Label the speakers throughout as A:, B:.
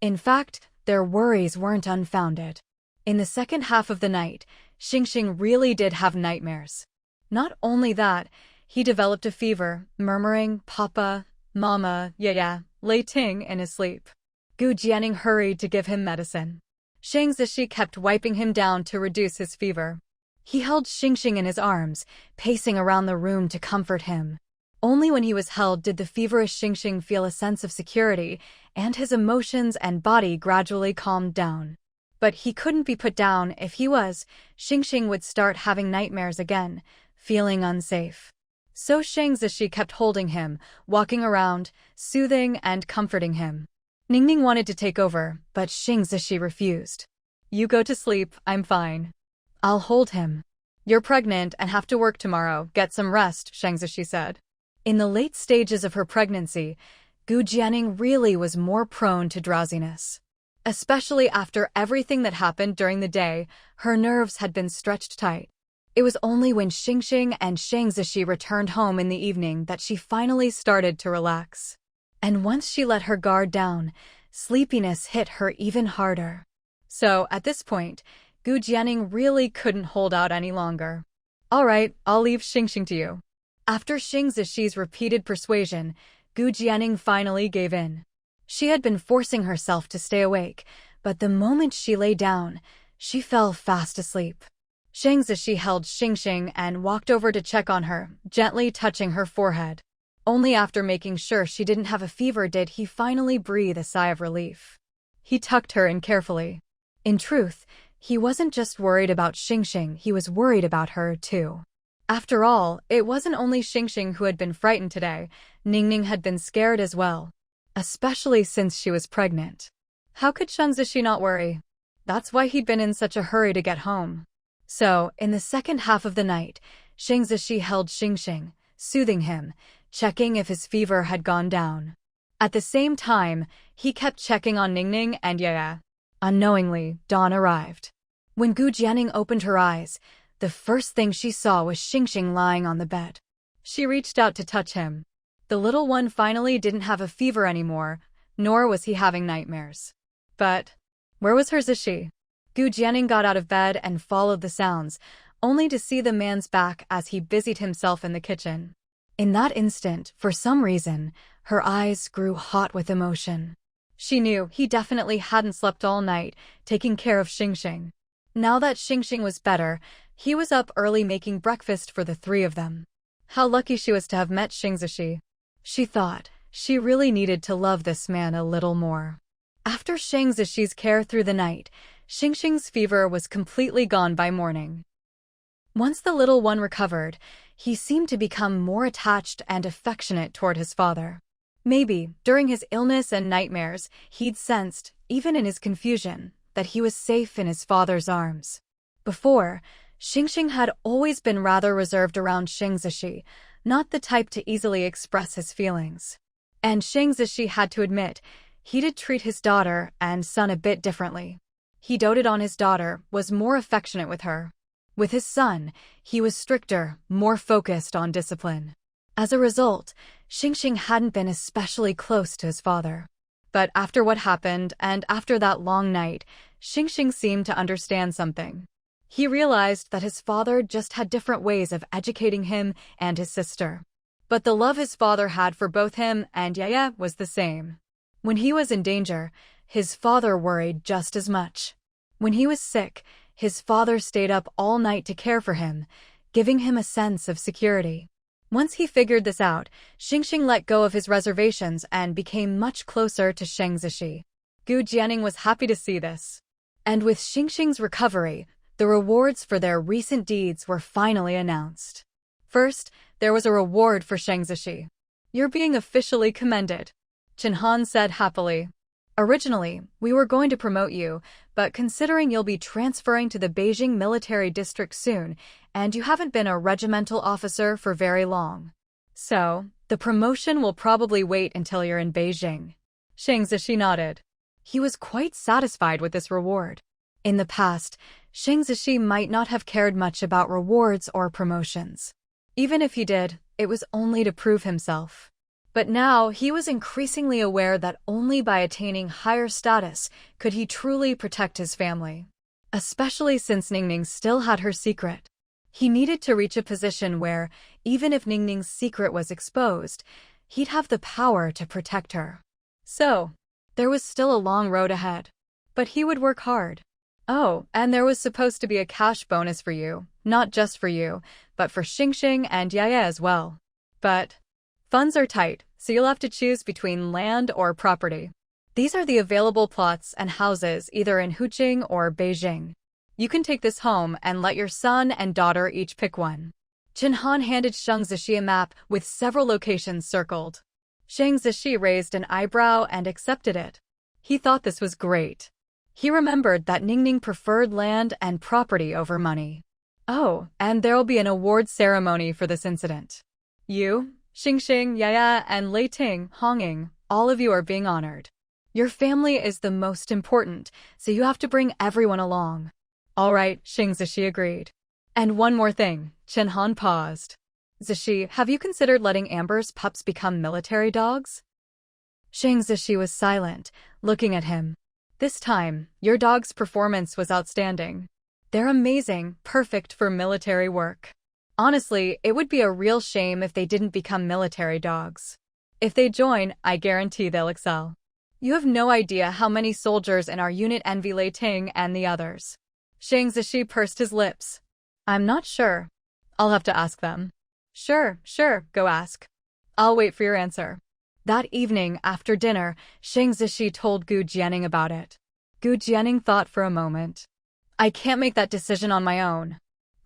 A: In fact, their worries weren't unfounded. In the second half of the night, Xingxing really did have nightmares. Not only that, he developed a fever, murmuring, "Papa, Mama, yeah, Lei Ting," in his sleep. Gu Jianing hurried to give him medicine. Shang Zishi kept wiping him down to reduce his fever. He held Xingxing in his arms, pacing around the room to comfort him. Only when he was held did the feverish Xingxing feel a sense of security, and his emotions and body gradually calmed down. But he couldn't be put down. If he was, Xingxing would start having nightmares again, feeling unsafe. So Shang Zishi kept holding him, walking around, soothing and comforting him. Ningning wanted to take over, but Shang Zishi refused. "You go to sleep, I'm fine. I'll hold him. You're pregnant and have to work tomorrow, get some rest," Shang Zishi said. In the late stages of her pregnancy, Gu Jianing really was more prone to drowsiness. Especially after everything that happened during the day, her nerves had been stretched tight. It was only when Xingxing and Shang Zishi returned home in the evening that she finally started to relax. And once she let her guard down, sleepiness hit her even harder. So, at this point, Gu Jianing really couldn't hold out any longer. "All right, I'll leave Xingxing to you." After Shang Zishi's repeated persuasion, Gu Jianing finally gave in. She had been forcing herself to stay awake, but the moment she lay down, she fell fast asleep. Shang Zishi held Xingxing and walked over to check on her, gently touching her forehead. Only after making sure she didn't have a fever did he finally breathe a sigh of relief. He tucked her in carefully. In truth, he wasn't just worried about Xingxing, he was worried about her too. After all, it wasn't only Xingxing who had been frightened today, Ningning had been scared as well. Especially since she was pregnant. How could Shang Zishi not worry? That's why he'd been in such a hurry to get home. So, in the second half of the night, Shang Zishi held Xingxing, soothing him, checking if his fever had gone down. At the same time, he kept checking on Ningning and Yaya. Unknowingly, dawn arrived. When Gu Jianing opened her eyes, the first thing she saw was Xingxing lying on the bed. She reached out to touch him. The little one finally didn't have a fever anymore, nor was he having nightmares. But where was her Zishi? Gu Jianing got out of bed and followed the sounds, only to see the man's back as he busied himself in the kitchen. In that instant, for some reason, her eyes grew hot with emotion. She knew he definitely hadn't slept all night, taking care of Xingxing. Now that Xingxing was better, he was up early making breakfast for the three of them. How lucky she was to have met Shang Zishi. She thought she really needed to love this man a little more. After Shang Zishi's care through the night, Xingxing's fever was completely gone by morning. Once the little one recovered, he seemed to become more attached and affectionate toward his father. Maybe, during his illness and nightmares, he'd sensed, even in his confusion, that he was safe in his father's arms. Before, Xingxing had always been rather reserved around Shang Zishi, not the type to easily express his feelings. And Shang Zishi had to admit, he did treat his daughter and son a bit differently. He doted on his daughter, was more affectionate with her. With his son, he was stricter, more focused on discipline. As a result, Xingxing hadn't been especially close to his father. But after what happened and after that long night, Xingxing seemed to understand something. He realized that his father just had different ways of educating him and his sister. But the love his father had for both him and Yaya was the same. When he was in danger, his father worried just as much. When he was sick, his father stayed up all night to care for him, giving him a sense of security. Once he figured this out, Xingxing let go of his reservations and became much closer to Shang Zishi. Gu Jianing was happy to see this. And with Xingxing's recovery, the rewards for their recent deeds were finally announced. First, there was a reward for Shang Zishi. "You're being officially commended," Chen Han said happily. "Originally, we were going to promote you, but considering you'll be transferring to the Beijing military district soon, and you haven't been a regimental officer for very long. So, the promotion will probably wait until you're in Beijing." Shang Zishi nodded. He was quite satisfied with this reward. In the past, Shang Zishi might not have cared much about rewards or promotions. Even if he did, it was only to prove himself. But now he was increasingly aware that only by attaining higher status could he truly protect his family. Especially since Ningning still had her secret. He needed to reach a position where, even if Ningning's secret was exposed, he'd have the power to protect her. So, there was still a long road ahead. But he would work hard. Oh, and there was supposed to be a cash bonus for you, not just for you, but for Xingxing and Yaya as well. But funds are tight, so you'll have to choose between land or property. These are the available plots and houses either in Huqing or Beijing. You can take this home and let your son and daughter each pick one. Chen Han handed Shang Zishi a map with several locations circled. Shang Zishi raised an eyebrow and accepted it. He thought this was great. He remembered that Ningning preferred land and property over money. Oh, and there'll be an award ceremony for this incident. You, Xingxing, Yaya, and Lei Ting, Honging, all of you are being honored. Your family is the most important, so you have to bring everyone along. All right, Xing Zishi agreed. And one more thing, Chen Han paused. Zishi, have you considered letting Amber's pups become military dogs? Xing Zishi was silent, looking at him. This time, your dog's performance was outstanding. They're amazing, perfect for military work. Honestly, it would be a real shame if they didn't become military dogs. If they join, I guarantee they'll excel. You have no idea how many soldiers in our unit envy Lei Ting and the others. Shang Zishi pursed his lips. I'm not sure. I'll have to ask them. Sure, go ask. I'll wait for your answer. That evening, after dinner, Shang Zishi told Gu Jianing about it. Gu Jianing thought for a moment. I can't make that decision on my own.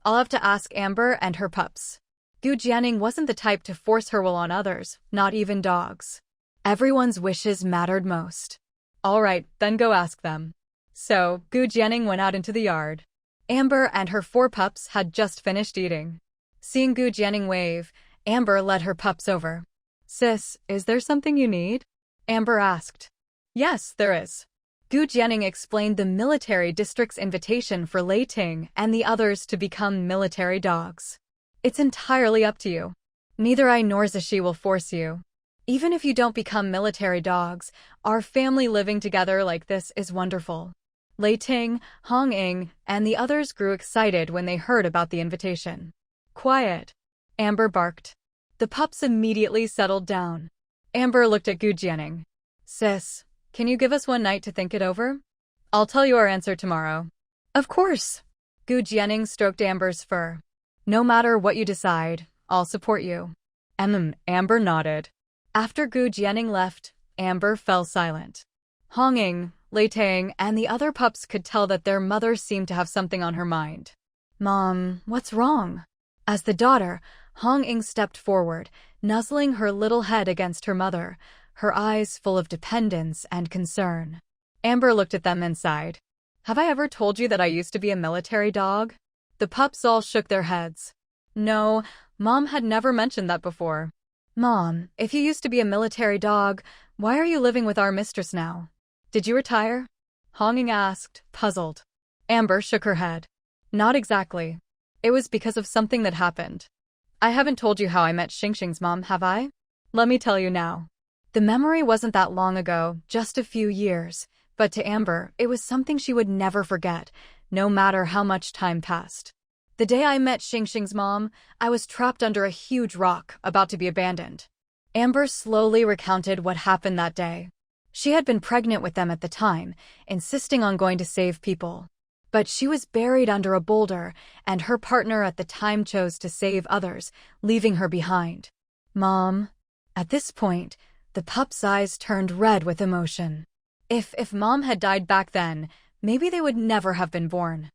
A: I'll have to ask Amber and her pups. Gu Jianing wasn't the type to force her will on others, not even dogs. Everyone's wishes mattered most. All right, then go ask them. So, Gu Jianing went out into the yard. Amber and her 4 pups had just finished eating. Seeing Gu Jianing wave, Amber led her pups over. Sis, is there something you need? Amber asked. Yes, there is. Gu Jianing explained the military district's invitation for Lei Ting and the others to become military dogs. It's entirely up to you. Neither I nor Zishi will force you. Even if you don't become military dogs, our family living together like this is wonderful. Lei Ting, Hong Ying, and the others grew excited when they heard about the invitation. Quiet. Amber barked. The pups immediately settled down. Amber looked at Gu Jianing. Sis, can you give us one night to think it over? I'll tell you our answer tomorrow. Of course. Gu Jianing stroked Amber's fur. No matter what you decide, I'll support you. Amber nodded. After Gu Jianing left, Amber fell silent. Hong Ying, Lei Ting, and the other pups could tell that their mother seemed to have something on her mind. Mom, what's wrong? As the daughter, Hong Ying stepped forward, nuzzling her little head against her mother, her eyes full of dependence and concern. Amber looked at them and sighed. Have I ever told you that I used to be a military dog? The pups all shook their heads. No, Mom had never mentioned that before. Mom, if you used to be a military dog, why are you living with our mistress now? Did you retire? Hong Ying asked, puzzled. Amber shook her head. Not exactly. It was because of something that happened. I haven't told you how I met Xingxing's mom, have I? Let me tell you now. The memory wasn't that long ago, just a few years, but to Amber, it was something she would never forget, no matter how much time passed. The day I met Xingxing's mom, I was trapped under a huge rock, about to be abandoned. Amber slowly recounted what happened that day. She had been pregnant with them at the time, insisting on going to save people. But she was buried under a boulder, and her partner at the time chose to save others, leaving her behind. Mom. At this point, the pup's eyes turned red with emotion. If Mom had died back then, maybe they would never have been born.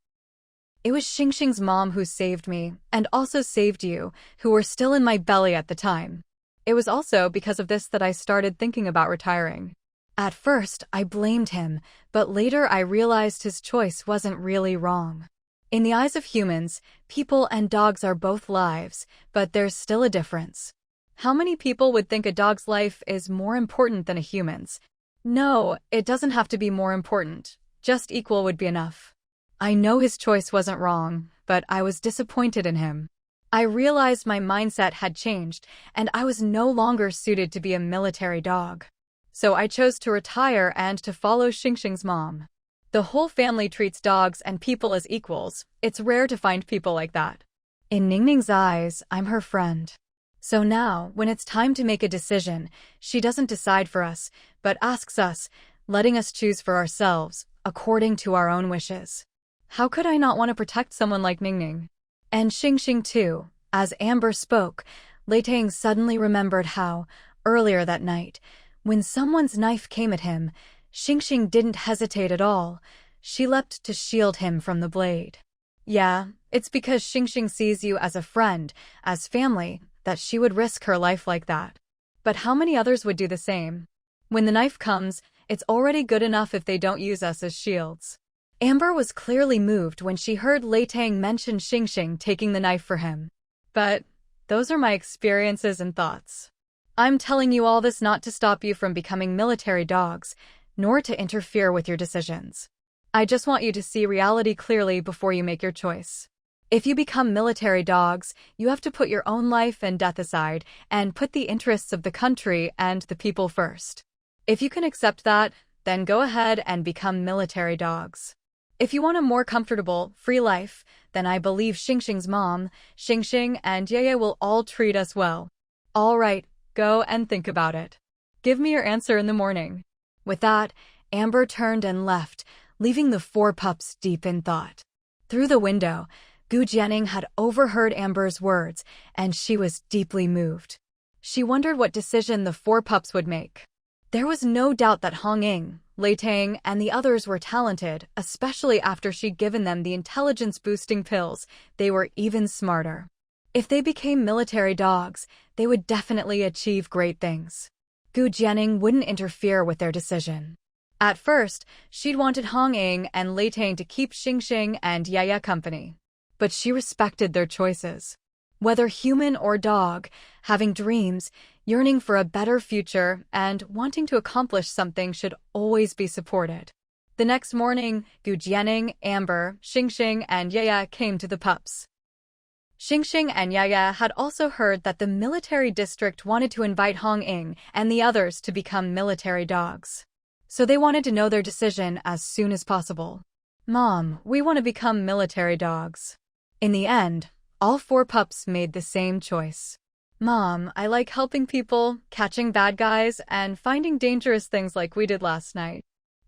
A: It was Xingxing's mom who saved me, and also saved you, who were still in my belly at the time. It was also because of this that I started thinking about retiring. At first, I blamed him, but later I realized his choice wasn't really wrong. In the eyes of humans, people and dogs are both lives, but there's still a difference. How many people would think a dog's life is more important than a human's? No, it doesn't have to be more important. Just equal would be enough. I know his choice wasn't wrong, but I was disappointed in him. I realized my mindset had changed, and I was no longer suited to be a military dog. So I chose to retire and to follow Xingxing's mom. The whole family treats dogs and people as equals. It's rare to find people like that. In Ningning's eyes, I'm her friend. So now, when it's time to make a decision, she doesn't decide for us, but asks us, letting us choose for ourselves, according to our own wishes. How could I not want to protect someone like Ningning? And Xingxing too. As Amber spoke, Leitang suddenly remembered how, earlier that night, when someone's knife came at him, Xingxing didn't hesitate at all. She leapt to shield him from the blade. Yeah, it's because Xingxing sees you as a friend, as family, that she would risk her life like that. But how many others would do the same? When the knife comes, it's already good enough if they don't use us as shields. Amber was clearly moved when she heard Leitang mention Xingxing taking the knife for him. But those are my experiences and thoughts. I'm telling you all this not to stop you from becoming military dogs, nor to interfere with your decisions. I just want you to see reality clearly before you make your choice. If you become military dogs, you have to put your own life and death aside and put the interests of the country and the people first. If you can accept that, then go ahead and become military dogs. If you want a more comfortable, free life, then I believe Xingxing's mom, Xingxing and Yeye will all treat us well. All right, go and think about it. Give me your answer in the morning. With that, Amber turned and left, leaving the 4 pups deep in thought. Through the window, Gu Jianing had overheard Amber's words, and she was deeply moved. She wondered what decision the 4 pups would make. There was no doubt that Hong Ying, Leitang, and the others were talented, especially after she'd given them the intelligence-boosting pills. They were even smarter. If they became military dogs, they would definitely achieve great things. Gu Jianing wouldn't interfere with their decision. At first, she'd wanted Hong Ying and Leitang to keep Xingxing and Yaya company. But she respected their choices. Whether human or dog, having dreams, yearning for a better future, and wanting to accomplish something should always be supported. The next morning, Gu Jianing, Amber, Xingxing, and Yaya came to the pups. Xingxing and Yaya had also heard that the military district wanted to invite Hong Ying and the others to become military dogs. So they wanted to know their decision as soon as possible. Mom, we want to become military dogs. In the end, all 4 pups made the same choice. Mom, I like helping people, catching bad guys, and finding dangerous things like we did last night.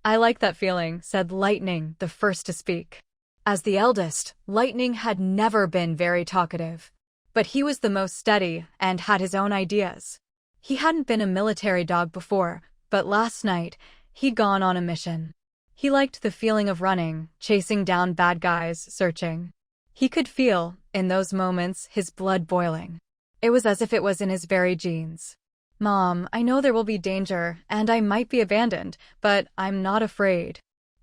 A: I like that feeling, said Lightning, the first to speak. As the eldest, Lightning had never been very talkative. But he was the most steady and had his own ideas. He hadn't been a military dog before, but last night, he'd gone on a mission. He liked the feeling of running, chasing down bad guys, searching. He could feel, in those moments, his blood boiling. It was as if it was in his very genes. Mom, I know there will be danger, and I might be abandoned, but I'm not afraid.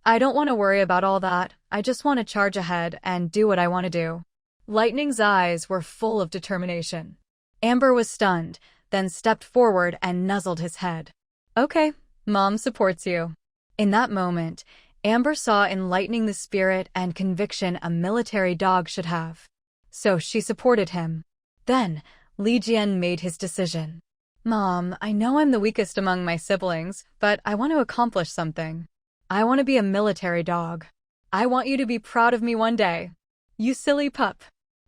A: I don't want to worry about all that. I just want to charge ahead and do what I want to do. Lightning's eyes were full of determination. Amber was stunned, then stepped forward and nuzzled his head. Okay, Mom supports you. In that moment, Amber saw in Lightning the spirit and conviction a military dog should have. So she supported him. Then, Li Jian made his decision. Mom, I know I'm the weakest among my siblings, but I want to accomplish something. I want to be a military dog. I want you to be proud of me one day. You silly pup.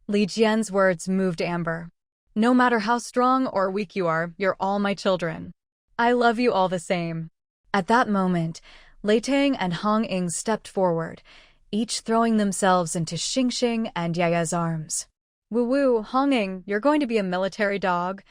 A: Li Jian's words moved Amber. No matter how strong or weak you are, you're all my children. I love you all the same. At that moment, Leitang and Hong Ying stepped forward, each throwing themselves into Xingxing and Yaya's arms. Woo-woo, Hong Ying, you're going to be a military dog?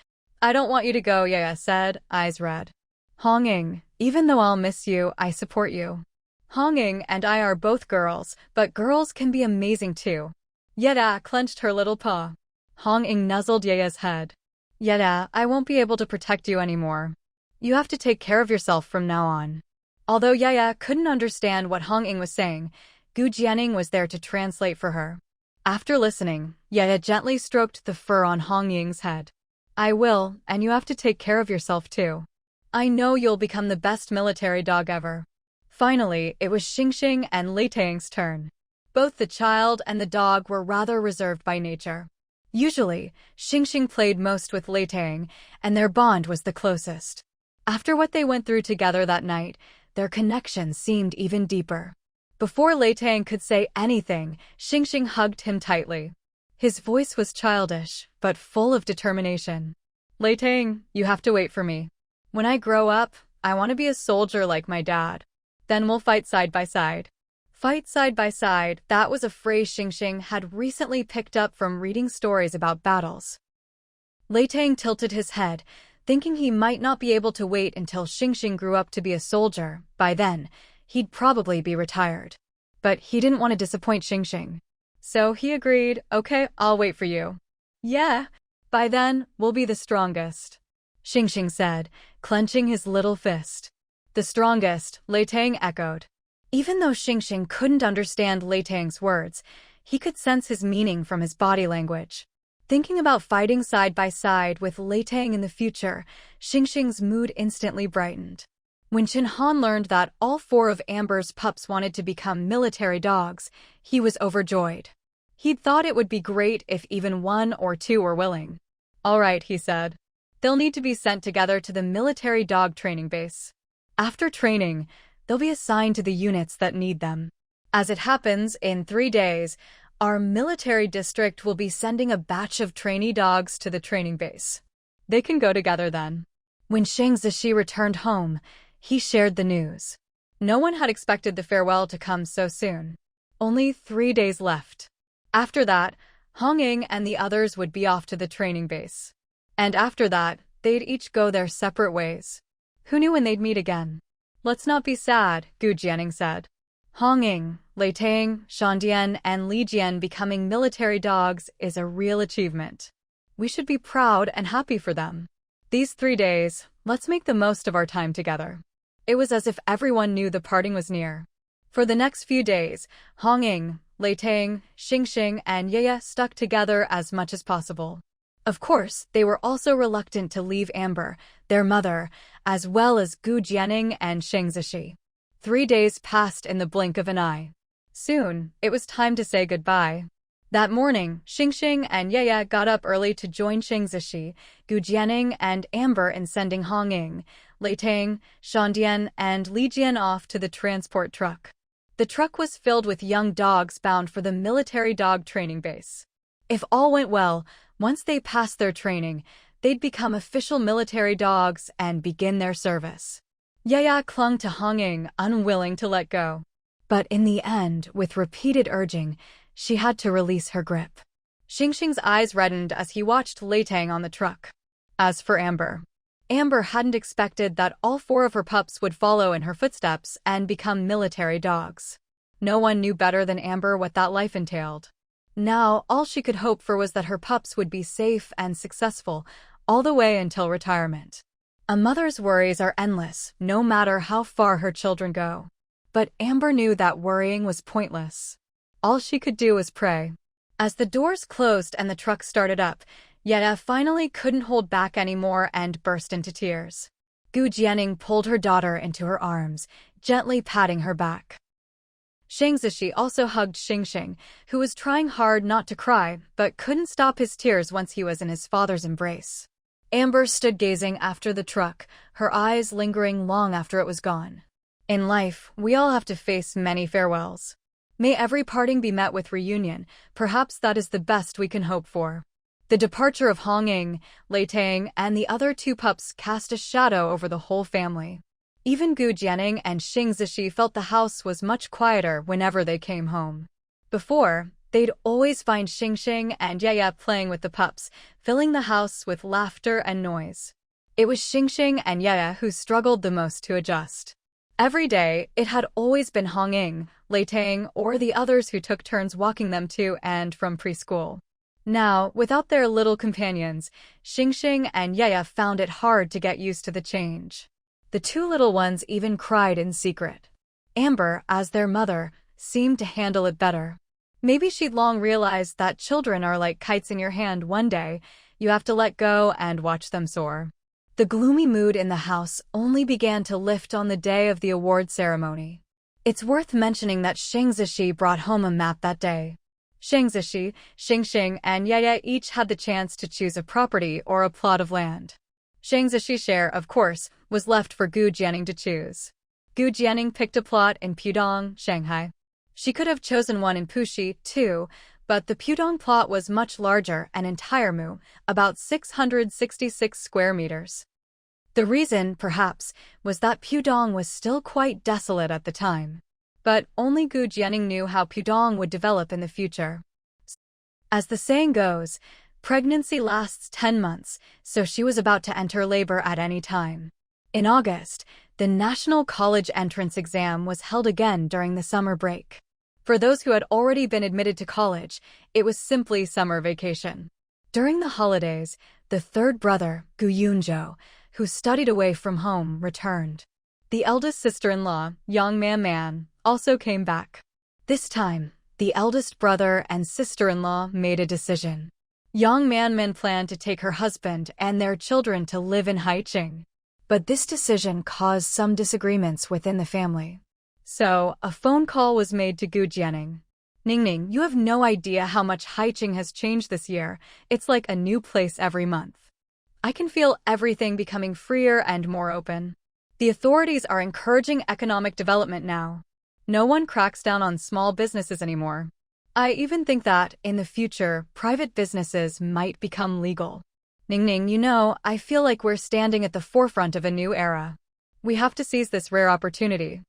A: I don't want you to go, Yaya said, eyes red. Hong Ying, even though I'll miss you, I support you. Hong Ying and I are both girls, but girls can be amazing too. Yada clenched her little paw. Hong Ying nuzzled Yaya's head. Yada, I won't be able to protect you anymore. You have to take care of yourself from now on. Although Yaya couldn't understand what Hong Ying was saying, Gu Jianing was there to translate for her. After listening, Yaya gently stroked the fur on Hong Ying's head. I will, and you have to take care of yourself too. I know you'll become the best military dog ever. Finally, it was Xingxing and Leitang's turn. Both the child and the dog were rather reserved by nature. Usually, Xingxing played most with Lei Tang, and their bond was the closest. After what they went through together that night, their connection seemed even deeper. Before Lei Tang could say anything, Xingxing hugged him tightly. His voice was childish, but full of determination. Lei Tang, you have to wait for me. When I grow up, I want to be a soldier like my dad. Then we'll fight side by side. Fight side by side, that was a phrase Xingxing had recently picked up from reading stories about battles. Lei Tang tilted his head, thinking he might not be able to wait until Xingxing grew up to be a soldier. By then, he'd probably be retired. But he didn't want to disappoint Xingxing. So he agreed, okay, I'll wait for you. Yeah, by then, we'll be the strongest, Xingxing said, clenching his little fist. The strongest, Lei Tang echoed. Even though Xingxing couldn't understand Lei Tang's words, he could sense his meaning from his body language. Thinking about fighting side by side with Lei Tang in the future, Xingxing's mood instantly brightened. When Chen Han learned that all 4 of Amber's pups wanted to become military dogs, he was overjoyed. He'd thought it would be great if even 1 or 2 were willing. All right, he said. They'll need to be sent together to the military dog training base. After training, they'll be assigned to the units that need them. As it happens, in 3 days, our military district will be sending a batch of trainee dogs to the training base. They can go together then. When Shang Zishi returned home, he shared the news. No one had expected the farewell to come so soon. Only 3 days left. After that, Hong Ying and the others would be off to the training base. And after that, they'd each go their separate ways. Who knew when they'd meet again? Let's not be sad, Gu Jianing said. Hong Ying, Lei Tang, Shandian, and Li Jian becoming military dogs is a real achievement. We should be proud and happy for them. These 3 days, let's make the most of our time together. It was as if everyone knew the parting was near. For the next few days, Hong Ying, Lei Tang, Xingxing, and Yeye stuck together as much as possible. Of course, they were also reluctant to leave Amber, their mother, as well as Gu Jianing and Shang Zishi. 3 days passed in the blink of an eye. Soon, it was time to say goodbye. That morning, Xingxing and Yeye got up early to join Shang Zishi, Gu Jianing, and Amber in sending Hong Ying, Lei Tang, Shandian, and Li Jian off to the transport truck. The truck was filled with young dogs bound for the military dog training base. If all went well, once they passed their training, they'd become official military dogs and begin their service. Yeye clung to Hong Ying, unwilling to let go. But in the end, with repeated urging, she had to release her grip. Xingxing's eyes reddened as he watched Lei Tang on the truck. As for Amber, Amber hadn't expected that all 4 of her pups would follow in her footsteps and become military dogs. No one knew better than Amber what that life entailed. Now, all she could hope for was that her pups would be safe and successful all the way until retirement. A mother's worries are endless, no matter how far her children go. But Amber knew that worrying was pointless. All she could do was pray. As the doors closed and the truck started up, Yeye finally couldn't hold back anymore and burst into tears. Gu Jianing pulled her daughter into her arms, gently patting her back. Shang Zishi also hugged Xingxing, who was trying hard not to cry, but couldn't stop his tears once he was in his father's embrace. Amber stood gazing after the truck, her eyes lingering long after it was gone. In life, we all have to face many farewells. May every parting be met with reunion, perhaps that is the best we can hope for. The departure of Hong Ying, Lei Tang, and the other 2 pups cast a shadow over the whole family. Even Gu Jianing and Shang Zishi felt the house was much quieter whenever they came home. Before, they'd always find Xingxing and Yeye playing with the pups, filling the house with laughter and noise. It was Xingxing and Yeye who struggled the most to adjust. Every day, it had always been Hong Ying, Lei Tang, or the others who took turns walking them to and from preschool. Now, without their little companions, Xingxing and Yeye found it hard to get used to the change. The 2 little ones even cried in secret. Amber, as their mother, seemed to handle it better. Maybe she'd long realized that children are like kites in your hand. One day, you have to let go and watch them soar. The gloomy mood in the house only began to lift on the day of the award ceremony. It's worth mentioning that Shang Zishi brought home a map that day. Shang Zishi, Xing, and Yaya each had the chance to choose a property or a plot of land. Shang Zishi's share, of course, was left for Gu Jianing to choose. Gu Jianing picked a plot in Pudong, Shanghai. She could have chosen one in Puxi, too, but the Pudong plot was much larger and entire mu, about 666 square meters. The reason, perhaps, was that Pudong was still quite desolate at the time. But only Gu Jianing knew how Pudong would develop in the future. As the saying goes, pregnancy lasts 10 months, so she was about to enter labor at any time. In August, the National College Entrance Exam was held again during the summer break. For those who had already been admitted to college, it was simply summer vacation. During the holidays, the third brother, Gu Yunzhou, who studied away from home, returned. The eldest sister-in-law, Yang Man, also came back. This time, the eldest brother and sister-in-law made a decision. Yang Man planned to take her husband and their children to live in Haiqing. But this decision caused some disagreements within the family. So, a phone call was made to Gu Jianing. Ningning, you have no idea how much Haiqing has changed this year. It's like a new place every month. I can feel everything becoming freer and more open. The authorities are encouraging economic development now. No one cracks down on small businesses anymore. I even think that, in the future, private businesses might become legal. Ningning, you know, I feel like we're standing at the forefront of a new era. We have to seize this rare opportunity.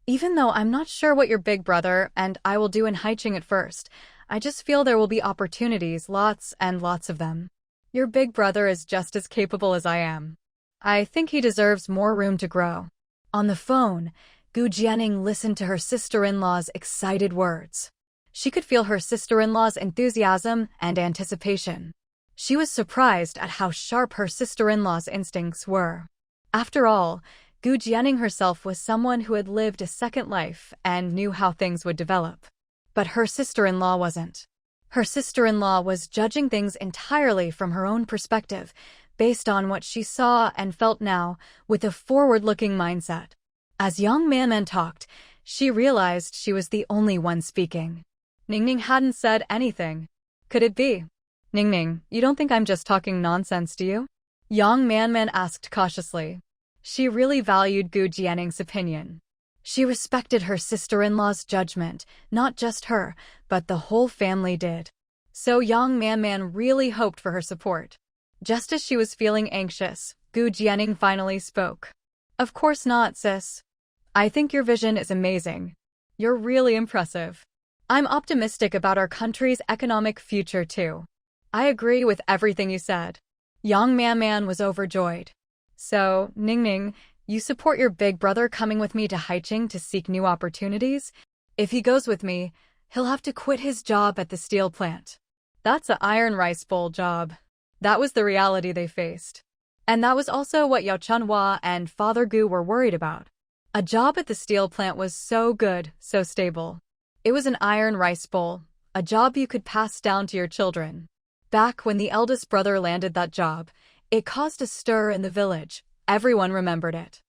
A: Even though I'm not sure what your big brother and I will do in Haiqing at first, I just feel there will be opportunities, lots and lots of them. Your big brother is just as capable as I am. I think he deserves more room to grow. On the phone, Gu Jianing listened to her sister-in-law's excited words. She could feel her sister-in-law's enthusiasm and anticipation. She was surprised at how sharp her sister-in-law's instincts were. After all, Gu Jianing herself was someone who had lived a second life and knew how things would develop. But her sister-in-law wasn't. Her sister-in-law was judging things entirely from her own perspective, based on what she saw and felt now, with a forward-looking mindset. As Yang Man talked, she realized she was the only one speaking. Ningning hadn't said anything. Could it be? Ningning, you don't think I'm just talking nonsense, do you? Yang Man asked cautiously. She really valued Gu Jianing's opinion. She respected her sister-in-law's judgment, not just her, but the whole family did. So Yang Man really hoped for her support. Just as she was feeling anxious, Gu Jianing finally spoke. Of course not, sis. I think your vision is amazing. You're really impressive. I'm optimistic about our country's economic future too. I agree with everything you said. Yang Man was overjoyed. So, Ningning, you support your big brother coming with me to Haiqing to seek new opportunities? If he goes with me, he'll have to quit his job at the steel plant. That's an iron rice bowl job. That was the reality they faced. And that was also what Yao Chunhua and Father Gu were worried about. A job at the steel plant was so good, so stable. It was an iron rice bowl, a job you could pass down to your children. Back when the eldest brother landed that job, it caused a stir in the village. Everyone remembered it.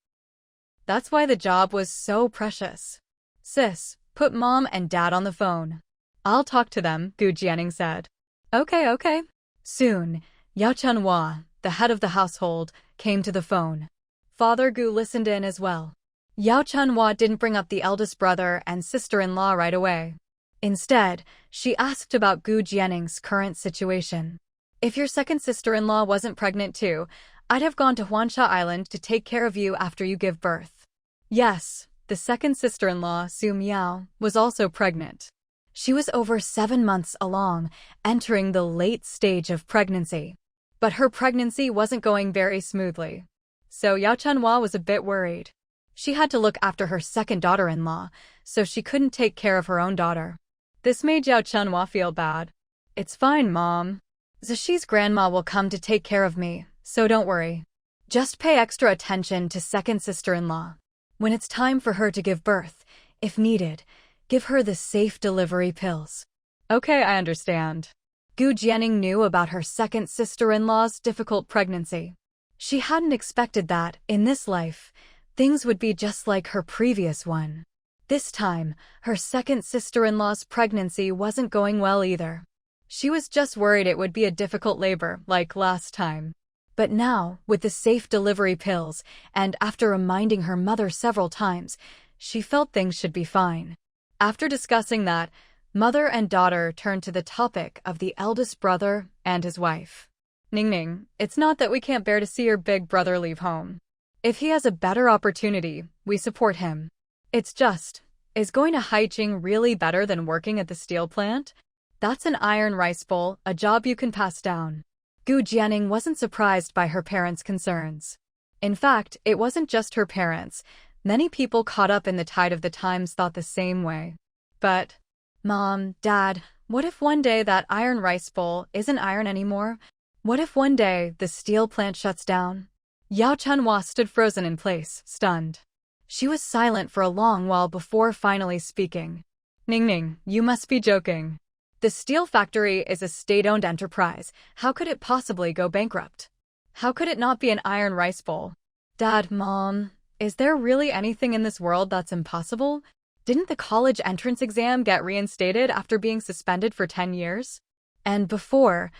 A: That's why the job was so precious. Sis, put mom and dad on the phone. I'll talk to them, Gu Jianing said. Okay. Soon, Yao Chunhua, the head of the household, came to the phone. Father Gu listened in as well. Yao Chunhua didn't bring up the eldest brother and sister-in-law right away. Instead, she asked about Gu Jianing's current situation. If your second sister-in-law wasn't pregnant too, I'd have gone to Huansha Island to take care of you after you give birth. Yes, the second sister-in-law, Su Miao, was also pregnant. She was over 7 months along, entering the late stage of pregnancy. But her pregnancy wasn't going very smoothly. So Yao Chunhua was a bit worried. She had to look after her second daughter-in-law, so she couldn't take care of her own daughter. This made Yao Chunhua feel bad. It's fine, Mom. Zishi's grandma will come to take care of me, so don't worry. Just pay extra attention to second sister-in-law. When it's time for her to give birth, if needed, give her the safe delivery pills. Okay, I understand. Gu Jianing knew about her second sister-in-law's difficult pregnancy. She hadn't expected that, in this life, things would be just like her previous one. This time, her second sister-in-law's pregnancy wasn't going well either. She was just worried it would be a difficult labor, like last time. But now, with the safe delivery pills, and after reminding her mother several times, she felt things should be fine. After discussing that, mother and daughter turned to the topic of the eldest brother and his wife. Ningning, it's not that we can't bear to see your big brother leave home. If he has a better opportunity, we support him. It's just, is going to Haiching really better than working at the steel plant? That's an iron rice bowl, a job you can pass down. Gu Jianing wasn't surprised by her parents' concerns. In fact, it wasn't just her parents. Many people caught up in the tide of the times thought the same way. But, Mom, Dad, what if one day that iron rice bowl isn't iron anymore? What if one day the steel plant shuts down? Yao Chunhua stood frozen in place, stunned. She was silent for a long while before finally speaking. Ningning, you must be joking. The steel factory is a state-owned enterprise. How could it possibly go bankrupt? How could it not be an iron rice bowl? Dad, Mom, is there really anything in this world that's impossible? Didn't the college entrance exam get reinstated after being suspended for 10 years? And before,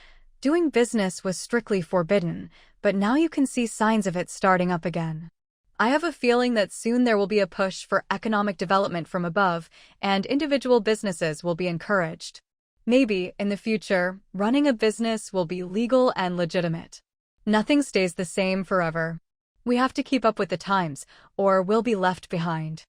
A: doing business was strictly forbidden, but now you can see signs of it starting up again. I have a feeling that soon there will be a push for economic development from above, and individual businesses will be encouraged. Maybe, in the future, running a business will be legal and legitimate. Nothing stays the same forever. We have to keep up with the times, or we'll be left behind.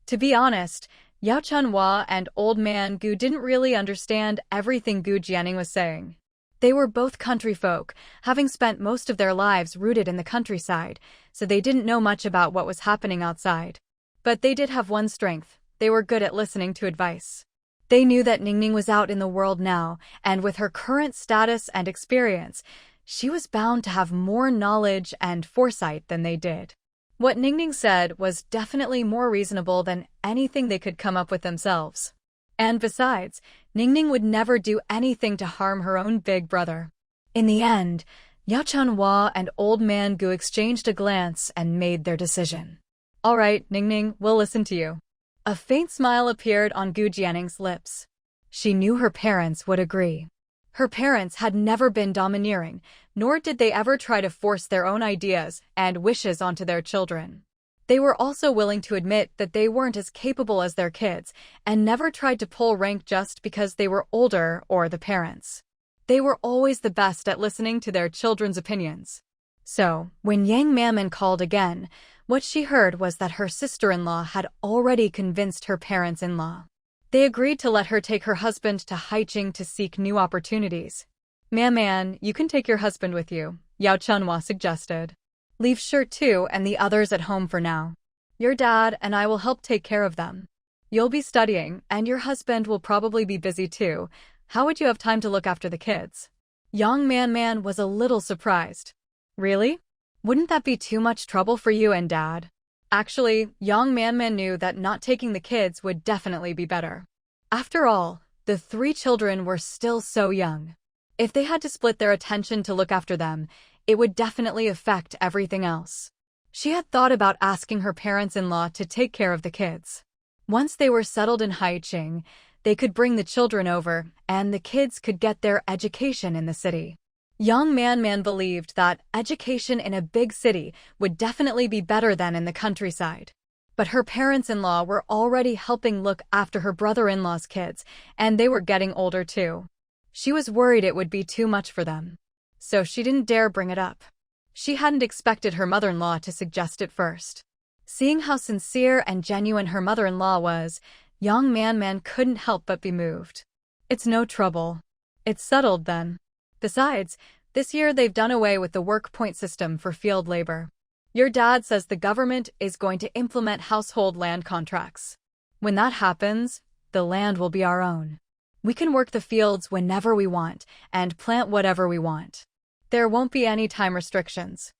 A: To be honest, Yao Chunhua and Old Man Gu didn't really understand everything Gu Jianing was saying. They were both country folk, having spent most of their lives rooted in the countryside, so they didn't know much about what was happening outside. But they did have one strength: they were good at listening to advice. They knew that Ningning was out in the world now, and with her current status and experience, she was bound to have more knowledge and foresight than they did. What Ningning said was definitely more reasonable than anything they could come up with themselves. And besides, Ningning would never do anything to harm her own big brother. In the end, Yao Chunhua and Old Man Gu exchanged a glance and made their decision. All right, Ningning, we'll listen to you. A faint smile appeared on Gu Jianing's lips. She knew her parents would agree. Her parents had never been domineering, nor did they ever try to force their own ideas and wishes onto their children. They were also willing to admit that they weren't as capable as their kids, and never tried to pull rank just because they were older or the parents. They were always the best at listening to their children's opinions. So, when Yang Maman called again, what she heard was that her sister-in-law had already convinced her parents-in-law. They agreed to let her take her husband to Haiching to seek new opportunities. Man, you can take your husband with you, Yao Chunhua suggested. Leave Shirt too and the others at home for now. Your dad and I will help take care of them. You'll be studying, and your husband will probably be busy too. How would you have time to look after the kids? Yang Man was a little surprised. Really? Wouldn't that be too much trouble for you and Dad? Actually, Yang Man knew that not taking the kids would definitely be better. After all, the 3 children were still so young. If they had to split their attention to look after them, it would definitely affect everything else. She had thought about asking her parents-in-law to take care of the kids. Once they were settled in Haiching, they could bring the children over, and the kids could get their education in the city. Yang Man believed that education in a big city would definitely be better than in the countryside. But her parents-in-law were already helping look after her brother-in-law's kids, and they were getting older too. She was worried it would be too much for them. So she didn't dare bring it up. She hadn't expected her mother-in-law to suggest it first. Seeing how sincere and genuine her mother-in-law was, Yang Man couldn't help but be moved. It's no trouble. It's settled then. Besides, this year they've done away with the work point system for field labor. Your dad says the government is going to implement household land contracts. When that happens, the land will be our own. We can work the fields whenever we want and plant whatever we want. There won't be any time restrictions.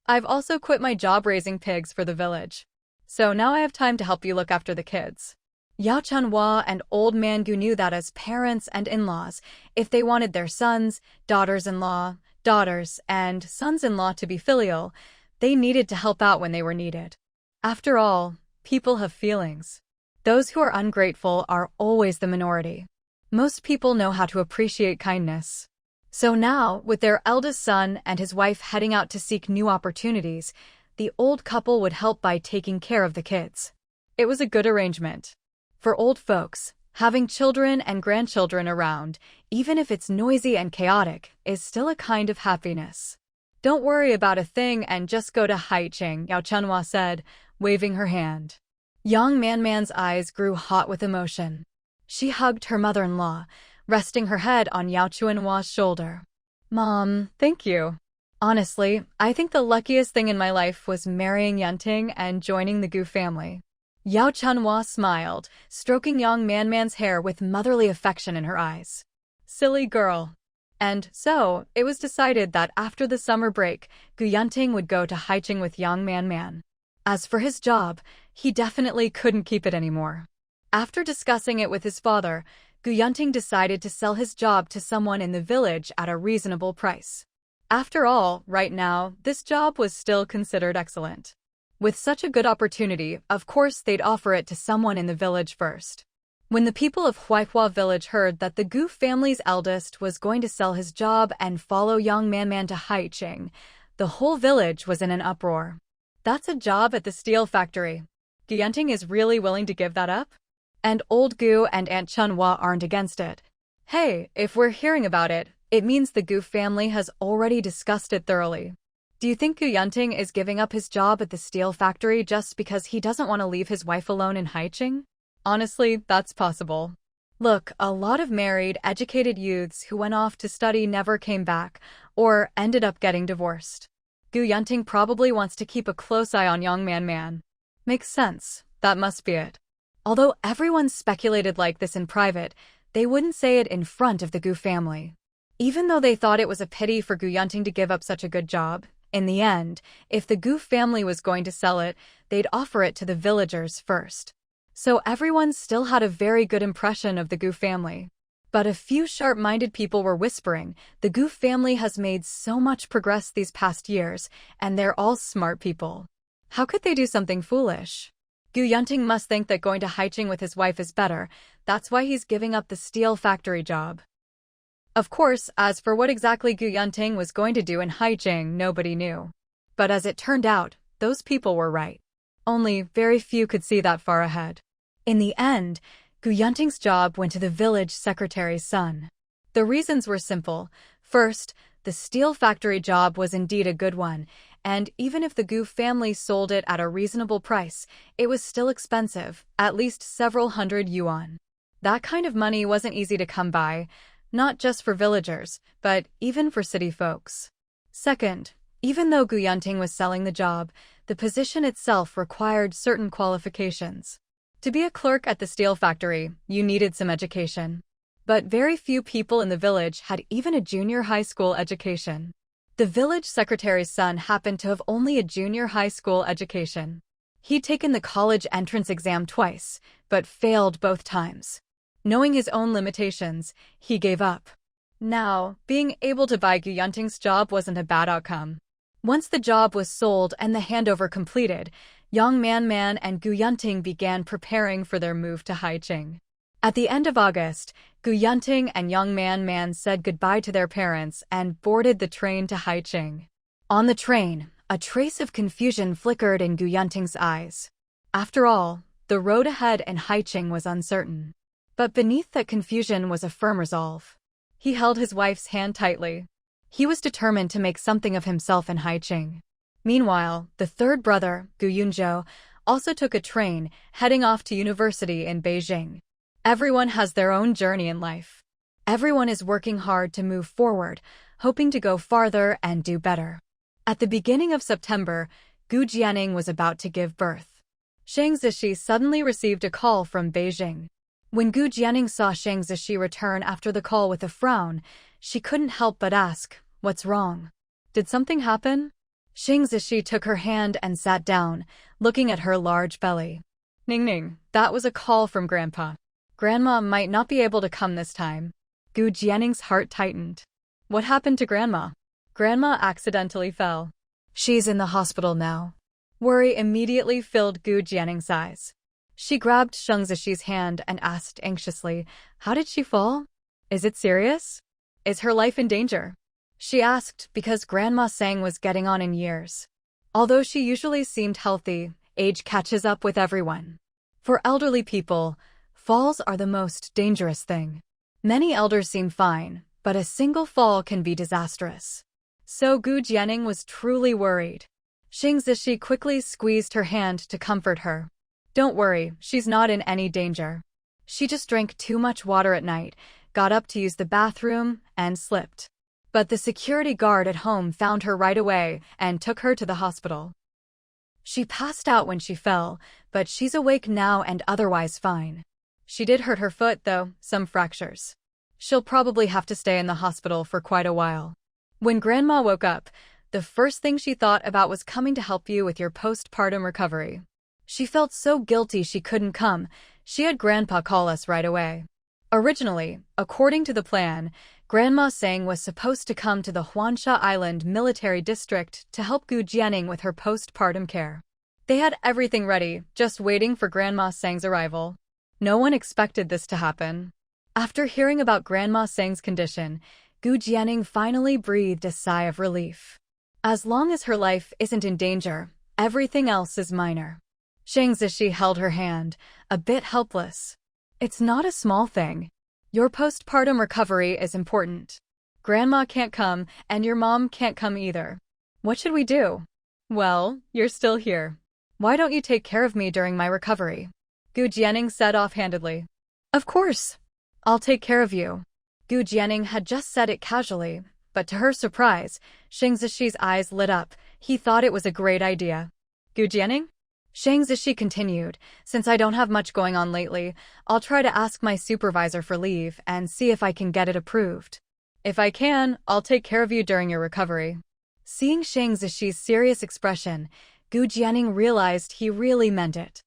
A: I've also quit my job raising pigs for the village. So now I have time to help you look after the kids. Yao Chunhua and Old Man Gu knew that as parents and in-laws, if they wanted their sons, daughters-in-law, daughters, and sons-in-law to be filial, they needed to help out when they were needed. After all, People have feelings. Those who are ungrateful are always the minority. Most people know how to appreciate kindness. So now, with their eldest son and his wife heading out to seek new opportunities, the old couple would help by taking care of the kids. It was a good arrangement. For old folks, having children and grandchildren around, even if it's noisy and chaotic, is still a kind of happiness. Don't worry about a thing and just go to Haicheng, Yao Chunhua said, waving her hand. Young Man's eyes grew hot with emotion. She hugged her mother-in-law, resting her head on Yao Chunhua's shoulder. Mom, thank you. Honestly, I think the luckiest thing in my life was marrying Yunting and joining the Gu family. Yao Chunhua smiled, stroking young Man's hair with motherly affection in her eyes. Silly girl. And so, it was decided that after the summer break, Gu Yunting would go to Haicheng with young Man. As for his job, he definitely couldn't keep it anymore. After discussing it with his father, Gu Yunting decided to sell his job to someone in the village at a reasonable price. After all, right now, this job was still considered excellent. With such a good opportunity, of course they'd offer it to someone in the village first. When the people of Huaihua village heard that the Gu family's eldest was going to sell his job and follow young Man to Haicheng, the whole village was in an uproar. That's a job at the steel factory. Gu Yunting is really willing to give that up? And old Gu and Aunt Chunhua aren't against it. Hey, if we're hearing about it, it means the Gu family has already discussed it thoroughly. Do you think Gu Yunting is giving up his job at the steel factory just because he doesn't want to leave his wife alone in Haicheng? Honestly, that's possible. Look, a lot of married, educated youths who went off to study never came back, or ended up getting divorced. Gu Yunting probably wants to keep a close eye on young Man. Makes sense, that must be it. Although everyone speculated like this in private, they wouldn't say it in front of the Gu family. Even though they thought it was a pity for Gu Yunting to give up such a good job, in the end, if the Gu family was going to sell it, they'd offer it to the villagers first. So everyone still had a very good impression of the Gu family. But a few sharp-minded people were whispering, the Gu family has made so much progress these past years, and they're all smart people. How could they do something foolish? Gu Yunting must think that going to Haicheng with his wife is better, that's why he's giving up the steel factory job. Of course, as for what exactly Gu Yunting was going to do in Haicheng, nobody knew. But as it turned out, those people were right. Only very few could see that far ahead. In the end, Gu Yunting's job went to the village secretary's son. The reasons were simple. First, the steel factory job was indeed a good one, and even if the Gu family sold it at a reasonable price, it was still expensive, at least several hundred yuan. That kind of money wasn't easy to come by, not just for villagers, but even for city folks. Second, even though Gu Yunting was selling the job, the position itself required certain qualifications. To be a clerk at the steel factory, you needed some education. But very few people in the village had even a junior high school education. The village secretary's son happened to have only a junior high school education. He'd taken the college entrance exam twice, but failed both times. Knowing his own limitations, he gave up. Now, being able to buy Gu Yunting's job wasn't a bad outcome. Once the job was sold and the handover completed, young Man and Gu Yunting began preparing for their move to Haicheng. At the end of August, Gu Yunting and young Man said goodbye to their parents and boarded the train to Haicheng. On the train, a trace of confusion flickered in Gu Yunting's eyes. After all, the road ahead in Haicheng was uncertain. But beneath that confusion was a firm resolve. He held his wife's hand tightly. He was determined to make something of himself in Haicheng. Meanwhile, the third brother, Gu Yunzhou, also took a train, heading off to university in Beijing. Everyone has their own journey in life. Everyone is working hard to move forward, hoping to go farther and do better. At the beginning of September, Gu Jianing was about to give birth. Shang Zishi suddenly received a call from Beijing. When Gu Jianing saw Shang Zishi return after the call with a frown, she couldn't help but ask, "What's wrong? Did something happen?" Shang Zishi took her hand and sat down, looking at her large belly. "Ning, that was a call from Grandpa. Grandma might not be able to come this time." Gu Jianing's heart tightened. "What happened to Grandma?" "Grandma accidentally fell. She's in the hospital now." Worry immediately filled Gu Jianning's eyes. She grabbed Sheng Zishi's hand and asked anxiously, "How did she fall? Is it serious? Is her life in danger?" She asked because Grandma Sang was getting on in years. Although she usually seemed healthy, age catches up with everyone. For elderly people, falls are the most dangerous thing. Many elders seem fine, but a single fall can be disastrous. So Gu Jianning was truly worried. Sheng Zishi quickly squeezed her hand to comfort her. "Don't worry, she's not in any danger. She just drank too much water at night, got up to use the bathroom, and slipped. But the security guard at home found her right away and took her to the hospital. She passed out when she fell, but she's awake now and otherwise fine. She did hurt her foot, though, some fractures. She'll probably have to stay in the hospital for quite a while." When Grandma woke up, the first thing she thought about was coming to help you with your postpartum recovery. She felt so guilty she couldn't come. She had Grandpa call us right away. Originally, according to the plan, Grandma Sang was supposed to come to the Huansha Island military district to help Gu Jianning with her postpartum care. They had everything ready, just waiting for Grandma Sang's arrival. No one expected this to happen. After hearing about Grandma Sang's condition, Gu Jianning finally breathed a sigh of relief. As long as her life isn't in danger, everything else is minor. Sheng Zishi held her hand, a bit helpless. "It's not a small thing. Your postpartum recovery is important. Grandma can't come, and your mom can't come either. What should we do?" "Well, you're still here. Why don't you take care of me during my recovery?" Gu Jianning said offhandedly. "Of course. I'll take care of you." Gu Jianning had just said it casually, but to her surprise, Sheng Zishi's eyes lit up. He thought it was a great idea. "Gu Jianning?" Sheng Zishi continued, "Since I don't have much going on lately, I'll try to ask my supervisor for leave and see if I can get it approved. If I can, I'll take care of you during your recovery." Seeing Sheng Zishi's serious expression, Gu Jianning realized he really meant it.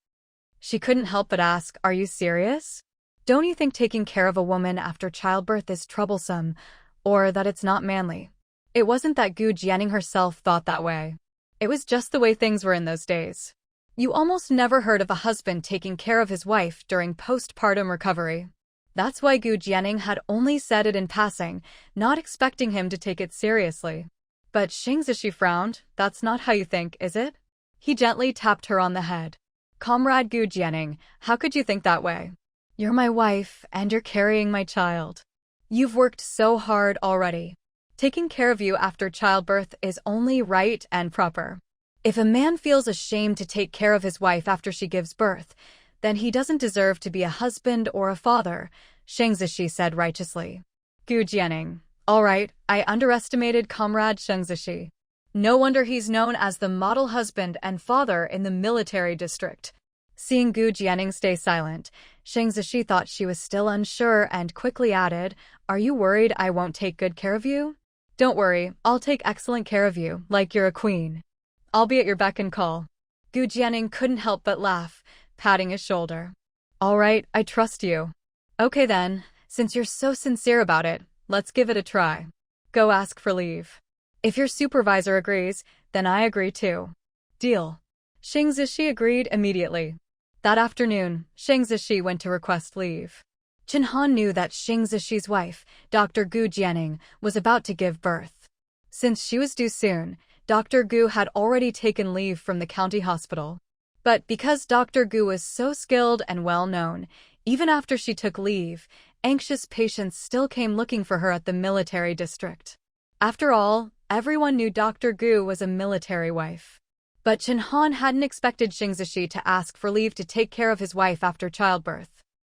A: She couldn't help but ask, "Are you serious? Don't you think taking care of a woman after childbirth is troublesome, or that it's not manly?" It wasn't that Gu Jianning herself thought that way. It was just the way things were in those days. You almost never heard of a husband taking care of his wife during postpartum recovery. That's why Gu Jianning had only said it in passing, not expecting him to take it seriously. But Sheng Zishi frowned. "That's not how you think, is it?" He gently tapped her on the head. "Comrade Gu Jianning, how could you think that way? You're my wife, and you're carrying my child. You've worked so hard already. Taking care of you after childbirth is only right and proper. If a man feels ashamed to take care of his wife after she gives birth, then he doesn't deserve to be a husband or a father," Sheng Zishi said righteously. Gu Jianning, "All right, I underestimated Comrade Sheng Zishi. No wonder he's known as the model husband and father in the military district." Seeing Gu Jianning stay silent, Sheng Zishi thought she was still unsure and quickly added, "Are you worried I won't take good care of you? Don't worry, I'll take excellent care of you, like you're a queen. I'll be at your beck and call." Gu Jianning couldn't help but laugh, patting his shoulder. "All right, I trust you. Okay then, since you're so sincere about it, let's give it a try. Go ask for leave. If your supervisor agrees, then I agree too. Deal." Sheng Zishi agreed immediately. That afternoon, Sheng Zishi went to request leave. Chen Han knew that Sheng Zishi's wife, Dr. Gu Jianning, was about to give birth. Since she was due soon, Dr. Gu had already taken leave from the county hospital. But because Dr. Gu was so skilled and well-known, even after she took leave, anxious patients still came looking for her at the military district. After all, everyone knew Dr. Gu was a military wife. But Chen Han hadn't expected Sheng Zishi to ask for leave to take care of his wife after childbirth.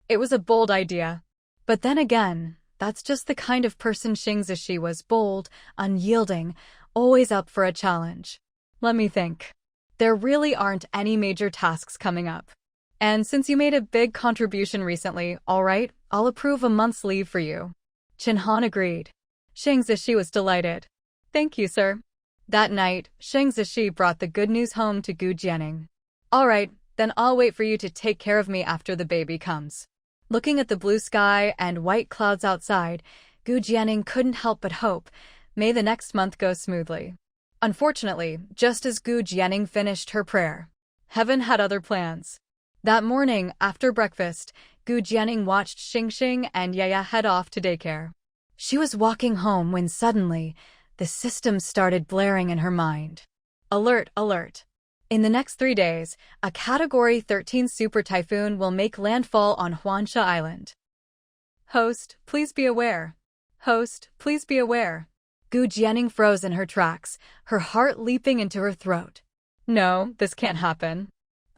A: It was a bold idea. But then again, that's just the kind of person Sheng Zishi was: bold, unyielding, always up for a challenge. Let me think. There really aren't any major tasks coming up. And since you made a big contribution recently, all right, I'll approve a month's leave for you. Chen Han agreed. Sheng Zishi was delighted. Thank you, sir. That night, Sheng Zishi brought the good news home to Gu Jianning. All right, then I'll wait for you to take care of me after the baby comes. Looking at the blue sky and white clouds outside, Gu Jianning couldn't help but hope, may the next month go smoothly. Unfortunately, just as Gu Jianing finished her prayer, heaven had other plans. That morning, after breakfast, Gu Jianing watched Xingxing and Yaya head off to daycare. She was walking home when suddenly, the system started blaring in her mind. Alert, alert. In the next 3 days, a Category 13 super typhoon will make landfall on Huansha Island. Host, please be aware. Host, please be aware. Gu Jianing froze in her tracks, her heart leaping into her throat. No, this can't happen.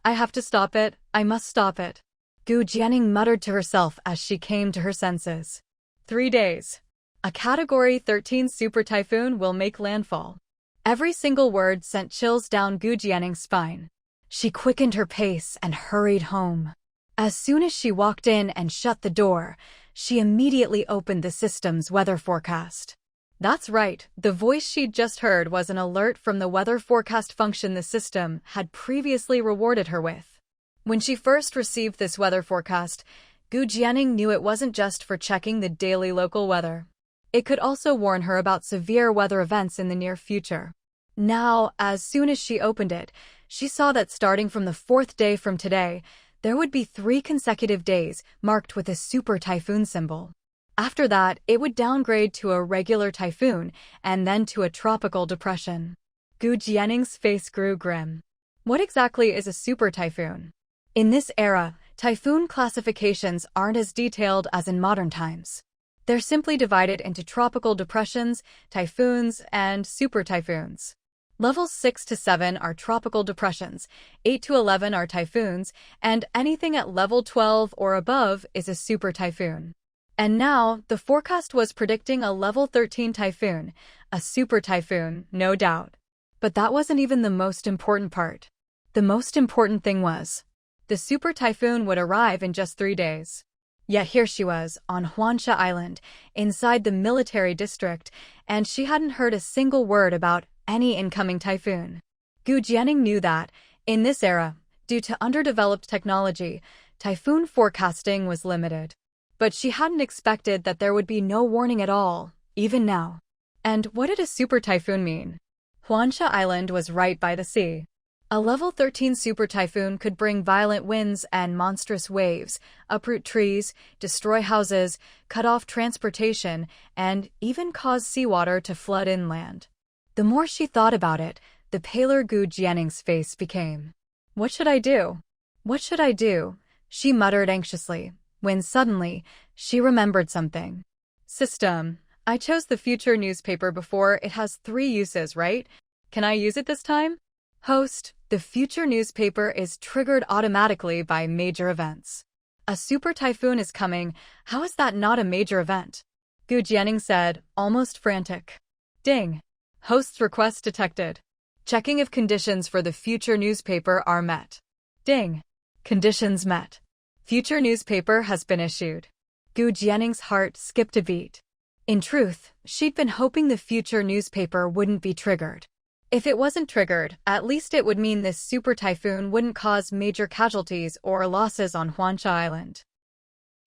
A: I have to stop it, I must stop it. Gu Jianing muttered to herself as she came to her senses. 3 days. A Category 13 super typhoon will make landfall. Every single word sent chills down Gu Jianing's spine. She quickened her pace and hurried home. As soon as she walked in and shut the door, she immediately opened the system's weather forecast. That's right, the voice she'd just heard was an alert from the weather forecast function the system had previously rewarded her with. When she first received this weather forecast, Gu Jianing knew it wasn't just for checking the daily local weather. It could also warn her about severe weather events in the near future. Now, as soon as she opened it, she saw that starting from the 4th day from today, there would be 3 consecutive days marked with a super typhoon symbol. After that, it would downgrade to a regular typhoon and then to a tropical depression. Gu Jianing's face grew grim. What exactly is a super typhoon? In this era, typhoon classifications aren't as detailed as in modern times. They're simply divided into tropical depressions, typhoons, and super typhoons. Levels 6 to 7 are tropical depressions, 8 to 11 are typhoons, and anything at level 12 or above is a super typhoon. And now, the forecast was predicting a level 13 typhoon, a super typhoon, no doubt. But that wasn't even the most important part. The most important thing was, the super typhoon would arrive in just 3 days. Yet here she was, on Huansha Island, inside the military district, and she hadn't heard a single word about any incoming typhoon. Gu Jianing knew that, in this era, due to underdeveloped technology, typhoon forecasting was limited. But she hadn't expected that there would be no warning at all, even now. And what did a super typhoon mean? Huansha Island was right by the sea. A level 13 super typhoon could bring violent winds and monstrous waves, uproot trees, destroy houses, cut off transportation, and even cause seawater to flood inland. The more she thought about it, the paler Gu Jianing's face became. What should I do? What should I do? She muttered anxiously, when suddenly, she remembered something. System, I chose the future newspaper before. It has 3 uses, right? Can I use it this time? Host, the future newspaper is triggered automatically by major events. A super typhoon is coming. How is that not a major event? Gu Jianing said, almost frantic. Ding. Host's request detected. Checking if conditions for the future newspaper are met. Ding. Conditions met. Future newspaper has been issued. Gu Jianing's heart skipped a beat. In truth, she'd been hoping the future newspaper wouldn't be triggered. If it wasn't triggered, at least it would mean this super typhoon wouldn't cause major casualties or losses on Huansha Island.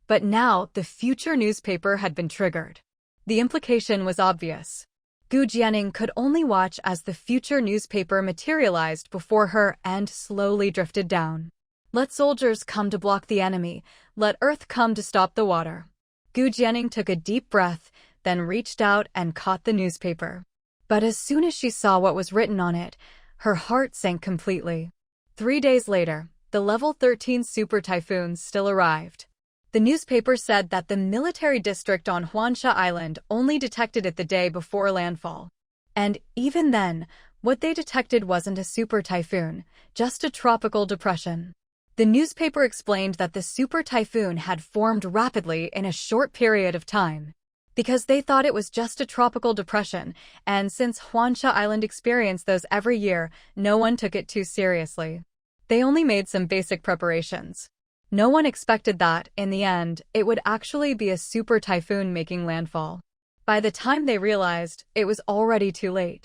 A: But now, the future newspaper had been triggered. The implication was obvious. Gu Jianing could only watch as the future newspaper materialized before her and slowly drifted down. Let soldiers come to block the enemy. Let Earth come to stop the water. Gu Jianing took a deep breath, then reached out and caught the newspaper. But as soon as she saw what was written on it, her heart sank completely. 3 days later, the level 13 super typhoon still arrived. The newspaper said that the military district on Huansha Island only detected it the day before landfall. And even then, what they detected wasn't a super typhoon, just a tropical depression. The newspaper explained that the super typhoon had formed rapidly in a short period of time. Because they thought it was just a tropical depression, and since Huansha Island experienced those every year, no one took it too seriously. They only made some basic preparations. No one expected that, in the end, it would actually be a super typhoon making landfall. By the time they realized, it was already too late.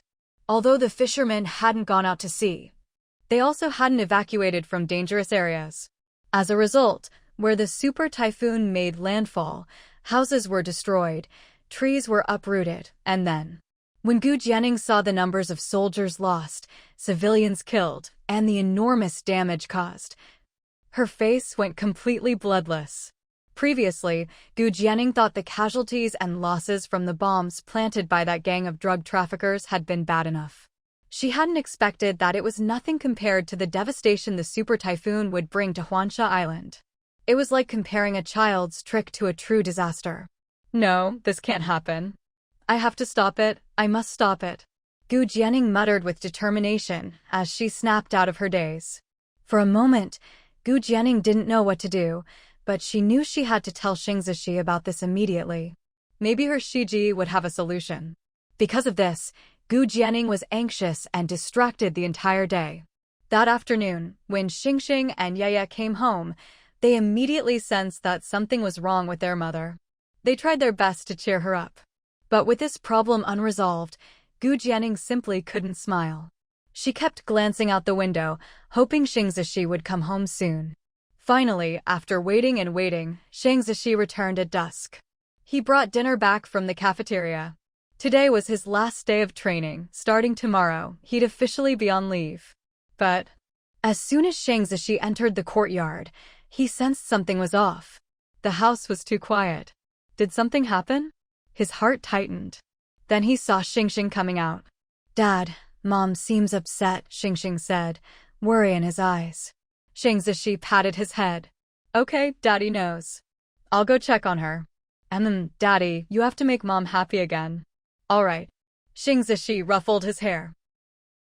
A: Although the fishermen hadn't gone out to sea, they also hadn't evacuated from dangerous areas. As a result, where the super typhoon made landfall, houses were destroyed, trees were uprooted, and then When Gu Jianing saw the numbers of soldiers lost, civilians killed, and the enormous damage caused, her face went completely bloodless. Previously, Gu Jianing thought the casualties and losses from the bombs planted by that gang of drug traffickers had been bad enough. She hadn't expected that it was nothing compared to the devastation the super typhoon would bring to Huansha Island. It was like comparing a child's trick to a true disaster. No, this can't happen. I have to stop it. I must stop it. Gu Jianing muttered with determination as she snapped out of her daze. For a moment, Gu Jianing didn't know what to do, but she knew she had to tell Xing Zishi about this immediately. Maybe her Shiji would have a solution. Because of this, Gu Jianing was anxious and distracted the entire day. That afternoon, when Xingxing and Yaya came home, they immediately sensed that something was wrong with their mother. They tried their best to cheer her up. But with this problem unresolved, Gu Jianing simply couldn't smile. She kept glancing out the window, hoping Xing Zishi would come home soon. Finally, after waiting and waiting, Xing Zishi returned at dusk. He brought dinner back from the cafeteria. Today was his last day of training. Starting tomorrow, he'd officially be on leave. But as soon as Xing Zishi entered the courtyard, he sensed something was off. The house was too quiet. Did something happen? His heart tightened. Then he saw Xingxing coming out. "Dad, Mom seems upset," Xingxing said, worry in his eyes. Xing Zishi patted his head. "Okay, Daddy knows. I'll go check on her. Daddy, you have to make Mom happy again." "All right." Xing Zishi ruffled his hair.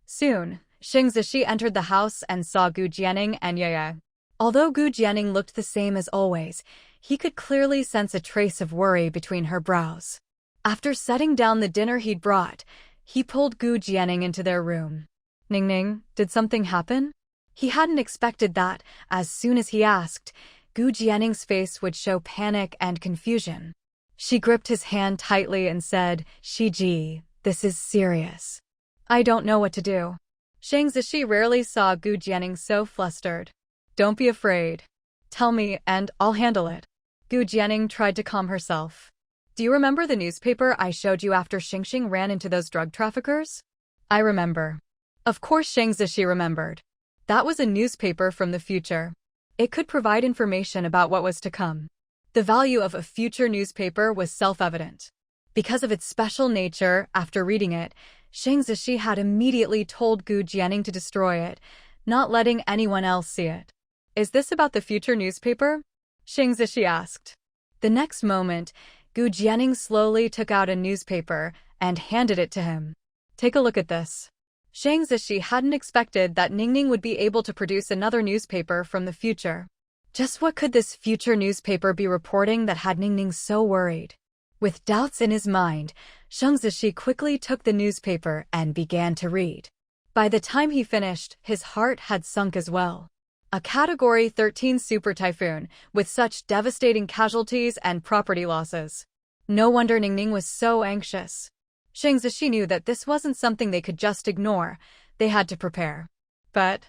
A: Soon, Xing Zishi entered the house and saw Gu Jianing and Yaya. Although Gu Jianing looked the same as always, he could clearly sense a trace of worry between her brows. After setting down the dinner he'd brought, he pulled Gu Jianing into their room. "Ningning, did something happen?" He hadn't expected that, as soon as he asked, Gu Jianing's face would show panic and confusion. She gripped his hand tightly and said, "Shiji, this is serious. I don't know what to do." Xing Zishi rarely saw Gu Jianing so flustered. "Don't be afraid. Tell me, and I'll handle it." Gu Jianing tried to calm herself. "Do you remember the newspaper I showed you after Xingxing ran into those drug traffickers?" "I remember." Of course Xing Zishi remembered. That was a newspaper from the future. It could provide information about what was to come. The value of a future newspaper was self-evident. Because of its special nature, after reading it, Xing Zishi had immediately told Gu Jianing to destroy it, not letting anyone else see it. "Is this about the future newspaper?" Xing Zishi asked. The next moment, Gu Jianing slowly took out a newspaper and handed it to him. "Take a look at this." Xing Zishi hadn't expected that Ningning would be able to produce another newspaper from the future. Just what could this future newspaper be reporting that had Ningning so worried? With doubts in his mind, Xing Zishi quickly took the newspaper and began to read. By the time he finished, his heart had sunk as well. A Category 13 super typhoon, with such devastating casualties and property losses. No wonder Ningning was so anxious. Xing Zishi knew that this wasn't something they could just ignore. They had to prepare. But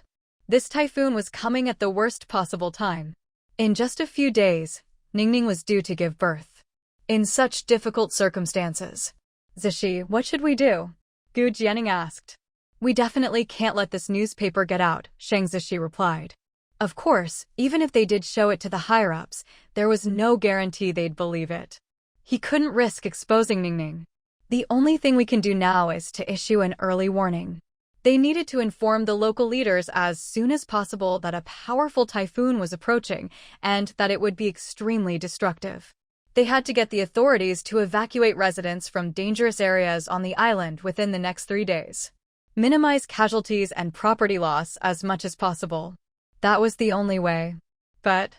A: this typhoon was coming at the worst possible time. In just a few days, Ningning was due to give birth. In such difficult circumstances. "Zishi, what should we do?" Gu Jianing asked. "We definitely can't let this newspaper get out," Xing Zishi replied. Of course, even if they did show it to the higher-ups, there was no guarantee they'd believe it. He couldn't risk exposing Ningning. "The only thing we can do now is to issue an early warning." They needed to inform the local leaders as soon as possible that a powerful typhoon was approaching and that it would be extremely destructive. They had to get the authorities to evacuate residents from dangerous areas on the island within the next 3 days. Minimize casualties and property loss as much as possible. That was the only way. But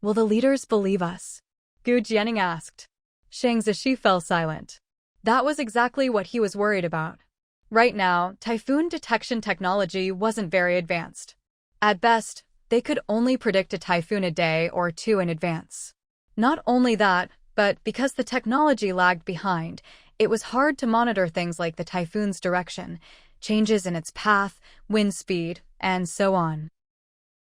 A: will the leaders believe us? Gu Jianing asked. Xing Zishi fell silent. That was exactly what he was worried about. Right now, typhoon detection technology wasn't very advanced. At best, they could only predict a typhoon a day or 2 in advance. Not only that, but because the technology lagged behind, it was hard to monitor things like the typhoon's direction, changes in its path, wind speed, and so on.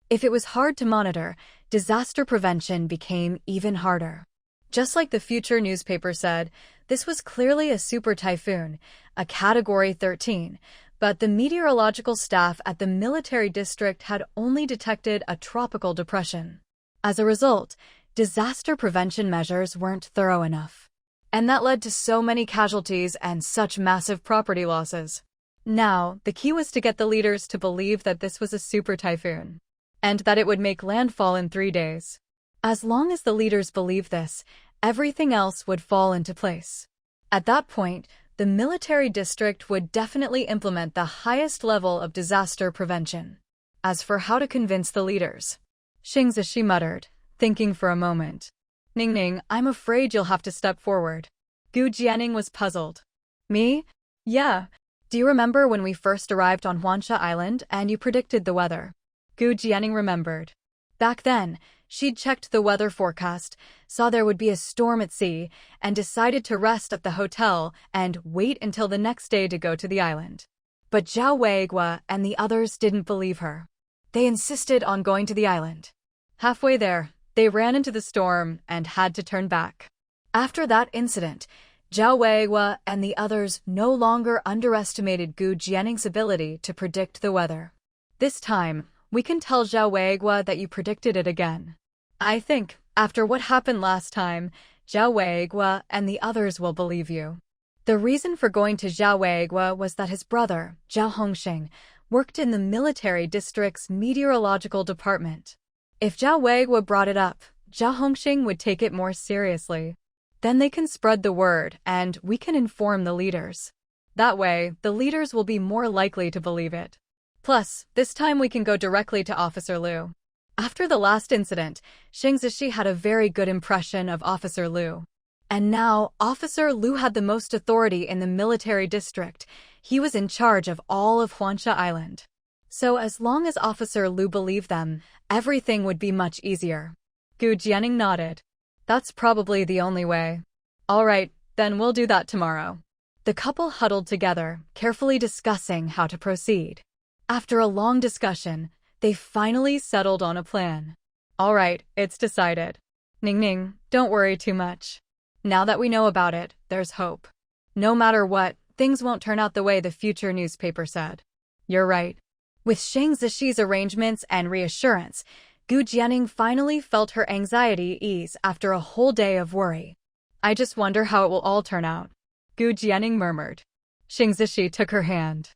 A: If it was hard to monitor, disaster prevention became even harder. Just like the future newspaper said, this was clearly a super typhoon, a Category 13, but the meteorological staff at the military district had only detected a tropical depression. As a result, disaster prevention measures weren't thorough enough. And that led to so many casualties and such massive property losses. Now, the key was to get the leaders to believe that this was a super typhoon, and that it would make landfall in 3 days. As long as the leaders believed this, everything else would fall into place. At that point, the military district would definitely implement the highest level of disaster prevention. As for how to convince the leaders, Xing Zishi muttered, thinking for a moment. Ningning, I'm afraid you'll have to step forward. Gu Jianing was puzzled. Me? Yeah. Do you remember when we first arrived on Huansha Island and you predicted the weather? Gu Jianing remembered. Back then, she'd checked the weather forecast, saw there would be a storm at sea, and decided to rest at the hotel and wait until the next day to go to the island. But Zhao Weigua and the others didn't believe her. They insisted on going to the island. Halfway there, they ran into the storm and had to turn back. After that incident, Zhao Weigua and the others no longer underestimated Gu Jianing's ability to predict the weather. This time, we can tell Zhao Weigua that you predicted it again. I think, after what happened last time, Zhao Weigua and the others will believe you. The reason for going to Zhao Weigua was that his brother, Zhao Hongxing, worked in the military district's meteorological department. If Zhao Weigua brought it up, Zhao Hongxing would take it more seriously. Then they can spread the word and we can inform the leaders. That way, the leaders will be more likely to believe it. Plus, this time we can go directly to Officer Liu. After the last incident, Xing Zishi had a very good impression of Officer Liu. And now, Officer Liu had the most authority in the military district. He was in charge of all of Huansha Island. So as long as Officer Liu believed them, everything would be much easier. Gu Jianing nodded. That's probably the only way. All right, then we'll do that tomorrow. The couple huddled together, carefully discussing how to proceed. After a long discussion, they finally settled on a plan. All right, it's decided. Ningning, don't worry too much. Now that we know about it, there's hope. No matter what, things won't turn out the way the future newspaper said. You're right. With Xing Zishi's arrangements and reassurance, Gu Jianing finally felt her anxiety ease after a whole day of worry. I just wonder how it will all turn out. Gu Jianing murmured. Xing Zishi took her hand.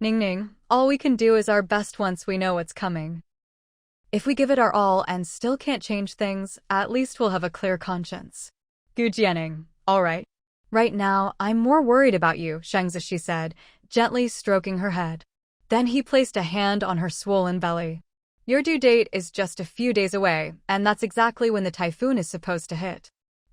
A: Ningning, all we can do is our best once we know what's coming. If we give it our all and still can't change things, at least we'll have a clear conscience. Gu Jianing, all right. Right now, I'm more worried about you, Xing Zishi said, gently stroking her head. Then he placed a hand on her swollen belly. Your due date is just a few days away, and that's exactly when the typhoon is supposed to hit.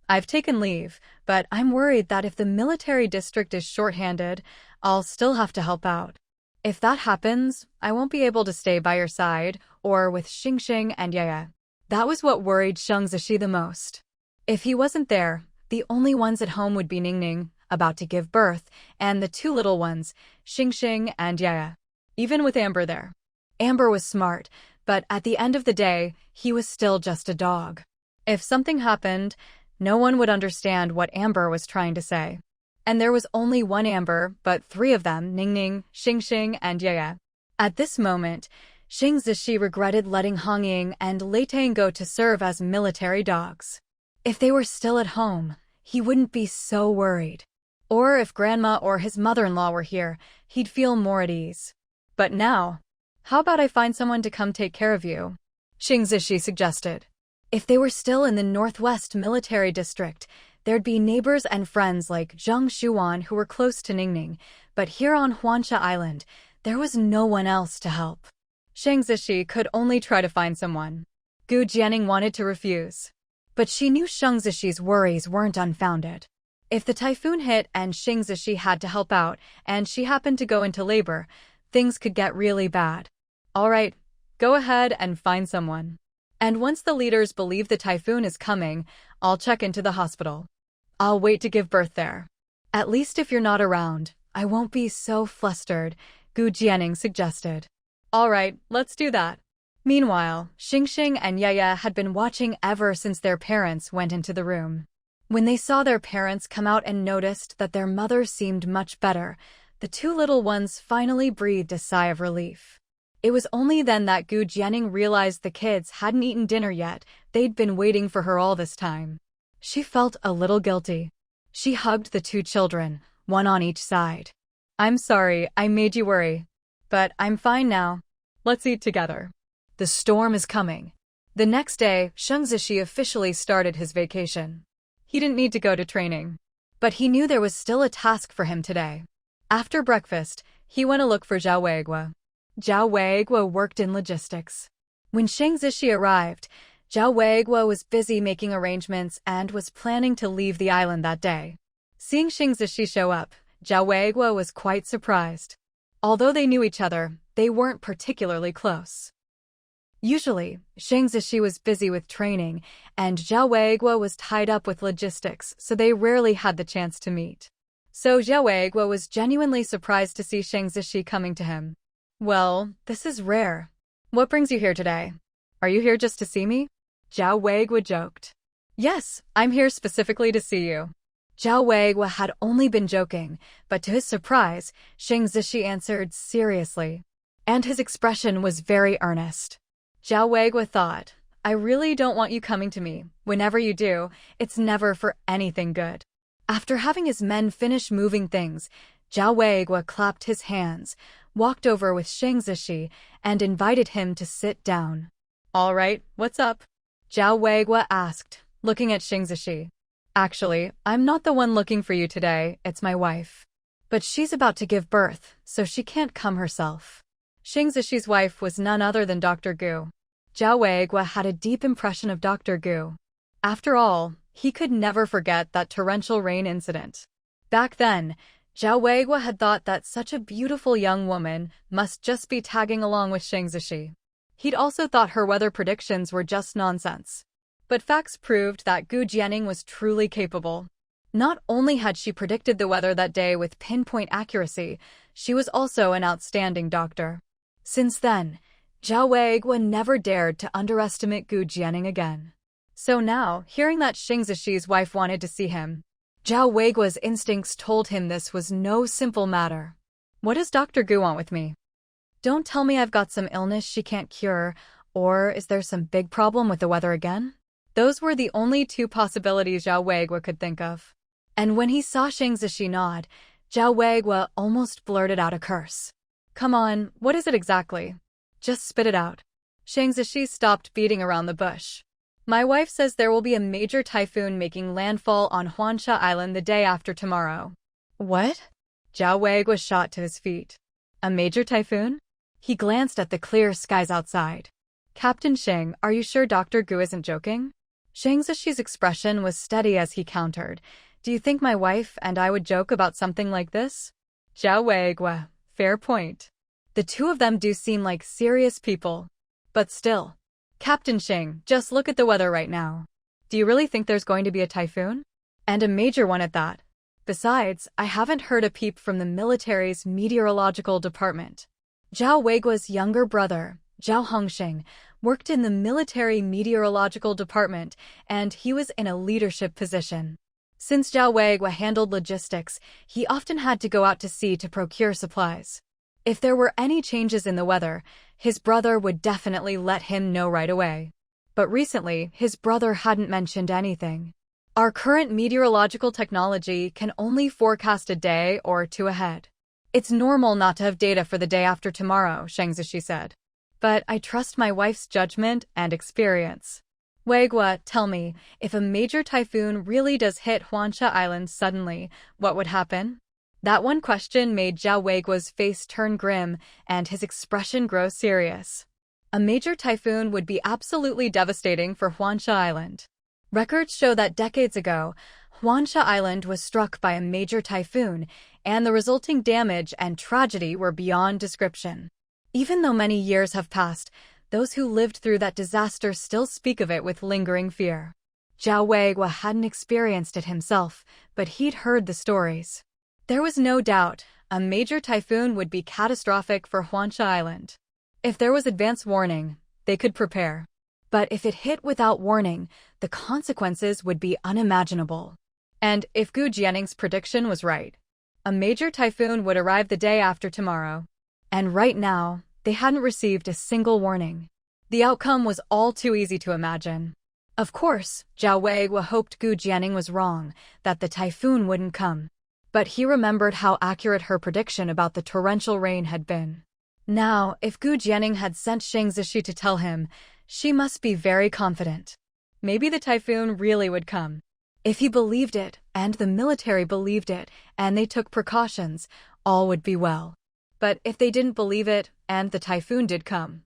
A: I've taken leave, but I'm worried that if the military district is short-handed, I'll still have to help out. If that happens, I won't be able to stay by your side, or with Xingxing and Yaya. That was what worried Xing Zishi the most. If he wasn't there, the only ones at home would be Ningning, about to give birth, and the two little ones, Xingxing and Yaya. Even with Amber there. Amber was smart, but at the end of the day, he was still just a dog. If something happened, no one would understand what Amber was trying to say. And there was only one Amber, but three of them, Ningning, Xingxing, and Yaya. At this moment, Xing Zishi regretted letting Hongying and Leitang go to serve as military dogs. If they were still at home, he wouldn't be so worried. Or if Grandma or his mother-in-law were here, he'd feel more at ease. But now, how about I find someone to come take care of you? Xing Zishi suggested. If they were still in the Northwest Military District, there'd be neighbors and friends like Zhang Shuan who were close to Ningning, but here on Huansha Island, there was no one else to help. Xing Zishi could only try to find someone. Gu Jianing wanted to refuse. But she knew Xing Zishi's worries weren't unfounded. If the typhoon hit and Xing Zishi had to help out, and she happened to go into labor, things could get really bad. All right, go ahead and find someone. And once the leaders believe the typhoon is coming, I'll check into the hospital. I'll wait to give birth there. At least if you're not around, I won't be so flustered, Gu Jianing suggested. All right, let's do that. Meanwhile, Xingxing and Yaya had been watching ever since their parents went into the room. When they saw their parents come out and noticed that their mother seemed much better, the two little ones finally breathed a sigh of relief. It was only then that Gu Jianing realized the kids hadn't eaten dinner yet. They'd been waiting for her all this time. She felt a little guilty. She hugged the two children, one on each side. "I'm sorry, I made you worry. But I'm fine now. Let's eat together. The storm is coming." The next day, Sheng Zishi officially started his vacation. He didn't need to go to training. But he knew there was still a task for him today. After breakfast, he went to look for Zhao Weiguo. Zhao Weiguo worked in logistics. When Sheng Zishi arrived, Zhao Weiguo was busy making arrangements and was planning to leave the island that day. Seeing Sheng Zishi show up, Zhao Weiguo was quite surprised. Although they knew each other, they weren't particularly close. Usually, Sheng Zishi was busy with training, and Zhao Weiguo was tied up with logistics, so they rarely had the chance to meet. So Zhao Weiguo was genuinely surprised to see Sheng Zishi coming to him. "Well, this is rare. What brings you here today? Are you here just to see me?" Zhao Weiguo joked. "Yes, I'm here specifically to see you." Zhao Weiguo had only been joking, but to his surprise, Sheng Zishi answered seriously. And his expression was very earnest. Zhao Weiguo thought, "I really don't want you coming to me. Whenever you do, it's never for anything good." After having his men finish moving things, Zhao Weiguo clapped his hands, walked over with Sheng Zishi, and invited him to sit down. "All right, what's up?" Zhao Weiguo asked, looking at Sheng Zishi. "Actually, I'm not the one looking for you today, it's my wife. But she's about to give birth, so she can't come herself." Sheng Zishi's wife was none other than Dr. Gu. Zhao Weiguo had a deep impression of Dr. Gu. After all, he could never forget that torrential rain incident. Back then, Zhao Weiguo had thought that such a beautiful young woman must just be tagging along with Sheng Zishi. He'd also thought her weather predictions were just nonsense. But facts proved that Gu Jianing was truly capable. Not only had she predicted the weather that day with pinpoint accuracy, she was also an outstanding doctor. Since then, Zhao Weiguo never dared to underestimate Gu Jianing again. So now, hearing that Sheng Zishi's wife wanted to see him, Zhao Weiguo's instincts told him this was no simple matter. "What does Dr. Gu want with me? Don't tell me I've got some illness she can't cure, or is there some big problem with the weather again?" Those were the only two possibilities Zhao Weiguo could think of. And when he saw Sheng Zishi nod, Zhao Weiguo almost blurted out a curse. "Come on, what is it exactly? Just spit it out." Sheng Zishi stopped beating around the bush. "My wife says there will be a major typhoon making landfall on Huansha Island the day after tomorrow." "What?" Zhao Weiguo shot to his feet. "A major typhoon?" He glanced at the clear skies outside. "Captain Sheng, are you sure Dr. Gu isn't joking?" Sheng Zishi's expression was steady as he countered. "Do you think my wife and I would joke about something like this?" Zhao Weiguo, fair point. The two of them do seem like serious people. But still. "Captain Sheng, just look at the weather right now. Do you really think there's going to be a typhoon? And a major one at that? Besides, I haven't heard a peep from the military's meteorological department." Zhao Weiguo's younger brother, Zhao Hongxing, worked in the military meteorological department, and he was in a leadership position. Since Zhao Weiguo handled logistics, he often had to go out to sea to procure supplies. If there were any changes in the weather, his brother would definitely let him know right away. But recently, his brother hadn't mentioned anything. "Our current meteorological technology can only forecast a day or two ahead. It's normal not to have data for the day after tomorrow," Sheng Zishi said. "But I trust my wife's judgment and experience." "Weiguo, tell me, if a major typhoon really does hit Huansha Island suddenly, what would happen?" That one question made Zhao Weiguo's face turn grim and his expression grow serious. A major typhoon would be absolutely devastating for Huansha Island. Records show that decades ago, Huansha Island was struck by a major typhoon, and the resulting damage and tragedy were beyond description. Even though many years have passed, those who lived through that disaster still speak of it with lingering fear. Zhao Weiguo hadn't experienced it himself, but he'd heard the stories. There was no doubt a major typhoon would be catastrophic for Huansha Island. If there was advance warning, they could prepare. But if it hit without warning, the consequences would be unimaginable. And if Gu Jianning's prediction was right, a major typhoon would arrive the day after tomorrow. And right now, they hadn't received a single warning. The outcome was all too easy to imagine. Of course, Zhao Weiguo hoped Gu Jianning was wrong, that the typhoon wouldn't come. But he remembered how accurate her prediction about the torrential rain had been. Now, if Gu Jianning had sent Shang Zishi to tell him, she must be very confident. Maybe the typhoon really would come. If he believed it, and the military believed it, and they took precautions, all would be well. But if they didn't believe it, and the typhoon did come,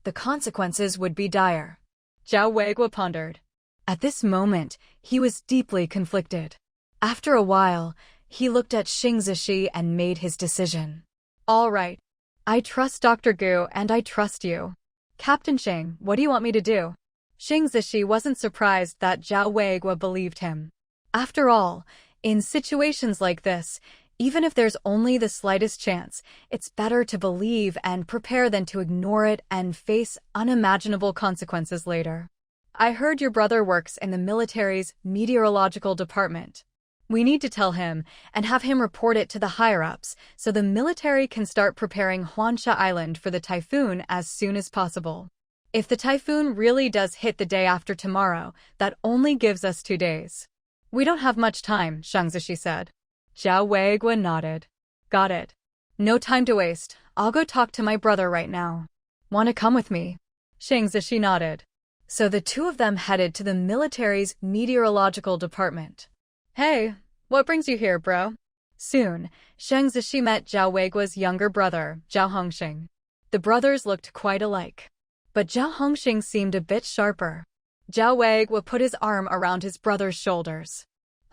A: the consequences would be dire. Zhao Weiguo pondered. At this moment, he was deeply conflicted. After a while, he looked at Shang Zishi and made his decision. All right. I trust Dr. Gu and I trust you. Captain Shang, what do you want me to do? Shang Zishi wasn't surprised that Zhao Weiguo believed him. After all, in situations like this, even if there's only the slightest chance, it's better to believe and prepare than to ignore it and face unimaginable consequences later. I heard your brother works in the military's meteorological department. We need to tell him and have him report it to the higher-ups so the military can start preparing Huansha Island for the typhoon as soon as possible. If the typhoon really does hit the day after tomorrow, that only gives us 2 days. We don't have much time, Shang Zishi said. Zhao Weiguo nodded. Got it. No time to waste. I'll go talk to my brother right now. Want to come with me? Shang Zishi nodded. So the two of them headed to the military's meteorological department. Hey, what brings you here, bro? Soon, Shang Zishi met Zhao Weiguo's younger brother, Zhao Hongxing. The brothers looked quite alike. But Zhao Hongxing seemed a bit sharper. Zhao Weiguo put his arm around his brother's shoulders.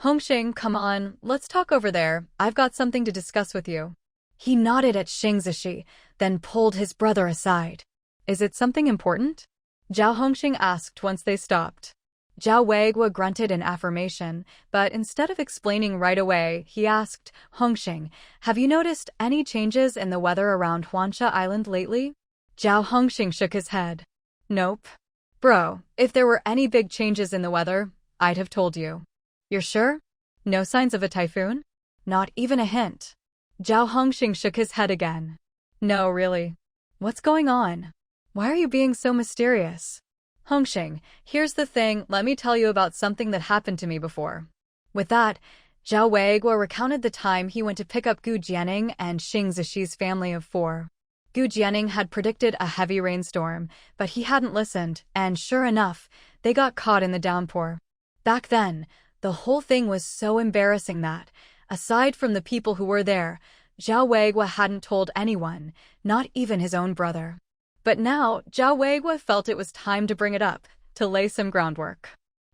A: Hongxing, come on, let's talk over there. I've got something to discuss with you. He nodded at Shang Zishi, then pulled his brother aside. Is it something important? Zhao Hongxing asked once they stopped. Zhao Weiguo grunted in affirmation, but instead of explaining right away, he asked, Hongxing, have you noticed any changes in the weather around Huansha Island lately? Zhao Hongxing shook his head. Nope. Bro, if there were any big changes in the weather, I'd have told you. You're sure? No signs of a typhoon? Not even a hint. Zhao Hongxing shook his head again. No, really. What's going on? Why are you being so mysterious? Hongxing, here's the thing, let me tell you about something that happened to me before. With that, Zhao Weiguo recounted the time he went to pick up Gu Jianning and Shang Zishi's family of 4. Gu Jianning had predicted a heavy rainstorm, but he hadn't listened, and sure enough, they got caught in the downpour. Back then, the whole thing was so embarrassing that, aside from the people who were there, Zhao Weiguo hadn't told anyone, not even his own brother. But now, Zhao Weiguo felt it was time to bring it up, to lay some groundwork.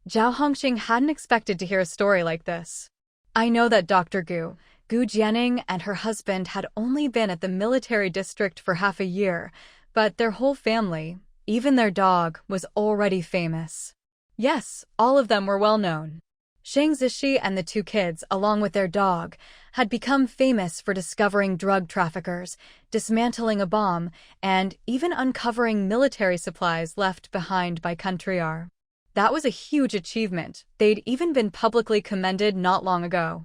A: Zhao Hongxing hadn't expected to hear a story like this. I know that Dr. Gu Jianning and her husband had only been at the military district for half a year, but their whole family, even their dog, was already famous. Yes, all of them were well known. Shang Zishi and the 2 kids, along with their dog, had become famous for discovering drug traffickers, dismantling a bomb, and even uncovering military supplies left behind by Country R. That was a huge achievement. They'd even been publicly commended not long ago.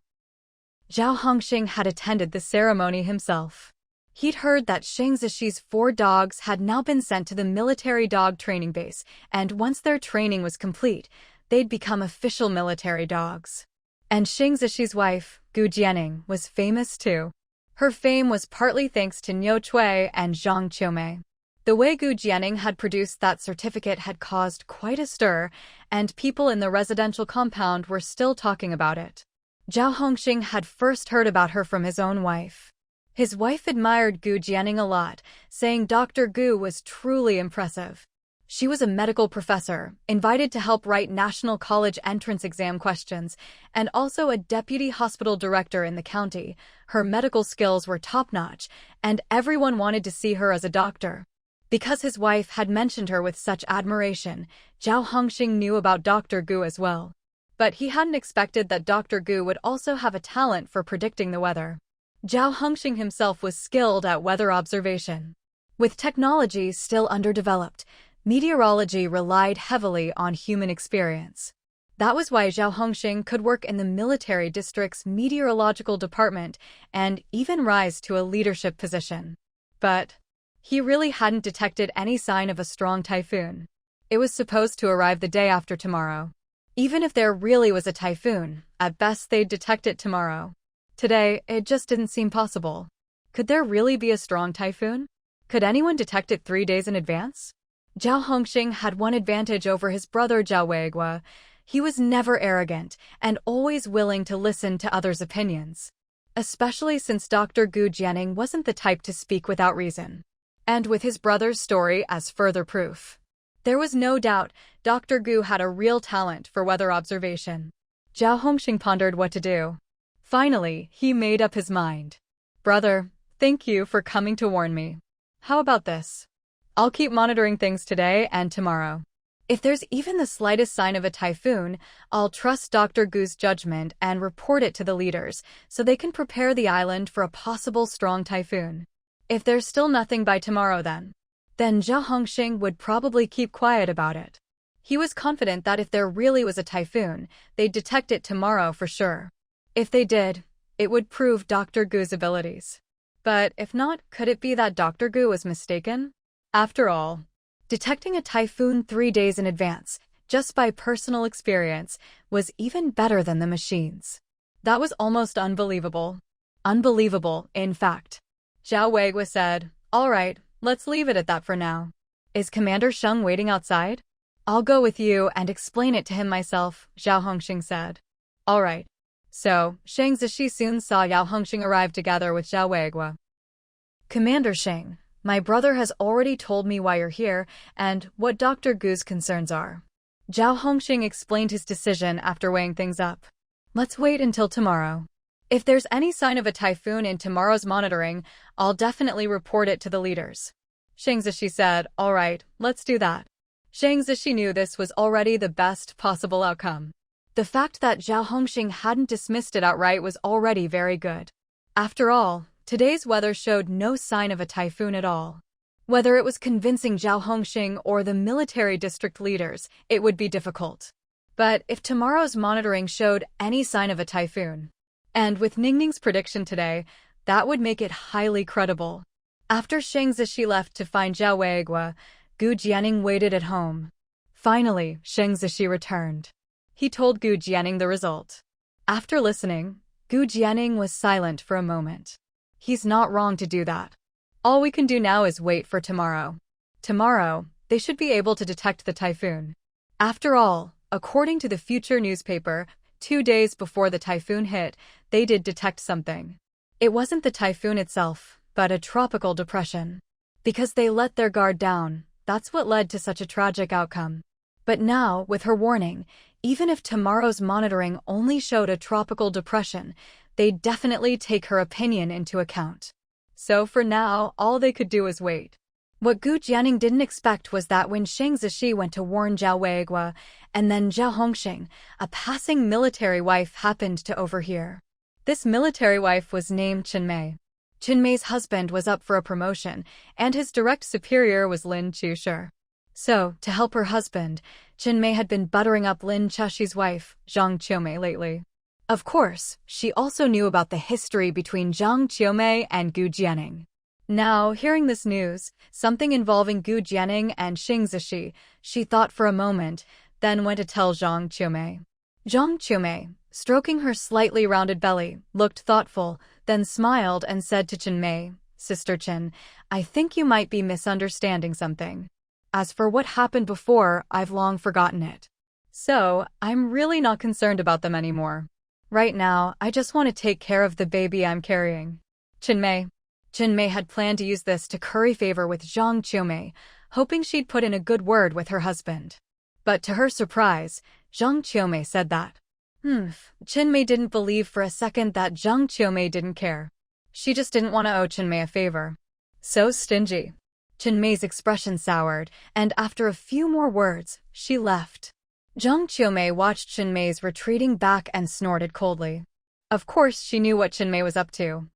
A: Zhao Hongxing had attended the ceremony himself. He'd heard that Shang Zishi's 4 dogs had now been sent to the military dog training base, and once their training was complete, they'd become official military dogs. And Shang Zishi's wife, Gu Jianning, was famous too. Her fame was partly thanks to Niu Cui and Zhang Qiumei. The way Gu Jianning had produced that certificate had caused quite a stir, and people in the residential compound were still talking about it. Zhao Hongxing had first heard about her from his own wife. His wife admired Gu Jianning a lot, saying Dr. Gu was truly impressive. She was a medical professor, invited to help write national college entrance exam questions, and also a deputy hospital director in the county. Her medical skills were top-notch, and everyone wanted to see her as a doctor. Because his wife had mentioned her with such admiration, Zhao Hongxing knew about Dr. Gu as well. But he hadn't expected that Dr. Gu would also have a talent for predicting the weather. Zhao Hongxing himself was skilled at weather observation. With technology still underdeveloped, meteorology relied heavily on human experience. That was why Zhao Hongxing could work in the military district's meteorological department and even rise to a leadership position. But he really hadn't detected any sign of a strong typhoon. It was supposed to arrive the day after tomorrow. Even if there really was a typhoon, at best they'd detect it tomorrow. Today, it just didn't seem possible. Could there really be a strong typhoon? Could anyone detect it 3 days in advance? Zhao Hongxing had one advantage over his brother Zhao Weigua. He was never arrogant and always willing to listen to others' opinions. Especially since Dr. Gu Jianing wasn't the type to speak without reason. And with his brother's story as further proof. There was no doubt Dr. Gu had a real talent for weather observation. Zhao Hongxing pondered what to do. Finally, he made up his mind. Brother, thank you for coming to warn me. How about this? I'll keep monitoring things today and tomorrow. If there's even the slightest sign of a typhoon, I'll trust Dr. Gu's judgment and report it to the leaders so they can prepare the island for a possible strong typhoon. If there's still nothing by tomorrow then Zhao Hongxing would probably keep quiet about it. He was confident that if there really was a typhoon, they'd detect it tomorrow for sure. If they did, it would prove Dr. Gu's abilities. But if not, could it be that Dr. Gu was mistaken? After all, detecting a typhoon 3 days in advance, just by personal experience, was even better than the machines. That was almost unbelievable. Unbelievable, in fact. Zhao Weigua said, "All right, let's leave it at that for now. Is Commander Sheng waiting outside?" "I'll go with you and explain it to him myself," Zhao Hongxing said. "All right." So, Sheng Zishi soon saw Zhao Hongxing arrive together with Zhao Weigua. "Commander Sheng, my brother has already told me why you're here and what Dr. Gu's concerns are." Zhao Hongxing explained his decision after weighing things up. "Let's wait until tomorrow. If there's any sign of a typhoon in tomorrow's monitoring, I'll definitely report it to the leaders." Sheng Zishi said, "All right, let's do that." Sheng Zishi knew this was already the best possible outcome. The fact that Zhao Hongxing hadn't dismissed it outright was already very good. After all, today's weather showed no sign of a typhoon at all. Whether it was convincing Zhao Hongxing or the military district leaders, it would be difficult. But if tomorrow's monitoring showed any sign of a typhoon, and with Ningning's prediction today, that would make it highly credible. After Sheng Zishi left to find Zhao Weigua, Gu Jianing waited at home. Finally, Sheng Zishi returned. He told Gu Jianing the result. After listening, Gu Jianing was silent for a moment. He's not wrong to do that. All we can do now is wait for tomorrow. Tomorrow, they should be able to detect the typhoon. After all, according to the Future newspaper, 2 days before the typhoon hit, they did detect something. It wasn't the typhoon itself, but a tropical depression. Because they let their guard down, that's what led to such a tragic outcome. But now, with her warning, even if tomorrow's monitoring only showed a tropical depression, they'd definitely take her opinion into account. So for now, all they could do was wait. What Gu Jianing didn't expect was that when Sheng Zishi went to warn Zhao Weigua, and then Zhao Hongxing, a passing military wife happened to overhear. This military wife was named Qinmei. Qinmei's husband was up for a promotion, and his direct superior was Lin Chushi. So, to help her husband, Qinmei had been buttering up Lin Chushi's wife, Zhang Qiumei, lately. Of course, she also knew about the history between Zhang Qiumei and Gu Jianing. Now, hearing this news, something involving Gu Jianing and Sheng Zishi, she thought for a moment, then went to tell Zhang Qiumei. Zhang Qiumei, stroking her slightly rounded belly, looked thoughtful, then smiled and said to Qinmei, "Sister Qin, I think you might be misunderstanding something. As for what happened before, I've long forgotten it. So, I'm really not concerned about them anymore. Right now, I just want to take care of the baby I'm carrying." Qinmei had planned to use this to curry favor with Zhang Qiumei, hoping she'd put in a good word with her husband. But to her surprise, Zhang Qiumei said that. Qinmei didn't believe for a second that Zhang Qiumei didn't care. She just didn't want to owe Qinmei a favor. So stingy. Qinmei's expression soured, and after a few more words, she left. Zhang Qiumei watched Qinmei's retreating back and snorted coldly. Of course she knew what Qinmei was up to.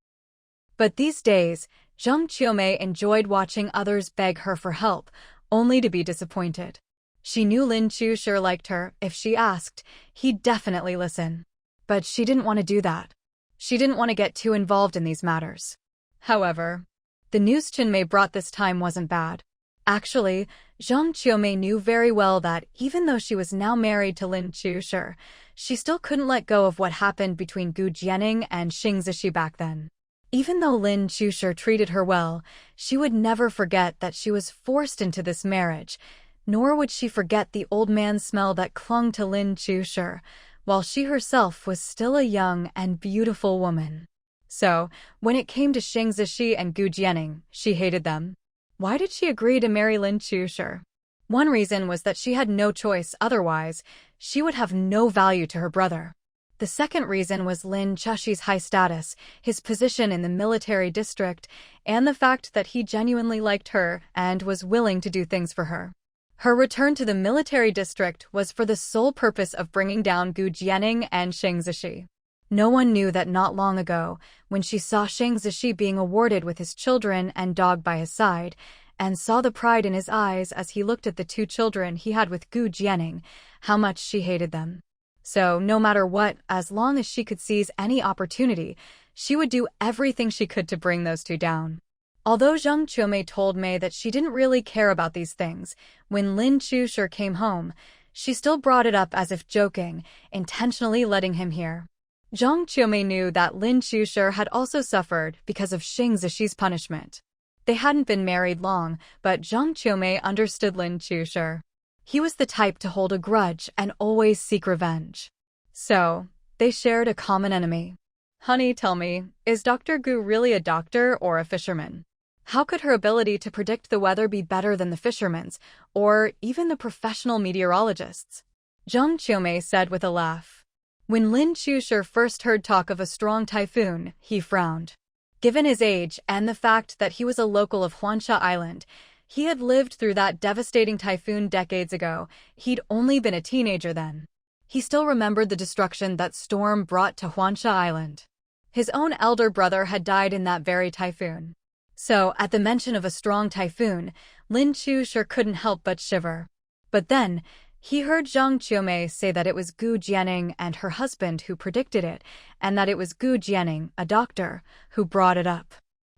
A: But these days, Zhang Qiumei enjoyed watching others beg her for help, only to be disappointed. She knew Lin Chushi liked her. If she asked, he'd definitely listen. But she didn't want to do that. She didn't want to get too involved in these matters. However, the news Chinmei brought this time wasn't bad. Actually, Zhang Qiumei knew very well that even though she was now married to Lin Chushi, she still couldn't let go of what happened between Gu Jianing and Xing Zishi back then. Even though Lin Chushi treated her well, she would never forget that she was forced into this marriage, nor would she forget the old man's smell that clung to Lin Chushi, while she herself was still a young and beautiful woman. So, when it came to Xing Zishi and Gu Jianing, she hated them. Why did she agree to marry Lin Chushi? One reason was that she had no choice, otherwise, she would have no value to her brother. The second reason was Lin Chushi's high status, his position in the military district, and the fact that he genuinely liked her and was willing to do things for her. Her return to the military district was for the sole purpose of bringing down Gu Jianing and Xing Zishi. No one knew that not long ago, when she saw Xing Zishi being awarded with his children and dog by his side, and saw the pride in his eyes as he looked at the two children he had with Gu Jianing, how much she hated them. So, no matter what, as long as she could seize any opportunity, she would do everything she could to bring those two down. Although Zhang Qiumei told Mei that she didn't really care about these things, when Lin Chushi came home, she still brought it up as if joking, intentionally letting him hear. Zhang Qiumei knew that Lin Chushi had also suffered because of Xing Zishi's punishment. They hadn't been married long, but Zhang Qiumei understood Lin Chushi. He was the type to hold a grudge and always seek revenge. So, they shared a common enemy. Honey, tell me, is Dr. Gu really a doctor or a fisherman? How could her ability to predict the weather be better than the fishermen's, or even the professional meteorologists? Zhang Qiumei said with a laugh. When Lin Chushi first heard talk of a strong typhoon, he frowned. Given his age and the fact that he was a local of Huansha Island, he had lived through that devastating typhoon decades ago. He'd only been a teenager then. He still remembered the destruction that storm brought to Huansha Island. His own elder brother had died in that very typhoon. So, at the mention of a strong typhoon, Lin Chushi couldn't help but shiver. But then, he heard Zhang Qiumei say that it was Gu Jianing and her husband who predicted it, and that it was Gu Jianing, a doctor, who brought it up.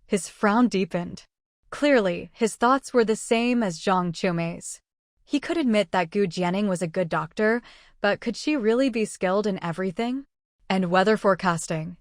A: His frown deepened. Clearly, his thoughts were the same as Zhang Qiumei's. He could admit that Gu Jianing was a good doctor, but could she really be skilled in everything? And weather forecasting.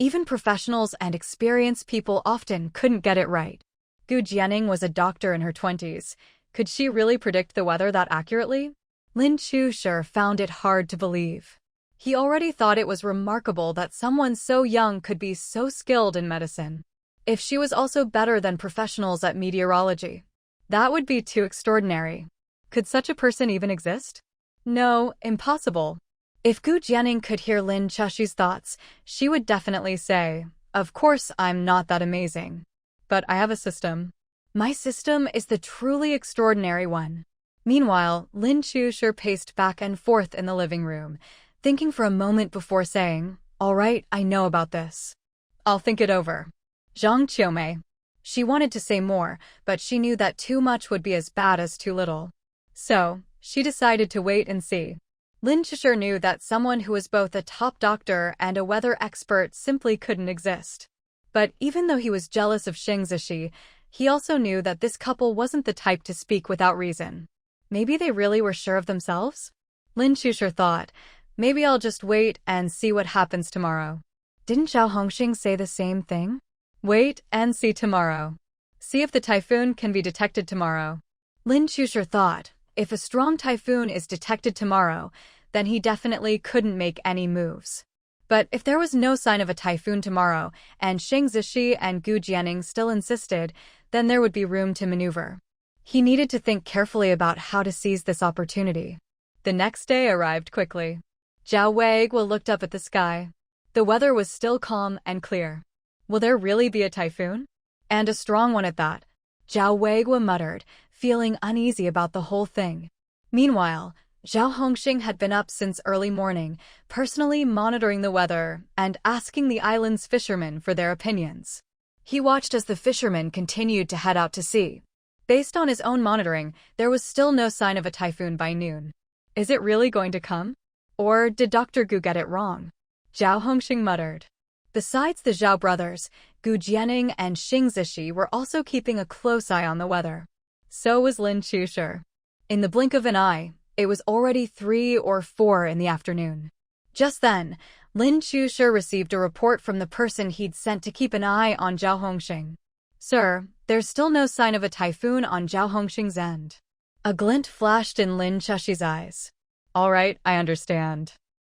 A: Even professionals and experienced people often couldn't get it right. Gu Jianing was a doctor in her 20s. Could she really predict the weather that accurately? Lin Chushi found it hard to believe. He already thought it was remarkable that someone so young could be so skilled in medicine. If she was also better than professionals at meteorology, that would be too extraordinary. Could such a person even exist? No, impossible. If Gu Jianing could hear Lin Chushi's thoughts, she would definitely say, "Of course I'm not that amazing. But I have a system. My system is the truly extraordinary one." Meanwhile, Lin Chushi paced back and forth in the living room, thinking for a moment before saying, "All right, I know about this. I'll think it over." Zhang Qiumei. She wanted to say more, but she knew that too much would be as bad as too little. So, she decided to wait and see. Lin Chushi knew that someone who was both a top doctor and a weather expert simply couldn't exist. But even though he was jealous of Xing Zishi, he also knew that this couple wasn't the type to speak without reason. Maybe they really were sure of themselves? Lin Chushi thought, maybe I'll just wait and see what happens tomorrow. Didn't Zhao Hongxing say the same thing? Wait and see tomorrow. See if the typhoon can be detected tomorrow. Lin Chushi thought, if a strong typhoon is detected tomorrow, then he definitely couldn't make any moves. But if there was no sign of a typhoon tomorrow, and Xing Zishi and Gu Jianing still insisted, then there would be room to maneuver. He needed to think carefully about how to seize this opportunity. The next day arrived quickly. Zhao Weiguo looked up at the sky. The weather was still calm and clear. Will there really be a typhoon? And a strong one at that? Zhao Weiguo muttered, feeling uneasy about the whole thing. Meanwhile, Zhao Hongxing had been up since early morning, personally monitoring the weather and asking the island's fishermen for their opinions. He watched as the fishermen continued to head out to sea. Based on his own monitoring, there was still no sign of a typhoon by noon. Is it really going to come? Or did Dr. Gu get it wrong? Zhao Hongxing muttered. Besides the Zhao brothers, Gu Jianing and Xing Zishi were also keeping a close eye on the weather. So was Lin Chushi. In the blink of an eye, it was already 3 or 4 in the afternoon. Just then, Lin Chushi received a report from the person he'd sent to keep an eye on Zhao Hongxing. Sir, there's still no sign of a typhoon on Zhao Hongxing's end. A glint flashed in Lin Chushi's eyes. All right, I understand.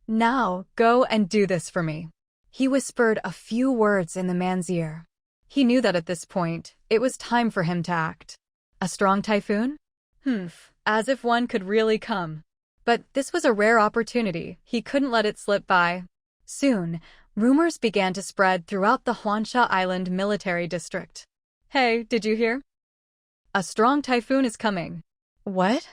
A: Now, go and do this for me. He whispered a few words in the man's ear. He knew that at this point, it was time for him to act. A strong typhoon? As if one could really come. But this was a rare opportunity, he couldn't let it slip by. Soon, rumors began to spread throughout the Huansha Island military district. Hey, did you hear? A strong typhoon is coming. What?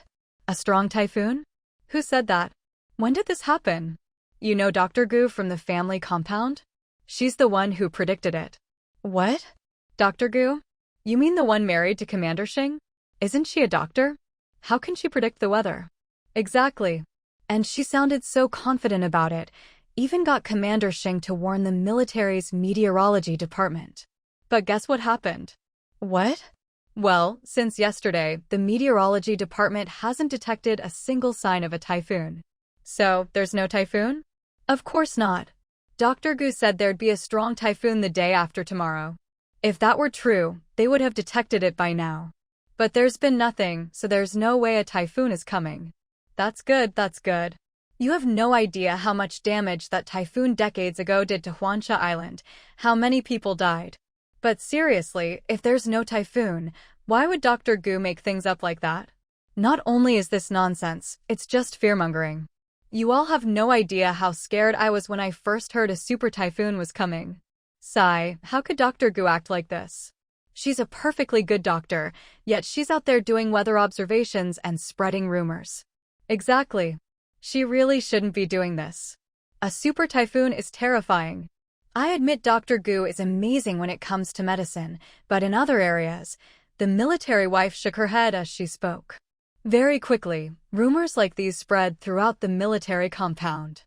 A: A strong typhoon? Who said that? When did this happen? You know Dr. Gu from the family compound? She's the one who predicted it. What? Dr. Gu? You mean the one married to Commander Xing? Isn't she a doctor? How can she predict the weather? Exactly. And she sounded so confident about it, even got Commander Xing to warn the military's meteorology department. But guess what happened? What? Well, since yesterday, the meteorology department hasn't detected a single sign of a typhoon. So, there's no typhoon? Of course not. Dr. Gu said there'd be a strong typhoon the day after tomorrow. If that were true, they would have detected it by now. But there's been nothing, so there's no way a typhoon is coming. That's good, that's good. You have no idea how much damage that typhoon decades ago did to Huansha Island, how many people died. But seriously, if there's no typhoon, why would Dr. Gu make things up like that? Not only is this nonsense, it's just fearmongering. You all have no idea how scared I was when I first heard a super typhoon was coming. Sigh, how could Dr. Gu act like this? She's a perfectly good doctor, yet she's out there doing weather observations and spreading rumors. Exactly. She really shouldn't be doing this. A super typhoon is terrifying. I admit Dr. Gu is amazing when it comes to medicine, but in other areas, the military wife shook her head as she spoke. Very quickly, rumors like these spread throughout the military compound.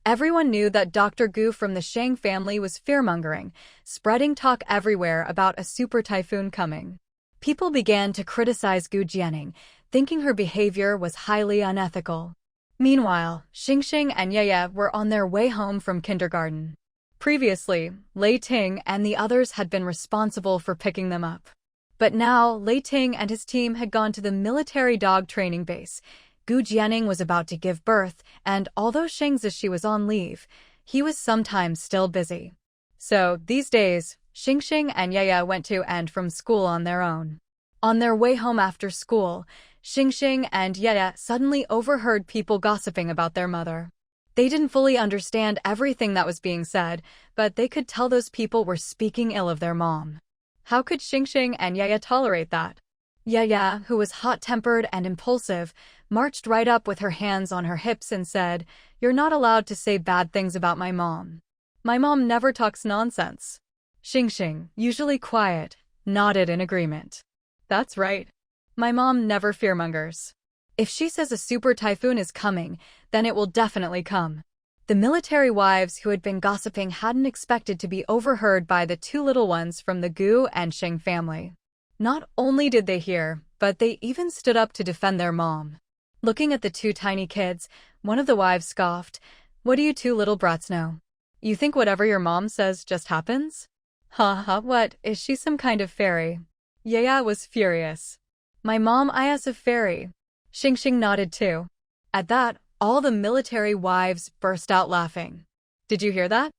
A: Everyone knew that Dr. Gu from the Shang family was fearmongering, spreading talk everywhere about a super typhoon coming. People began to criticize Gu Jianing, thinking her behavior was highly unethical. Meanwhile, Xingxing and Yeye were on their way home from kindergarten. Previously, Lei Ting and the others had been responsible for picking them up. But now, Lei Ting and his team had gone to the military dog training base. Gu Jianing was about to give birth, and although Xing Zishi was on leave, he was sometimes still busy. So, these days, Xingxing and Yeye went to and from school on their own. On their way home after school, Xingxing and Yeye suddenly overheard people gossiping about their mother. They didn't fully understand everything that was being said, but they could tell those people were speaking ill of their mom. How could Xingxing and Yeye tolerate that? Yeye, who was hot-tempered and impulsive, marched right up with her hands on her hips and said, "You're not allowed to say bad things about my mom. My mom never talks nonsense." Xingxing, usually quiet, nodded in agreement. That's right. My mom never fearmongers. If she says a super typhoon is coming, then it will definitely come. The military wives who had been gossiping hadn't expected to be overheard by the two little ones from the Gu and Sheng family. Not only did they hear, but they even stood up to defend their mom. Looking at the two tiny kids, one of the wives scoffed, "What do you two little brats know? You think whatever your mom says just happens? Ha ha, what, is she some kind of fairy?" Yeye was furious. "My mom is a fairy." Xingxing nodded too. At that, all the military wives burst out laughing. Did you hear that?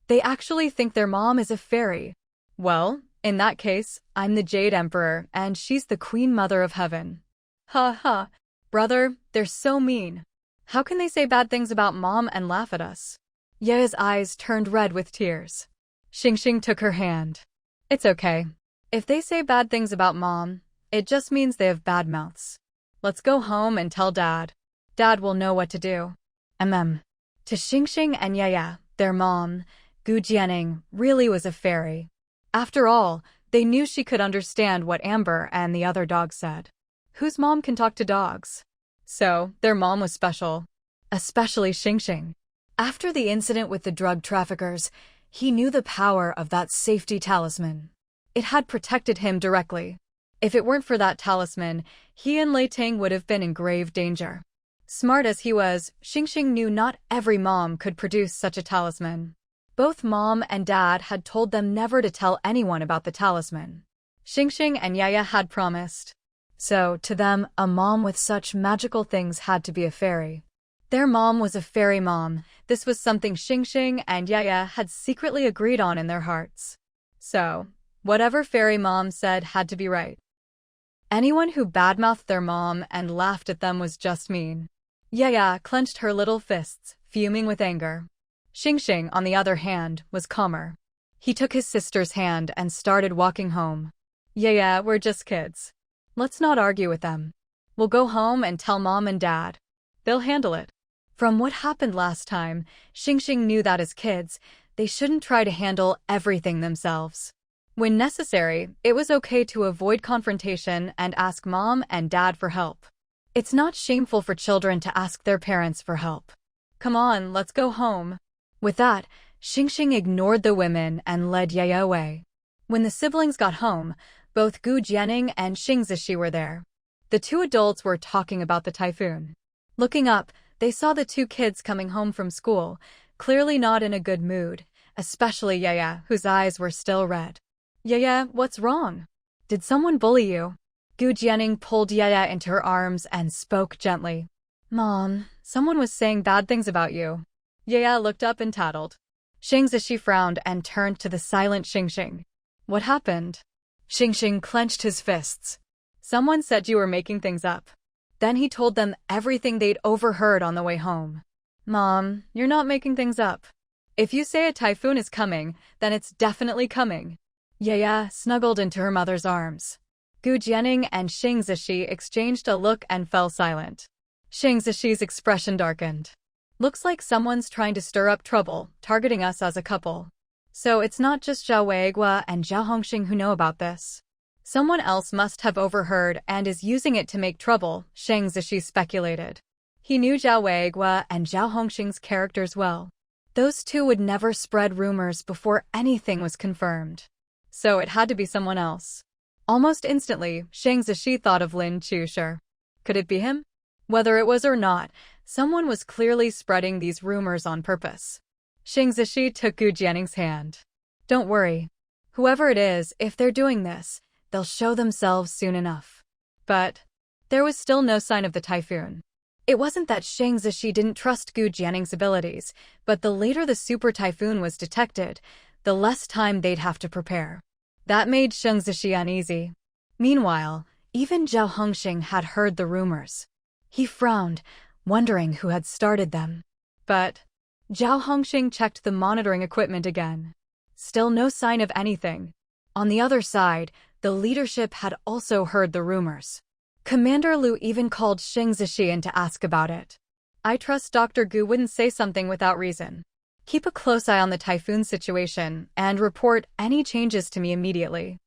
A: They actually think their mom is a fairy. Well, in that case, I'm the Jade Emperor, and she's the Queen Mother of Heaven. Ha ha. Brother, they're so mean. How can they say bad things about mom and laugh at us? Ye's eyes turned red with tears. Xingxing took her hand. It's okay. If they say bad things about mom, it just means they have bad mouths. Let's go home and tell Dad. Dad will know what to do. To Xingxing and Yeye, their mom, Gu Jianing, really was a fairy. After all, They knew she could understand what Amber and the other dogs said. Whose mom can talk to dogs? So, their mom was special. Especially Xingxing. After the incident with the drug traffickers, he knew the power of that safety talisman. It had protected him directly. If it weren't for that talisman, he and Lei Ting would have been in grave danger. Smart as he was, Xingxing knew not every mom could produce such a talisman. Both mom and dad had told them never to tell anyone about the talisman. Xingxing and Yaya had promised. So, to them, a mom with such magical things had to be a fairy. Their mom was a fairy mom. This was something Xingxing and Yaya had secretly agreed on in their hearts. So, whatever fairy mom said had to be right. Anyone who badmouthed their mom and laughed at them was just mean. Yaya clenched her little fists, fuming with anger. Xingxing, on the other hand, was calmer. He took his sister's hand and started walking home. Yaya, we're just kids. Let's not argue with them. We'll go home and tell mom and dad. They'll handle it. From what happened last time, Xingxing knew that as kids, they shouldn't try to handle everything themselves. When necessary, it was okay to avoid confrontation and ask mom and dad for help. It's not shameful for children to ask their parents for help. Come on, let's go home. With that, Xingxing ignored the women and led Yaya away. When the siblings got home, both Gu Jianing and Xing Zishi were there. The two adults were talking about the typhoon. Looking up, they saw the two kids coming home from school, clearly not in a good mood, especially Yaya, whose eyes were still red. Yaya, what's wrong? Did someone bully you? Gu Jianing pulled Yaya into her arms and spoke gently. Mom, someone was saying bad things about you. Yaya looked up and tattled. Xing Zishi frowned and turned to the silent Xingxing. What happened? Xingxing clenched his fists. Someone said you were making things up. Then he told them everything they'd overheard on the way home. Mom, you're not making things up. If you say a typhoon is coming, then it's definitely coming. Yaya snuggled into her mother's arms. Gu Jianing and Xing Zishi exchanged a look and fell silent. Xing Zishi's expression darkened. Looks like someone's trying to stir up trouble, targeting us as a couple. So it's not just Zhao Weigua and Zhao Hongxing who know about this. Someone else must have overheard and is using it to make trouble, Xing Zishi speculated. He knew Zhao Weigua and Zhao Hongxing's characters well. Those two would never spread rumors before anything was confirmed. So it had to be someone else. Almost instantly, Xing Zishi thought of Lin Chushi. Could it be him? Whether it was or not, someone was clearly spreading these rumors on purpose. Xing Zishi took Gu Jianing's hand. Don't worry. Whoever it is, if they're doing this, they'll show themselves soon enough. But there was still no sign of the typhoon. It wasn't that Xing Zishi didn't trust Gu Jianing's abilities, but the later the super typhoon was detected, the less time they'd have to prepare. That made Xing Zishi uneasy. Meanwhile, even Zhao Hongxing had heard the rumors. He frowned, wondering who had started them. But Zhao Hongxing checked the monitoring equipment again. Still no sign of anything. On the other side, the leadership had also heard the rumors. Commander Lu even called Xing Zishi in to ask about it. I trust Dr. Gu wouldn't say something without reason. Keep a close eye on the typhoon situation and report any changes to me immediately.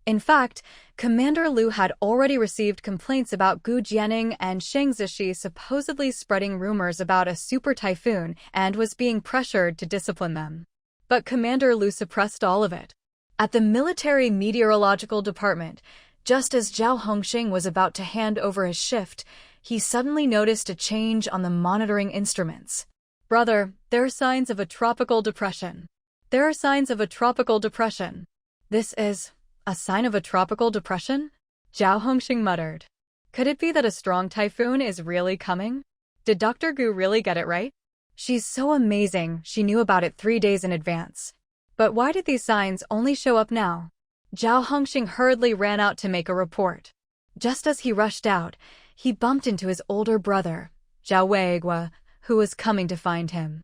A: In fact, Commander Lu had already received complaints about Gu Jianing and Xing Zishi supposedly spreading rumors about a super typhoon and was being pressured to discipline them. But Commander Lu suppressed all of it. At the Military Meteorological Department, just as Zhao Hongxing was about to hand over his shift, he suddenly noticed a change on the monitoring instruments. Brother, there are signs of a tropical depression. There are signs of a tropical depression. This is a sign of a tropical depression? Zhao Hongxing muttered. Could it be that a strong typhoon is really coming? Did Dr. Gu really get it right? She's so amazing, she knew about it 3 days in advance. But why did these signs only show up now? Zhao Hongxing hurriedly ran out to make a report. Just as he rushed out, he bumped into his older brother, Zhao Weigua, who was coming to find him.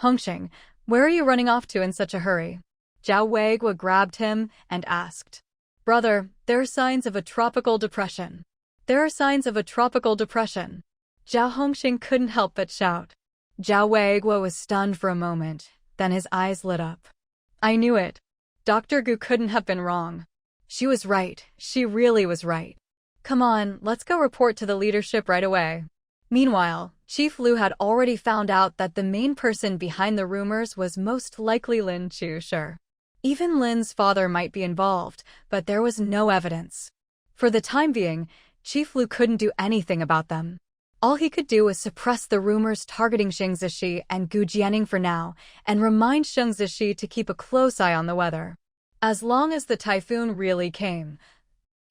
A: Hongxing, where are you running off to in such a hurry? Zhao Weigua grabbed him and asked. Brother, there are signs of a tropical depression. There are signs of a tropical depression. Zhao Hongxing couldn't help but shout. Zhao Weigua was stunned for a moment, then his eyes lit up. I knew it. Dr. Gu couldn't have been wrong. She was right. She really was right. Come on, let's go report to the leadership right away. Meanwhile, Chief Lu had already found out that the main person behind the rumors was most likely Lin Chu-shur. Even Lin's father might be involved, but there was no evidence. For the time being, Chief Lu couldn't do anything about them. All he could do was suppress the rumors targeting Shang Zishi and Gu Jianing for now, and remind Shang Zishi to keep a close eye on the weather. As long as the typhoon really came,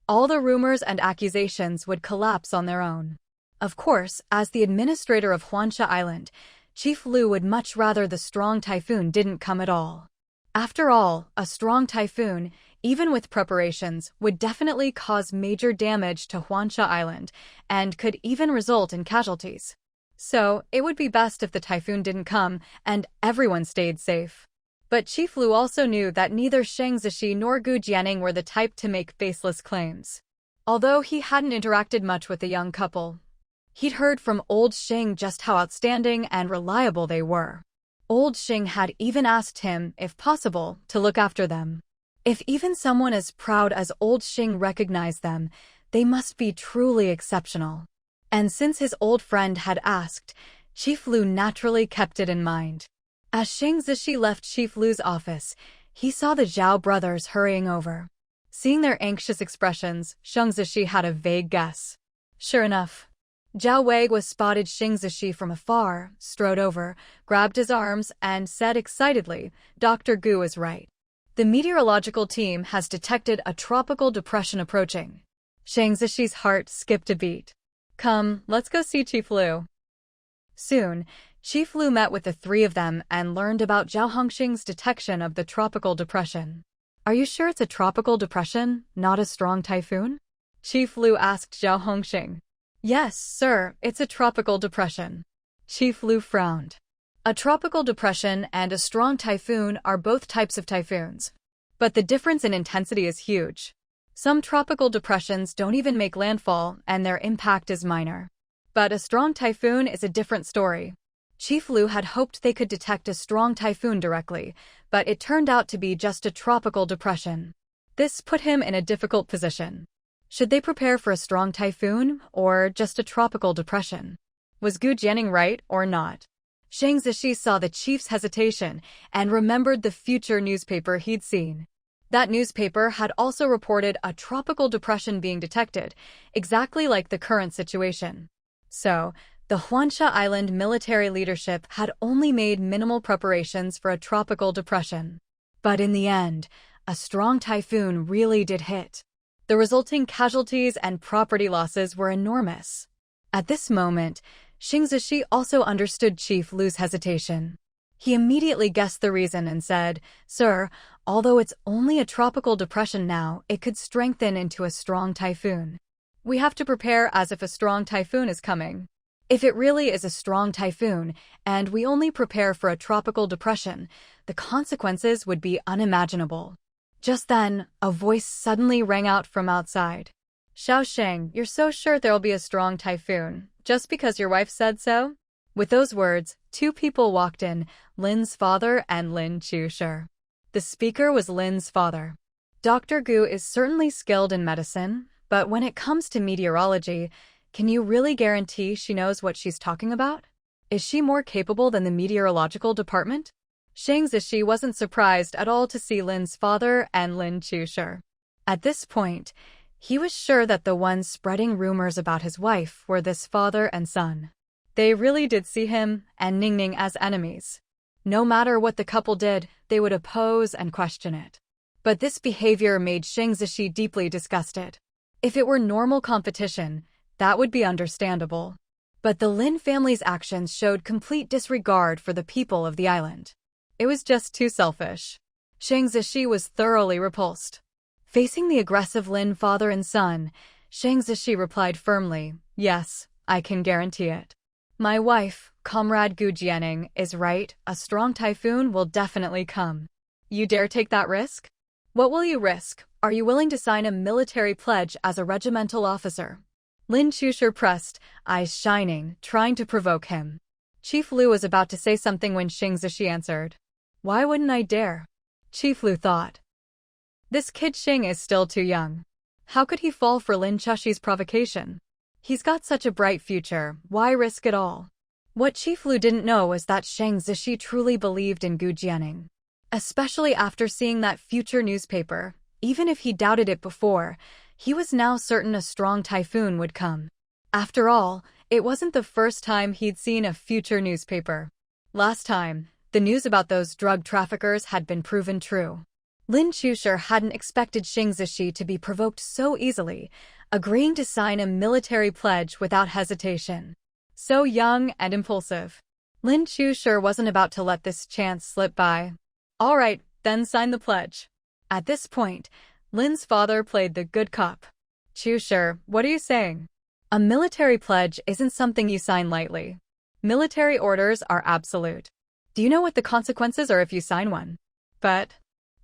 A: all the rumors and accusations would collapse on their own. Of course, as the administrator of Huansha Island, Chief Lu would much rather the strong typhoon didn't come at all. After all, a strong typhoon, even with preparations, would definitely cause major damage to Huansha Island, and could even result in casualties. So, it would be best if the typhoon didn't come, and everyone stayed safe. But Chief Lu also knew that neither Shang Zishi nor Gu Jianing were the type to make baseless claims. Although he hadn't interacted much with the young couple, he'd heard from old Shang just how outstanding and reliable they were. Old Shang had even asked him, if possible, to look after them. If even someone as proud as old Shang recognized them, they must be truly exceptional. And since his old friend had asked, Chief Lu naturally kept it in mind. As Shang Zishi left Chief Lu's office, he saw the Zhao brothers hurrying over. Seeing their anxious expressions, Shang Zishi had a vague guess. Sure enough, Zhao Wei was spotted Shang Zishi from afar, strode over, grabbed his arms, and said excitedly, Dr. Gu is right. The meteorological team has detected a tropical depression approaching. Shang Zishi's heart skipped a beat. Come, let's go see Chief Lu. Soon, Chief Lu met with the three of them and learned about Zhao Hongxing's detection of the tropical depression. Are you sure it's a tropical depression, not a strong typhoon? Chief Lu asked Zhao Hongxing. Yes, sir, it's a tropical depression. Chief Lu frowned. A tropical depression and a strong typhoon are both types of typhoons. But the difference in intensity is huge. Some tropical depressions don't even make landfall, and their impact is minor. But a strong typhoon is a different story. Chief Lu had hoped they could detect a strong typhoon directly, but it turned out to be just a tropical depression. This put him in a difficult position. Should they prepare for a strong typhoon, or just a tropical depression? Was Gu Jianing right or not? Shang Zishi saw the chief's hesitation and remembered the future newspaper he'd seen. That newspaper had also reported a tropical depression being detected, exactly like the current situation. So, the Huansha Island military leadership had only made minimal preparations for a tropical depression. But in the end, a strong typhoon really did hit. The resulting casualties and property losses were enormous. At this moment, Shang Zishi also understood Chief Lu's hesitation. He immediately guessed the reason and said, Sir, although it's only a tropical depression now, it could strengthen into a strong typhoon. We have to prepare as if a strong typhoon is coming. If it really is a strong typhoon, and we only prepare for a tropical depression, the consequences would be unimaginable. Just then, a voice suddenly rang out from outside. Xiao Sheng, you're so sure there'll be a strong typhoon, just because your wife said so? With those words, two people walked in, Lin's father and Lin Chu-shur. The speaker was Lin's father. Dr. Gu is certainly skilled in medicine, but when it comes to meteorology, can you really guarantee she knows what she's talking about? Is she more capable than the meteorological department? Shang Zishi wasn't surprised at all to see Lin's father and Lin Chu-shur. At this point, he was sure that the ones spreading rumors about his wife were this father and son. They really did see him and Ningning as enemies. No matter what the couple did, they would oppose and question it. But this behavior made Shang Zishi deeply disgusted. If it were normal competition, that would be understandable. But the Lin family's actions showed complete disregard for the people of the island. It was just too selfish. Shang Zishi was thoroughly repulsed. Facing the aggressive Lin father and son, Shang Zishi replied firmly, Yes, I can guarantee it. My wife, Comrade Gu Jianing, is right, a strong typhoon will definitely come. You dare take that risk? What will you risk? Are you willing to sign a military pledge as a regimental officer? Lin Chu-shur pressed, eyes shining, trying to provoke him. Chief Lu was about to say something when Shang Zishi answered. Why wouldn't I dare? Chief Lu thought. This kid Xing is still too young. How could he fall for Lin Chushi's provocation? He's got such a bright future, why risk it all? What Chief Lu didn't know was that Shang Zishi truly believed in Gu Jianing. Especially after seeing that future newspaper, even if he doubted it before, he was now certain a strong typhoon would come. After all, it wasn't the first time he'd seen a future newspaper. Last time, the news about those drug traffickers had been proven true. Lin Chusher hadn't expected Shang Zishi to be provoked so easily, agreeing to sign a military pledge without hesitation. So young and impulsive. Lin Chusher wasn't about to let this chance slip by. All right, then sign the pledge. At this point, Lin's father played the good cop. Chusher, what are you saying? A military pledge isn't something you sign lightly. Military orders are absolute. Do you know what the consequences are if you sign one? But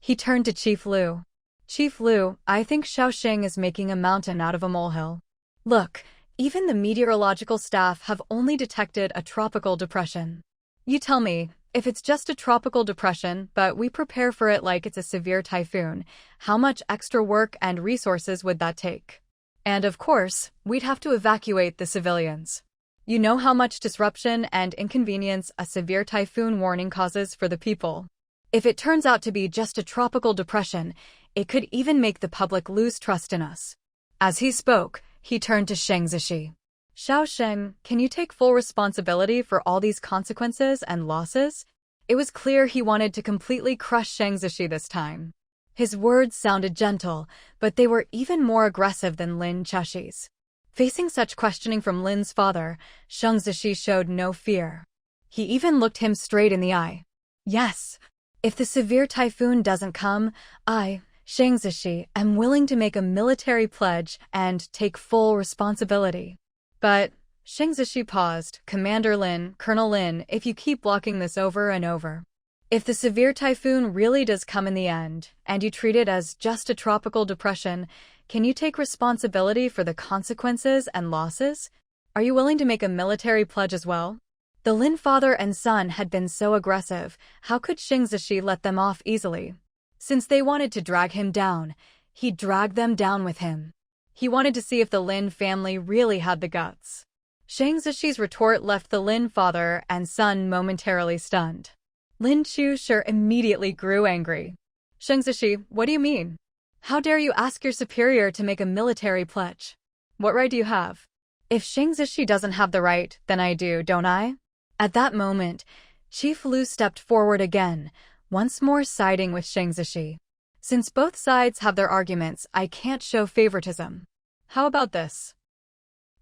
A: he turned to Chief Lu. Chief Lu, I think Shaoxing is making a mountain out of a molehill. Look, even the meteorological staff have only detected a tropical depression. You tell me, if it's just a tropical depression, but we prepare for it like it's a severe typhoon, how much extra work and resources would that take? And of course, we'd have to evacuate the civilians. You know how much disruption and inconvenience a severe typhoon warning causes for the people. If it turns out to be just a tropical depression, it could even make the public lose trust in us. As he spoke, he turned to Shang Zishi. Shaoxing, can you take full responsibility for all these consequences and losses? It was clear he wanted to completely crush Shang Zishi this time. His words sounded gentle, but they were even more aggressive than Lin Chushi's. Facing such questioning from Lin's father, Shang Zishi showed no fear. He even looked him straight in the eye. Yes, if the severe typhoon doesn't come, I, Shang Zishi, am willing to make a military pledge and take full responsibility. But, Shang Zishi paused, Commander Lin, Colonel Lin, if you keep blocking this over and over. If the severe typhoon really does come in the end, and you treat it as just a tropical depression, can you take responsibility for the consequences and losses? Are you willing to make a military pledge as well? The Lin father and son had been so aggressive, how could Shang Zishi let them off easily? Since they wanted to drag him down, he dragged them down with him. He wanted to see if the Lin family really had the guts. Shang Zishi's retort left the Lin father and son momentarily stunned. Lin Chusher immediately grew angry. Shang Zishi, what do you mean? How dare you ask your superior to make a military pledge? What right do you have? If Shang Zishi doesn't have the right, then I do, don't I? At that moment, Chief Lu stepped forward again, once more siding with Shang Zishi. Since both sides have their arguments, I can't show favoritism. How about this?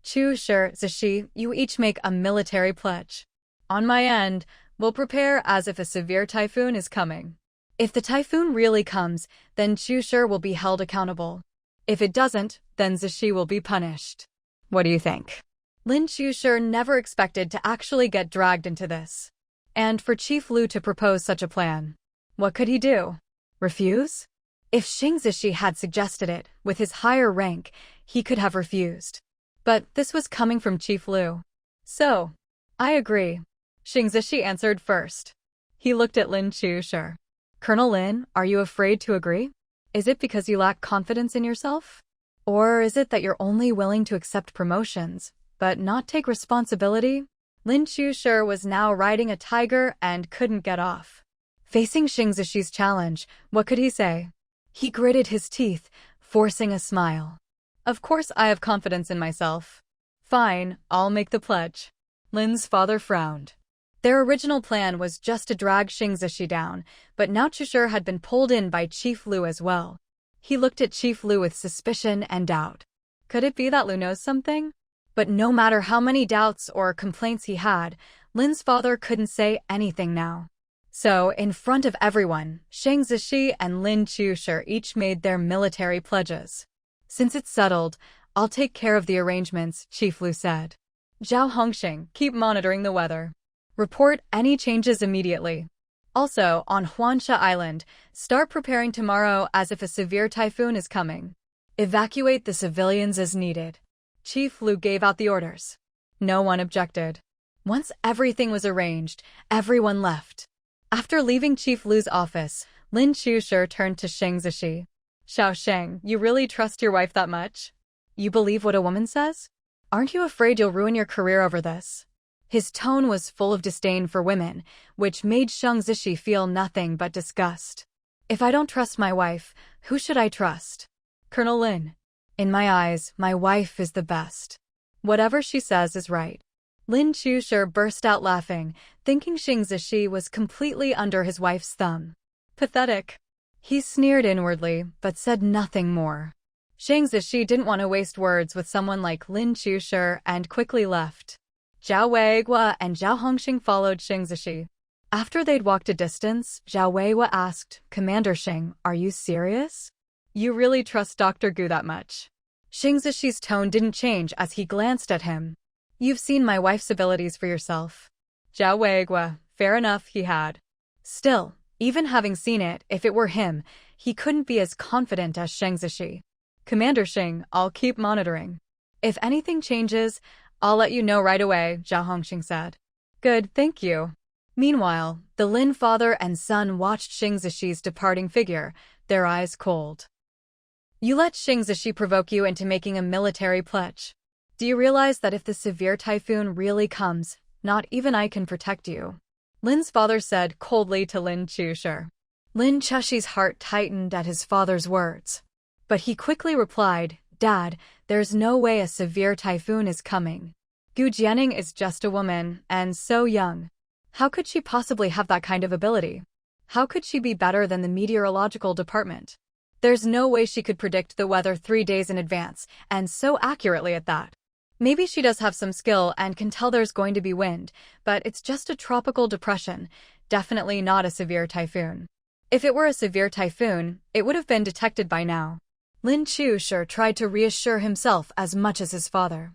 A: Chusher, Zishi, you each make a military pledge. On my end, we'll prepare as if a severe typhoon is coming. If the typhoon really comes, then Chusher will be held accountable. If it doesn't, then Zishi will be punished. What do you think? Lin Chusher never expected to actually get dragged into this. And for Chief Lu to propose such a plan, what could he do? Refuse? If Shang Zishi had suggested it, with his higher rank, he could have refused. But this was coming from Chief Lu. So, I agree. Shang Zishi answered first. He looked at Lin Chusher. Colonel Lin, are you afraid to agree? Is it because you lack confidence in yourself? Or is it that you're only willing to accept promotions, but not take responsibility? Lin Chusher was now riding a tiger and couldn't get off. Facing Shang Zishi's challenge, what could he say? He gritted his teeth, forcing a smile. Of course I have confidence in myself. Fine, I'll make the pledge. Lin's father frowned. Their original plan was just to drag Shang Zishi down, but now Chusher had been pulled in by Chief Lu as well. He looked at Chief Lu with suspicion and doubt. Could it be that Lu knows something? But no matter how many doubts or complaints he had, Lin's father couldn't say anything now. So, in front of everyone, Shang Zishi and Lin Chusher each made their military pledges. Since it's settled, I'll take care of the arrangements, Chief Lu said. Zhao Hongxing, keep monitoring the weather. Report any changes immediately. Also, on Huansha Island, start preparing tomorrow as if a severe typhoon is coming. Evacuate the civilians as needed. Chief Lu gave out the orders. No one objected. Once everything was arranged, everyone left. After leaving Chief Lu's office, Lin Chusher turned to Shang Zishi. Xiaosheng, you really trust your wife that much? You believe what a woman says? Aren't you afraid you'll ruin your career over this? His tone was full of disdain for women, which made Shang Zishi feel nothing but disgust. If I don't trust my wife, who should I trust? Colonel Lin. In my eyes, my wife is the best. Whatever she says is right. Lin Chushi burst out laughing, thinking Shang Zishi was completely under his wife's thumb. Pathetic. He sneered inwardly, but said nothing more. Shang Zishi didn't want to waste words with someone like Lin Chushi and quickly left. Zhao Weigua and Zhao Hongxing followed Shang Zishi. After they'd walked a distance, Zhao Weigua asked, Commander Shang, are you serious? You really trust Dr. Gu that much? Shang Zishi's tone didn't change as he glanced at him. You've seen my wife's abilities for yourself. Zhao Weigua, fair enough, he had. Still, even having seen it, if it were him, he couldn't be as confident as Shang Zishi. Commander Shing, I'll keep monitoring. If anything changes, I'll let you know right away, Zhao Hongxing said. Good, thank you. Meanwhile, the Lin father and son watched Shang Zishi's departing figure, their eyes cold. You let Shang Zishi provoke you into making a military pledge. Do you realize that if the severe typhoon really comes, not even I can protect you? Lin's father said coldly to Lin Chushi. Lin Chushi's heart tightened at his father's words. But he quickly replied, Dad, there's no way a severe typhoon is coming. Gu Jianing is just a woman, and so young. How could she possibly have that kind of ability? How could she be better than the meteorological department? There's no way she could predict the weather 3 days in advance, and so accurately at that. Maybe she does have some skill and can tell there's going to be wind, but it's just a tropical depression, definitely not a severe typhoon. If it were a severe typhoon, it would have been detected by now. Lin Chushi tried to reassure himself as much as his father.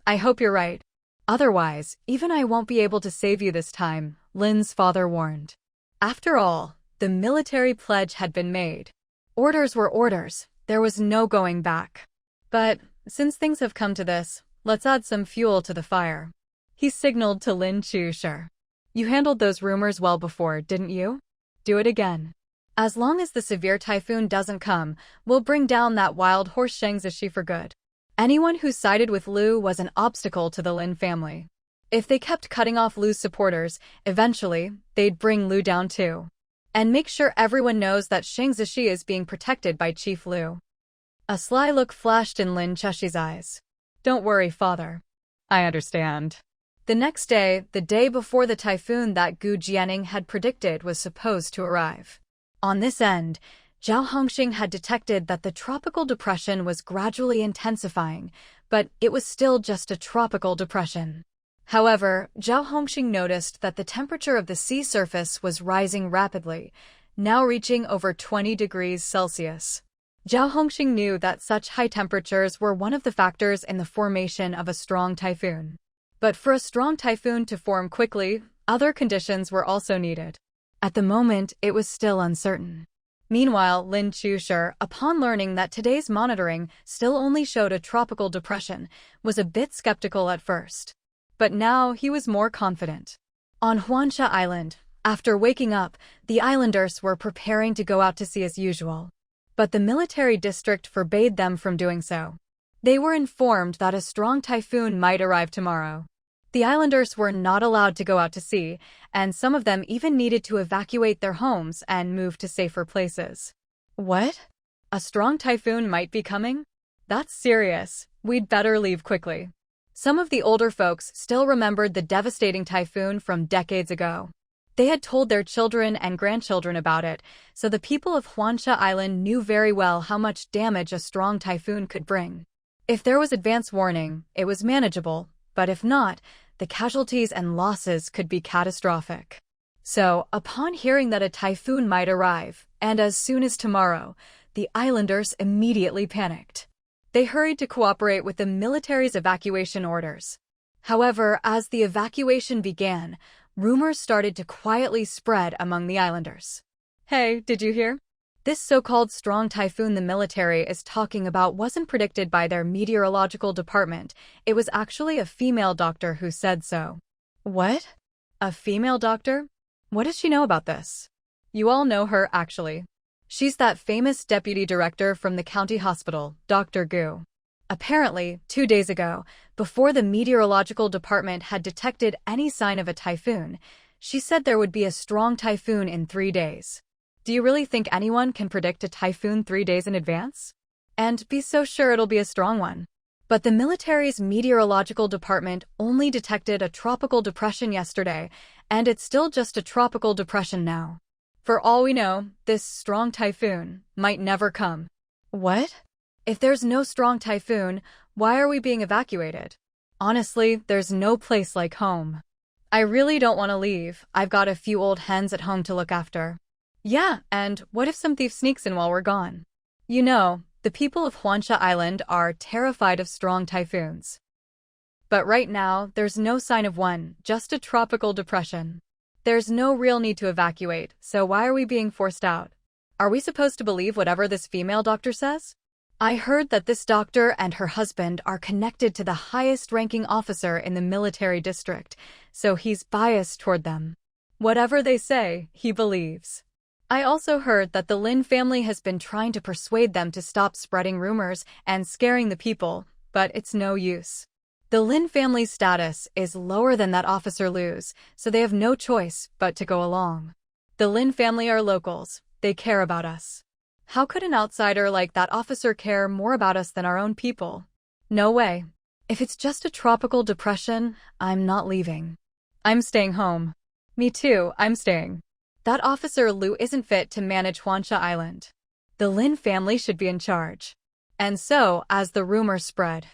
A: I hope you're right. Otherwise, even I won't be able to save you this time, Lin's father warned. After all, the military pledge had been made. Orders were orders, there was no going back. But, since things have come to this, let's add some fuel to the fire. He signaled to Lin Chushi. You handled those rumors well before, didn't you? Do it again. As long as the severe typhoon doesn't come, we'll bring down that wild horse Shang Zishi for good. Anyone who sided with Lu was an obstacle to the Lin family. If they kept cutting off Lu's supporters, eventually, they'd bring Lu down too. And make sure everyone knows that Shang Zishi is being protected by Chief Lu. A sly look flashed in Lin Chushi's eyes. Don't worry, father. I understand. The next day, the day before the typhoon that Gu Jianing had predicted was supposed to arrive. On this end, Zhao Hongxing had detected that the tropical depression was gradually intensifying, but it was still just a tropical depression. However, Zhao Hongxing noticed that the temperature of the sea surface was rising rapidly, now reaching over 20 degrees Celsius. Zhao Hongxing knew that such high temperatures were one of the factors in the formation of a strong typhoon. But for a strong typhoon to form quickly, other conditions were also needed. At the moment, it was still uncertain. Meanwhile, Lin Chushi, upon learning that today's monitoring still only showed a tropical depression, was a bit skeptical at first. But now he was more confident. On Huansha Island, after waking up, the islanders were preparing to go out to sea as usual. But the military district forbade them from doing so. They were informed that a strong typhoon might arrive tomorrow. The islanders were not allowed to go out to sea, and some of them even needed to evacuate their homes and move to safer places. What? A strong typhoon might be coming? That's serious. We'd better leave quickly. Some of the older folks still remembered the devastating typhoon from decades ago. They had told their children and grandchildren about it, so the people of Huansha Island knew very well how much damage a strong typhoon could bring. If there was advance warning, it was manageable, but if not, the casualties and losses could be catastrophic. So, upon hearing that a typhoon might arrive, and as soon as tomorrow, the islanders immediately panicked. They hurried to cooperate with the military's evacuation orders. However, as the evacuation began, rumors started to quietly spread among the islanders. Hey, did you hear? This so-called strong typhoon the military is talking about wasn't predicted by their meteorological department. It was actually a female doctor who said so. What? A female doctor? What does she know about this? You all know her, actually. She's that famous deputy director from the county hospital, Dr. Gu. Apparently, 2 days ago, before the meteorological department had detected any sign of a typhoon, she said there would be a strong typhoon in 3 days. Do you really think anyone can predict a typhoon 3 days in advance? And be so sure it'll be a strong one. But the military's meteorological department only detected a tropical depression yesterday, and it's still just a tropical depression now. For all we know, this strong typhoon might never come. What? If there's no strong typhoon, why are we being evacuated? Honestly, there's no place like home. I really don't want to leave. I've got a few old hens at home to look after. Yeah, and what if some thief sneaks in while we're gone? You know, the people of Huansha Island are terrified of strong typhoons. But right now, there's no sign of one, just a tropical depression. There's no real need to evacuate, so why are we being forced out? Are we supposed to believe whatever this female doctor says? I heard that this doctor and her husband are connected to the highest-ranking officer in the military district, so he's biased toward them. Whatever they say, he believes. I also heard that the Lin family has been trying to persuade them to stop spreading rumors and scaring the people, but it's no use. The Lin family's status is lower than that Officer Liu's, so they have no choice but to go along. The Lin family are locals. They care about us. How could an outsider like that officer care more about us than our own people? No way. If it's just a tropical depression, I'm not leaving. I'm staying home. Me too, I'm staying. That Officer Liu isn't fit to manage Huansha Island. The Lin family should be in charge. And so, as the rumor spread,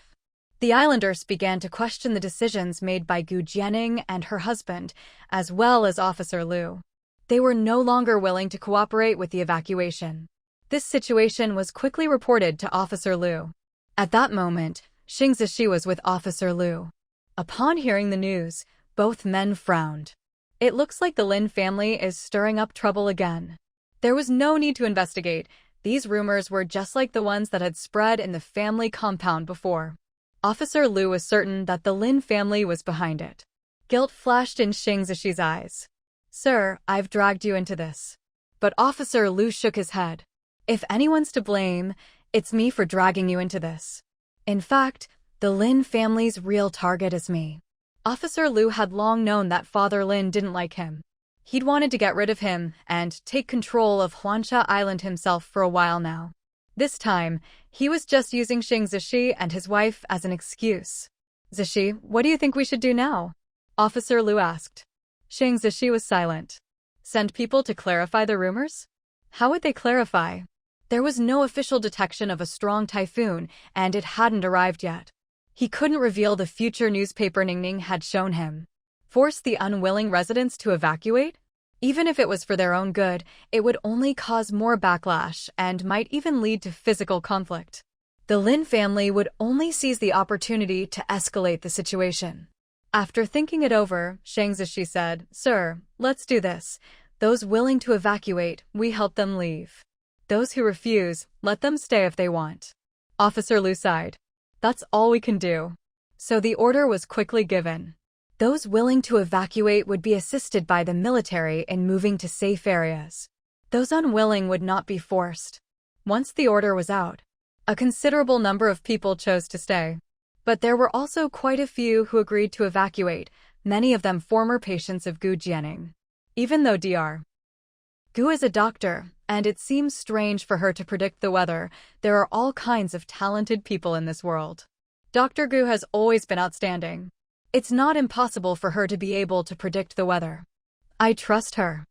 A: the islanders began to question the decisions made by Gu Jianing and her husband, as well as Officer Liu. They were no longer willing to cooperate with the evacuation. This situation was quickly reported to Officer Liu. At that moment, Xing Zishi was with Officer Liu. Upon hearing the news, both men frowned. It looks like the Lin family is stirring up trouble again. There was no need to investigate. These rumors were just like the ones that had spread in the family compound before. Officer Liu was certain that the Lin family was behind it. Guilt flashed in Xing Zishi's eyes. Sir, I've dragged you into this. But Officer Liu shook his head. If anyone's to blame, it's me for dragging you into this. In fact, the Lin family's real target is me. Officer Liu had long known that Father Lin didn't like him. He'd wanted to get rid of him and take control of Huansha Island himself for a while now. This time, he was just using Xing Zishi and his wife as an excuse. Zishi, what do you think we should do now? Officer Liu asked. Xing Zishi was silent. Send people to clarify the rumors? How would they clarify? There was no official detection of a strong typhoon, and it hadn't arrived yet. He couldn't reveal the future newspaper Ningning had shown him. Force the unwilling residents to evacuate? Even if it was for their own good, it would only cause more backlash and might even lead to physical conflict. The Lin family would only seize the opportunity to escalate the situation. After thinking it over, Xing Zishi said, Sir, let's do this. Those willing to evacuate, we help them leave. Those who refuse, let them stay if they want. Officer Liu sighed. That's all we can do. So the order was quickly given. Those willing to evacuate would be assisted by the military in moving to safe areas. Those unwilling would not be forced. Once the order was out, a considerable number of people chose to stay. But there were also quite a few who agreed to evacuate, many of them former patients of Gu Jianing. Even though Dr. Gu is a doctor, and it seems strange for her to predict the weather, there are all kinds of talented people in this world. Dr. Gu has always been outstanding. It's not impossible for her to be able to predict the weather. I trust her.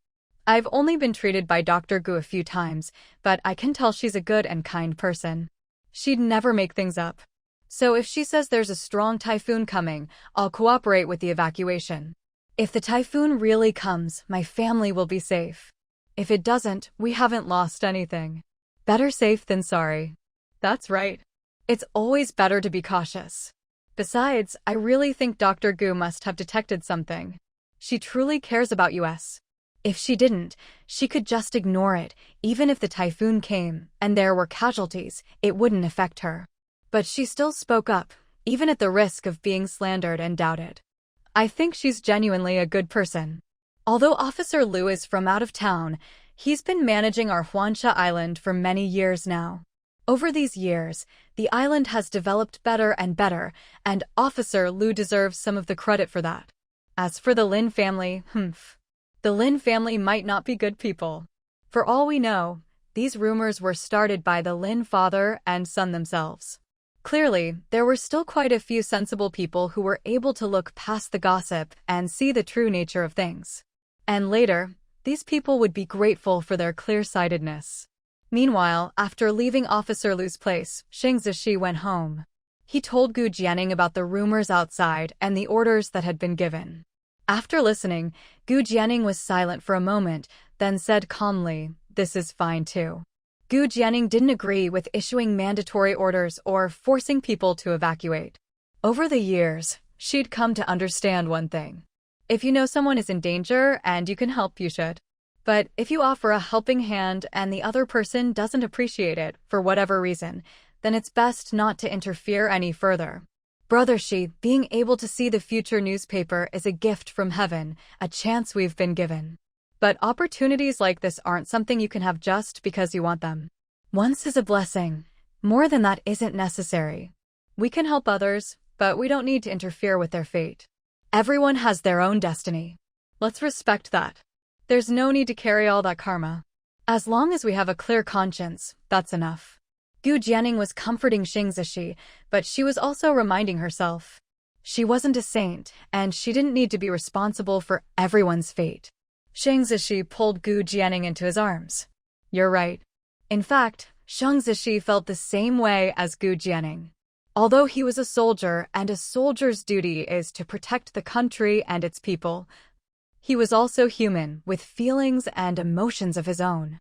A: I've only been treated by Dr. Gu a few times, but I can tell she's a good and kind person. She'd never make things up. So if she says there's a strong typhoon coming, I'll cooperate with the evacuation. If the typhoon really comes, my family will be safe. If it doesn't, we haven't lost anything. Better safe than sorry. That's right. It's always better to be cautious. Besides, I really think Dr. Gu must have detected something. She truly cares about us. If she didn't, she could just ignore it. Even if the typhoon came and there were casualties, it wouldn't affect her. But she still spoke up, even at the risk of being slandered and doubted. I think she's genuinely a good person. Although Officer Liu is from out of town, He's been managing our Huansha Island for many years now. Over these years, the island has developed better and better, and Officer Lu deserves some of the credit for that. As for the Lin family, the Lin family might not be good people. For all we know, these rumors were started by the Lin father and son themselves. Clearly, there were still quite a few sensible people who were able to look past the gossip and see the true nature of things. And later, these people would be grateful for their clear-sightedness. Meanwhile, after leaving Officer Lu's place, Xing Zishi went home. He told Gu Jianing about the rumors outside and the orders that had been given. After listening, Gu Jianing was silent for a moment, then said calmly, "This is fine too." Gu Jianing didn't agree with issuing mandatory orders or forcing people to evacuate. Over the years, she'd come to understand one thing. If you know someone is in danger and you can help, you should. But if you offer a helping hand and the other person doesn't appreciate it for whatever reason, then it's best not to interfere any further. Brother Shi, being able to see the future newspaper is a gift from heaven, a chance we've been given. But opportunities like this aren't something you can have just because you want them. Once is a blessing. More than that isn't necessary. We can help others, but we don't need to interfere with their fate. Everyone has their own destiny. Let's respect that. There's no need to carry all that karma. As long as we have a clear conscience, that's enough. Gu Jianing was comforting Xing Zishi, but she was also reminding herself. She wasn't a saint, and she didn't need to be responsible for everyone's fate. Xing Zishi pulled Gu Jianing into his arms. You're right. In fact, Xing Zishi felt the same way as Gu Jianing. Although he was a soldier and a soldier's duty is to protect the country and its people, he was also human with feelings and emotions of his own.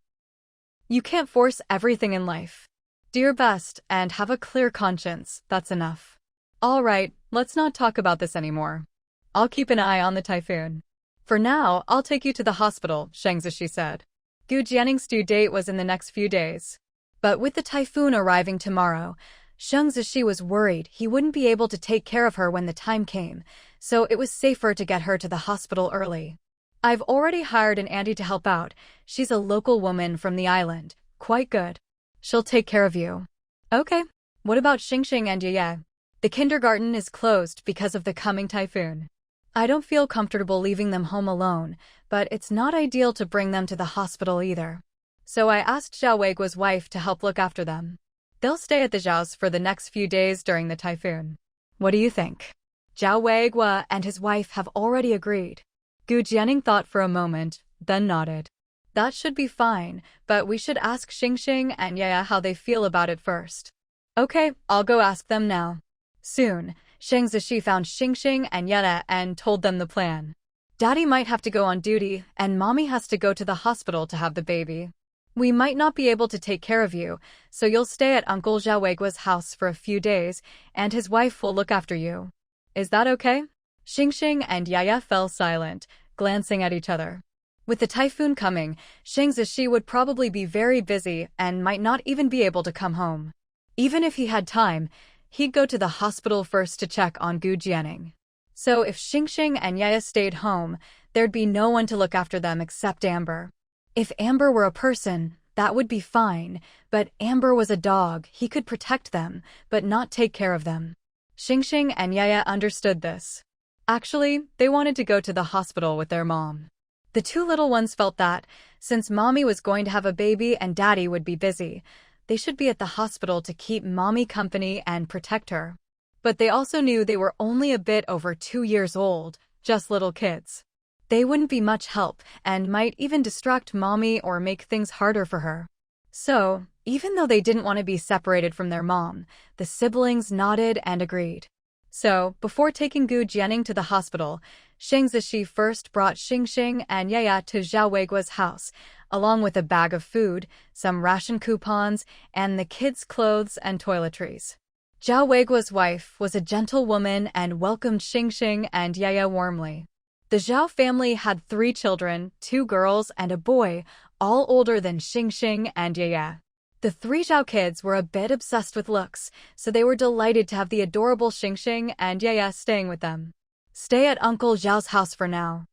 A: You can't force everything in life. Do your best and have a clear conscience, that's enough. All right, let's not talk about this anymore. I'll keep an eye on the typhoon. For now, I'll take you to the hospital, Xing Zishi said. Gu Jianing's due date was in the next few days. But with the typhoon arriving tomorrow, Xing Zishi was worried he wouldn't be able to take care of her when the time came, so it was safer to get her to the hospital early. I've already hired an auntie to help out. She's a local woman from the island. Quite good. She'll take care of you. Okay. What about Xingxing and Yeye? The kindergarten is closed because of the coming typhoon. I don't feel comfortable leaving them home alone, but it's not ideal to bring them to the hospital either. So I asked Zhao Weiguo's wife to help look after them. They'll stay at the Zhao's for the next few days during the typhoon. What do you think? Zhao Weiguo and his wife have already agreed. Gu Jianing thought for a moment, then nodded. That should be fine, but we should ask Xingxing and Yaya how they feel about it first. Okay, I'll go ask them now. Soon, Xing Zishi found Xingxing and Yaya and told them the plan. Daddy might have to go on duty, and Mommy has to go to the hospital to have the baby. We might not be able to take care of you, so you'll stay at Uncle Zhao Weiguo's house for a few days, and his wife will look after you. Is that okay? Xingxing and Yaya fell silent, glancing at each other. With the typhoon coming, Xing Zishi would probably be very busy and might not even be able to come home. Even if he had time, he'd go to the hospital first to check on Gu Jianing. So if Xingxing and Yaya stayed home, there'd be no one to look after them except Amber. If Amber were a person, that would be fine, but Amber was a dog. He could protect them, but not take care of them. Xingxing and Yaya understood this. Actually, they wanted to go to the hospital with their mom. The two little ones felt that, since Mommy was going to have a baby and Daddy would be busy, they should be at the hospital to keep Mommy company and protect her. But they also knew they were only a bit over 2 years old, just little kids. They wouldn't be much help and might even distract Mommy or make things harder for her. So, even though they didn't want to be separated from their mom, the siblings nodded and agreed. So, before taking Gu Jianing to the hospital, Xing Zishi first brought Xingxing and Yaya to Zhao Weiguo's house, along with a bag of food, some ration coupons, and the kids' clothes and toiletries. Zhao Weiguo's wife was a gentle woman and welcomed Xingxing and Yaya warmly. The Zhao family had 3 children, 2 girls and a boy, all older than Xingxing and Yaya. The 3 Zhao kids were a bit obsessed with looks, so they were delighted to have the adorable Xingxing and Yaya staying with them. Stay at Uncle Zhao's house for now.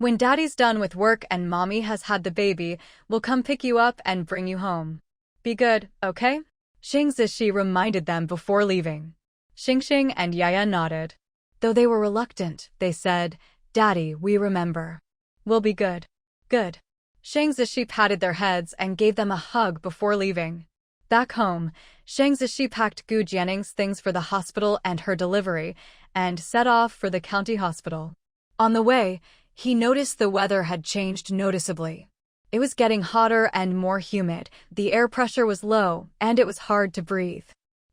A: When daddy's done with work and mommy has had the baby, we'll come pick you up and bring you home. Be good, okay? Xing Zishi reminded them before leaving. Xingxing and Yaya nodded. Though they were reluctant, they said, Daddy, we remember. We'll be good. Good. Xing Zishi patted their heads and gave them a hug before leaving. Back home, Xing Zishi packed Gu Jianning's things for the hospital and her delivery, and set off for the county hospital. On the way, he noticed the weather had changed noticeably. It was getting hotter and more humid, the air pressure was low, and it was hard to breathe.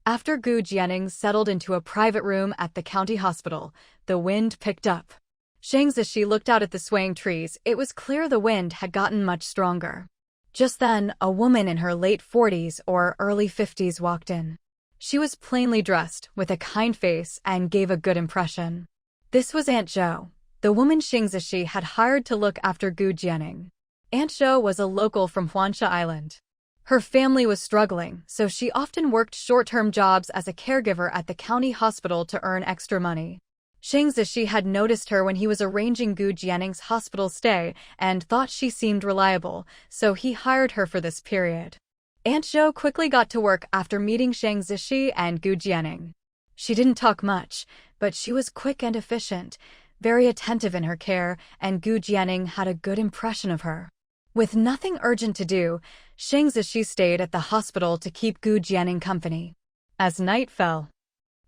A: After Gu Jianning settled into a private room at the county hospital, the wind picked up. Xing Zishi looked out at the swaying trees. It was clear the wind had gotten much stronger. Just then, a woman in her late 40s or early 50s walked in. She was plainly dressed, with a kind face, and gave a good impression. This was Aunt Zhou, the woman Xing Zishi had hired to look after Gu Jianning. Aunt Zhou was a local from Huansha Island. Her family was struggling, so she often worked short-term jobs as a caregiver at the county hospital to earn extra money. Xing Zishi had noticed her when he was arranging Gu Jianning's hospital stay and thought she seemed reliable, so he hired her for this period. Aunt Zhou quickly got to work after meeting Xing Zishi and Gu Jianning. She didn't talk much, but she was quick and efficient, very attentive in her care, and Gu Jianning had a good impression of her. With nothing urgent to do, Xing Zishi stayed at the hospital to keep Gu Jianning company. As night fell,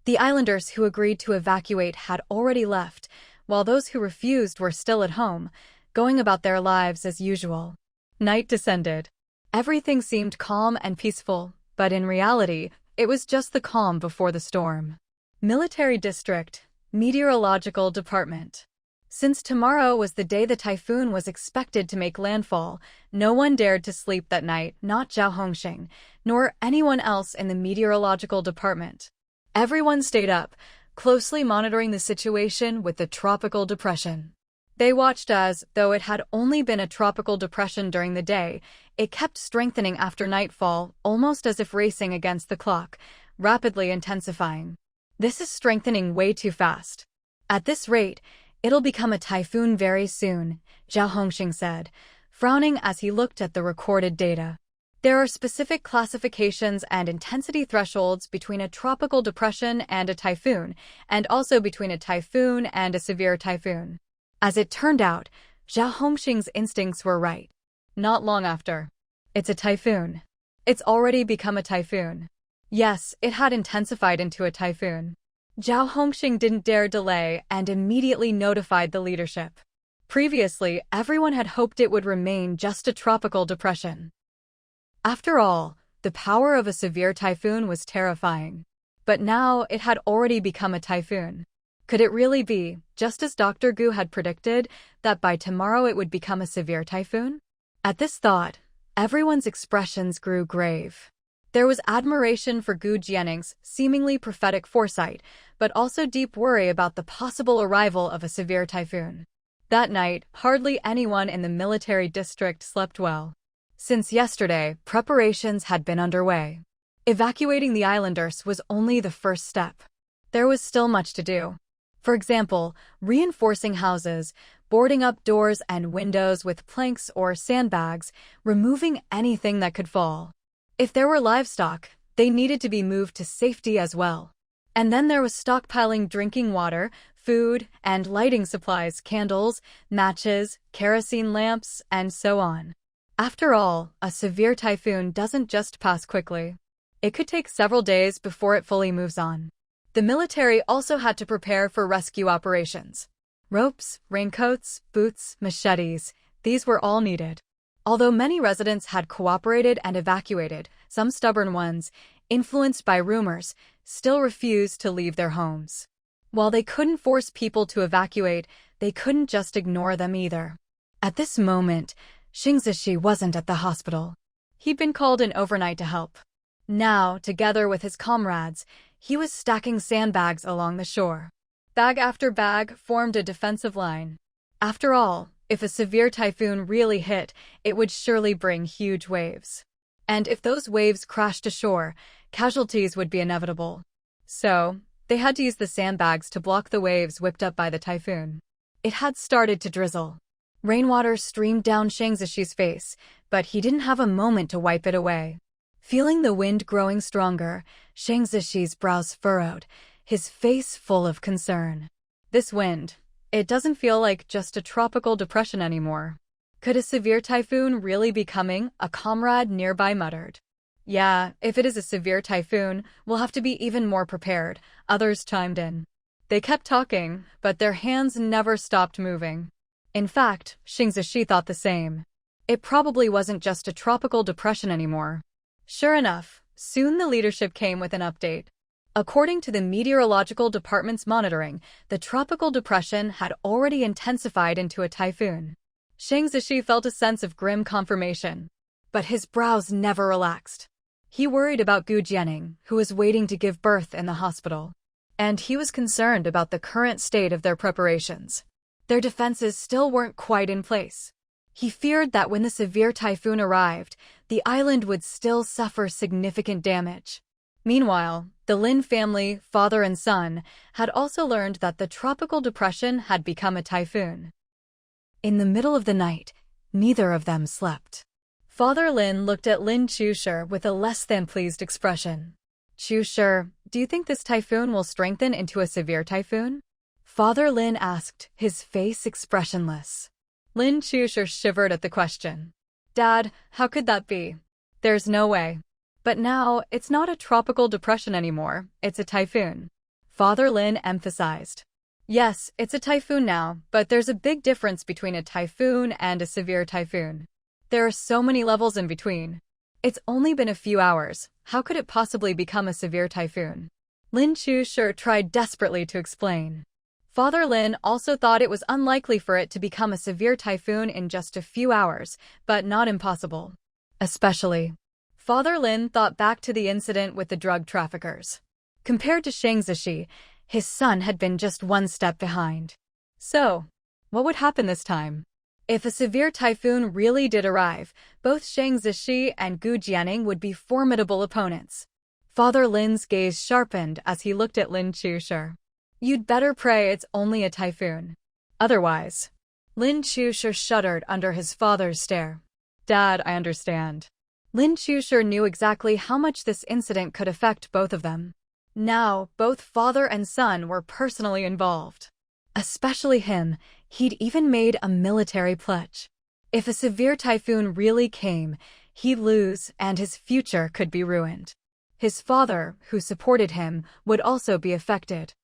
A: the islanders who agreed to evacuate had already left, while those who refused were still at home, going about their lives as usual. Night descended. Everything seemed calm and peaceful, but in reality, it was just the calm before the storm. Military District, Meteorological Department. Since tomorrow was the day the typhoon was expected to make landfall, no one dared to sleep that night, not Zhao Hongxing, nor anyone else in the meteorological department. Everyone stayed up, closely monitoring the situation with the tropical depression. They watched as, though it had only been a tropical depression during the day, it kept strengthening after nightfall, almost as if racing against the clock, rapidly intensifying. This is strengthening way too fast. At this rate, it'll become a typhoon very soon, Zhao Hongxing said, frowning as he looked at the recorded data. There are specific classifications and intensity thresholds between a tropical depression and a typhoon, and also between a typhoon and a severe typhoon. As it turned out, Zhao Hongxing's instincts were right. Not long after. It's a typhoon. It's already become a typhoon. Yes, it had intensified into a typhoon. Zhao Hongxing didn't dare delay and immediately notified the leadership. Previously, everyone had hoped it would remain just a tropical depression. After all, the power of a severe typhoon was terrifying. But now it had already become a typhoon. Could it really be, just as Dr. Gu had predicted, that by tomorrow it would become a severe typhoon? At this thought, everyone's expressions grew grave. There was admiration for Gu Jianning's seemingly prophetic foresight, but also deep worry about the possible arrival of a severe typhoon. That night, hardly anyone in the military district slept well. Since yesterday, preparations had been underway. Evacuating the islanders was only the first step. There was still much to do. For example, reinforcing houses, boarding up doors and windows with planks or sandbags, removing anything that could fall. If there were livestock, they needed to be moved to safety as well. And then there was stockpiling drinking water, food, and lighting supplies, candles, matches, kerosene lamps, and so on. After all, a severe typhoon doesn't just pass quickly. It could take several days before it fully moves on. The military also had to prepare for rescue operations. Ropes, raincoats, boots, machetes, these were all needed. Although many residents had cooperated and evacuated, some stubborn ones, influenced by rumors, still refused to leave their homes. While they couldn't force people to evacuate, they couldn't just ignore them either. At this moment, Xing Zishi wasn't at the hospital. He'd been called in overnight to help. Now, together with his comrades, he was stacking sandbags along the shore. Bag after bag formed a defensive line. After all, if a severe typhoon really hit, it would surely bring huge waves. And if those waves crashed ashore, casualties would be inevitable. So, they had to use the sandbags to block the waves whipped up by the typhoon. It had started to drizzle. Rainwater streamed down Shang Zishi's face, but he didn't have a moment to wipe it away. Feeling the wind growing stronger, Shang Zishi's brows furrowed, his face full of concern. This wind, it doesn't feel like just a tropical depression anymore. Could a severe typhoon really be coming? A comrade nearby muttered. Yeah, if it is a severe typhoon, we'll have to be even more prepared, others chimed in. They kept talking, but their hands never stopped moving. In fact, Shang Zishi thought the same. It probably wasn't just a tropical depression anymore. Sure enough, soon the leadership came with an update. According to the meteorological department's monitoring, the tropical depression had already intensified into a typhoon. Shang Zishi felt a sense of grim confirmation. But his brows never relaxed. He worried about Gu Jianing, who was waiting to give birth in the hospital. And he was concerned about the current state of their preparations. Their defenses still weren't quite in place. He feared that when the severe typhoon arrived, the island would still suffer significant damage. Meanwhile, the Lin family, father and son, had also learned that the tropical depression had become a typhoon. In the middle of the night, neither of them slept. Father Lin looked at Lin Chushi with a less-than-pleased expression. Chushi, do you think this typhoon will strengthen into a severe typhoon? Father Lin asked, his face expressionless. Lin Chushi shivered at the question. Dad, how could that be? There's no way. But now, it's not a tropical depression anymore, it's a typhoon. Father Lin emphasized. Yes, it's a typhoon now, but there's a big difference between a typhoon and a severe typhoon. There are so many levels in between. It's only been a few hours, how could it possibly become a severe typhoon? Lin Chushi tried desperately to explain. Father Lin also thought it was unlikely for it to become a severe typhoon in just a few hours, but not impossible. Especially, Father Lin thought back to the incident with the drug traffickers. Compared to Shang Zishi, his son had been just one step behind. So, what would happen this time? If a severe typhoon really did arrive, both Shang Zishi and Gu Jianing would be formidable opponents. Father Lin's gaze sharpened as he looked at Lin Chushi. You'd better pray it's only a typhoon. Otherwise. Lin Chushi shuddered under his father's stare. Dad, I understand. Lin Chushi knew exactly how much this incident could affect both of them. Now, both father and son were personally involved. Especially him, he'd even made a military pledge. If a severe typhoon really came, he'd lose and his future could be ruined. His father, who supported him, would also be affected.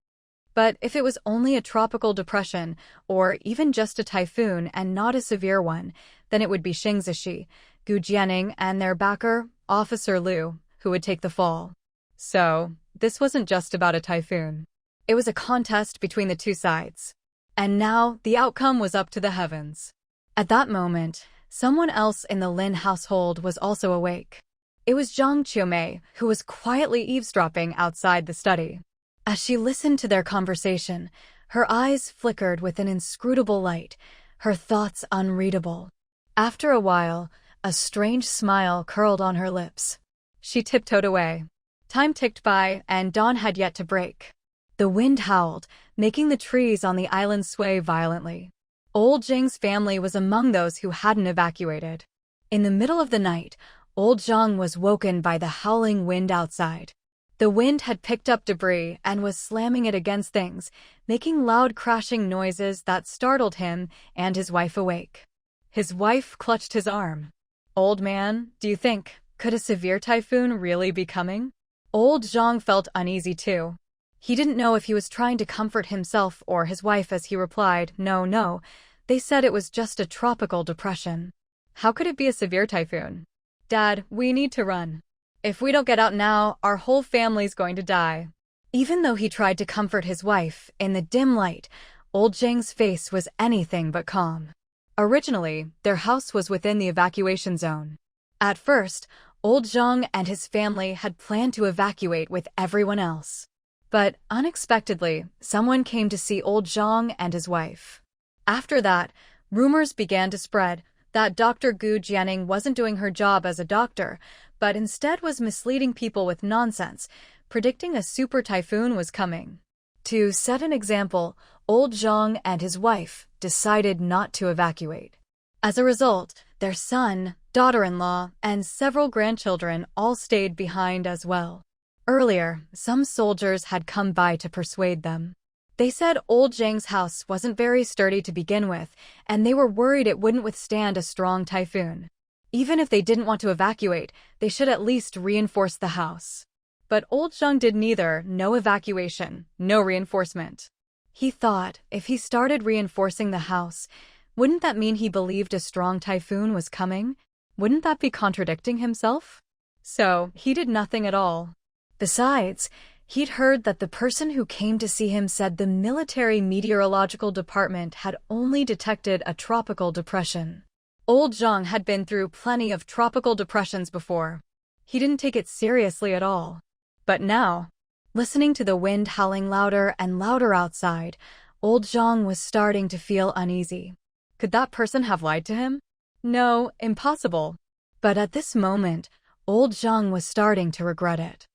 A: But if it was only a tropical depression, or even just a typhoon and not a severe one, then it would be Shang Zishi, Gu Jianing, and their backer, Officer Liu, who would take the fall. So, this wasn't just about a typhoon. It was a contest between the two sides. And now, the outcome was up to the heavens. At that moment, someone else in the Lin household was also awake. It was Zhang Qiumei, who was quietly eavesdropping outside the study. As she listened to their conversation, her eyes flickered with an inscrutable light, her thoughts unreadable. After a while, a strange smile curled on her lips. She tiptoed away. Time ticked by, and dawn had yet to break. The wind howled, making the trees on the island sway violently. Old Zhang's family was among those who hadn't evacuated. In the middle of the night, old Zhang was woken by the howling wind outside. The wind had picked up debris and was slamming it against things, making loud crashing noises that startled him and his wife awake. His wife clutched his arm. Old man, do you think, could a severe typhoon really be coming? Old Zhang felt uneasy too. He didn't know if he was trying to comfort himself or his wife as he replied, No, they said it was just a tropical depression. How could it be a severe typhoon? Dad, we need to run. If we don't get out now, our whole family's going to die. Even though he tried to comfort his wife, in the dim light, old Zhang's face was anything but calm. Originally, their house was within the evacuation zone. At first, old Zhang and his family had planned to evacuate with everyone else. But unexpectedly, someone came to see old Zhang and his wife. After that, rumors began to spread that Dr. Gu Jianing wasn't doing her job as a doctor, but instead was misleading people with nonsense, predicting a super typhoon was coming. To set an example, old Zhang and his wife decided not to evacuate. As a result, their son, daughter-in-law, and several grandchildren all stayed behind as well. Earlier, some soldiers had come by to persuade them. They said old Zhang's house wasn't very sturdy to begin with, and they were worried it wouldn't withstand a strong typhoon. Even if they didn't want to evacuate, they should at least reinforce the house. But old Zhang did neither, no evacuation, no reinforcement. He thought, if he started reinforcing the house, wouldn't that mean he believed a strong typhoon was coming? Wouldn't that be contradicting himself? So, he did nothing at all. Besides, he'd heard that the person who came to see him said the military meteorological department had only detected a tropical depression. Old Zhang had been through plenty of tropical depressions before. He didn't take it seriously at all. But now, listening to the wind howling louder and louder outside, old Zhang was starting to feel uneasy. Could that person have lied to him? No, impossible. But at this moment, old Zhang was starting to regret it.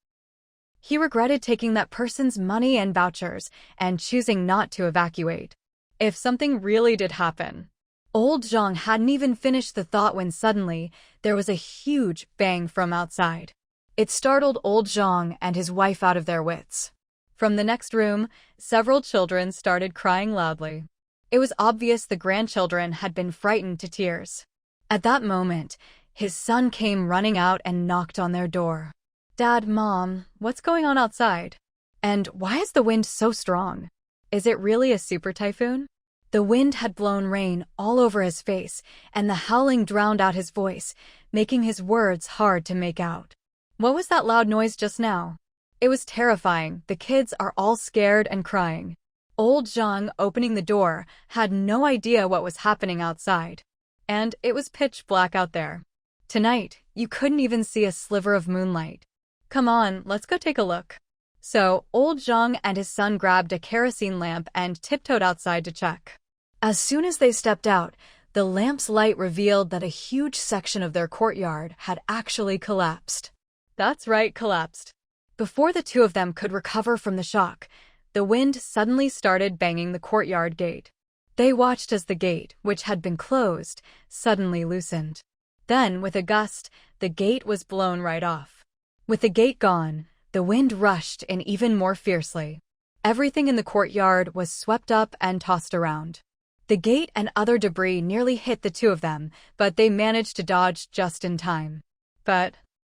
A: He regretted taking that person's money and vouchers and choosing not to evacuate. If something really did happen. Old Zhang hadn't even finished the thought when suddenly there was a huge bang from outside. It startled old Zhang and his wife out of their wits. From the next room, several children started crying loudly. It was obvious the grandchildren had been frightened to tears. At that moment, his son came running out and knocked on their door. Dad, Mom, what's going on outside? And why is the wind so strong? Is it really a super typhoon? The wind had blown rain all over his face, and the howling drowned out his voice, making his words hard to make out. What was that loud noise just now? It was terrifying. The kids are all scared and crying. Old Zhang, opening the door, had no idea what was happening outside. And it was pitch black out there. Tonight, you couldn't even see a sliver of moonlight. Come on, let's go take a look. So, old Zhang and his son grabbed a kerosene lamp and tiptoed outside to check. As soon as they stepped out, the lamp's light revealed that a huge section of their courtyard had actually collapsed. That's right, collapsed. Before the two of them could recover from the shock, the wind suddenly started banging the courtyard gate. They watched as the gate, which had been closed, suddenly loosened. Then, with a gust, the gate was blown right off. With the gate gone, the wind rushed in even more fiercely. Everything in the courtyard was swept up and tossed around. The gate and other debris nearly hit the two of them, but they managed to dodge just in time. But,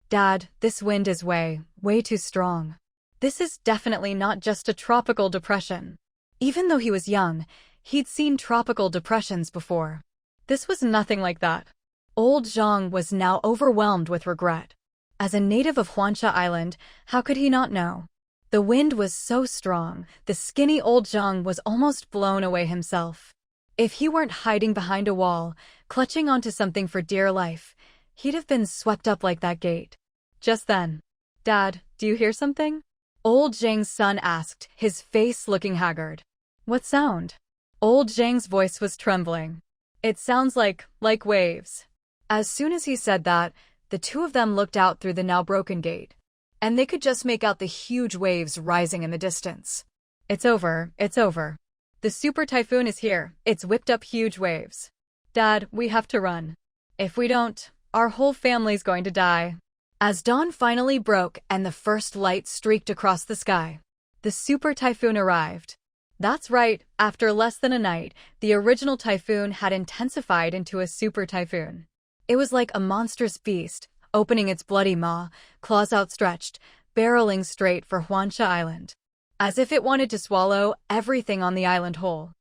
A: Dad, this wind is way too strong. This is definitely not just a tropical depression. Even though he was young, he'd seen tropical depressions before. This was nothing like that. Old Zhang was now overwhelmed with regret. As a native of Huansha Island, how could he not know? The wind was so strong, the skinny old Zhang was almost blown away himself. If he weren't hiding behind a wall, clutching onto something for dear life, he'd have been swept up like that gate. Just then, Dad, do you hear something? Old Zhang's son asked, his face looking haggard. What sound? Old Zhang's voice was trembling. It sounds like waves. As soon as he said that, the two of them looked out through the now broken gate, and they could just make out the huge waves rising in the distance. It's over, it's over. The super typhoon is here, it's whipped up huge waves. Dad, we have to run. If we don't, our whole family's going to die. As dawn finally broke and the first light streaked across the sky, the super typhoon arrived. That's right, after less than a night, the original typhoon had intensified into a super typhoon. It was like a monstrous beast, opening its bloody maw, claws outstretched, barreling straight for Huansha Island, as if it wanted to swallow everything on the island whole.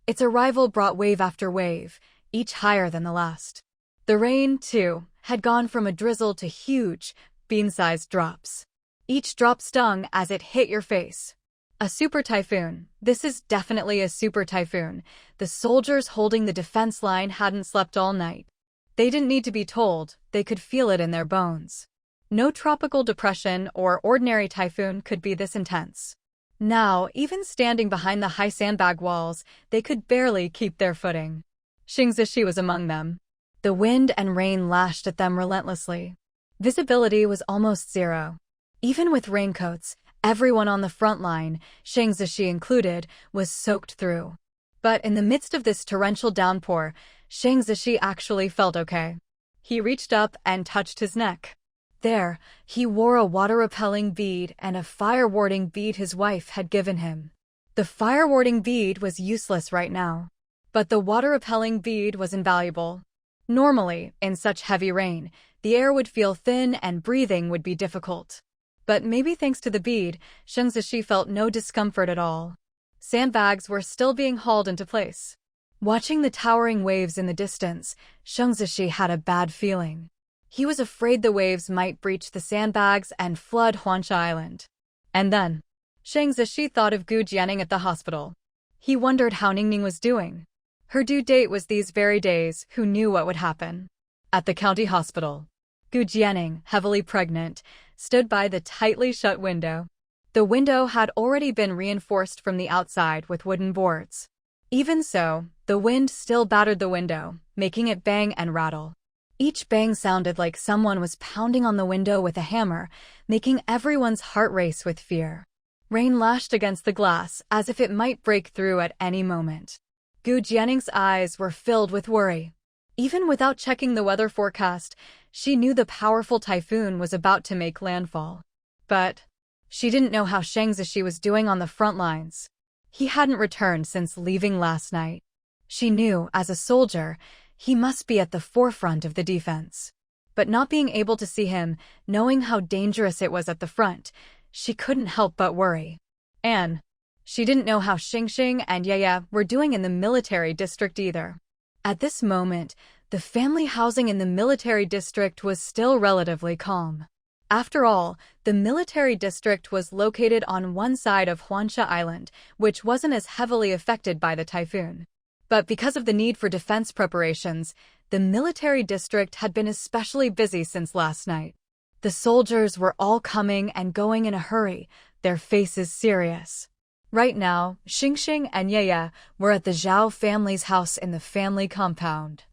A: Its arrival brought wave after wave, each higher than the last. The rain, too, had gone from a drizzle to huge, bean-sized drops. Each drop stung as it hit your face. A super typhoon. This is definitely a super typhoon. The soldiers holding the defense line hadn't slept all night. They didn't need to be told, they could feel it in their bones. No tropical depression or ordinary typhoon could be this intense. Now, even standing behind the high sandbag walls, they could barely keep their footing. Xingzishi was among them. The wind and rain lashed at them relentlessly. Visibility was almost zero. Even with raincoats, everyone on the front line, Xingzishi included, was soaked through. But in the midst of this torrential downpour, Shang Zishi actually felt okay. He reached up and touched his neck. There, he wore a water-repelling bead and a fire-warding bead his wife had given him. The fire-warding bead was useless right now, but the water-repelling bead was invaluable. Normally, in such heavy rain, the air would feel thin and breathing would be difficult. But maybe thanks to the bead, Shang Zishi felt no discomfort at all. Sandbags were still being hauled into place. Watching the towering waves in the distance, Shang Zishi had a bad feeling. He was afraid the waves might breach the sandbags and flood Huansha Island. And then, Shang Zishi thought of Gu Jianing at the hospital. He wondered how Ningning was doing. Her due date was these very days. Who knew what would happen? At the county hospital, Gu Jianing, heavily pregnant, stood by the tightly shut window. The window had already been reinforced from the outside with wooden boards. Even so, the wind still battered the window, making it bang and rattle. Each bang sounded like someone was pounding on the window with a hammer, making everyone's heart race with fear. Rain lashed against the glass as if it might break through at any moment. Gu Jianing's eyes were filled with worry. Even without checking the weather forecast, she knew the powerful typhoon was about to make landfall. But she didn't know how Shang Zishi was doing on the front lines. He hadn't returned since leaving last night. She knew, as a soldier, he must be at the forefront of the defense. But not being able to see him, knowing how dangerous it was at the front, she couldn't help but worry. And she didn't know how Xingxing and Yaya were doing in the military district either. At this moment, the family housing in the military district was still relatively calm. After all, the military district was located on one side of Huansha Island, which wasn't as heavily affected by the typhoon. But because of the need for defense preparations, the military district had been especially busy since last night. The soldiers were all coming and going in a hurry, their faces serious. Right now, Xingxing and Yaya were at the Zhao family's house in the family compound.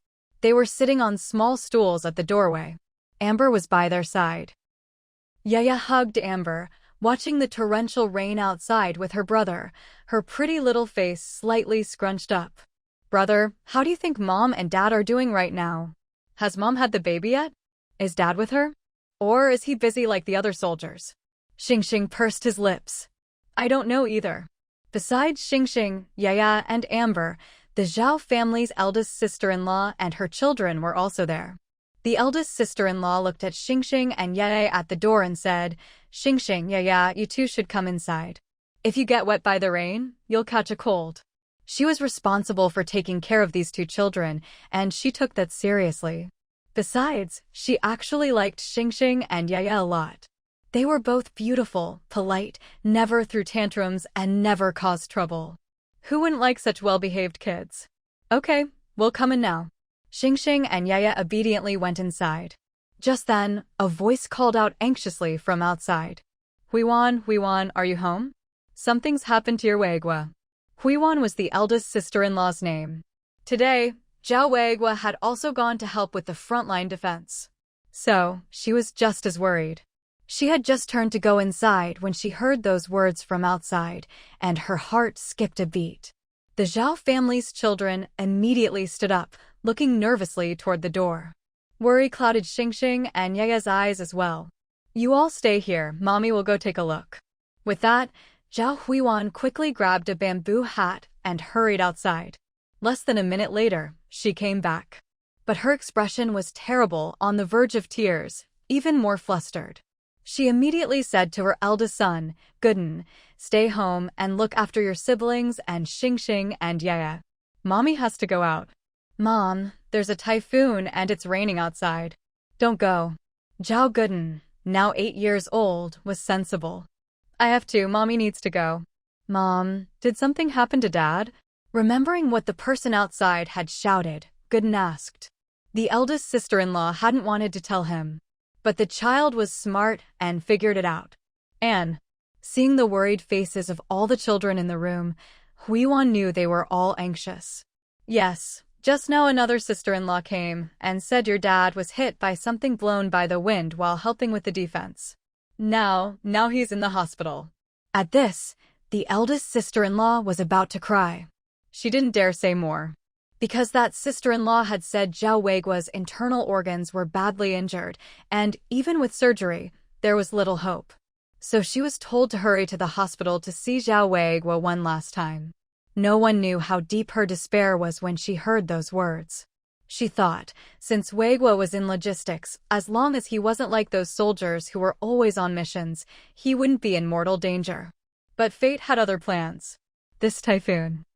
A: They were sitting on small stools at the doorway. Amber was by their side. Yaya hugged Amber, watching the torrential rain outside with her brother, her pretty little face slightly scrunched up. "Brother, how do you think Mom and Dad are doing right now? Has Mom had the baby yet? Is Dad with her? Or is he busy like the other soldiers?" Xingxing pursed his lips. "I don't know either." Besides Xingxing, Yaya, and Amber, the Zhao family's eldest sister-in-law and her children were also there. The eldest sister-in-law looked at Xingxing and Yaya at the door and said, "Xingxing, Yaya, you two should come inside. If you get wet by the rain, you'll catch a cold." She was responsible for taking care of these two children, and she took that seriously. Besides, she actually liked Xingxing and Yaya a lot. They were both beautiful, polite, never threw tantrums, and never caused trouble. Who wouldn't like such well-behaved kids? "Okay, we'll come in now." Xingxing and Yaya obediently went inside. Just then, a voice called out anxiously from outside. Huiwan, are you home? Something's happened to your Weigua." Huiwan was the eldest sister-in-law's name. Today, Zhao Weigua had also gone to help with the frontline defense. So, she was just as worried. She had just turned to go inside when she heard those words from outside, and her heart skipped a beat. The Zhao family's children immediately stood up, looking nervously toward the door. Worry clouded Xingxing and Yaya's eyes as well. "You all stay here, Mommy will go take a look." With that, Zhao Huiwan quickly grabbed a bamboo hat and hurried outside. Less than a minute later, she came back. But her expression was terrible, on the verge of tears, even more flustered. She immediately said to her eldest son, "Gooden, stay home and look after your siblings and Xingxing and Yaya. Mommy has to go out." "Mom, there's a typhoon and it's raining outside." "Don't go." Zhao Gooden, now 8 years old, was sensible. "I have to, Mommy needs to go." "Mom, did something happen to Dad?" Remembering what the person outside had shouted, Gooden asked. The eldest sister-in-law hadn't wanted to tell him. But the child was smart and figured it out. And, seeing the worried faces of all the children in the room, Huiwan knew they were all anxious. "Yes, just now another sister-in-law came and said your dad was hit by something blown by the wind while helping with the defense. Now he's in the hospital." At this, the eldest sister-in-law was about to cry. She didn't dare say more. Because that sister-in-law had said Zhao Weiguo's internal organs were badly injured, and even with surgery, there was little hope. So she was told to hurry to the hospital to see Zhao Weiguo one last time. No one knew how deep her despair was when she heard those words. She thought, since Weiguo was in logistics, as long as he wasn't like those soldiers who were always on missions, he wouldn't be in mortal danger. But fate had other plans. This typhoon.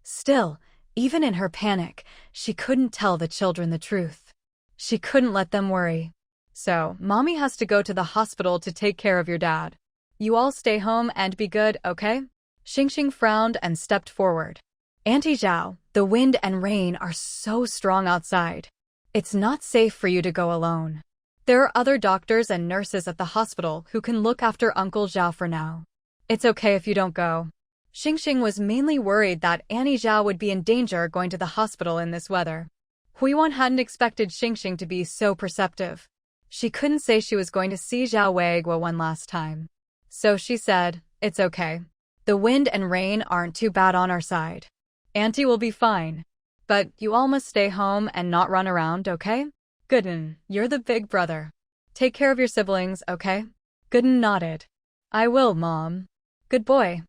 A: Still, even in her panic, she couldn't tell the children the truth. She couldn't let them worry. So, Mommy has to go to the hospital to take care of your dad. You all stay home and be good, okay? Xingxing frowned and stepped forward. Auntie Zhao, the wind and rain are so strong outside. It's not safe for you to go alone. There are other doctors and nurses at the hospital who can look after Uncle Zhao for now. It's okay if you don't go. Xingxing was mainly worried that Auntie Zhao would be in danger going to the hospital in this weather. Huiyuan hadn't expected Xingxing to be so perceptive. She couldn't say she was going to see Zhao Weiguo one last time. So she said, it's okay. The wind and rain aren't too bad on our side. Auntie will be fine. But you all must stay home and not run around, okay? Gooden, you're the big brother. Take care of your siblings, okay? Gooden nodded. I will, Mom. Good boy.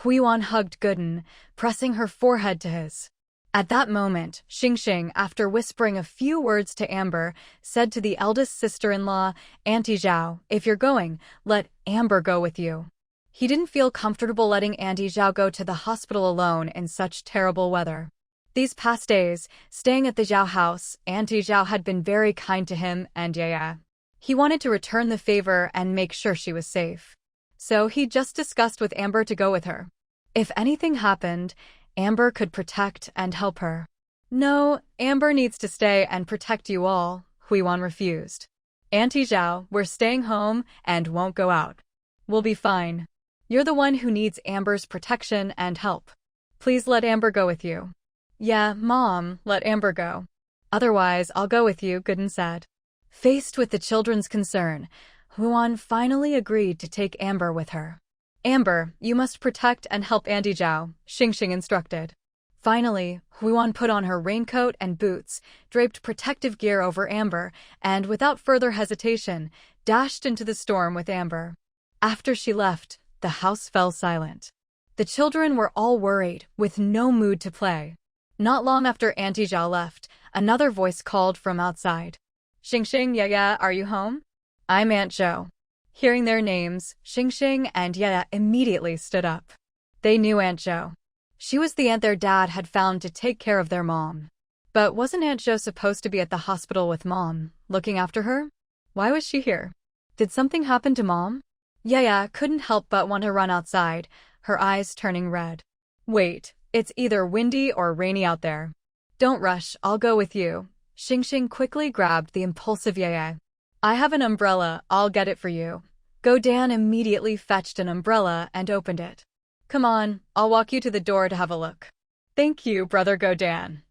A: Huiyuan hugged Gooden, pressing her forehead to his. At that moment, Xingxing, after whispering a few words to Amber, said to the eldest sister-in-law, Auntie Zhao, if you're going, let Amber go with you. He didn't feel comfortable letting Auntie Zhao go to the hospital alone in such terrible weather. These past days, staying at the Zhao house, Auntie Zhao had been very kind to him and Yaya. He wanted to return the favor and make sure she was safe. So he just discussed with Amber to go with her. If anything happened, Amber could protect and help her. No, Amber needs to stay and protect you all, Huiyuan refused. Auntie Zhao, we're staying home and won't go out. We'll be fine. You're the one who needs Amber's protection and help. Please let Amber go with you. Yeah, Mom, let Amber go. Otherwise, I'll go with you, Gooden said. Faced with the children's concern, Huiyuan finally agreed to take Amber with her. Amber, you must protect and help Auntie Zhao, Xingxing instructed. Finally, Huiyuan put on her raincoat and boots, draped protective gear over Amber, and without further hesitation, dashed into the storm with Amber. After she left, the house fell silent. The children were all worried, with no mood to play. Not long after Auntie Zhao left, another voice called from outside. Xingxing, Yaya, are you home? I'm Aunt Zhou. Hearing their names, Xingxing and Yaya immediately stood up. They knew Aunt Zhou. She was the aunt their dad had found to take care of their mom. But wasn't Aunt Zhou supposed to be at the hospital with Mom, looking after her? Why was she here? Did something happen to Mom? Yaya couldn't help but want to run outside, her eyes turning red. Wait, it's either windy or rainy out there. Don't rush, I'll go with you. Xingxing quickly grabbed the impulsive Yaya. I have an umbrella, I'll get it for you. Godan immediately fetched an umbrella and opened it. Come on, I'll walk you to the door to have a look. Thank you, Brother Godan.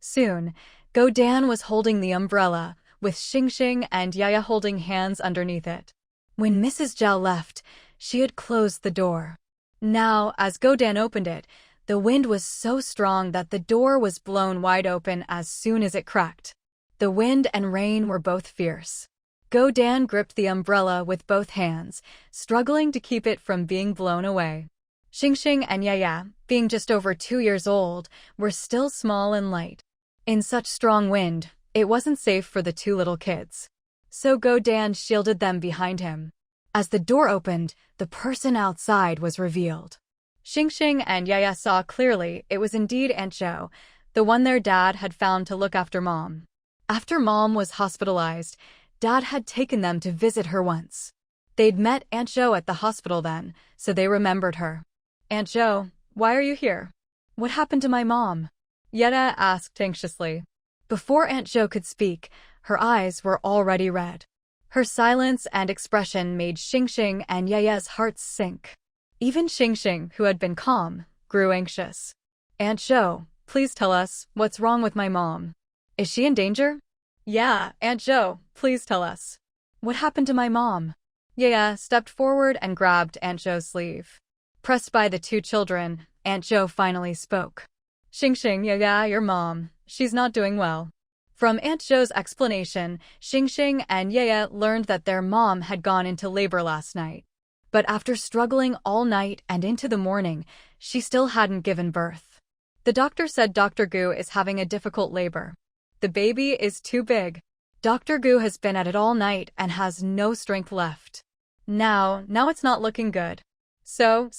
A: Soon, Godan was holding the umbrella, with Xingxing and Yaya holding hands underneath it. When Mrs. Zhao left, she had closed the door. Now, as Godan opened it, the wind was so strong that the door was blown wide open as soon as it cracked. The wind and rain were both fierce. Godan gripped the umbrella with both hands, struggling to keep it from being blown away. Xingxing and Yaya, being just over 2 years old, were still small and light. In such strong wind, it wasn't safe for the two little kids. So Godan shielded them behind him. As the door opened, the person outside was revealed. Xingxing and Yaya saw clearly it was indeed Aunt Zhou, the one their dad had found to look after Mom. After Mom was hospitalized, Dad had taken them to visit her once. They'd met Aunt Zhou at the hospital then, so they remembered her. Aunt Zhou, why are you here? What happened to my mom? Yetta asked anxiously. Before Aunt Zhou could speak, her eyes were already red. Her silence and expression made Xingxing and Yaya's hearts sink. Even Xingxing, who had been calm, grew anxious. Aunt Zhou, please tell us, what's wrong with my mom? Is she in danger? Yeah, Aunt Zhou, please tell us. What happened to my mom? Yaya stepped forward and grabbed Aunt Zhou's sleeve. Pressed by the two children, Aunt Zhou finally spoke. Xingxing, yeah, your mom. She's not doing well. From Aunt Zhou's explanation, Xingxing and Yaya learned that their mom had gone into labor last night. But after struggling all night and into the morning, she still hadn't given birth. The doctor said Dr. Gu is having a difficult labor. The baby is too big. Dr. Gu has been at it all night and has no strength left. Now it's not looking good. So.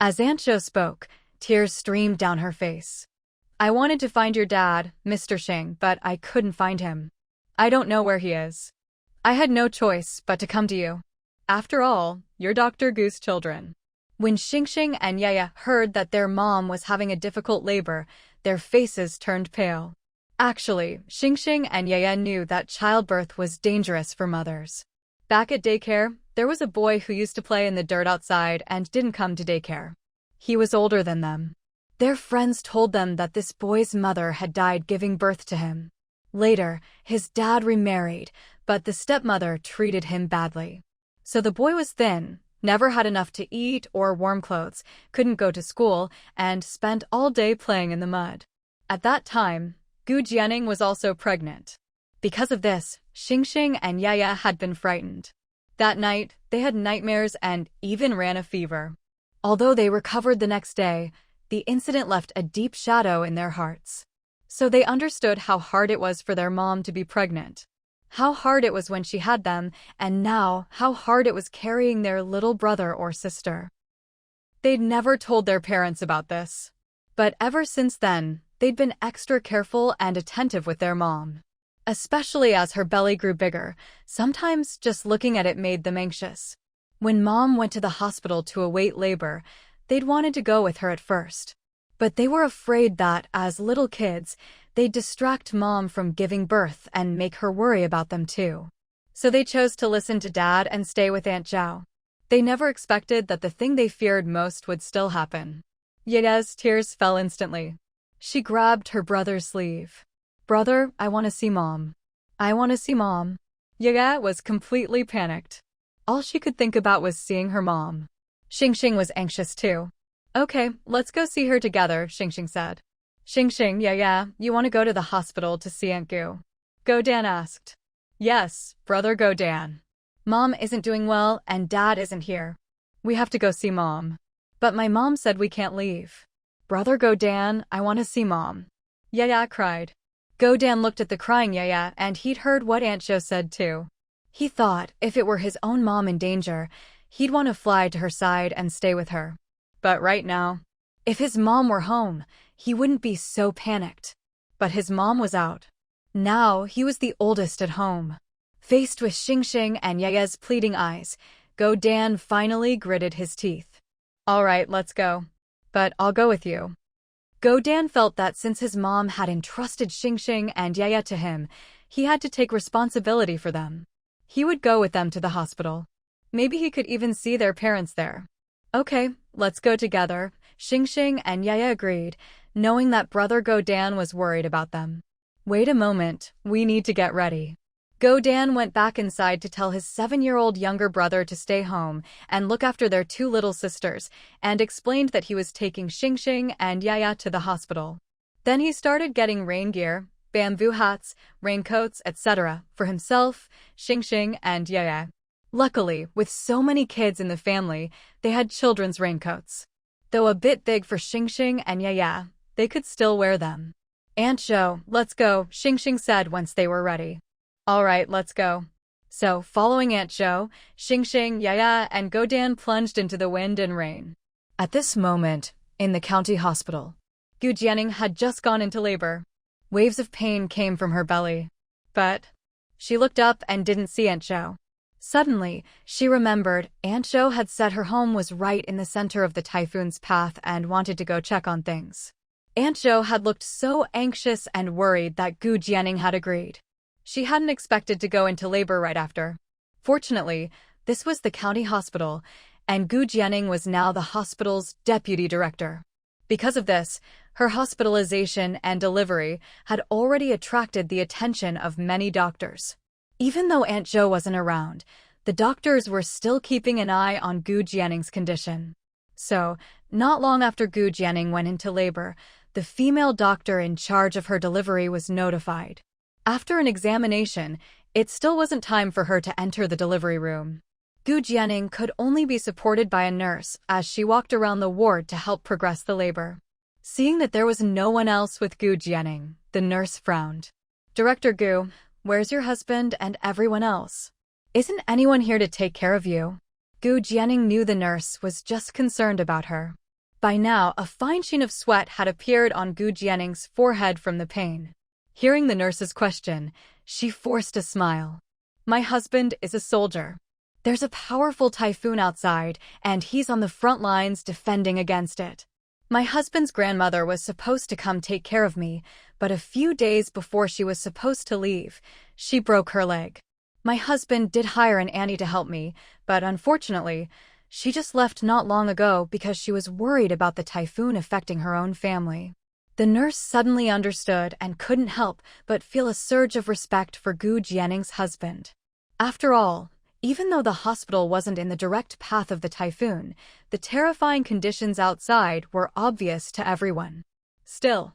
A: As Aunt Zhou spoke, tears streamed down her face. I wanted to find your dad, Mr. Xing, but I couldn't find him. I don't know where he is. I had no choice but to come to you. After all, you're Dr. Gu's children. When Xingxing and Yaya heard that their mom was having a difficult labor, their faces turned pale. Actually, Xingxing and Yaya knew that childbirth was dangerous for mothers. Back at daycare, there was a boy who used to play in the dirt outside and didn't come to daycare. He was older than them. Their friends told them that this boy's mother had died giving birth to him. Later, his dad remarried, but the stepmother treated him badly. So the boy was thin, never had enough to eat or warm clothes, couldn't go to school, and spent all day playing in the mud. At that time, Gu Jianing was also pregnant. Because of this, Xingxing and Yaya had been frightened. That night, they had nightmares and even ran a fever. Although they recovered the next day, the incident left a deep shadow in their hearts. So they understood how hard it was for their mom to be pregnant. How hard it was when she had them, and now how hard it was carrying their little brother or sister. They'd never told their parents about this. But ever since then, they'd been extra careful and attentive with their mom. Especially as her belly grew bigger, sometimes just looking at it made them anxious. When Mom went to the hospital to await labor, they'd wanted to go with her at first. But they were afraid that, as little kids, they'd distract Mom from giving birth and make her worry about them too. So they chose to listen to Dad and stay with Aunt Zhou. They never expected that the thing they feared most would still happen. Yaya's tears fell instantly. She grabbed her brother's sleeve. Brother, I want to see Mom. I want to see Mom. Yaya was completely panicked. All she could think about was seeing her mom. Xingxing was anxious too. Okay, let's go see her together, Xingxing said. Xingxing, yeah, you want to go to the hospital to see Aunt Gu? Godan asked. Yes, brother Godan. Mom isn't doing well and Dad isn't here. We have to go see Mom. But my mom said we can't leave. Brother Godan, I want to see Mom. Yaya cried. Godan looked at the crying Yaya and he'd heard what Aunt Zhou said too. He thought if it were his own mom in danger, he'd want to fly to her side and stay with her. But right now, if his mom were home, he wouldn't be so panicked. But his mom was out. Now he was the oldest at home. Faced with Xingxing and Yaya's pleading eyes, Godan finally gritted his teeth. All right, let's go. But I'll go with you. Godan felt that since his mom had entrusted Xingxing and Yaya to him, he had to take responsibility for them. He would go with them to the hospital. Maybe he could even see their parents there. Okay, let's go together, Xingxing and Yaya agreed, knowing that brother Godan was worried about them. Wait a moment, we need to get ready. Godan went back inside to tell his 7-year-old younger brother to stay home and look after their 2 little sisters, and explained that he was taking Xingxing and Yaya to the hospital. Then he started getting rain gear, bamboo hats, raincoats, etc. for himself, Xingxing, and Yaya. Luckily, with so many kids in the family, they had children's raincoats. Though a bit big for Xingxing and Yaya, they could still wear them. Aunt Zhou, let's go, Xingxing said once they were ready. All right, let's go. So, following Aunt Zhou, Xingxing, Yaya, and Godan plunged into the wind and rain. At this moment, in the county hospital, Gu Jianing had just gone into labor. Waves of pain came from her belly. But she looked up and didn't see Aunt Zhou. Suddenly, she remembered Aunt Zhou had said her home was right in the center of the typhoon's path and wanted to go check on things. Aunt Zhou had looked so anxious and worried that Gu Jianing had agreed. She hadn't expected to go into labor right after. Fortunately, this was the county hospital, and Gu Jianing was now the hospital's deputy director. Because of this, her hospitalization and delivery had already attracted the attention of many doctors. Even though Aunt Zhou wasn't around, the doctors were still keeping an eye on Gu Jianing's condition. So, not long after Gu Jianing went into labor, the female doctor in charge of her delivery was notified. After an examination, it still wasn't time for her to enter the delivery room. Gu Jianing could only be supported by a nurse as she walked around the ward to help progress the labor. Seeing that there was no one else with Gu Jianing, the nurse frowned. "Director Gu, where's your husband and everyone else? Isn't anyone here to take care of you?" Gu Jianing knew the nurse was just concerned about her. By now, a fine sheen of sweat had appeared on Gu Jianing's forehead from the pain. Hearing the nurse's question, she forced a smile. "My husband is a soldier. There's a powerful typhoon outside, and he's on the front lines defending against it. My husband's grandmother was supposed to come take care of me, but a few days before she was supposed to leave, she broke her leg. My husband did hire an auntie to help me, but unfortunately, she just left not long ago because she was worried about the typhoon affecting her own family." The nurse suddenly understood and couldn't help but feel a surge of respect for Gu Jianing's husband. After all, even though the hospital wasn't in the direct path of the typhoon, the terrifying conditions outside were obvious to everyone. Still,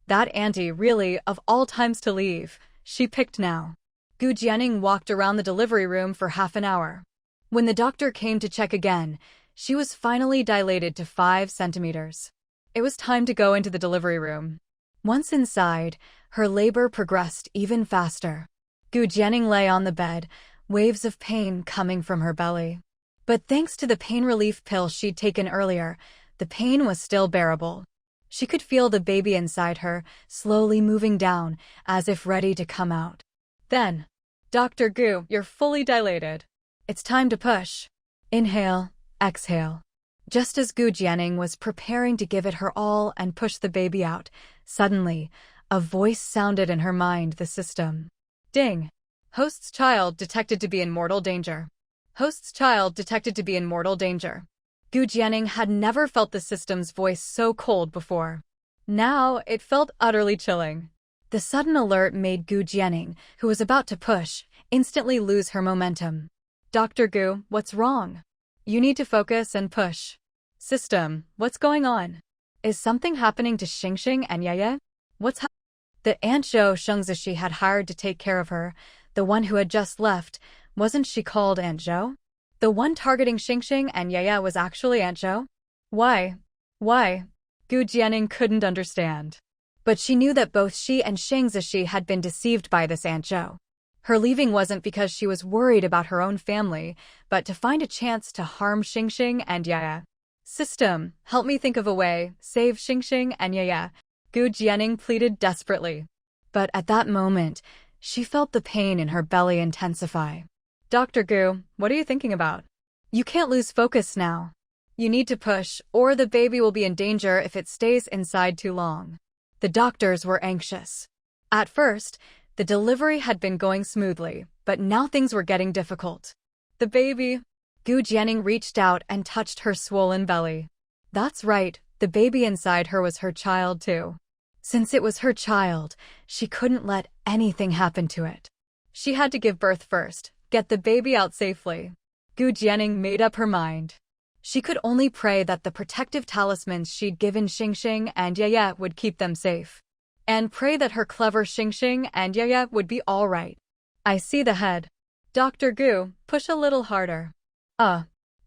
A: that auntie really, of all times to leave, she picked now. Gu Jianing walked around the delivery room for half an hour. When the doctor came to check again, she was finally dilated to 5 centimeters. It was time to go into the delivery room. Once inside, her labor progressed even faster. Gu Jianing lay on the bed, waves of pain coming from her belly. But thanks to the pain relief pill she'd taken earlier, the pain was still bearable. She could feel the baby inside her, slowly moving down, as if ready to come out. Then, "Dr. Gu, you're fully dilated. It's time to push. Inhale, exhale." Just as Gu Jianing was preparing to give it her all and push the baby out, suddenly, a voice sounded in her mind, the system. Ding! Host's child detected to be in mortal danger. Host's child detected to be in mortal danger. Gu Jianing had never felt the system's voice so cold before. Now it felt utterly chilling. The sudden alert made Gu Jianing, who was about to push, instantly lose her momentum. "Dr. Gu, what's wrong? You need to focus and push." "System, what's going on? Is something happening to Xingxing and Yeye? What's happening?" The Aunt Zhou Shengzi had hired to take care of her, the one who had just left, wasn't she called Aunt Zhou? The one targeting Xingxing and Yeye was actually Aunt Zhou? Why? Gu Jianing couldn't understand. But she knew that both she and Shengzi had been deceived by this Aunt Zhou. Her leaving wasn't because she was worried about her own family, but to find a chance to harm Xingxing and Yeye. "System, help me think of a way, save Xingxing and Yeye," Gu Jianing pleaded desperately. But at that moment, she felt the pain in her belly intensify. "Dr. Gu, what are you thinking about? You can't lose focus now. You need to push, or the baby will be in danger if it stays inside too long." The doctors were anxious. At first, the delivery had been going smoothly, but now things were getting difficult. "The baby..." Gu Jianing reached out and touched her swollen belly. That's right, the baby inside her was her child too. Since it was her child, she couldn't let anything happen to it. She had to give birth first, get the baby out safely. Gu Jianing made up her mind. She could only pray that the protective talismans she'd given Xingxing and Yeye would keep them safe. And pray that her clever Xingxing and Yeye would be all right. "I see the head. Dr. Gu, push a little harder."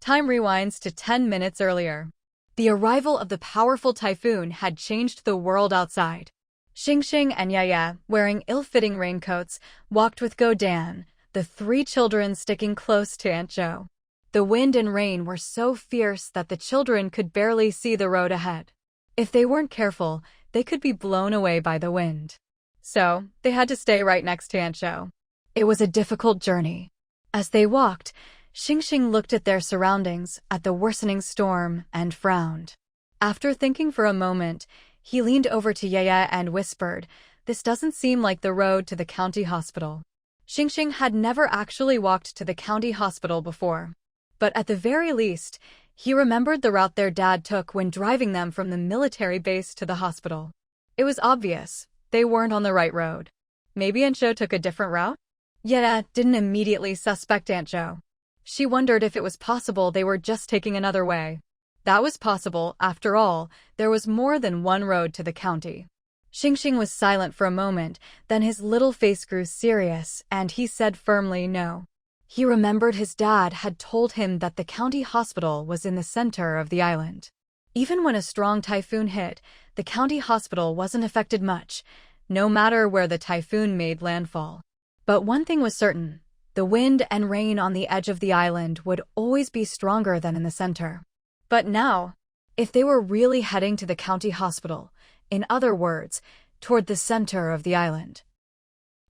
A: Time rewinds to 10 minutes earlier. The arrival of the powerful typhoon had changed the world outside. Xingxing and Yeye, wearing ill-fitting raincoats, walked with Godan, the 3 children sticking close to Aunt Zhou. The wind and rain were so fierce that the children could barely see the road ahead. If they weren't careful, they could be blown away by the wind. So, they had to stay right next to Aunt Zhou. It was a difficult journey. As they walked, Xingxing looked at their surroundings, at the worsening storm, and frowned. After thinking for a moment, he leaned over to Yeye and whispered, "This doesn't seem like the road to the county hospital." Xingxing had never actually walked to the county hospital before. But at the very least, he remembered the route their dad took when driving them from the military base to the hospital. It was obvious, they weren't on the right road. Maybe Aunt Zhou took a different route? Yeye didn't immediately suspect Aunt Zhou. She wondered if it was possible they were just taking another way. That was possible. After all, there was more than one road to the county. Xingxing was silent for a moment, then his little face grew serious, and he said firmly no. He remembered his dad had told him that the county hospital was in the center of the island. Even when a strong typhoon hit, the county hospital wasn't affected much, no matter where the typhoon made landfall. But one thing was certain: the wind and rain on the edge of the island would always be stronger than in the center. But now, if they were really heading to the county hospital, in other words, toward the center of the island,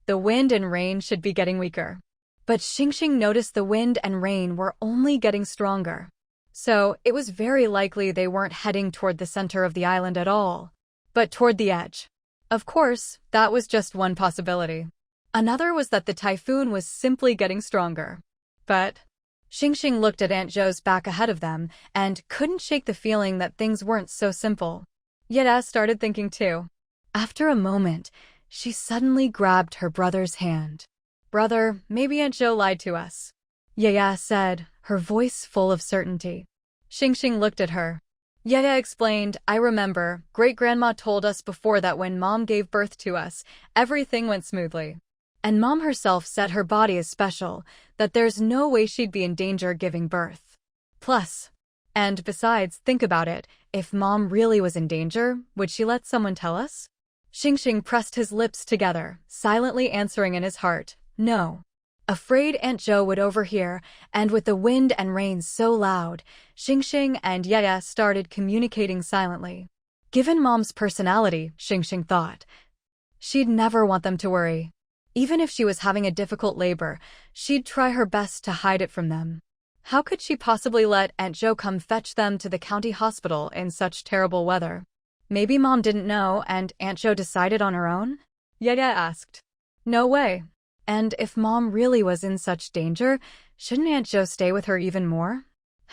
A: the wind and rain should be getting weaker. But Xingxing noticed the wind and rain were only getting stronger. So it was very likely they weren't heading toward the center of the island at all, but toward the edge. Of course, that was just one possibility. Another was that the typhoon was simply getting stronger. But Xingxing looked at Aunt Zhou's back ahead of them and couldn't shake the feeling that things weren't so simple. Yaya started thinking too. After a moment, she suddenly grabbed her brother's hand. "Brother, maybe Aunt Zhou lied to us," Yaya said, her voice full of certainty. Xingxing looked at her. Yaya explained, "I remember, Great-Grandma told us before that when Mom gave birth to us, everything went smoothly. And Mom herself said her body is special, that there's no way she'd be in danger giving birth. Plus, and besides, think about it, if Mom really was in danger, would she let someone tell us?" Xingxing pressed his lips together, silently answering in his heart, "No." Afraid Aunt Zhou would overhear, and with the wind and rain so loud, Xingxing and Yaya started communicating silently. Given Mom's personality, Xingxing thought, she'd never want them to worry. Even if she was having a difficult labor, she'd try her best to hide it from them. How could she possibly let Aunt Zhou come fetch them to the county hospital in such terrible weather? Maybe Mom didn't know and Aunt Zhou decided on her own? Yaya asked. No way. And if Mom really was in such danger, shouldn't Aunt Zhou stay with her even more?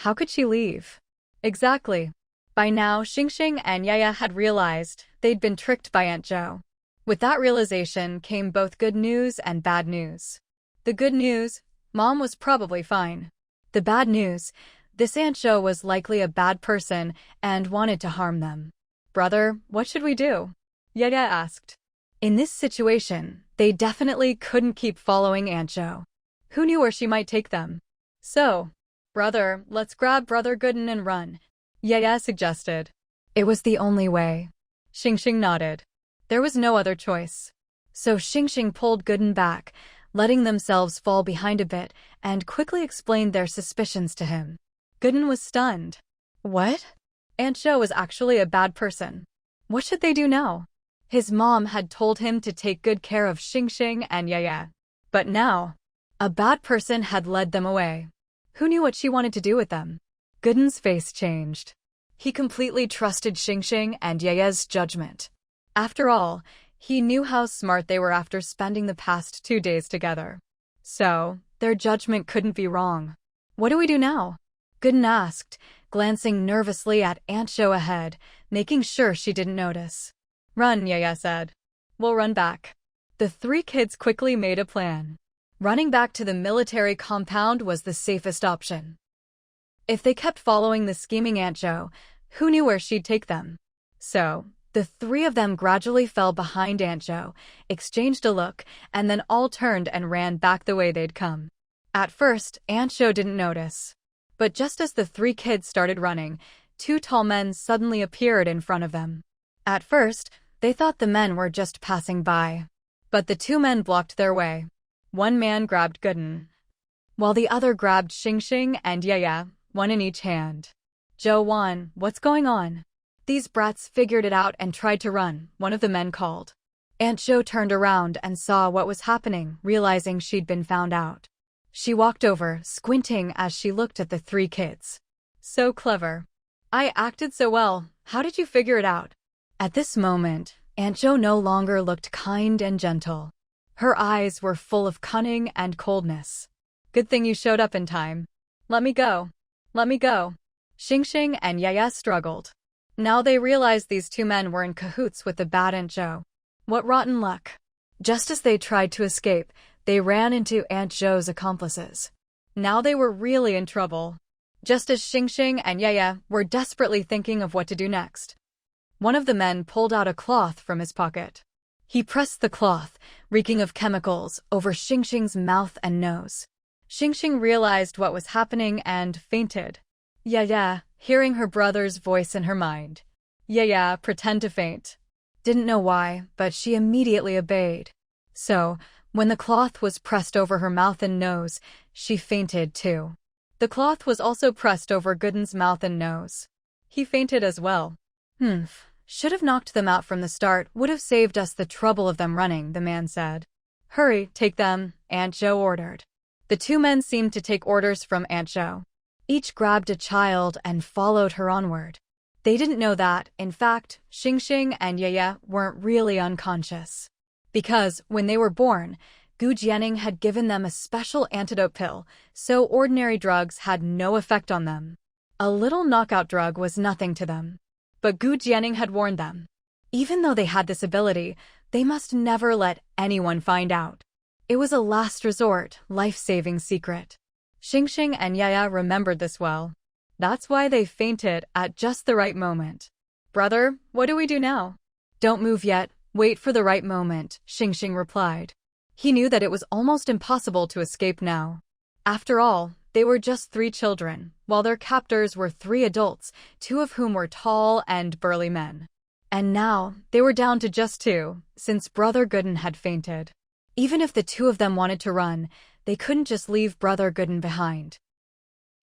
A: How could she leave? Exactly. By now, Xingxing and Yaya had realized they'd been tricked by Aunt Zhou. With that realization came both good news and bad news. The good news, Mom was probably fine. The bad news, this Aunt Zhou was likely a bad person and wanted to harm them. "Brother, what should we do?" Yaya asked. In this situation, they definitely couldn't keep following Aunt Zhou. Who knew where she might take them? So, "Brother, let's grab Brother Gooden and run," Yaya suggested. It was the only way. Xingxing nodded. There was no other choice. So Xingxing pulled Gooden back, letting themselves fall behind a bit, and quickly explained their suspicions to him. Gooden was stunned. What? Aunt Zhou was actually a bad person. What should they do now? His mom had told him to take good care of Xingxing and Yaya. But now, a bad person had led them away. Who knew what she wanted to do with them? Gooden's face changed. He completely trusted Xingxing and Yaya's judgment. After all, he knew how smart they were after spending the past 2 days together. So, their judgment couldn't be wrong. What do we do now? Gooden asked, glancing nervously at Aunt Zhou ahead, making sure she didn't notice. Run, Yaya said. We'll run back. The 3 kids quickly made a plan. Running back to the military compound was the safest option. If they kept following the scheming Aunt Zhou, who knew where she'd take them? So, the 3 of them gradually fell behind Aunt Zhou, exchanged a look, and then all turned and ran back the way they'd come. At first, Aunt Zhou didn't notice. But just as the 3 kids started running, 2 tall men suddenly appeared in front of them. At first, they thought the men were just passing by. But the 2 men blocked their way. One man grabbed Gooden, while the other grabbed Xingxing and Yaya, one in each hand. "Zhou Wan, what's going on?" "These brats figured it out and tried to run," one of the men called. Aunt Zhou turned around and saw what was happening, realizing she'd been found out. She walked over, squinting as she looked at the 3 kids. "So clever. I acted so well. How did you figure it out?" At this moment, Aunt Zhou no longer looked kind and gentle. Her eyes were full of cunning and coldness. "Good thing you showed up in time. Let me go. Let me go." Xingxing and Yaya struggled. Now they realized these 2 men were in cahoots with the bad Aunt Zhou. What rotten luck. Just as they tried to escape, they ran into Aunt Zhou's accomplices. Now they were really in trouble. just as Xingxing and Yaya were desperately thinking of what to do next. One of the men pulled out a cloth from his pocket. He pressed the cloth, reeking of chemicals, over Xingxing's mouth and nose. Xingxing realized what was happening and fainted. Yaya, hearing her brother's voice in her mind. Yaya, pretend to faint. Didn't know why, but she immediately obeyed. So, when the cloth was pressed over her mouth and nose, she fainted too. The cloth was also pressed over Gooden's mouth and nose. He fainted as well. Should have knocked them out from the start, would have saved us the trouble of them running, the man said. Hurry, take them, Aunt Zhou ordered. The two men seemed to take orders from Aunt Zhou. Each grabbed a child and followed her onward. They didn't know that, in fact, Xingxing and Yaya weren't really unconscious. Because, when they were born, Gu Jianing had given them a special antidote pill, so ordinary drugs had no effect on them. A little knockout drug was nothing to them. But Gu Jianing had warned them. Even though they had this ability, they must never let anyone find out. It was a last resort, life-saving secret. Xingxing and Yaya remembered this well. That's why they fainted at just the right moment. Brother, what do we do now? Don't move yet, wait for the right moment, Xingxing replied. He knew that it was almost impossible to escape now. After all, they were just 3 children, while their captors were 3 adults, 2 of whom were tall and burly men. And now, they were down to just 2, since Brother Gooden had fainted. Even if the 2 of them wanted to run, they couldn't just leave Brother Gooden behind.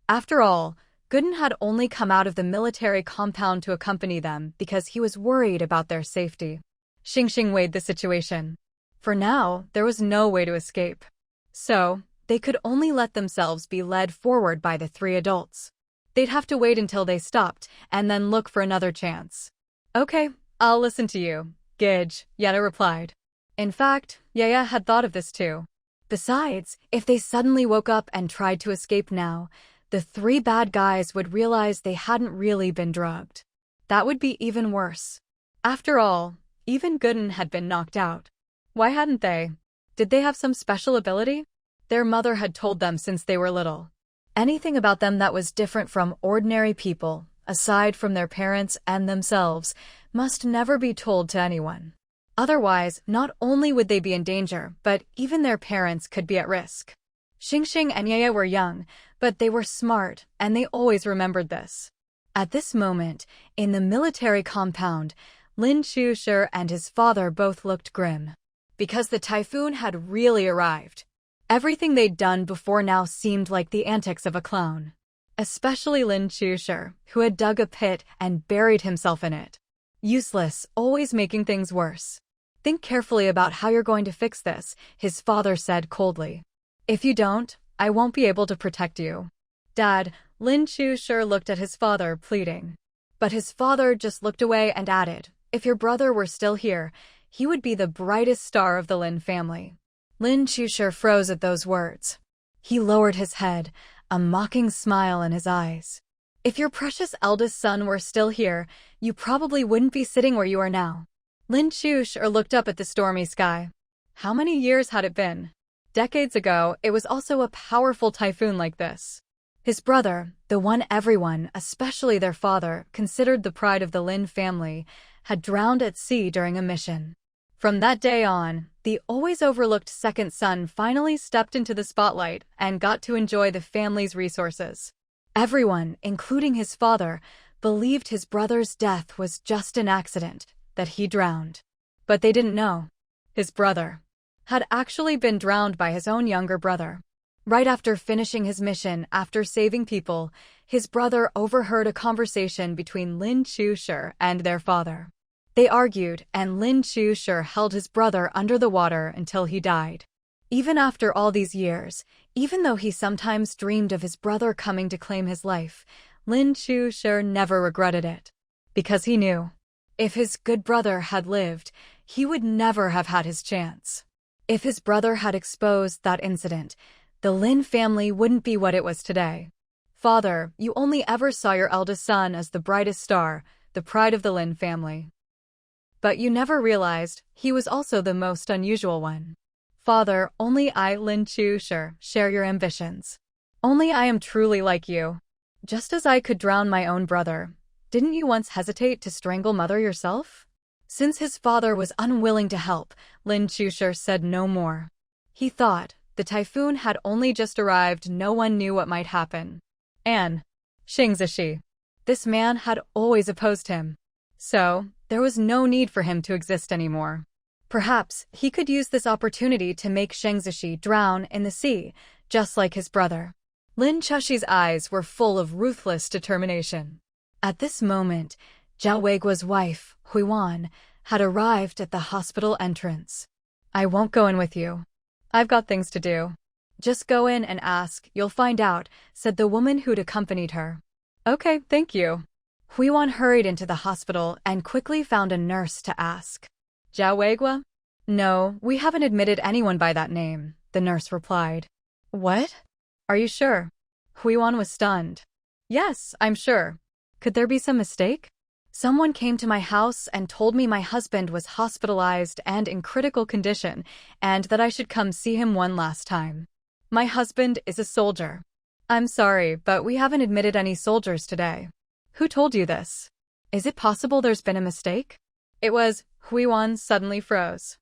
A: After all, Gooden had only come out of the military compound to accompany them because he was worried about their safety. Xingxing weighed the situation. For now, there was no way to escape. So, they could only let themselves be led forward by the 3 adults. They'd have to wait until they stopped, and then look for another chance. Okay, I'll listen to you, Gidge, Yetta replied. In fact, Yaya had thought of this too. Besides, if they suddenly woke up and tried to escape now, the 3 bad guys would realize they hadn't really been drugged. That would be even worse. After all, even Gooden had been knocked out. Why hadn't they? Did they have some special ability? Their mother had told them since they were little. Anything about them that was different from ordinary people, aside from their parents and themselves, must never be told to anyone. Otherwise, not only would they be in danger, but even their parents could be at risk. Xingxing and Yaya were young, but they were smart, and they always remembered this. At this moment, in the military compound, Lin Chushi and his father both looked grim. Because the typhoon had really arrived. Everything they'd done before now seemed like the antics of a clown. Especially Lin Chushi, who had dug a pit and buried himself in it. Useless, always making things worse. Think carefully about how you're going to fix this, his father said coldly. If you don't, I won't be able to protect you. Dad, Lin Chushi looked at his father, pleading. But his father just looked away and added, if your brother were still here, he would be the brightest star of the Lin family. Lin Chushi froze at those words. He lowered his head, a mocking smile in his eyes. If your precious eldest son were still here, you probably wouldn't be sitting where you are now. Lin Chushi looked up at the stormy sky. How many years had it been? Decades ago, it was also a powerful typhoon like this. His brother, the one everyone, especially their father, considered the pride of the Lin family, had drowned at sea during a mission. From that day on, the always overlooked second son finally stepped into the spotlight and got to enjoy the family's resources. Everyone, including his father, believed his brother's death was just an accident, that he drowned. But they didn't know. His brother had actually been drowned by his own younger brother. Right after finishing his mission after saving people, his brother overheard a conversation between Lin Chushi and their father. They argued, and Lin Chushi held his brother under the water until he died. Even after all these years, even though he sometimes dreamed of his brother coming to claim his life, Lin Chushi never regretted it. Because he knew, if his good brother had lived, he would never have had his chance. If his brother had exposed that incident, the Lin family wouldn't be what it was today. Father, you only ever saw your eldest son as the brightest star, the pride of the Lin family. But you never realized he was also the most unusual one. Father, only I, Lin Chushi, share your ambitions. Only I am truly like you. Just as I could drown my own brother, didn't you once hesitate to strangle mother yourself? Since his father was unwilling to help, Lin Chushir said no more. He thought the typhoon had only just arrived, no one knew what might happen. And Xingzishi. This man had always opposed him. So, there was no need for him to exist anymore. Perhaps he could use this opportunity to make Xingzishi drown in the sea, just like his brother. Lin Chushi's eyes were full of ruthless determination. At this moment, Zhao Weiguo's wife, Huiwan, had arrived at the hospital entrance. I won't go in with you. I've got things to do. Just go in and ask, you'll find out, said the woman who'd accompanied her. Okay, thank you. Huiwan hurried into the hospital and quickly found a nurse to ask. Zhao Weiguo? No, we haven't admitted anyone by that name, the nurse replied. What? Are you sure? Huiwan was stunned. Yes, I'm sure. Could there be some mistake? Someone came to my house and told me my husband was hospitalized and in critical condition, and that I should come see him one last time. My husband is a soldier. I'm sorry, but we haven't admitted any soldiers today. Who told you this? Is it possible there's been a mistake? It was. Huiwan suddenly froze.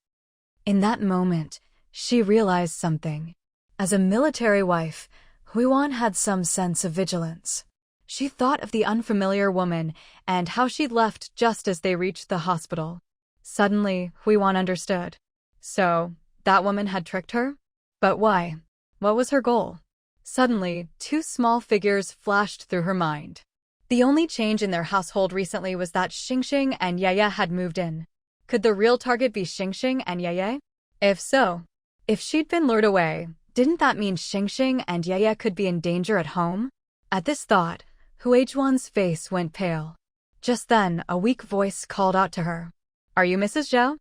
A: In that moment, she realized something. As a military wife, Huiwan had some sense of vigilance. She thought of the unfamiliar woman and how she'd left just as they reached the hospital. Suddenly, Huiwan understood. So, that woman had tricked her? But why? What was her goal? Suddenly, two small figures flashed through her mind. The only change in their household recently was that Xingxing and Yeye had moved in. Could the real target be Xingxing and Yeye? If so, if she'd been lured away, didn't that mean Xingxing and Yeye could be in danger at home? At this thought, Huijuan's face went pale. Just then, a weak voice called out to her. Are you Mrs. Zhao?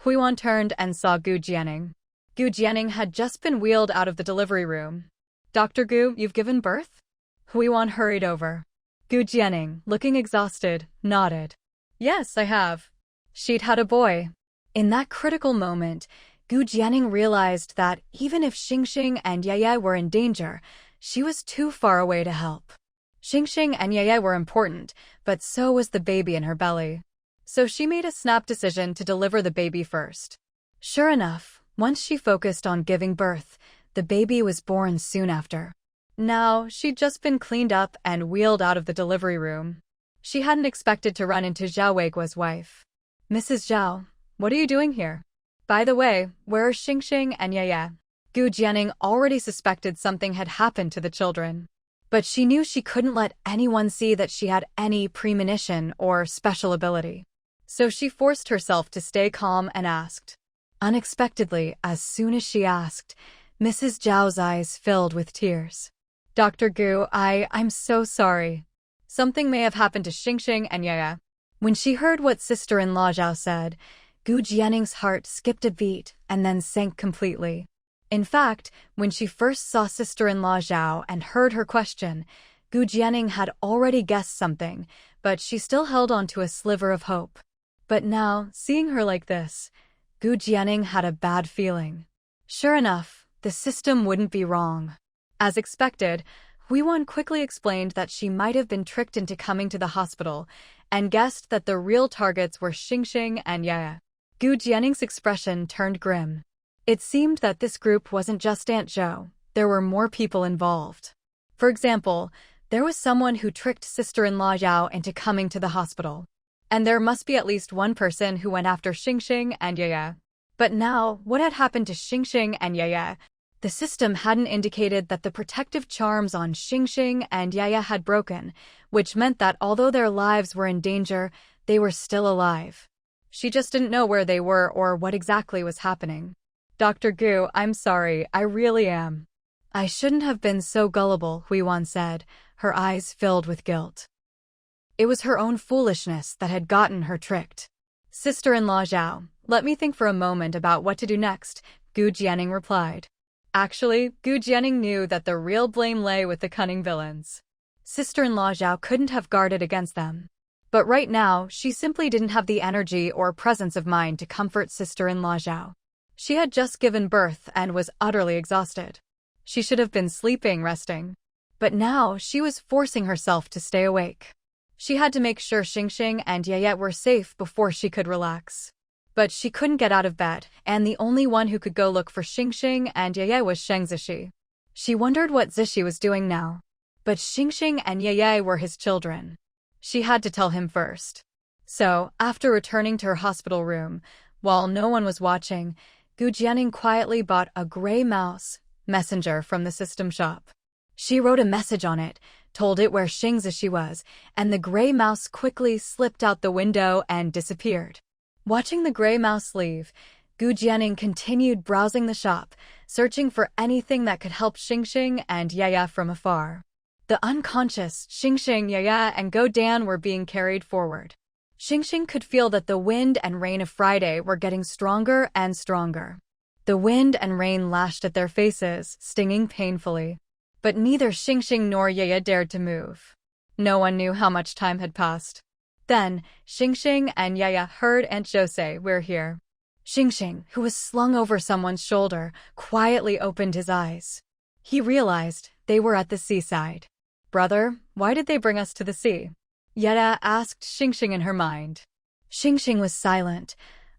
A: Huijuan turned and saw Gu Jianing. Gu Jianing had just been wheeled out of the delivery room. Dr. Gu, you've given birth? Huijuan hurried over. Gu Jianing, looking exhausted, nodded. Yes, I have. She'd had a boy. In that critical moment, Gu Jianing realized that even if Xingxing and Yeye were in danger, she was too far away to help. Xingxing and Yeye were important, but so was the baby in her belly. So she made a snap decision to deliver the baby first. Sure enough, once she focused on giving birth, the baby was born soon after. Now, she'd just been cleaned up and wheeled out of the delivery room. She hadn't expected to run into Zhao Weiguo's wife. Mrs. Zhao, what are you doing here? By the way, where are Xingxing and Yeye? Gu Jianing already suspected something had happened to the children. But she knew she couldn't let anyone see that she had any premonition or special ability. So she forced herself to stay calm and asked. Unexpectedly, as soon as she asked, Mrs. Zhao's eyes filled with tears. Dr. Gu, I'm so sorry. Something may have happened to Xingxing and Yeye. When she heard what sister-in-law Zhao said, Gu Jianing's heart skipped a beat and then sank completely. In fact, when she first saw sister-in-law Zhao and heard her question, Gu Jianing had already guessed something, but she still held on to a sliver of hope. But now, seeing her like this, Gu Jianing had a bad feeling. Sure enough, the system wouldn't be wrong. As expected, Huiwan quickly explained that she might have been tricked into coming to the hospital and guessed that the real targets were Xingxing and Yeye. Gu Jianing's expression turned grim. It seemed that this group wasn't just Aunt Zhou, there were more people involved. For example, there was someone who tricked sister-in-law Zhao into coming to the hospital. And there must be at least one person who went after Xingxing and Yeye. But now, what had happened to Xingxing and Yeye? The system hadn't indicated that the protective charms on Xingxing and Yeye had broken, which meant that although their lives were in danger, they were still alive. She just didn't know where they were or what exactly was happening. Dr. Gu, I'm sorry, I really am. I shouldn't have been so gullible, Huiwan said, her eyes filled with guilt. It was her own foolishness that had gotten her tricked. Sister-in-law Zhao, let me think for a moment about what to do next, Gu Jianing replied. Actually, Gu Jianing knew that the real blame lay with the cunning villains. Sister-in-law Zhao couldn't have guarded against them. But right now, she simply didn't have the energy or presence of mind to comfort sister-in-law Zhao. She had just given birth and was utterly exhausted. She should have been sleeping, resting. But now she was forcing herself to stay awake. She had to make sure Xingxing and Yaya were safe before she could relax. But she couldn't get out of bed, and the only one who could go look for Xingxing and Yaya was Sheng Zishi. She wondered what Zishi was doing now. But Xingxing and Yaya were his children. She had to tell him first. So, after returning to her hospital room, while no one was watching, Gu Jianing quietly bought a gray mouse messenger from the system shop. She wrote a message on it, told it where Sheng Zishi was, and the gray mouse quickly slipped out the window and disappeared. Watching the gray mouse leave, Gu Jianing continued browsing the shop, searching for anything that could help Xingxing and Yaya from afar. The unconscious Xingxing, Yaya, and Go Dan were being carried forward. Xingxing could feel that the wind and rain of Friday were getting stronger and stronger. The wind and rain lashed at their faces, stinging painfully. But neither Xingxing nor Yaya dared to move. No one knew how much time had passed. Then, Xingxing and Yaya heard Aunt Jo say, "We're here." Xingxing, who was slung over someone's shoulder, quietly opened his eyes. He realized they were at the seaside. "Brother, why did they bring us to the sea?" Yaya asked Xingxing in her mind. Xingxing was silent,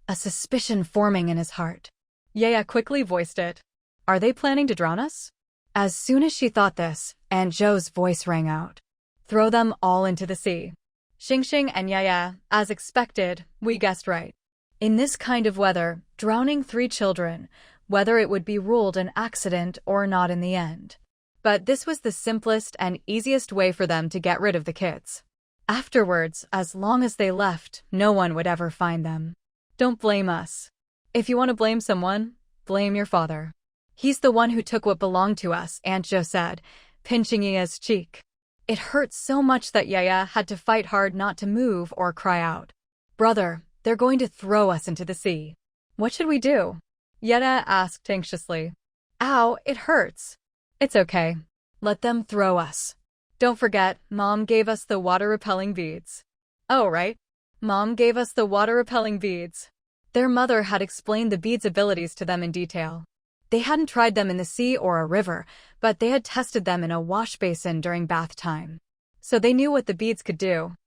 A: a suspicion forming in his heart. Yaya quickly voiced it. "Are they planning to drown us?" As soon as she thought this, Aunt Jo's voice rang out. "Throw them all into the sea." Xingxing and Yaya, as expected, we guessed right. In this kind of weather, drowning 3 children, whether it would be ruled an accident or not in the end. But this was the simplest and easiest way for them to get rid of the kids. Afterwards, as long as they left, no one would ever find them. Don't blame us. If you want to blame someone, blame your father. He's the one who took what belonged to us, Aunt Jo said, pinching Yaya's cheek. It hurt so much that Yaya had to fight hard not to move or cry out. "Brother, they're going to throw us into the sea. What should we do?" Yaya asked anxiously. "Ow, it hurts." "It's okay. Let them throw us. Don't forget, Mom gave us the water-repelling beads." "Oh, right. Mom gave us the water-repelling beads." Their mother had explained the beads' abilities to them in detail. They hadn't tried them in the sea or a river, but they had tested them in a wash basin during bath time. So they knew what the beads could do.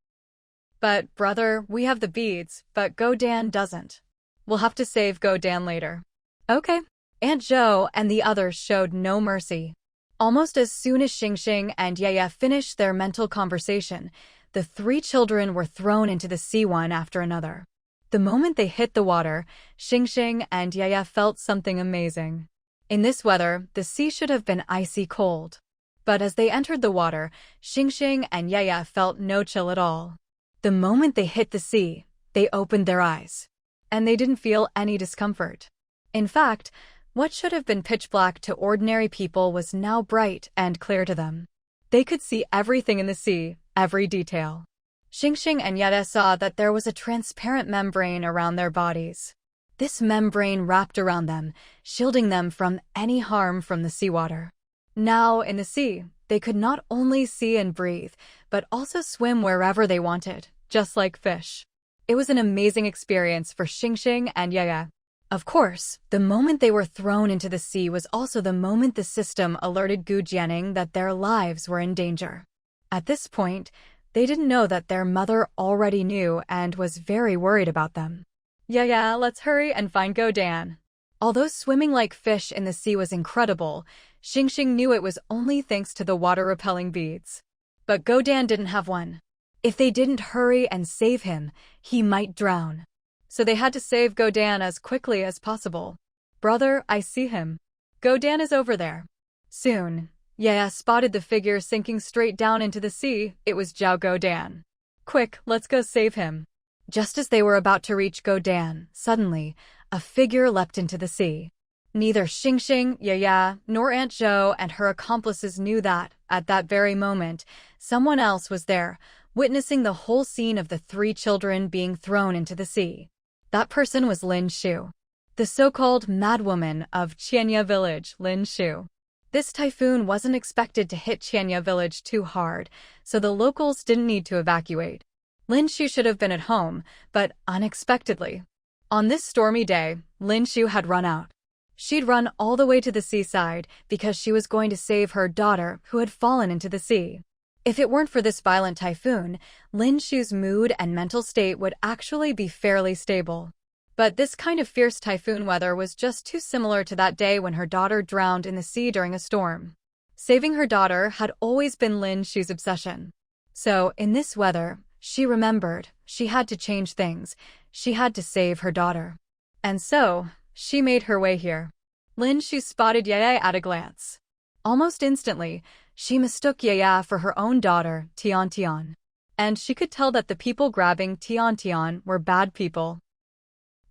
A: "But, brother, we have the beads, but Go Dan doesn't. We'll have to save Go Dan later." "Okay." Aunt Jo and the others showed no mercy. Almost as soon as Xingxing and Yaya finished their mental conversation, the 3 children were thrown into the sea one after another. The moment they hit the water, Xingxing and Yaya felt something amazing. In this weather, the sea should have been icy cold. But as they entered the water, Xingxing and Yaya felt no chill at all. The moment they hit the sea, they opened their eyes. And they didn't feel any discomfort. In fact, what should have been pitch black to ordinary people was now bright and clear to them. They could see everything in the sea, every detail. Xingxing and Yaya saw that there was a transparent membrane around their bodies. This membrane wrapped around them, shielding them from any harm from the seawater. Now, in the sea, they could not only see and breathe, but also swim wherever they wanted, just like fish. It was an amazing experience for Xingxing and Yaya. Of course, the moment they were thrown into the sea was also the moment the system alerted Gu Jianing that their lives were in danger. At this point, they didn't know that their mother already knew and was very worried about them. "Yeah, let's hurry and find Go Dan." Although swimming like fish in the sea was incredible, Xingxing knew it was only thanks to the water-repelling beads. But Go Dan didn't have one. If they didn't hurry and save him, he might drown. So they had to save Go Dan as quickly as possible. "Brother, I see him. Go Dan is over there." Soon, Yaya spotted the figure sinking straight down into the sea. It was Zhao Go Dan. "Quick, let's go save him." Just as they were about to reach Go Dan, suddenly, a figure leapt into the sea. Neither Xingxing, Yaya, nor Aunt Jo and her accomplices knew that, at that very moment, someone else was there, witnessing the whole scene of the 3 children being thrown into the sea. That person was Lin Shu, the so-called madwoman of Qianya village, Lin Shu. This typhoon wasn't expected to hit Qianya village too hard, so the locals didn't need to evacuate. Lin Shu should have been at home, but unexpectedly. On this stormy day, Lin Shu had run out. She'd run all the way to the seaside because she was going to save her daughter who had fallen into the sea. If it weren't for this violent typhoon, Lin Shu's mood and mental state would actually be fairly stable. But this kind of fierce typhoon weather was just too similar to that day when her daughter drowned in the sea during a storm. Saving her daughter had always been Lin Shu's obsession. So, in this weather, she remembered she had to change things. She had to save her daughter. And so, she made her way here. Lin Shu spotted Yaya at a glance. Almost instantly, she mistook Yaya for her own daughter, Tian Tian. And she could tell that the people grabbing Tian Tian were bad people.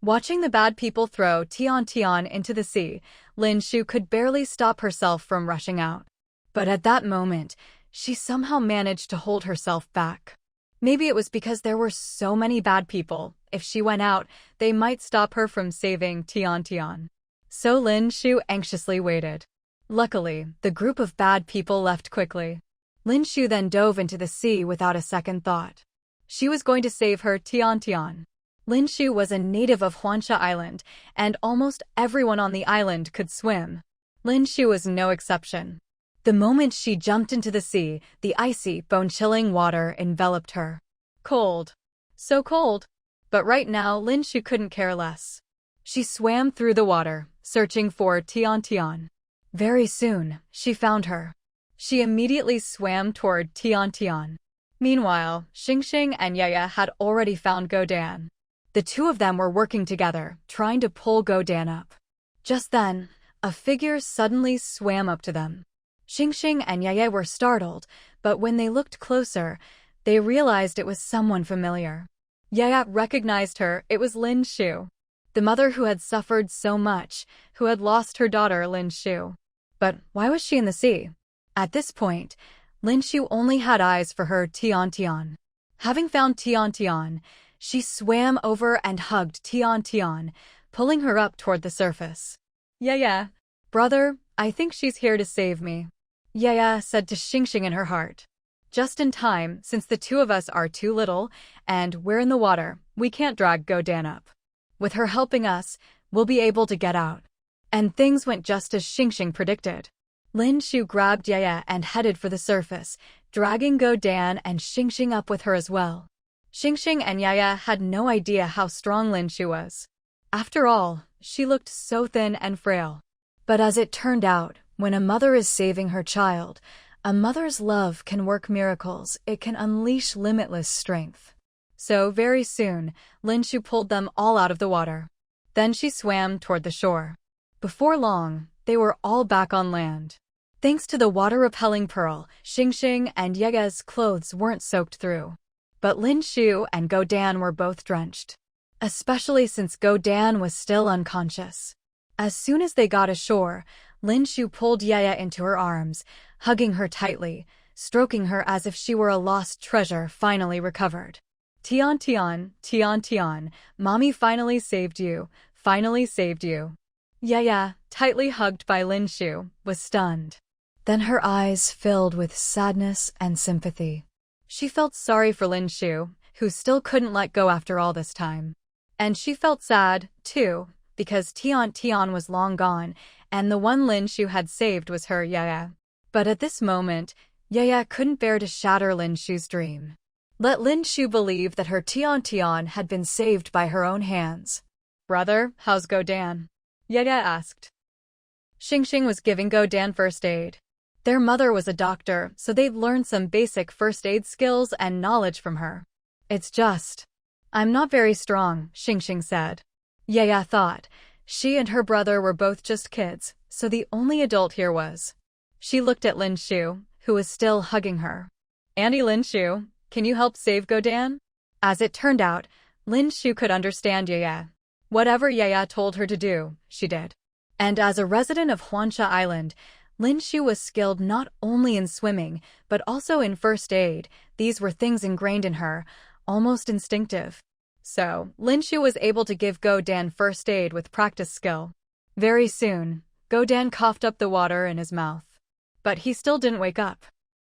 A: Watching the bad people throw Tian Tian into the sea, Lin Shu could barely stop herself from rushing out. But at that moment, she somehow managed to hold herself back. Maybe it was because there were so many bad people. If she went out, they might stop her from saving Tian Tian. So Lin Shu anxiously waited. Luckily, the group of bad people left quickly. Lin Shu then dove into the sea without a second thought. She was going to save her Tian Tian. Lin Shu was a native of Huansha Island, and almost everyone on the island could swim. Lin Shu was no exception. The moment she jumped into the sea, the icy, bone-chilling water enveloped her. Cold. So cold. But right now, Lin Shu couldn't care less. She swam through the water, searching for Tian Tian. Very soon, she found her. She immediately swam toward Tian Tian. Meanwhile, Xingxing and Yaya had already found Godan. The two of them were working together, trying to pull Godan up. Just then, a figure suddenly swam up to them. Xingxing and Yaya were startled, but when they looked closer, they realized it was someone familiar. Yaya recognized her. It was Lin Shu, the mother who had suffered so much, who had lost her daughter Lin Shu. But why was she in the sea? At this point, Lin Shu only had eyes for her Tian Tian. Having found Tian Tian, she swam over and hugged Tian Tian, pulling her up toward the surface. Yaya, brother, I think she's here to save me, Yaya said to Xingxing in her heart. Just in time, since the two of us are too little, and we're in the water, we can't drag Godan up. With her helping us, we'll be able to get out. And things went just as Xingxing predicted. Lin Shu grabbed Yaya and headed for the surface, dragging Godan and Xingxing up with her as well. Xingxing and Yaya had no idea how strong Lin Shu was. After all, she looked so thin and frail. But as it turned out, when a mother is saving her child, a mother's love can work miracles. It can unleash limitless strength. So very soon, Lin Shu pulled them all out of the water. Then she swam toward the shore. Before long, they were all back on land. Thanks to the water-repelling pearl, Xingxing and Yaya's clothes weren't soaked through. But Lin Shu and Godan were both drenched. Especially since Godan was still unconscious. As soon as they got ashore, Lin Shu pulled Yaya into her arms, hugging her tightly, stroking her as if she were a lost treasure finally recovered. Tian Tian, Tian Tian, Mommy finally saved you, finally saved you. Yaya, tightly hugged by Lin Shu, was stunned. Then her eyes filled with sadness and sympathy. She felt sorry for Lin Shu, who still couldn't let go after all this time. And she felt sad, too, because Tian Tian was long gone, and the one Lin Shu had saved was her Yaya. But at this moment, Yaya couldn't bear to shatter Lin Shu's dream. Let Lin Shu believe that her Tian Tian had been saved by her own hands. Brother, how's Godan? Yaya asked. Xingxing was giving Godan first aid. Their mother was a doctor, so they'd learned some basic first aid skills and knowledge from her. It's just, I'm not very strong, Xingxing said. Yaya thought. She and her brother were both just kids, so the only adult here was. She looked at Lin Shu, who was still hugging her. Auntie Lin Shu, can you help save Godan? As it turned out, Lin Shu could understand Yaya. Whatever Yaya told her to do, she did. And as a resident of Huansha Island, Lin Shu was skilled not only in swimming, but also in first aid. These were things ingrained in her, almost instinctive. So, Lin Shu was able to give Godan first aid with practice skill. Very soon, Godan coughed up the water in his mouth. But he still didn't wake up.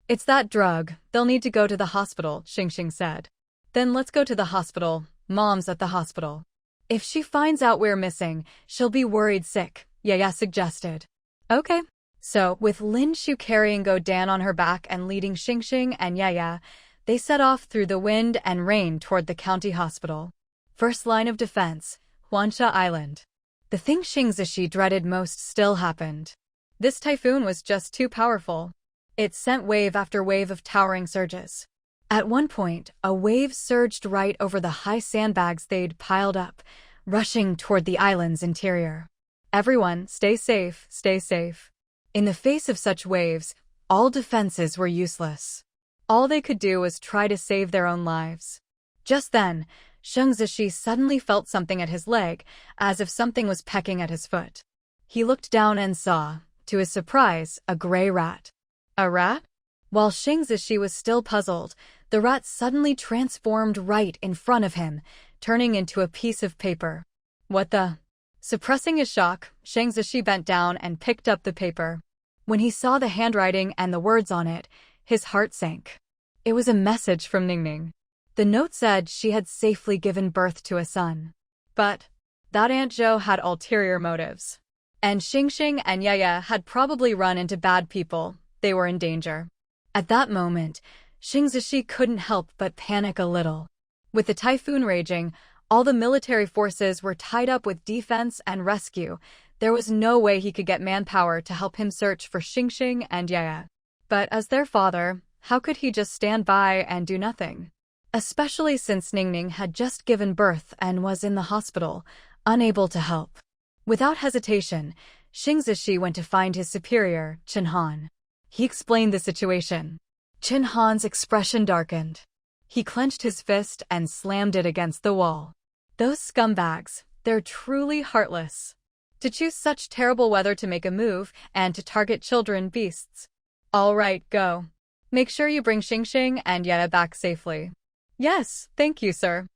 A: It's that drug, they'll need to go to the hospital, Xingxing said. Then let's go to the hospital, Mom's at the hospital. If she finds out we're missing, she'll be worried sick, Yaya suggested. Okay. So, with Lin Shu carrying Go Dan on her back and leading Xingxing and Yaya, they set off through the wind and rain toward the county hospital. First line of defense, Huansha Island. The thing Xing Zishi dreaded most still happened. This typhoon was just too powerful. It sent wave after wave of towering surges. At one point, a wave surged right over the high sandbags they'd piled up, rushing toward the island's interior. Everyone, stay safe, stay safe. In the face of such waves, all defenses were useless. All they could do was try to save their own lives. Just then, Sheng Zishi suddenly felt something at his leg, as if something was pecking at his foot. He looked down and saw, to his surprise, a gray rat. A rat? While Sheng Zishi was still puzzled, the rat suddenly transformed right in front of him, turning into a piece of paper. What the? Suppressing his shock, Sheng Zishi bent down and picked up the paper. When he saw the handwriting and the words on it, his heart sank. It was a message from Ningning. The note said she had safely given birth to a son. But that Aunt Zhou had ulterior motives. And Xingxing and Yaya had probably run into bad people. They were in danger. At that moment, Xing Zishi couldn't help but panic a little. With the typhoon raging, all the military forces were tied up with defense and rescue. There was no way he could get manpower to help him search for Xingxing and Yaya. But as their father, how could he just stand by and do nothing? Especially since Ningning had just given birth and was in the hospital, unable to help. Without hesitation, Xing Zishi went to find his superior, Chen Han. He explained the situation. Chen Han's expression darkened. He clenched his fist and slammed it against the wall. Those scumbags, they're truly heartless. To choose such terrible weather to make a move and to target children beasts. All right, go. Make sure you bring Xingxing and Yaya back safely. Yes, thank you, sir.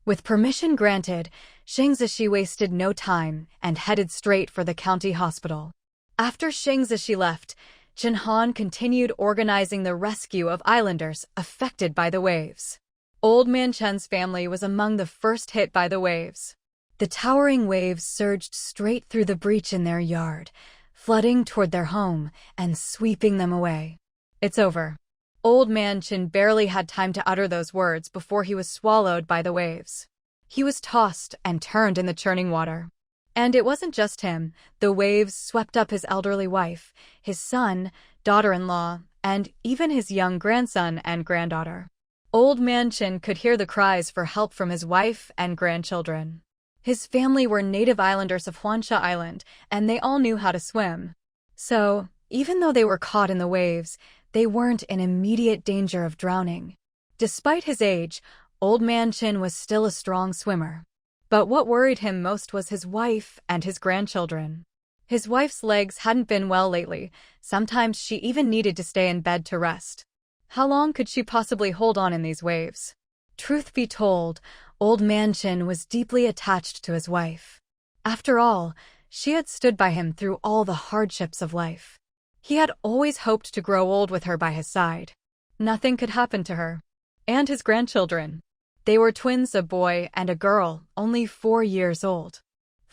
A: With permission granted, Sheng Zishi wasted no time and headed straight for the county hospital. After Sheng Zishi left, Chen Han continued organizing the rescue of islanders affected by the waves. Old Man Chen's family was among the first hit by the waves. The towering waves surged straight through the breach in their yard, flooding toward their home and sweeping them away. It's over. Old Man Chen barely had time to utter those words before he was swallowed by the waves. He was tossed and turned in the churning water. And it wasn't just him. The waves swept up his elderly wife, his son, daughter-in-law, and even his young grandson and granddaughter. Old Man Chen could hear the cries for help from his wife and grandchildren. His family were native islanders of Huansha Island, and they all knew how to swim. So, even though they were caught in the waves, they weren't in immediate danger of drowning. Despite his age, Old Man Chen was still a strong swimmer. But what worried him most was his wife and his grandchildren. His wife's legs hadn't been well lately. Sometimes she even needed to stay in bed to rest. How long could she possibly hold on in these waves? Truth be told, Old Man Chen was deeply attached to his wife. After all, she had stood by him through all the hardships of life. He had always hoped to grow old with her by his side. Nothing could happen to her. And his grandchildren. They were twins, a boy and a girl, only 4 years old.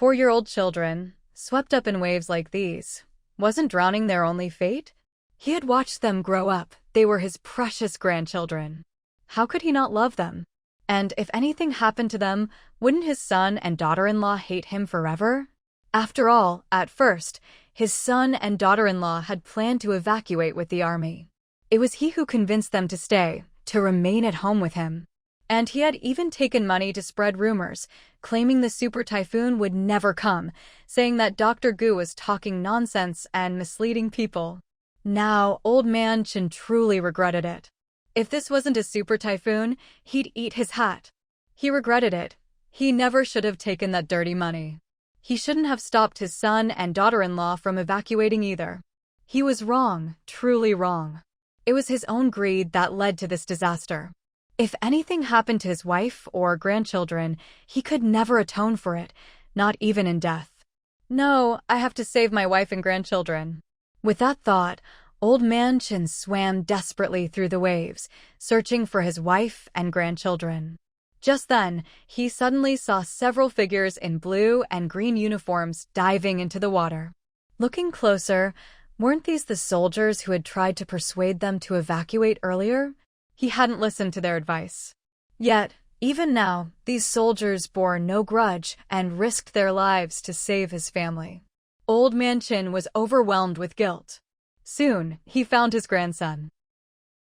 A: 4-year-old children, swept up in waves like these. Wasn't drowning their only fate? He had watched them grow up. They were his precious grandchildren. How could he not love them? And if anything happened to them, wouldn't his son and daughter-in-law hate him forever? After all, at first, his son and daughter-in-law had planned to evacuate with the army. It was he who convinced them to stay, to remain at home with him. And he had even taken money to spread rumors, claiming the super typhoon would never come, saying that Dr. Gu was talking nonsense and misleading people. Now, Old Man Chen truly regretted it. If this wasn't a super typhoon, he'd eat his hat. He regretted it. He never should have taken that dirty money. He shouldn't have stopped his son and daughter-in-law from evacuating either. He was wrong, truly wrong. It was his own greed that led to this disaster. If anything happened to his wife or grandchildren, he could never atone for it, not even in death. No, I have to save my wife and grandchildren. With that thought, Old Man Chen swam desperately through the waves, searching for his wife and grandchildren. Just then, he suddenly saw several figures in blue and green uniforms diving into the water. Looking closer, weren't these the soldiers who had tried to persuade them to evacuate earlier? He hadn't listened to their advice. Yet, even now, these soldiers bore no grudge and risked their lives to save his family. Old Man Chin was overwhelmed with guilt. Soon, he found his grandson.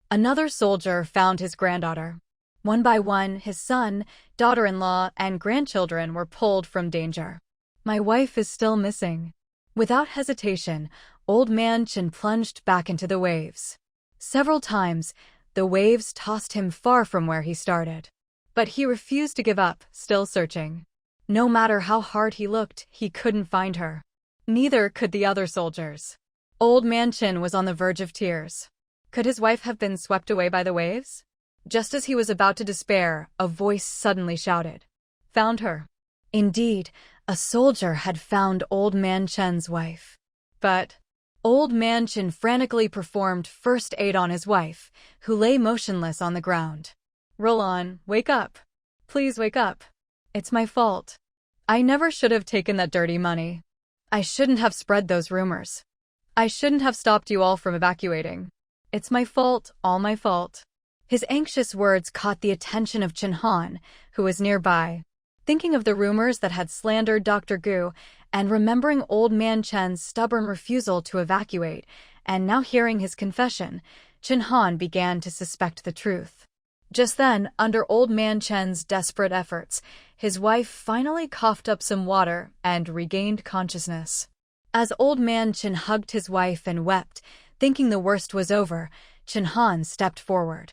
A: Another soldier found his granddaughter. One by one, his son, daughter-in-law, and grandchildren were pulled from danger. My wife is still missing. Without hesitation, Old Man Chin plunged back into the waves. Several times, the waves tossed him far from where he started. But he refused to give up, still searching. No matter how hard he looked, he couldn't find her. Neither could the other soldiers. Old Man Chin was on the verge of tears. Could his wife have been swept away by the waves? Just as he was about to despair, a voice suddenly shouted, "Found her." Indeed, a soldier had found Old Man Chin's wife. But Old Man Chin frantically performed first aid on his wife, who lay motionless on the ground. "Roland, wake up. Please wake up. It's my fault. I never should have taken that dirty money. I shouldn't have spread those rumors. I shouldn't have stopped you all from evacuating. It's my fault, all my fault." His anxious words caught the attention of Chin Han, who was nearby. Thinking of the rumors that had slandered Dr. Gu, and remembering Old Man Chin's stubborn refusal to evacuate, and now hearing his confession, Chin Han began to suspect the truth. Just then, under Old Man Chin's desperate efforts, his wife finally coughed up some water and regained consciousness. As Old Man Chin hugged his wife and wept, thinking the worst was over, Chin Han stepped forward.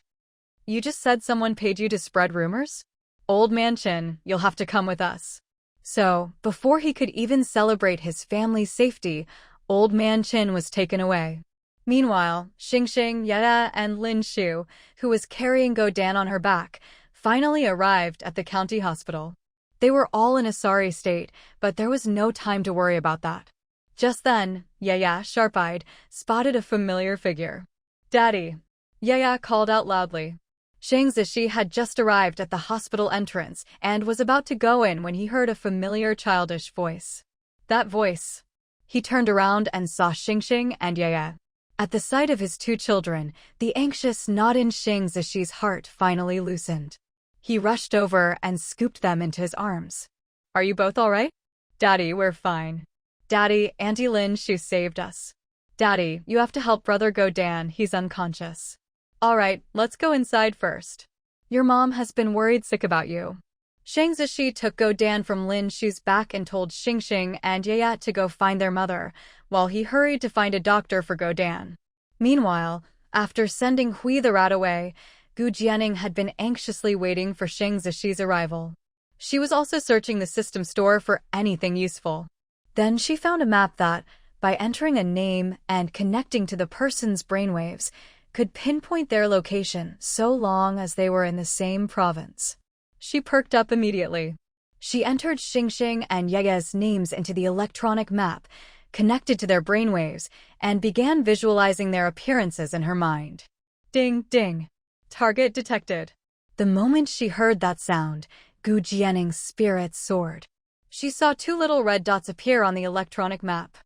A: "You just said someone paid you to spread rumors? Old Man Chin, you'll have to come with us." So, before he could even celebrate his family's safety, Old Man Chin was taken away. Meanwhile, Xingxing, Yeda, and Lin Shu, who was carrying Go Dan on her back, finally arrived at the county hospital. They were all in a sorry state, but there was no time to worry about that. Just then, Yaya, sharp-eyed, spotted a familiar figure. "Daddy!" Yaya called out loudly. Shang Zishi had just arrived at the hospital entrance and was about to go in when he heard a familiar childish voice. That voice. He turned around and saw Xingxing and Yaya. At the sight of his two children, the anxious knot in Shang Zishi's heart finally loosened. He rushed over and scooped them into his arms. "Are you both all right?" "Daddy, we're fine. Daddy, Auntie Lin Shu saved us. Daddy, you have to help Brother Go Dan, he's unconscious. All right, let's go inside first. Your mom has been worried sick about you." Shang Zishi took Go Dan from Lin Shu's back and told Xingxing and Yaya to go find their mother, while he hurried to find a doctor for Go Dan. Meanwhile, after sending Hui the rat away, Gu Jianing had been anxiously waiting for Shang Zishi's arrival. She was also searching the system store for anything useful. Then she found a map that, by entering a name and connecting to the person's brainwaves, could pinpoint their location so long as they were in the same province. She perked up immediately. She entered Xingxing and Yaya's names into the electronic map, connected to their brainwaves, and began visualizing their appearances in her mind. Ding, ding. Target detected. The moment she heard that sound, Gu Jianing's spirits soared. She saw two little red dots appear on the electronic map.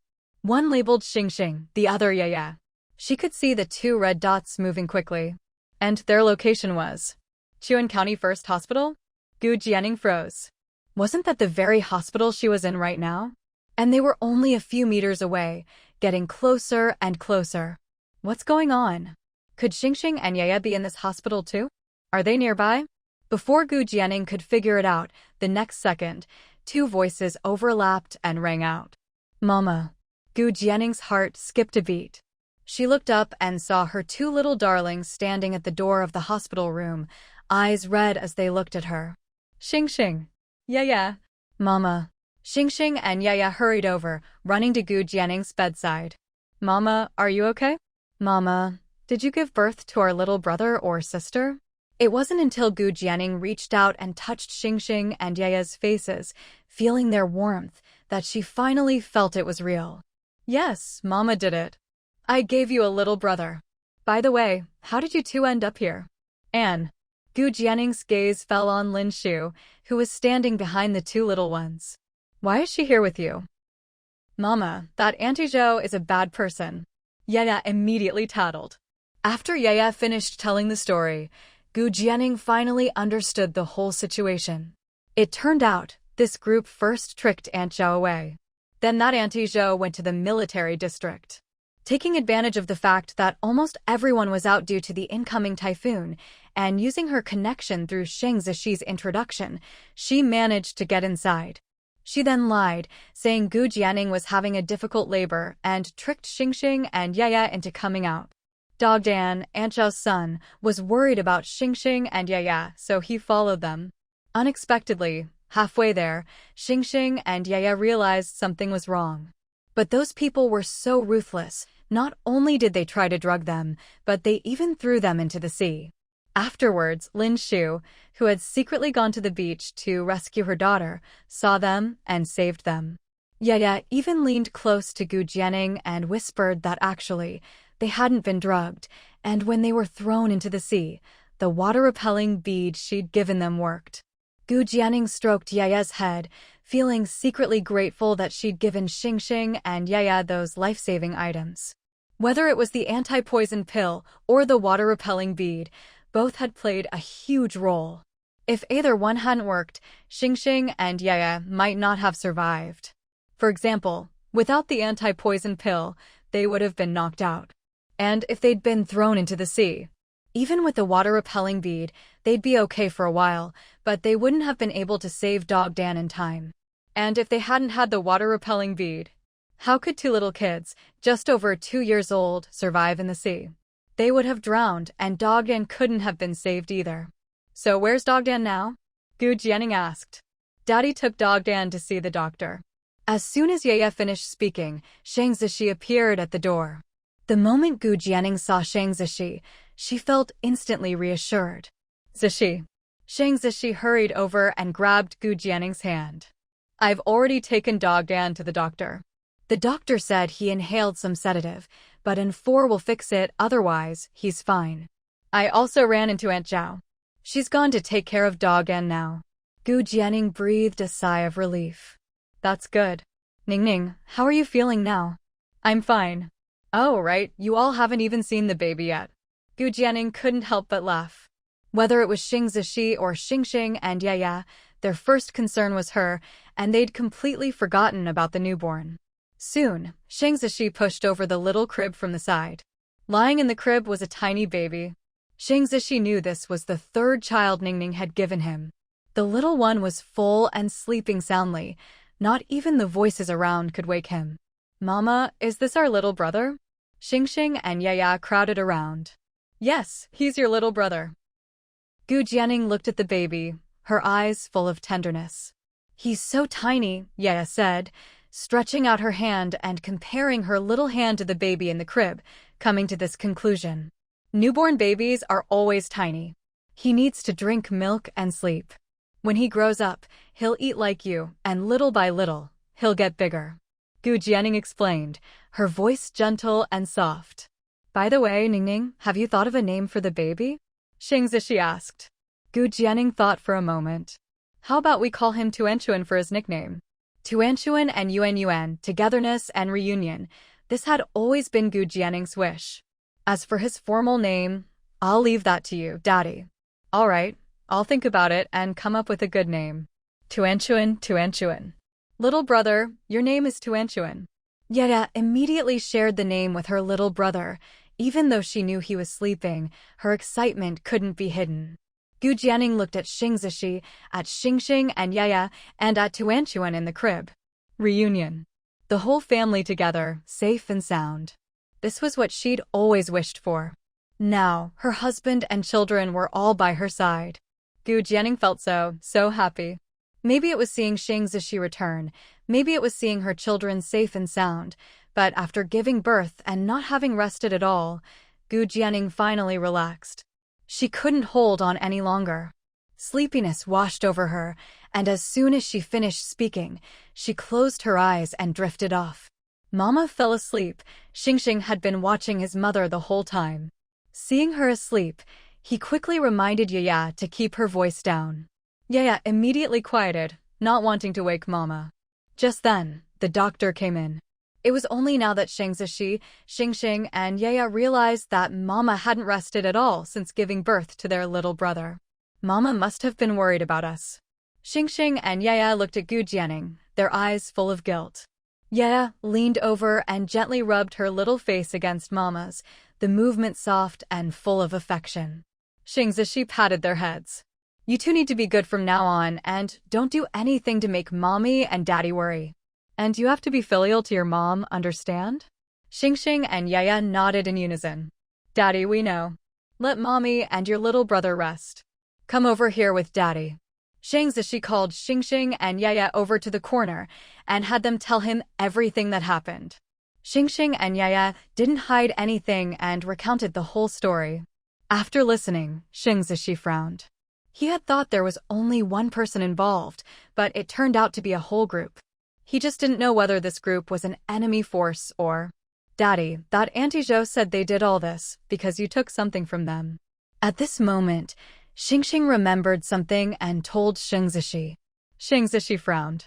A: One labeled Xingxing, the other Yaya. She could see the two red dots moving quickly. And their location was Chuan County First Hospital? Gu Jianing froze. Wasn't that the very hospital she was in right now? And they were only a few meters away, getting closer and closer. What's going on? Could Xingxing and Yaya be in this hospital too? Are they nearby? Before Gu Jianing could figure it out, the next second, two voices overlapped and rang out. "Mama." Gu Jianing's heart skipped a beat. She looked up and saw her two little darlings standing at the door of the hospital room, eyes red as they looked at her. "Xingxing." "Yaya." "Mama." Xingxing and Yaya hurried over, running to Gu Jianing's bedside. "Mama, are you okay?" "Mama, did you give birth to our little brother or sister?" It wasn't until Gu Jianing reached out and touched Xingxing and Yaya's faces, feeling their warmth, that she finally felt it was real. "Yes, Mama did it. I gave you a little brother. By the way, how did you two end up here?" "Anne." Gu Jianning's gaze fell on Lin Shu, who was standing behind the two little ones. Why is she here with you? Mama, that Auntie Zhou is a bad person. Yaya immediately tattled. After Yaya finished telling the story, Gu Jianning finally understood the whole situation. It turned out, this group first tricked Aunt Zhou away. Then that Auntie Zhou went to the military district. Taking advantage of the fact that almost everyone was out due to the incoming typhoon, and using her connection through Sheng Zishi's introduction, she managed to get inside. She then lied, saying Gu Jianning was having a difficult labor and tricked Xingxing and Yaya into coming out. Dogdan, Aunt Zhou's son, was worried about Xingxing and Yaya, so he followed them. Unexpectedly, halfway there, Xingxing and Yaya realized something was wrong. But those people were so ruthless, not only did they try to drug them, but they even threw them into the sea. Afterwards, Lin Shu, who had secretly gone to the beach to rescue her daughter, saw them and saved them. Yaya even leaned close to Gu Jianning and whispered that actually, they hadn't been drugged, and when they were thrown into the sea, the water-repelling bead she'd given them worked. Gu Jianning stroked Yaya's head, feeling secretly grateful that she'd given Xingxing and Yaya those life-saving items. Whether it was the anti-poison pill or the water-repelling bead, both had played a huge role. If either one hadn't worked, Xingxing and Yaya might not have survived. For example, without the anti-poison pill, they would have been knocked out. And if they'd been thrown into the sea, even with the water-repelling bead, they'd be okay for a while, but they wouldn't have been able to save Dogdan in time. And if they hadn't had the water-repelling bead, how could two little kids, just over 2 years old, survive in the sea? They would have drowned, and Dogdan couldn't have been saved either. So where's Dogdan now? Gu Jianning asked. Daddy took Dogdan to see the doctor. As soon as Yaya finished speaking, Sheng Zishi appeared at the door. The moment Gu Jianning saw Sheng Zishi, she felt instantly reassured. Zishi. Sheng Zishi hurried over and grabbed Gu Jianning's hand. I've already taken Dogdan to the doctor. The doctor said he inhaled some sedative, but N4 will fix it, otherwise, he's fine. I also ran into Aunt Zhou. She's gone to take care of Dogdan now. Gu Jianning breathed a sigh of relief. That's good. Ningning, how are you feeling now? I'm fine. Oh, right, you all haven't even seen the baby yet. Gu Jianning couldn't help but laugh. Whether it was Sheng Zishi or Xingxing and Yaya, their first concern was her, and they'd completely forgotten about the newborn. Soon, Sheng Zishi pushed over the little crib from the side. Lying in the crib was a tiny baby. Sheng Zishi knew this was the third child Ningning had given him. The little one was full and sleeping soundly. Not even the voices around could wake him. Mama, is this our little brother? Xingxing and Yaya crowded around. Yes, he's your little brother. Gu Jianning looked at the baby, her eyes full of tenderness. He's so tiny, Yaya said, stretching out her hand and comparing her little hand to the baby in the crib, coming to this conclusion. Newborn babies are always tiny. He needs to drink milk and sleep. When he grows up, he'll eat like you, and little by little, he'll get bigger. Gu Jianning explained, her voice gentle and soft. By the way, Ningning, have you thought of a name for the baby? Sheng Zishi asked. Gu Jianning thought for a moment. How about we call him Tuanchuan for his nickname? Tuanchuan and Yuan, togetherness and reunion. This had always been Gu Jianning's wish. As for his formal name, I'll leave that to you, Daddy. All right, I'll think about it and come up with a good name. Tuanchuan. Little brother, your name is Tuanchuan. Yaya immediately shared the name with her little brother. Even though she knew he was sleeping, her excitement couldn't be hidden. Gu Jianning looked at Sheng Zishi, at Xingxing and Yaya, and at Tuanchuan in the crib. Reunion. The whole family together, safe and sound. This was what she'd always wished for. Now, her husband and children were all by her side. Gu Jianning felt so happy. Maybe it was seeing Sheng Zishi return, maybe it was seeing her children safe and sound, but after giving birth and not having rested at all, Gu Jianning finally relaxed. She couldn't hold on any longer. Sleepiness washed over her, and as soon as she finished speaking, she closed her eyes and drifted off. Mama fell asleep. Xingxing had been watching his mother the whole time. Seeing her asleep, He quickly reminded Yaya to keep her voice down. Yaya immediately quieted, not wanting to wake Mama. Just then, the doctor came in. It was only now that Shangzishi, Xingxing, and Yaya realized that Mama hadn't rested at all since giving birth to their little brother. Mama must have been worried about us. Xingxing and Yaya looked at Gu Jianing, their eyes full of guilt. Yaya leaned over and gently rubbed her little face against Mama's, the movement soft and full of affection. Shangzishi patted their heads. You two need to be good from now on and don't do anything to make Mommy and Daddy worry. And you have to be filial to your mom, understand? Xingxing and Yaya nodded in unison. Daddy, we know. Let Mommy and your little brother rest. Come over here with Daddy. Shangzishi called Xingxing and Yaya over to the corner and had them tell him everything that happened. Xingxing and Yaya didn't hide anything and recounted the whole story. After listening, Shangzishi frowned. He had thought there was only one person involved, but it turned out to be a whole group. He just didn't know whether this group was an enemy force or... Daddy, that Auntie Zhou said they did all this because you took something from them. At this moment, Xingxing remembered something and told Shangzishi. Shangzishi frowned.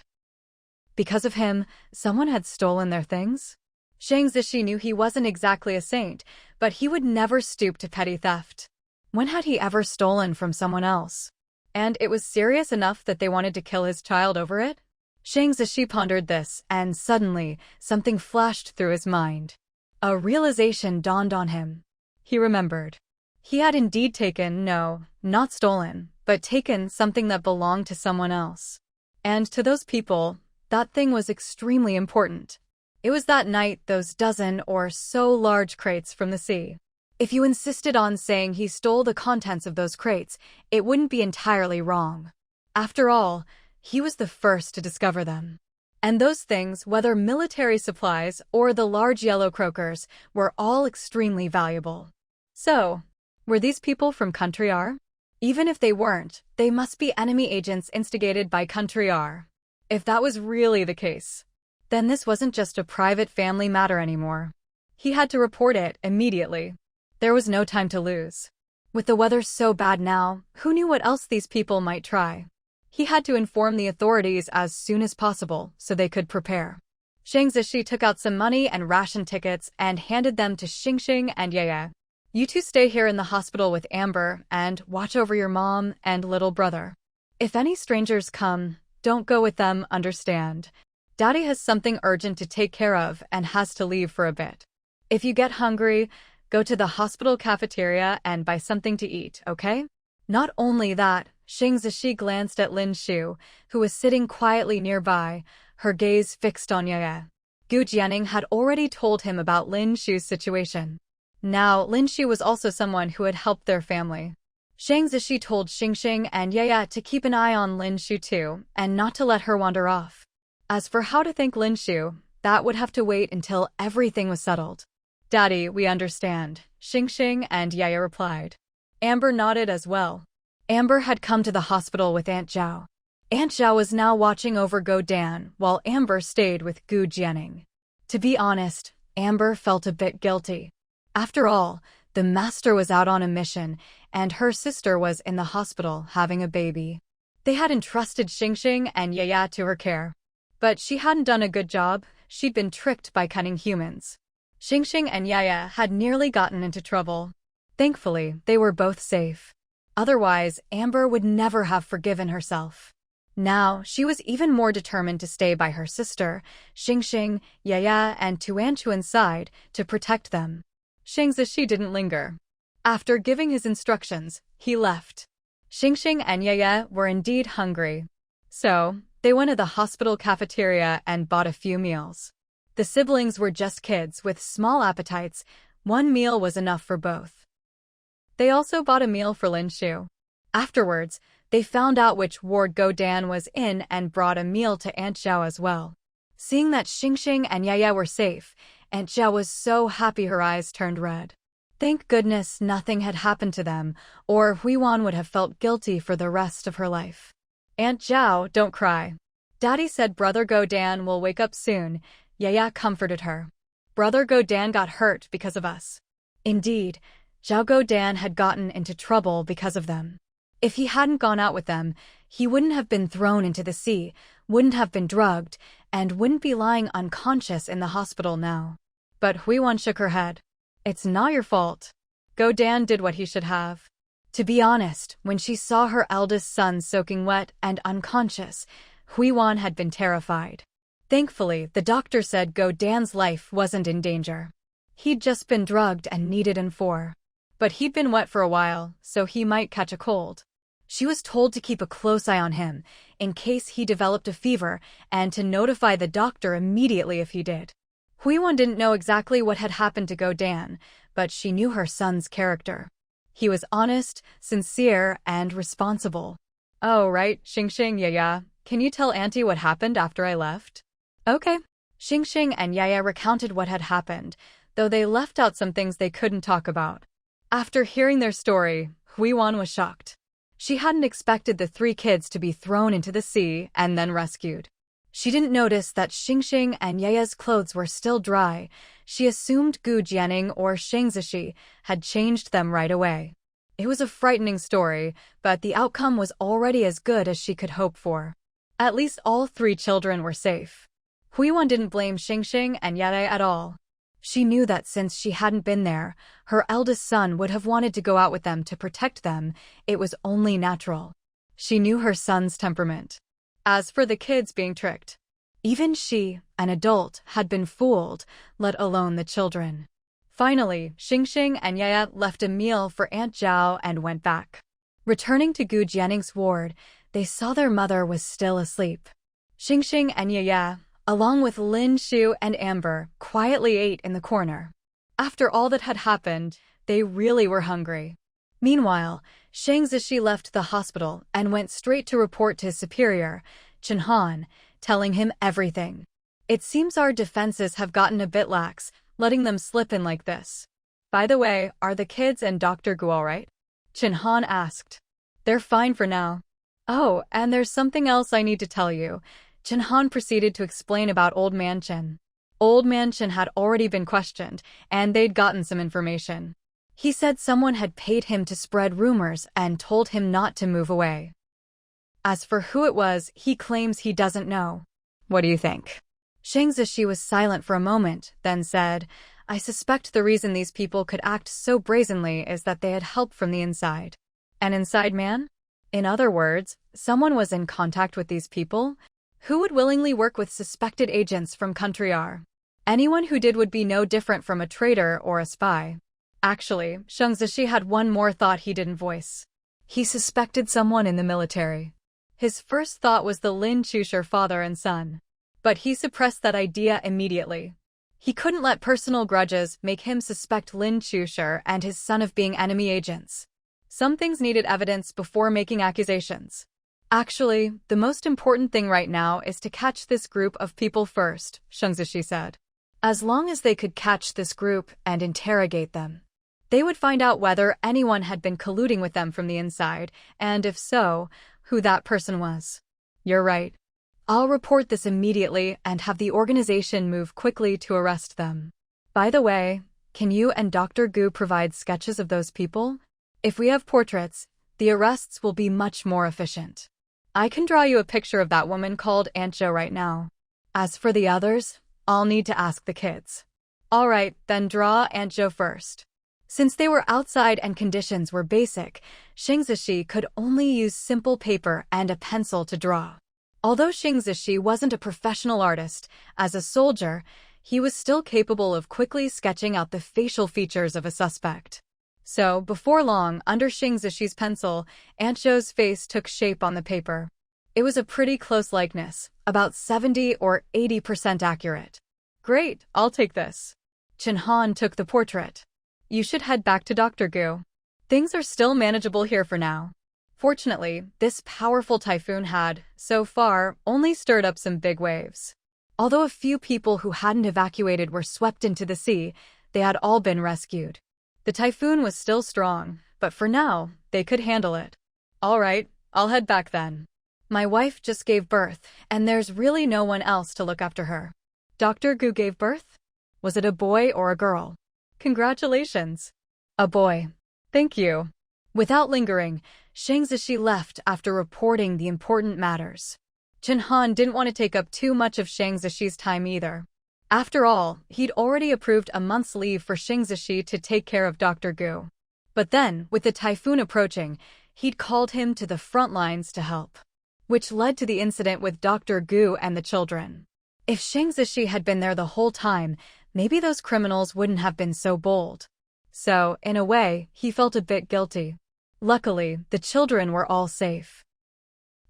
A: Because of him, someone had stolen their things? Shangzishi knew he wasn't exactly a saint, but he would never stoop to petty theft. When had he ever stolen from someone else? And it was serious enough that they wanted to kill his child over it? Shangzishi pondered this, and suddenly, something flashed through his mind. A realization dawned on him. He remembered. He had indeed taken, no, not stolen, but taken something that belonged to someone else. And to those people, that thing was extremely important. It was that night those dozen or so large crates from the sea. If you insisted on saying he stole the contents of those crates, it wouldn't be entirely wrong. After all, he was the first to discover them. And those things, whether military supplies or the large yellow croakers, were all extremely valuable. So, were these people from Country R? Even if they weren't, they must be enemy agents instigated by Country R. If that was really the case, then this wasn't just a private family matter anymore. He had to report it immediately. There was no time to lose. With the weather so bad now, who knew what else these people might try? He had to inform the authorities as soon as possible so they could prepare. Shangzishi took out some money and ration tickets and handed them to Xingxing and Yaya. You two stay here in the hospital with Amber and watch over your mom and little brother. If any strangers come, don't go with them, understand? Daddy has something urgent to take care of and has to leave for a bit. If you get hungry, go to the hospital cafeteria and buy something to eat, okay? Not only that, Shangzishi glanced at Lin Shu, who was sitting quietly nearby, her gaze fixed on Yaya. Gu Jianing had already told him about Lin Shu's situation. Now, Lin Shu was also someone who had helped their family. Shangzishi told Xingxing and Yaya to keep an eye on Lin Shu too, and not to let her wander off. As for how to thank Lin Shu, that would have to wait until everything was settled. Daddy, we understand, Xingxing and Yaya replied. Amber nodded as well. Amber had come to the hospital with Aunt Zhao. Aunt Zhao was now watching over Go Dan, while Amber stayed with Gu Jianing. To be honest, Amber felt a bit guilty. After all, the master was out on a mission, and her sister was in the hospital having a baby. They had entrusted Xingxing and Yaya to her care. But she hadn't done a good job, she'd been tricked by cunning humans. Xingxing and Yaya had nearly gotten into trouble. Thankfully, they were both safe. Otherwise, Amber would never have forgiven herself. Now, she was even more determined to stay by her sister, Xingxing, Yaya, and Tuanchuan's side to protect them. Shangzishi didn't linger. After giving his instructions, he left. Xingxing and Yaya were indeed hungry. So, they went to the hospital cafeteria and bought a few meals. The siblings were just kids with small appetites. One meal was enough for both. They also bought a meal for Lin Shu. Afterwards, they found out which ward Go Dan was in and brought a meal to Aunt Zhao as well. Seeing that Xingxing and Yaya were safe, Aunt Zhao was so happy her eyes turned red. Thank goodness nothing had happened to them, or Huiwan would have felt guilty for the rest of her life. Aunt Zhao, don't cry. Daddy said Brother Go Dan will wake up soon. Yaya comforted her. Brother Go Dan got hurt because of us. Indeed, Zhao Dan had gotten into trouble because of them. If he hadn't gone out with them, he wouldn't have been thrown into the sea, wouldn't have been drugged, and wouldn't be lying unconscious in the hospital now. But Huiwan shook her head. It's not your fault. Go Dan did what he should have. To be honest, when she saw her eldest son soaking wet and unconscious, Huiwan had been terrified. Thankfully, the doctor said Go Dan's life wasn't in danger. He'd just been drugged and needed an. But he'd been wet for a while, so he might catch a cold. She was told to keep a close eye on him, in case he developed a fever, and to notify the doctor immediately if he did. Huiwan didn't know exactly what had happened to Go Dan, but she knew her son's character. He was honest, sincere, and responsible. Oh, right, Xingxing, yeah. Can you tell Auntie what happened after I left? Okay. Xingxing and Yaya recounted what had happened, though they left out some things they couldn't talk about. After hearing their story, Huiwan was shocked. She hadn't expected the 3 kids to be thrown into the sea and then rescued. She didn't notice that Xingxing and Yaya's clothes were still dry. She assumed Gu Jianing or Shang Zishi had changed them right away. It was a frightening story, but the outcome was already as good as she could hope for. At least all 3 children were safe. Huiwan didn't blame Xingxing and Yaya at all. She knew that since she hadn't been there, her eldest son would have wanted to go out with them to protect them. It was only natural. She knew her son's temperament. As for the kids being tricked, even she, an adult, had been fooled, let alone the children. Finally, Xingxing and Yaya left a meal for Aunt Zhao and went back. Returning to Gu Jianing's ward, they saw their mother was still asleep. Xingxing and Yaya, along with Lin Shu and Amber, quietly ate in the corner. After all that had happened, they really were hungry. Meanwhile, Shang Zishi left the hospital and went straight to report to his superior, Chen Han, telling him everything. It seems our defenses have gotten a bit lax, letting them slip in like this. By the way, are the kids and Dr. Gu all right? Chen Han asked. They're fine for now. Oh, and there's something else I need to tell you. Chen Han proceeded to explain about Old Man Chen. Old Man Chen had already been questioned, and they'd gotten some information. He said someone had paid him to spread rumors and told him not to move away. As for who it was, he claims he doesn't know. What do you think? Shang Zishi was silent for a moment, then said, I suspect the reason these people could act so brazenly is that they had help from the inside. An inside man? In other words, someone was in contact with these people? Who would willingly work with suspected agents from Country R? Anyone who did would be no different from a traitor or a spy. Actually, Shang Zishi had one more thought he didn't voice. He suspected someone in the military. His first thought was the Lin Chusher father and son. But he suppressed that idea immediately. He couldn't let personal grudges make him suspect Lin Chusher and his son of being enemy agents. Some things needed evidence before making accusations. Actually, the most important thing right now is to catch this group of people first, Shang Zishi said. As long as they could catch this group and interrogate them, they would find out whether anyone had been colluding with them from the inside, and if so, who that person was. You're right. I'll report this immediately and have the organization move quickly to arrest them. By the way, can you and Dr. Gu provide sketches of those people? If we have portraits, the arrests will be much more efficient. I can draw you a picture of that woman called Aunt Zhou right now. As for the others, I'll need to ask the kids. All right, then draw Aunt Zhou first. Since they were outside and conditions were basic, Shang Zishi could only use simple paper and a pencil to draw. Although Shang Zishi wasn't a professional artist, as a soldier, he was still capable of quickly sketching out the facial features of a suspect. So, before long, under Shang Zishi's pencil, Aunt Zhou's face took shape on the paper. It was a pretty close likeness, about 70 or 80% accurate. Great, I'll take this. Chen Han took the portrait. You should head back to Dr. Gu. Things are still manageable here for now. Fortunately, this powerful typhoon had, so far, only stirred up some big waves. Although a few people who hadn't evacuated were swept into the sea, they had all been rescued. The typhoon was still strong, but for now, they could handle it. All right, I'll head back then. My wife just gave birth, and there's really no one else to look after her. Dr. Gu gave birth? Was it a boy or a girl? Congratulations. A boy. Thank you. Without lingering, Shang Zishi left after reporting the important matters. Chen Han didn't want to take up too much of Shang Zishi's time either. After all, he'd already approved a month's leave for Shang Zishi to take care of Dr. Gu. But then, with the typhoon approaching, he'd called him to the front lines to help, which led to the incident with Dr. Gu and the children. If Shang Zishi had been there the whole time, maybe those criminals wouldn't have been so bold. So, in a way, he felt a bit guilty. Luckily, the children were all safe.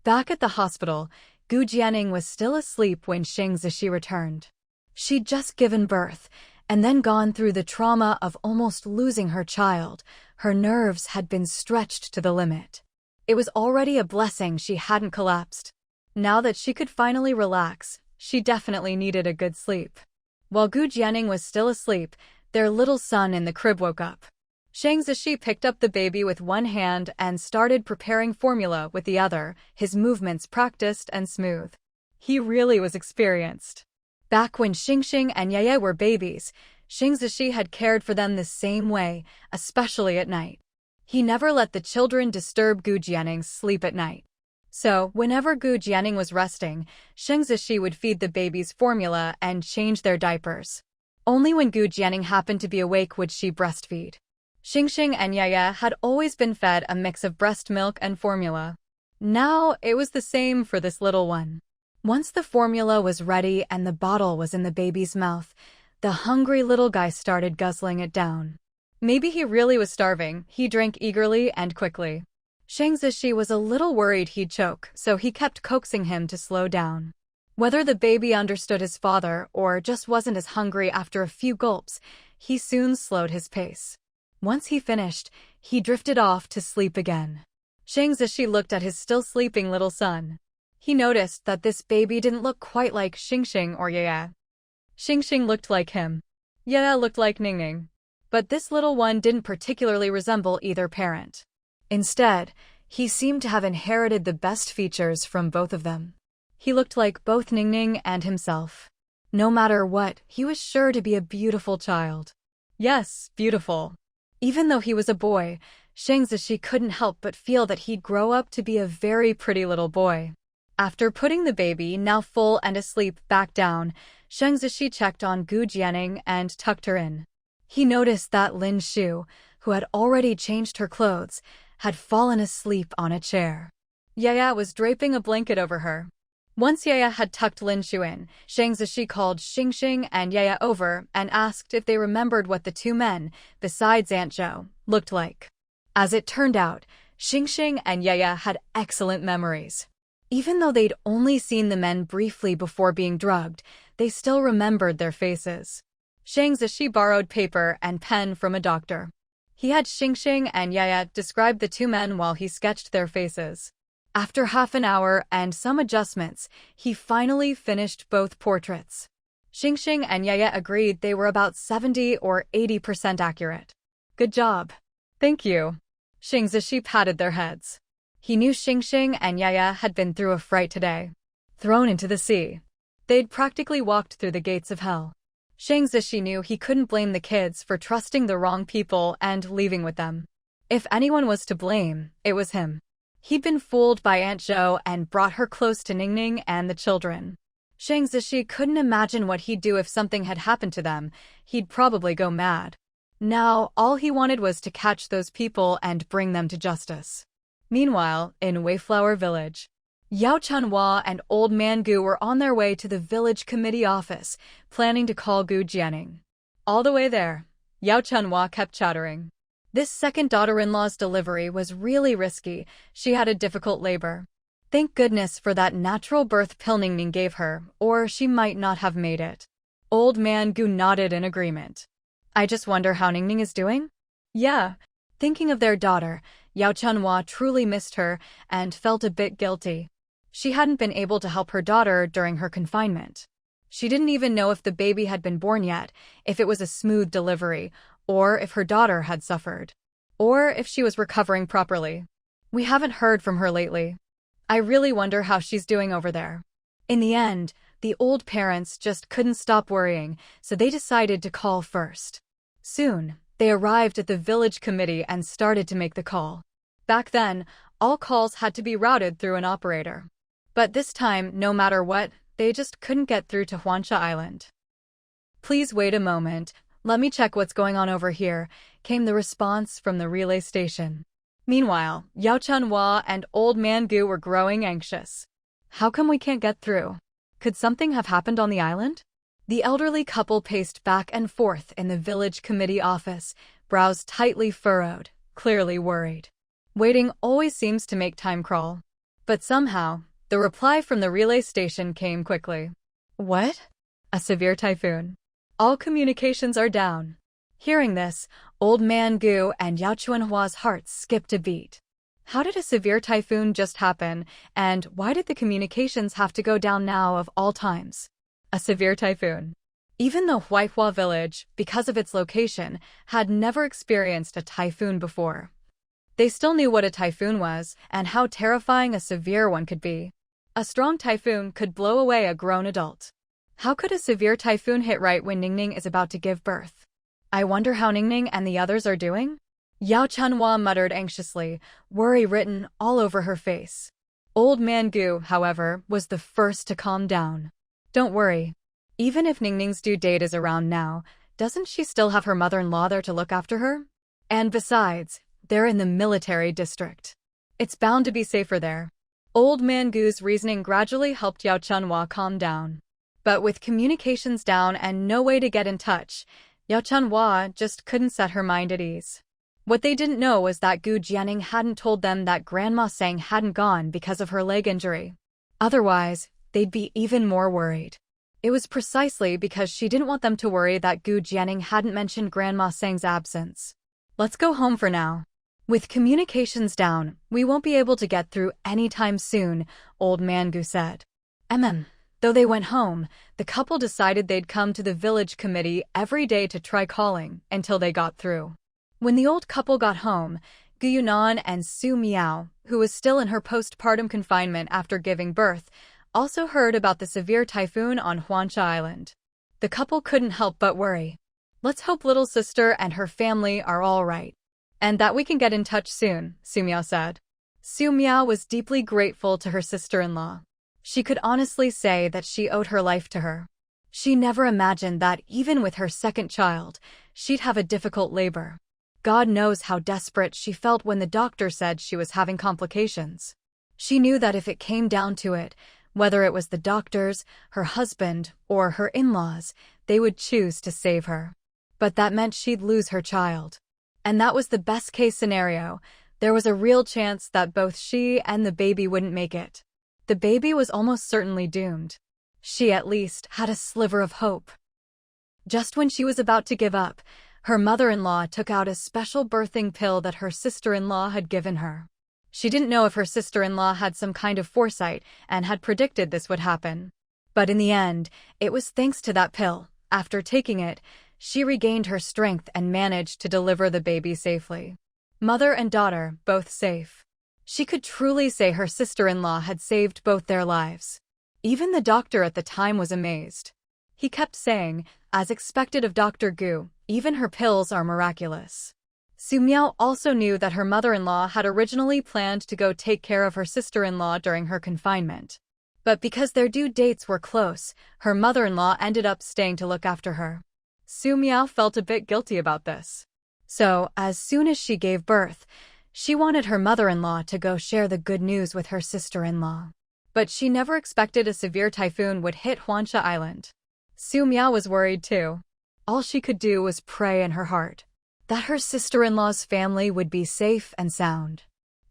A: Back at the hospital, Gu Jianing was still asleep when Shang Zishi returned. She'd just given birth, and then gone through the trauma of almost losing her child. Her nerves had been stretched to the limit. It was already a blessing she hadn't collapsed. Now that she could finally relax, she definitely needed a good sleep. While Gu Jianing was still asleep, their little son in the crib woke up. Shang Zishi picked up the baby with one hand and started preparing formula with the other, his movements practiced and smooth. He really was experienced. Back when Xingxing and Yeye were babies, Shang Zishi had cared for them the same way, especially at night. He never let the children disturb Gu Jianing's sleep at night. So, whenever Gu Jianing was resting, Shang Zishi would feed the babies formula and change their diapers. Only when Gu Jianing happened to be awake would she breastfeed. Xingxing and Yeye had always been fed a mix of breast milk and formula. Now, it was the same for this little one. Once the formula was ready and the bottle was in the baby's mouth, the hungry little guy started guzzling it down. Maybe he really was starving. He drank eagerly and quickly. Shang Zishi was a little worried he'd choke, so he kept coaxing him to slow down. Whether the baby understood his father or just wasn't as hungry after a few gulps, he soon slowed his pace. Once he finished, he drifted off to sleep again. Shang Zishi looked at his still sleeping little son. He noticed that this baby didn't look quite like Xingxing or Yeye. Xingxing looked like him. Yeye looked like Ningning. But this little one didn't particularly resemble either parent. Instead, he seemed to have inherited the best features from both of them. He looked like both Ningning and himself. No matter what, he was sure to be a beautiful child. Yes, beautiful. Even though he was a boy, Shang Zishi couldn't help but feel that he'd grow up to be a very pretty little boy. After putting the baby, now full and asleep, back down, Shang Zishi checked on Gu Jianing and tucked her in. He noticed that Lin Shu, who had already changed her clothes, had fallen asleep on a chair. Yaya was draping a blanket over her. Once Yaya had tucked Lin Shu in, Shang Zishi called Xingxing and Yaya over and asked if they remembered what the two men, besides Aunt Zhou, looked like. As it turned out, Xingxing and Yaya had excellent memories. Even though they'd only seen the men briefly before being drugged, they still remembered their faces. Shang Zishi borrowed paper and pen from a doctor. He had Xingxing and Yaya describe the two men while he sketched their faces. After half an hour and some adjustments, he finally finished both portraits. Xingxing and Yaya agreed they were about 70 or 80% accurate. Good job. Thank you. Shang Zishi patted their heads. He knew Xingxing and Yaya had been through a fright today. Thrown into the sea. They'd practically walked through the gates of hell. Shang Zishi knew he couldn't blame the kids for trusting the wrong people and leaving with them. If anyone was to blame, it was him. He'd been fooled by Aunt Zhou and brought her close to Ningning and the children. Shang Zishi couldn't imagine what he'd do if something had happened to them. He'd probably go mad. Now, all he wanted was to catch those people and bring them to justice. Meanwhile, in Wayflower Village, Yao Chunhua and Old Man Gu were on their way to the village committee office, planning to call Gu Jianing. All the way there, Yao Chunhua kept chattering. This second daughter-in-law's delivery was really risky. She had a difficult labor. Thank goodness for that natural birth pill Ningning gave her, or she might not have made it. Old Man Gu nodded in agreement. I just wonder how Ningning is doing? Yeah. Thinking of their daughter, Yao Chunhua truly missed her and felt a bit guilty. She hadn't been able to help her daughter during her confinement. She didn't even know if the baby had been born yet, if it was a smooth delivery, or if her daughter had suffered, or if she was recovering properly. We haven't heard from her lately. I really wonder how she's doing over there. In the end, the old parents just couldn't stop worrying, so they decided to call first. Soon, They arrived at the village committee and started to make the call. Back then, all calls had to be routed through an operator. But this time, no matter what, they just couldn't get through to Huansha Island. "Please wait a moment. Let me check what's going on over here," came the response from the relay station. Meanwhile, Yao Chunhua and Old Man Gu were growing anxious. How come we can't get through? Could something have happened on the island? The elderly couple paced back and forth in the village committee office, brows tightly furrowed, clearly worried. Waiting always seems to make time crawl. But somehow, the reply from the relay station came quickly. "What? A severe typhoon. All communications are down." Hearing this, Old Man Gu and Yao Chunhua's hearts skipped a beat. How did a severe typhoon just happen, and why did the communications have to go down now of all times? A severe typhoon. Even the Huaihua village, because of its location, had never experienced a typhoon before. They still knew what a typhoon was and how terrifying a severe one could be. A strong typhoon could blow away a grown adult. How could a severe typhoon hit right when Ningning is about to give birth? "I wonder how Ningning and the others are doing?" Yao Chunhua muttered anxiously, worry written all over her face. Old Man Gu, however, was the first to calm down. "Don't worry. Even if Ningning's due date is around now, doesn't she still have her mother-in-law there to look after her? And besides, they're in the military district. It's bound to be safer there." Old Man Gu's reasoning gradually helped Yao Chunhua calm down. But with communications down and no way to get in touch, Yao Chunhua just couldn't set her mind at ease. What they didn't know was that Gu Jianing hadn't told them that Grandma Sang hadn't gone because of her leg injury. Otherwise, they'd be even more worried. It was precisely because she didn't want them to worry that Gu Jianing hadn't mentioned Grandma Sang's absence. "Let's go home for now. With communications down, we won't be able to get through anytime soon," Old Man Gu said. Though they went home, the couple decided they'd come to the village committee every day to try calling until they got through. When the old couple got home, Gu Yunan and Su Miao, who was still in her postpartum confinement after giving birth, also heard about the severe typhoon on Huansha Island. The couple couldn't help but worry. "Let's hope little sister and her family are all right. And that we can get in touch soon," Su Miao said. Su Miao was deeply grateful to her sister-in-law. She could honestly say that she owed her life to her. She never imagined that even with her second child, she'd have a difficult labor. God knows how desperate she felt when the doctor said she was having complications. She knew that if it came down to it, whether it was the doctors, her husband, or her in-laws, they would choose to save her. But that meant she'd lose her child. And that was the best-case scenario. There was a real chance that both she and the baby wouldn't make it. The baby was almost certainly doomed. She at least had a sliver of hope. Just when she was about to give up, her mother-in-law took out a special birthing pill that her sister-in-law had given her. She didn't know if her sister-in-law had some kind of foresight and had predicted this would happen. But in the end, it was thanks to that pill. After taking it, she regained her strength and managed to deliver the baby safely. Mother and daughter, both safe. She could truly say her sister-in-law had saved both their lives. Even the doctor at the time was amazed. He kept saying, as expected of Dr. Gu, even her pills are miraculous. Su Miao also knew that her mother-in-law had originally planned to go take care of her sister-in-law during her confinement. But because their due dates were close, her mother-in-law ended up staying to look after her. Su Miao felt a bit guilty about this. So, as soon as she gave birth, she wanted her mother-in-law to go share the good news with her sister-in-law. But she never expected a severe typhoon would hit Huansha Island. Su Miao was worried too. All she could do was pray in her heart that her sister-in-law's family would be safe and sound.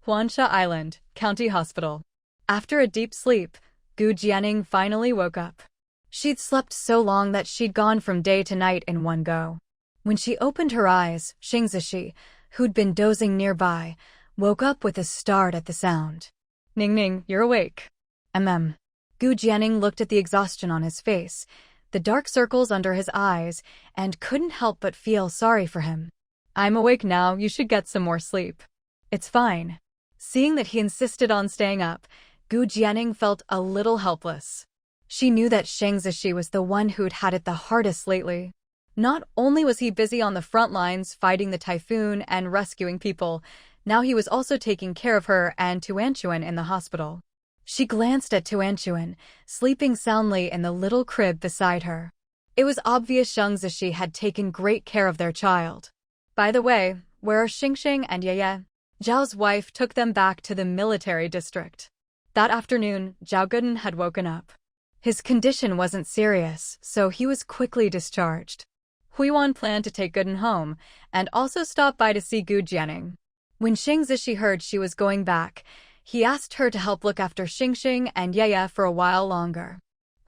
A: Huansha Island, County Hospital. After a deep sleep, Gu Jianing finally woke up. She'd slept so long that she'd gone from day to night in one go. When she opened her eyes, Xingzishi, who'd been dozing nearby, woke up with a start at the sound. "Ningning, you're awake." Gu Jianing looked at the exhaustion on his face, the dark circles under his eyes, and couldn't help but feel sorry for him. "I'm awake now, you should get some more sleep." "It's fine." Seeing that he insisted on staying up, Gu Jianing felt a little helpless. She knew that Shang Zishi was the one who'd had it the hardest lately. Not only was he busy on the front lines fighting the typhoon and rescuing people, now he was also taking care of her and Tuanchuan in the hospital. She glanced at Tuanchuan, sleeping soundly in the little crib beside her. It was obvious Shang Zishi had taken great care of their child. By the way, where are Xingxing and Yeye? Zhao's wife took them back to the military district. That afternoon, Zhao Guden had woken up. His condition wasn't serious, so he was quickly discharged. Huiyuan planned to take Guden home, and also stop by to see Gu Jianing. When Shang Zishi heard she was going back, he asked her to help look after Xingxing and Yeye for a while longer.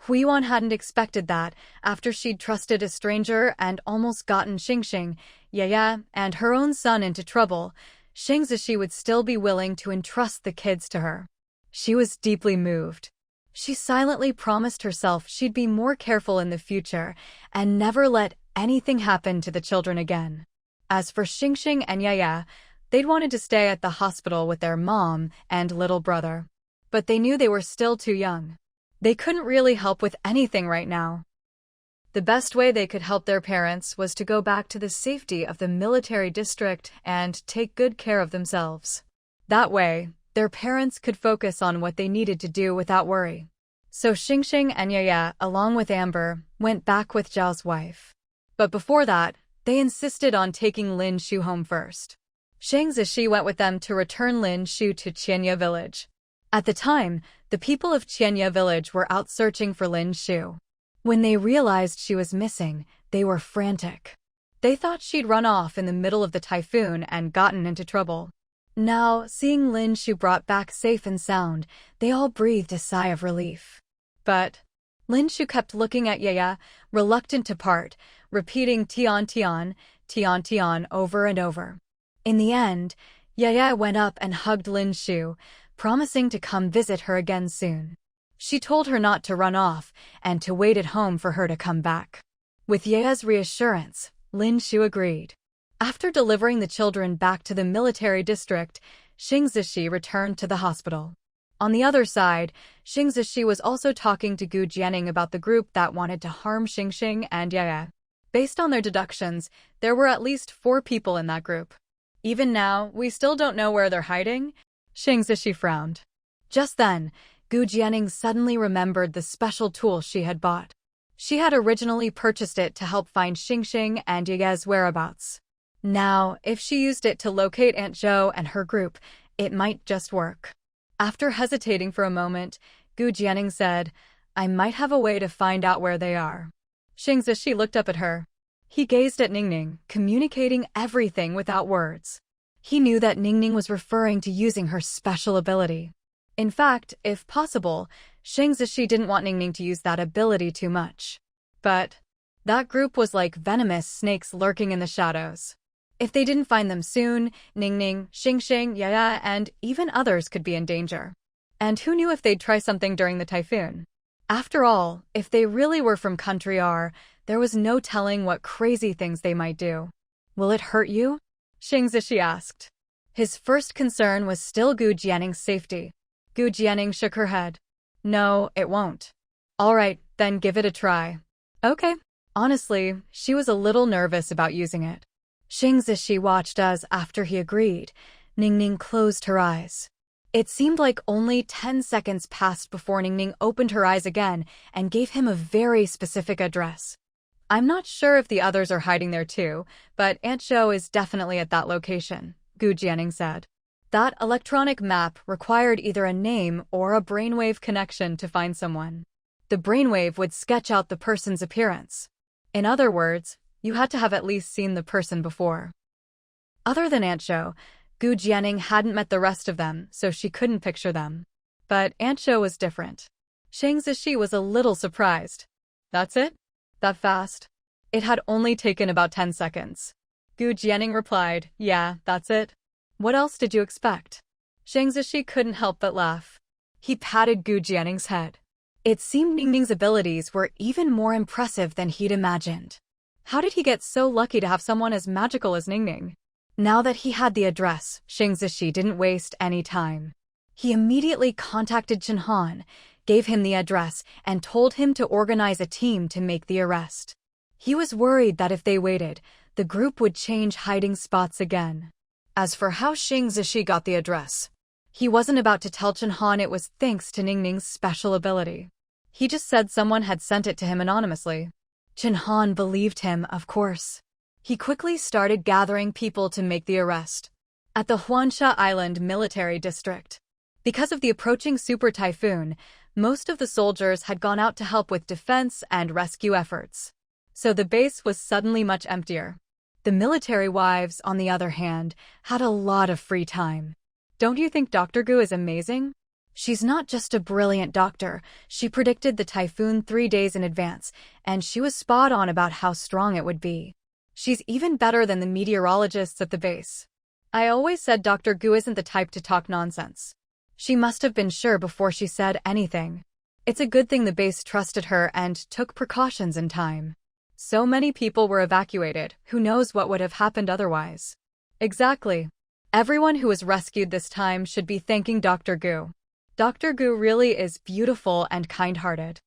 A: Huiyuan hadn't expected that, after she'd trusted a stranger and almost gotten Xingxing, Yeye, and her own son into trouble, Shang Zishi would still be willing to entrust the kids to her. She was deeply moved. She silently promised herself she'd be more careful in the future and never let anything happen to the children again. As for Xingxing and Yeye, they'd wanted to stay at the hospital with their mom and little brother. But they knew they were still too young. They couldn't really help with anything right now. The best way they could help their parents was to go back to the safety of the military district and take good care of themselves. That way, their parents could focus on what they needed to do without worry. So Xingxing and Yeye, along with Amber, went back with Zhao's wife. But before that, they insisted on taking Lin Shu home first. Shang Zishi went with them to return Lin Shu to Qianye village. At the time, the people of Qianye village were out searching for Lin Shu. When they realized she was missing, they were frantic. They thought she'd run off in the middle of the typhoon and gotten into trouble. Now, seeing Lin Shu brought back safe and sound, they all breathed a sigh of relief. But Lin Shu kept looking at Yeye, reluctant to part, repeating Tian Tian, Tian Tian over and over. In the end, Yeye went up and hugged Lin Shu, promising to come visit her again soon. She told her not to run off and to wait at home for her to come back. With Yeye's reassurance, Lin Shu agreed. After delivering the children back to the military district, Shang Zishi returned to the hospital. On the other side, Shang Zishi was also talking to Gu Jianing about the group that wanted to harm Xingxing and Yeye. Based on their deductions, there were at least 4 people in that group. Even now, we still don't know where they're hiding? Shang Zishi frowned. Just then, Gu Jianing suddenly remembered the special tool she had bought. She had originally purchased it to help find Xingxing and Yeye's whereabouts. Now, if she used it to locate Aunt Zhou and her group, it might just work. After hesitating for a moment, Gu Jianing said, I might have a way to find out where they are. Shang Zishi looked up at her. He gazed at Ningning, communicating everything without words. He knew that Ningning was referring to using her special ability. In fact, if possible, Shang Zishi didn't want Ningning to use that ability too much. But that group was like venomous snakes lurking in the shadows. If they didn't find them soon, Ningning, Xingxing, Yeye, and even others could be in danger. And who knew if they'd try something during the typhoon? After all, if they really were from Country R, there was no telling what crazy things they might do. Will it hurt you? Shang Zishi asked. His first concern was still Gu Jianing's safety. Gu Jianing shook her head. No, it won't. All right, then give it a try. Okay. Honestly, she was a little nervous about using it. Shang Zishi watched as, after he agreed, Ningning closed her eyes. It seemed like only 10 seconds passed before Ningning opened her eyes again and gave him a very specific address. I'm not sure if the others are hiding there too, but Aunt Zhou is definitely at that location, Gu Jianing said. That electronic map required either a name or a brainwave connection to find someone. The brainwave would sketch out the person's appearance. In other words, you had to have at least seen the person before. Other than Aunt Zhou, Gu Jianing hadn't met the rest of them, so she couldn't picture them. But Aunt Zhou was different. Shang Zishi was a little surprised. That's it? That fast? It had only taken about 10 seconds. Gu Jianing replied, yeah, that's it. What else did you expect? Shang Zishi couldn't help but laugh. He patted Gu Jianing's head. It seemed Ningning's abilities were even more impressive than he'd imagined. How did he get so lucky to have someone as magical as Ningning? Now that he had the address, Shang Zishi didn't waste any time. He immediately contacted Chen Han, gave him the address, and told him to organize a team to make the arrest. He was worried that if they waited, the group would change hiding spots again. As for how Xing Zishi got the address, he wasn't about to tell Chen Han it was thanks to Ningning's special ability. He just said someone had sent it to him anonymously. Chen Han believed him, of course. He quickly started gathering people to make the arrest. At the Huansha Island military district, because of the approaching super typhoon, most of the soldiers had gone out to help with defense and rescue efforts. So the base was suddenly much emptier. The military wives, on the other hand, had a lot of free time. Don't you think Dr. Gu is amazing? She's not just a brilliant doctor, she predicted the typhoon 3 days in advance, and she was spot on about how strong it would be. She's even better than the meteorologists at the base. I always said Dr. Gu isn't the type to talk nonsense. She must have been sure before she said anything. It's a good thing the base trusted her and took precautions in time. So many people were evacuated, who knows what would have happened otherwise. Exactly. Everyone who was rescued this time should be thanking Dr. Gu. Dr. Gu really is beautiful and kind-hearted.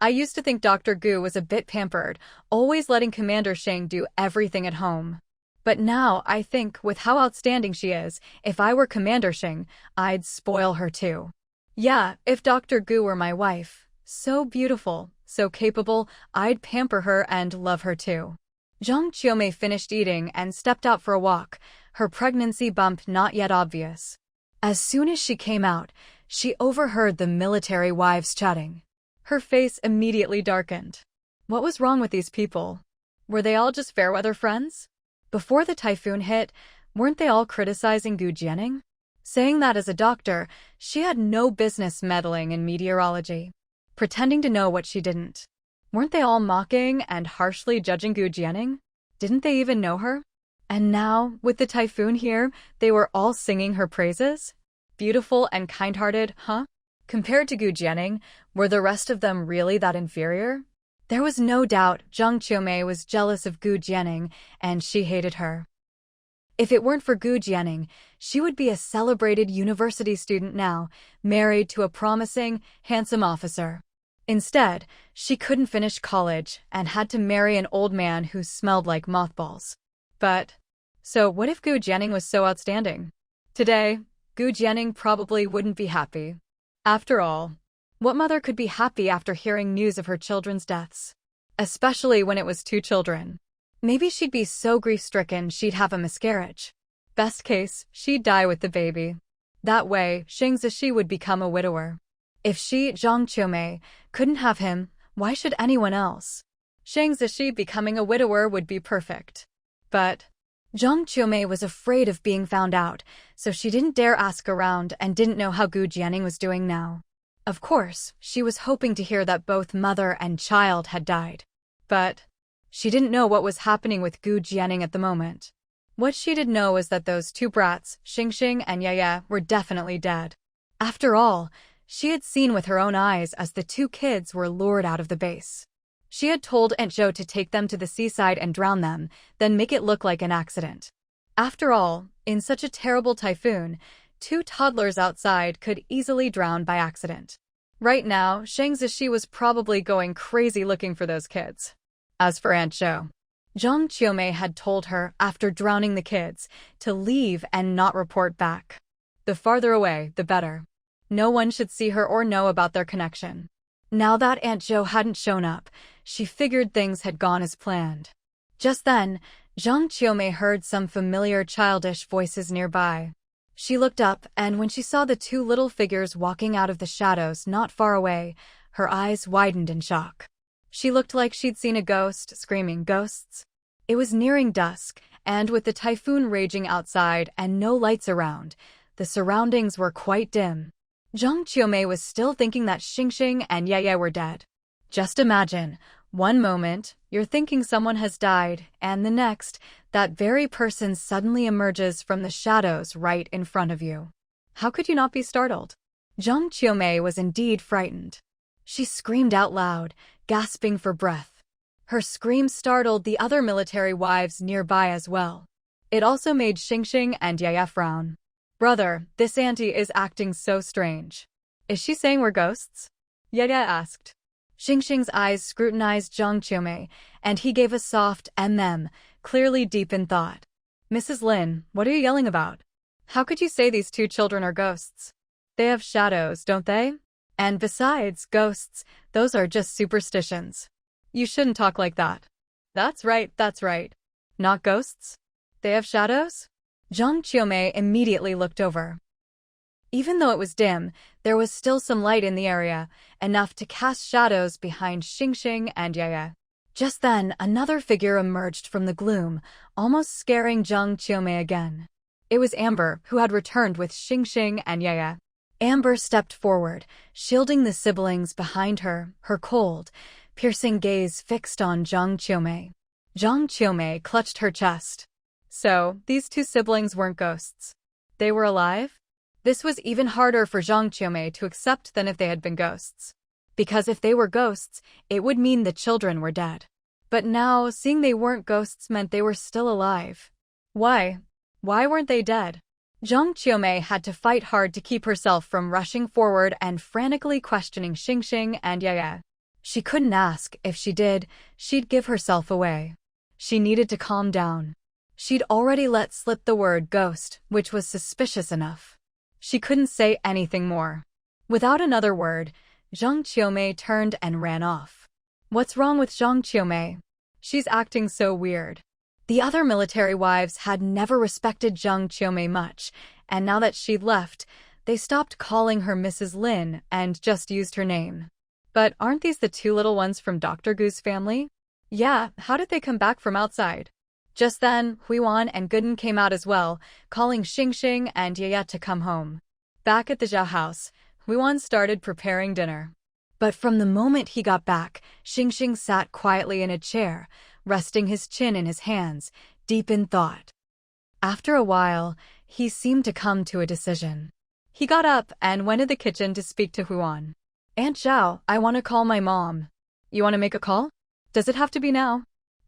A: I used to think Dr. Gu was a bit pampered, always letting Commander Shang do everything at home. But now, I think, with how outstanding she is, if I were Commander Shang, I'd spoil her too. Yeah, if Dr. Gu were my wife. So beautiful, so capable, I'd pamper her and love her too. Zhang Qiumei finished eating and stepped out for a walk, her pregnancy bump not yet obvious. As soon as she came out, she overheard the military wives chatting. Her face immediately darkened. What was wrong with these people? Were they all just fair-weather friends? Before the typhoon hit, weren't they all criticizing Gu Jianing? Saying that as a doctor, she had no business meddling in meteorology. Pretending to know what she didn't. Weren't they all mocking and harshly judging Gu Jianing? Didn't they even know her? And now, with the typhoon here, they were all singing her praises? Beautiful and kind-hearted, huh? Compared to Gu Jianing, were the rest of them really that inferior? There was no doubt Zhang Qiumei was jealous of Gu Jianing, and she hated her. If it weren't for Gu Jianing, she would be a celebrated university student now, married to a promising, handsome officer. Instead, she couldn't finish college and had to marry an old man who smelled like mothballs. So what if Gu Jianing was so outstanding? Today, Gu Jianing probably wouldn't be happy. After all, what mother could be happy after hearing news of her children's deaths? Especially when it was 2 children. Maybe she'd be so grief-stricken she'd have a miscarriage. Best case, she'd die with the baby. That way, Xing Zishi would become a widower. If she, Zhang Qiumei, couldn't have him, why should anyone else? Xing Zishi becoming a widower would be perfect. But Zhang Qiumei was afraid of being found out, so she didn't dare ask around and didn't know how Gu Jianing was doing now. Of course, she was hoping to hear that both mother and child had died. But she didn't know what was happening with Gu Jianing at the moment. What she did know is that those 2 brats, Xingxing and Yaya, were definitely dead. After all, she had seen with her own eyes as the 2 kids were lured out of the base. She had told Aunt Zhou to take them to the seaside and drown them, then make it look like an accident. After all, in such a terrible typhoon, 2 toddlers outside could easily drown by accident. Right now, Xing Zishi was probably going crazy looking for those kids. As for Aunt Zhou, Zhang Qiumei had told her, after drowning the kids, to leave and not report back. The farther away, the better. No one should see her or know about their connection. Now that Aunt Zhou hadn't shown up, she figured things had gone as planned. Just then, Zhang Qiumei heard some familiar childish voices nearby. She looked up, and when she saw the 2 little figures walking out of the shadows not far away, her eyes widened in shock. She looked like she'd seen a ghost, screaming ghosts. It was nearing dusk, and with the typhoon raging outside and no lights around, the surroundings were quite dim. Zhang Qiumei was still thinking that Xingxing and Yeye were dead. Just imagine, one moment, you're thinking someone has died, and the next, that very person suddenly emerges from the shadows right in front of you. How could you not be startled? Zhang Qiumei was indeed frightened. She screamed out loud, gasping for breath. Her scream startled the other military wives nearby as well. It also made Xingxing and Yeye frown. Brother, this auntie is acting so strange. Is she saying we're ghosts? Yeye asked. Xingxing's eyes scrutinized Zhang Qiumei, and he gave a soft clearly deep in thought. Mrs. Lin, what are you yelling about? How could you say these two children are ghosts? They have shadows, don't they? And besides, ghosts, those are just superstitions. You shouldn't talk like that. That's right, that's right. Not ghosts? They have shadows? Zhang Qiumei immediately looked over. Even though it was dim, there was still some light in the area, enough to cast shadows behind Xingxing and Yaya. Just then, another figure emerged from the gloom, almost scaring Zhang Qiumei again. It was Amber, who had returned with Xingxing and Yaya. Amber stepped forward, shielding the siblings behind her, her cold, piercing gaze fixed on Zhang Qiumei. Zhang Qiumei clutched her chest. So, these two siblings weren't ghosts. They were alive? This was even harder for Zhang Qiumei to accept than if they had been ghosts. Because if they were ghosts, it would mean the children were dead. But now, seeing they weren't ghosts meant they were still alive. Why? Why weren't they dead? Zhang Qiumei had to fight hard to keep herself from rushing forward and frantically questioning Xingxing and Yaya. She couldn't ask. If she did, she'd give herself away. She needed to calm down. She'd already let slip the word ghost, which was suspicious enough. She couldn't say anything more. Without another word, Zhang Qiumei turned and ran off. What's wrong with Zhang Qiumei? She's acting so weird. The other military wives had never respected Zhang Qiumei much, and now that she'd left, they stopped calling her Mrs. Lin and just used her name. But aren't these the two little ones from Dr. Gu's family? Yeah, how did they come back from outside? Just then, Huiwan and Gooden came out as well, calling Xingxing and Yaya to come home. Back at the Zhao house, Huiwan started preparing dinner. But from the moment he got back, Xingxing sat quietly in a chair, resting his chin in his hands, deep in thought. After a while, he seemed to come to a decision. He got up and went to the kitchen to speak to Huiwan. Aunt Zhao, I want to call my mom. You want to make a call? Does it have to be now?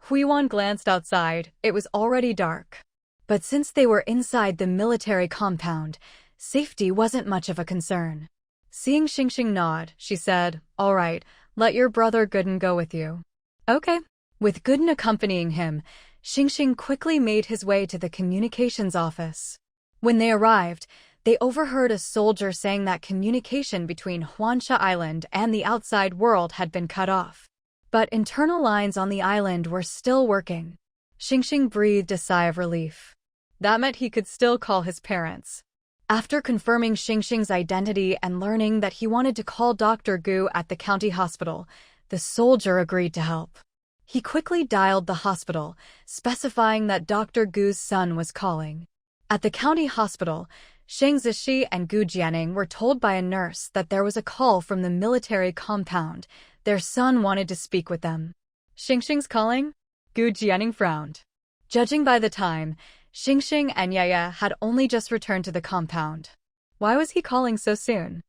A: Huiwan glanced outside. It was already dark. But since they were inside the military compound, safety wasn't much of a concern. Seeing Xingxing nod, she said, All right, let your brother Gooden go with you. Okay. With Gooden accompanying him, Xingxing quickly made his way to the communications office. When they arrived, they overheard a soldier saying that communication between Huansha Island and the outside world had been cut off. But internal lines on the island were still working. Xingxing breathed a sigh of relief. That meant he could still call his parents. After confirming Xingxing's identity and learning that he wanted to call Dr. Gu at the county hospital, the soldier agreed to help. He quickly dialed the hospital, specifying that Dr. Gu's son was calling. At the county hospital, Shang Zishi and Gu Jianing were told by a nurse that there was a call from the military compound. Their son wanted to speak with them. Xingxing's calling? Gu Jianing frowned. Judging by the time, Xingxing and Yaya had only just returned to the compound. Why was he calling so soon?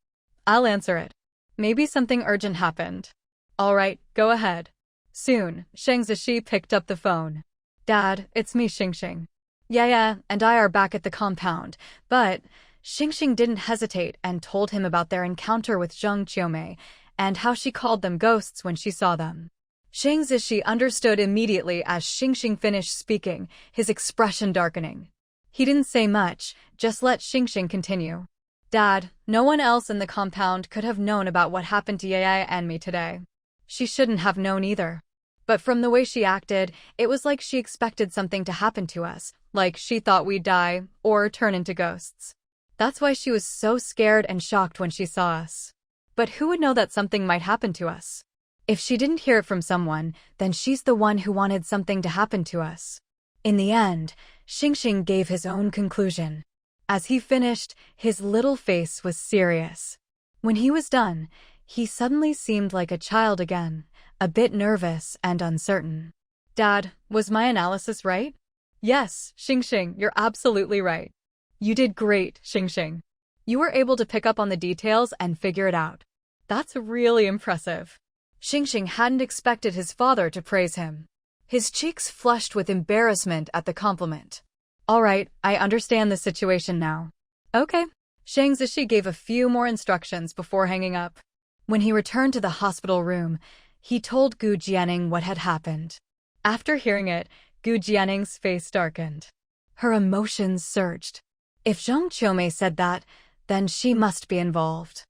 A: I'll answer it. Maybe something urgent happened. All right, go ahead. Soon, Shang Zishi picked up the phone. Dad, it's me, Xingxing. Yaya and I are back at the compound, but Xingxing didn't hesitate and told him about their encounter with Zhang Qiumei and how she called them ghosts when she saw them. Shang Zishi understood immediately as Xingxing finished speaking, his expression darkening. He didn't say much, just let Xingxing continue. Dad, no one else in the compound could have known about what happened to Yaya and me today. She shouldn't have known either. But from the way she acted, it was like she expected something to happen to us, like she thought we'd die or turn into ghosts. That's why she was so scared and shocked when she saw us. But who would know that something might happen to us? If she didn't hear it from someone, then she's the one who wanted something to happen to us. In the end, Xingxing gave his own conclusion. As he finished, his little face was serious. When he was done, he suddenly seemed like a child again, a bit nervous and uncertain. Dad, was my analysis right? Yes, Xingxing, you're absolutely right. You did great, Xingxing. You were able to pick up on the details and figure it out. That's really impressive. Xingxing hadn't expected his father to praise him. His cheeks flushed with embarrassment at the compliment. All right, I understand the situation now. Okay. Shang Zishi gave a few more instructions before hanging up. When he returned to the hospital room, he told Gu Jianing what had happened. After hearing it, Gu Jianing's face darkened. Her emotions surged. If Zhang Qiumei said that, then she must be involved.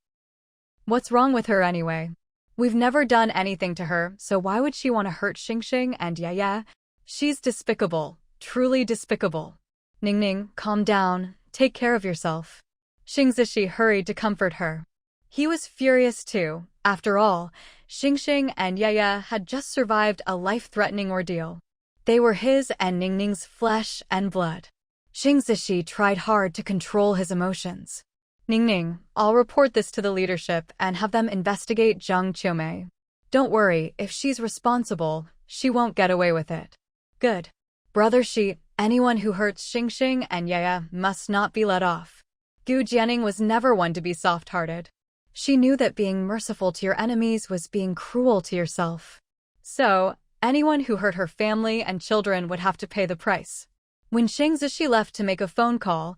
A: What's wrong with her anyway? We've never done anything to her, so why would she want to hurt Xingxing and Yaya? She's despicable, truly despicable. Ningning, calm down, take care of yourself. Xing Zishi hurried to comfort her. He was furious too. After all, Xingxing and Yaya had just survived a life-threatening ordeal. They were his and Ningning's flesh and blood. Xing Zishi tried hard to control his emotions. Ningning, I'll report this to the leadership and have them investigate Zhang Qiumei. Don't worry, if she's responsible, she won't get away with it. Good. Brother Shi, anyone who hurts Xingxing and Yaya must not be let off. Gu Jianing was never one to be soft-hearted. She knew that being merciful to your enemies was being cruel to yourself. So, anyone who hurt her family and children would have to pay the price. When Xing Zishi left to make a phone call,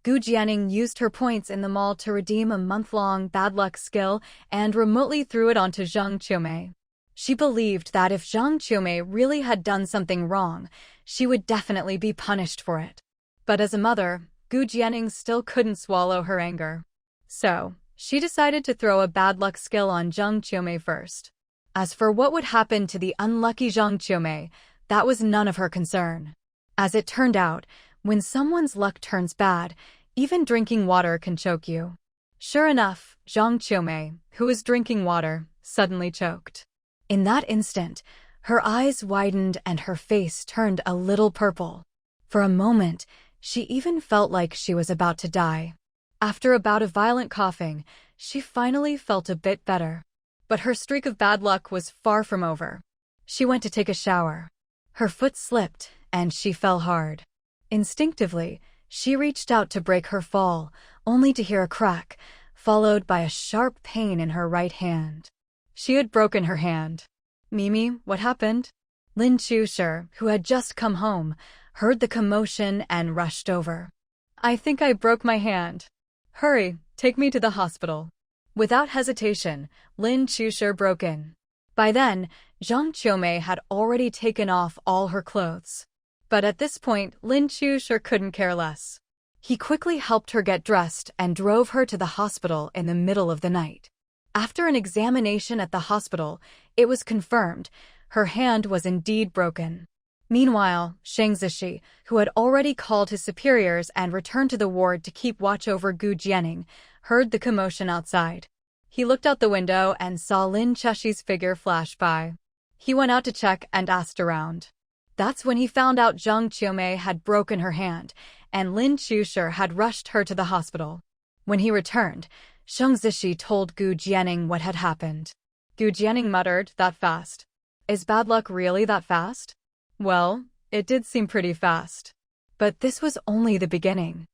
A: Gu Jianing used her points in the mall to redeem a month-long bad luck skill and remotely threw it onto Zhang Qiumei. She believed that if Zhang Qiumei really had done something wrong, she would definitely be punished for it. But as a mother, Gu Jianing still couldn't swallow her anger. So, she decided to throw a bad luck skill on Zhang Qiumei first. As for what would happen to the unlucky Zhang Qiumei, that was none of her concern. As it turned out, when someone's luck turns bad, even drinking water can choke you. Sure enough, Zhang Qiumei, who was drinking water, suddenly choked. In that instant, her eyes widened and her face turned a little purple. For a moment, she even felt like she was about to die. After a bout of violent coughing, she finally felt a bit better. But her streak of bad luck was far from over. She went to take a shower. Her foot slipped, and she fell hard. Instinctively, she reached out to break her fall, only to hear a crack, followed by a sharp pain in her right hand. She had broken her hand. Mimi, what happened? Lin Chushi, who had just come home, heard the commotion and rushed over. I think I broke my hand. Hurry, take me to the hospital. Without hesitation, Lin Chushi broke in. By then, Zhang Qiumei had already taken off all her clothes. But at this point, Lin Chushi couldn't care less. He quickly helped her get dressed and drove her to the hospital in the middle of the night. After an examination at the hospital, it was confirmed her hand was indeed broken. Meanwhile, Xing Zishi, who had already called his superiors and returned to the ward to keep watch over Gu Jianing, heard the commotion outside. He looked out the window and saw Lin Chushi's figure flash by. He went out to check and asked around. That's when he found out Zhang Qiumei had broken her hand, and Lin Chushi had rushed her to the hospital. When he returned, Xing Zishi told Gu Jianing what had happened. Gu Jianing muttered, "That fast? Is bad luck really that fast?" Well, it did seem pretty fast. But this was only the beginning.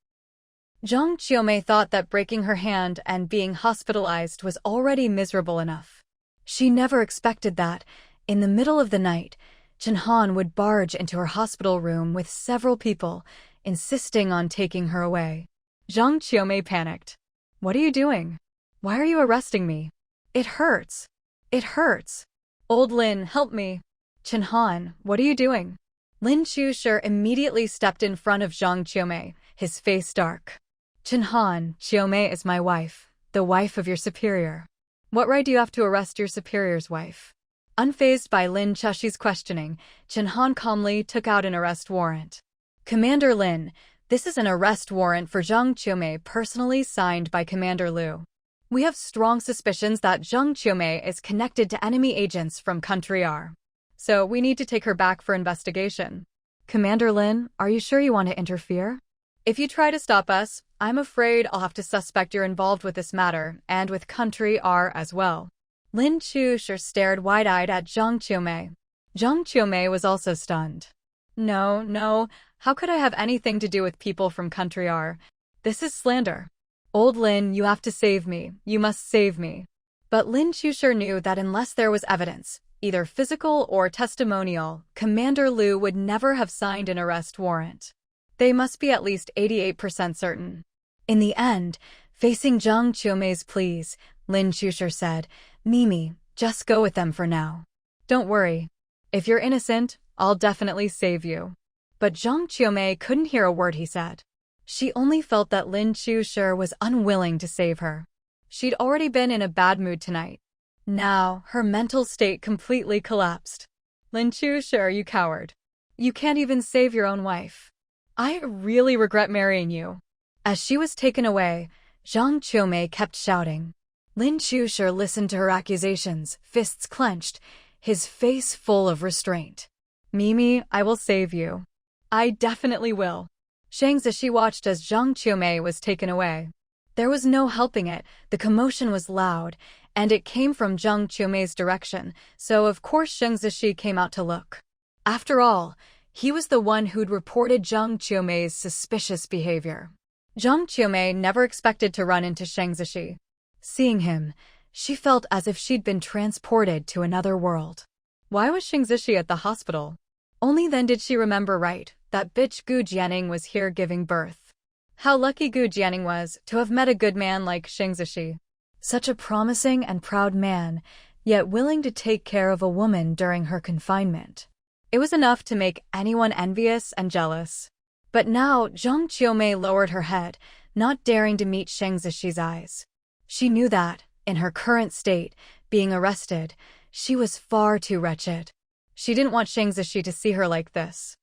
A: Zhang Qiumei thought that breaking her hand and being hospitalized was already miserable enough. She never expected that, in the middle of the night, Chen Han would barge into her hospital room with several people, insisting on taking her away. Zhang Qiumei panicked. What are you doing? Why are you arresting me? It hurts. It hurts. Old Lin, help me. Chen Han, what are you doing? Lin Chushi immediately stepped in front of Zhang Qiumei, his face dark. Chen Han, Qiumei is my wife, the wife of your superior. What right do you have to arrest your superior's wife? Unfazed by Lin Chushi's questioning, Chen Han calmly took out an arrest warrant. Commander Lin, this is an arrest warrant for Zhang Qiumei personally signed by Commander Liu. We have strong suspicions that Zhang Qiumei is connected to enemy agents from Country R. So we need to take her back for investigation. Commander Lin, are you sure you want to interfere? If you try to stop us, I'm afraid I'll have to suspect you're involved with this matter, and with Country R as well. Lin Chushi stared wide-eyed at Zhang Qiumei. Zhang Qiumei was also stunned. No, how could I have anything to do with people from Country R? This is slander. Old Lin, you have to save me. You must save me. But Lin Chushi knew that unless there was evidence, either physical or testimonial, Commander Liu would never have signed an arrest warrant. They must be at least 88% certain. In the end, Facing Zhang Qiumei's pleas, Lin Shusher said, "Mimi, just go with them for now. Don't worry. If you're innocent, I'll definitely save you." But Zhang Qiumei couldn't hear a word he said. She only felt that Lin Shusher was unwilling to save her. She'd already been in a bad mood tonight. Now, her mental state completely collapsed. "Lin Shusher, you coward. You can't even save your own wife. I really regret marrying you." As she was taken away, Zhang Qiumei kept shouting. Lin Shusher listened to her accusations, fists clenched, his face full of restraint. "Mimi, I will save you. I definitely will." Shang Zishi watched as Zhang Qiumei was taken away. There was no helping it, the commotion was loud, and it came from Zhang Qiumei's direction, so of course Shang Zishi came out to look. After all, he was the one who'd reported Zhang Qiumei's suspicious behavior. Zhang Qiumei never expected to run into Shang Zishi. Seeing him, she felt as if she'd been transported to another world. Why was Shang Zishi at the hospital? Only then did she remember right, that bitch Gu Jianing was here giving birth. How lucky Gu Jianing was to have met a good man like Shang Zishi. Such a promising and proud man, yet willing to take care of a woman during her confinement. It was enough to make anyone envious and jealous. But now Zhang Qiumei lowered her head, not daring to meet Shang Zishi's eyes. She knew that, in her current state, being arrested, she was far too wretched. She didn't want Shang Zishi to see her like this.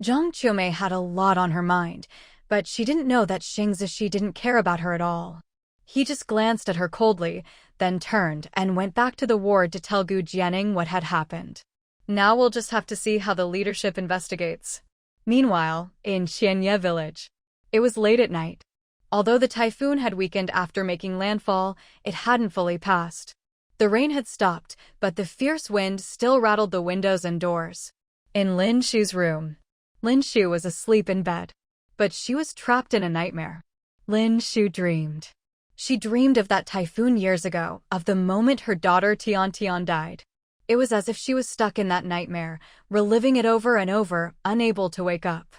A: Zhang Qiumei had a lot on her mind, but she didn't know that Shang Zishi didn't care about her at all. He just glanced at her coldly, then turned and went back to the ward to tell Gu Jianing what had happened. Now we'll just have to see how the leadership investigates. Meanwhile, in Qianye village, it was late at night. Although the typhoon had weakened after making landfall, it hadn't fully passed. The rain had stopped, but the fierce wind still rattled the windows and doors. In Lin Shu's room, Lin Shu was asleep in bed, but she was trapped in a nightmare. Lin Shu dreamed. She dreamed of that typhoon years ago, of the moment her daughter Tian died. It was as if she was stuck in that nightmare, reliving it over and over, unable to wake up.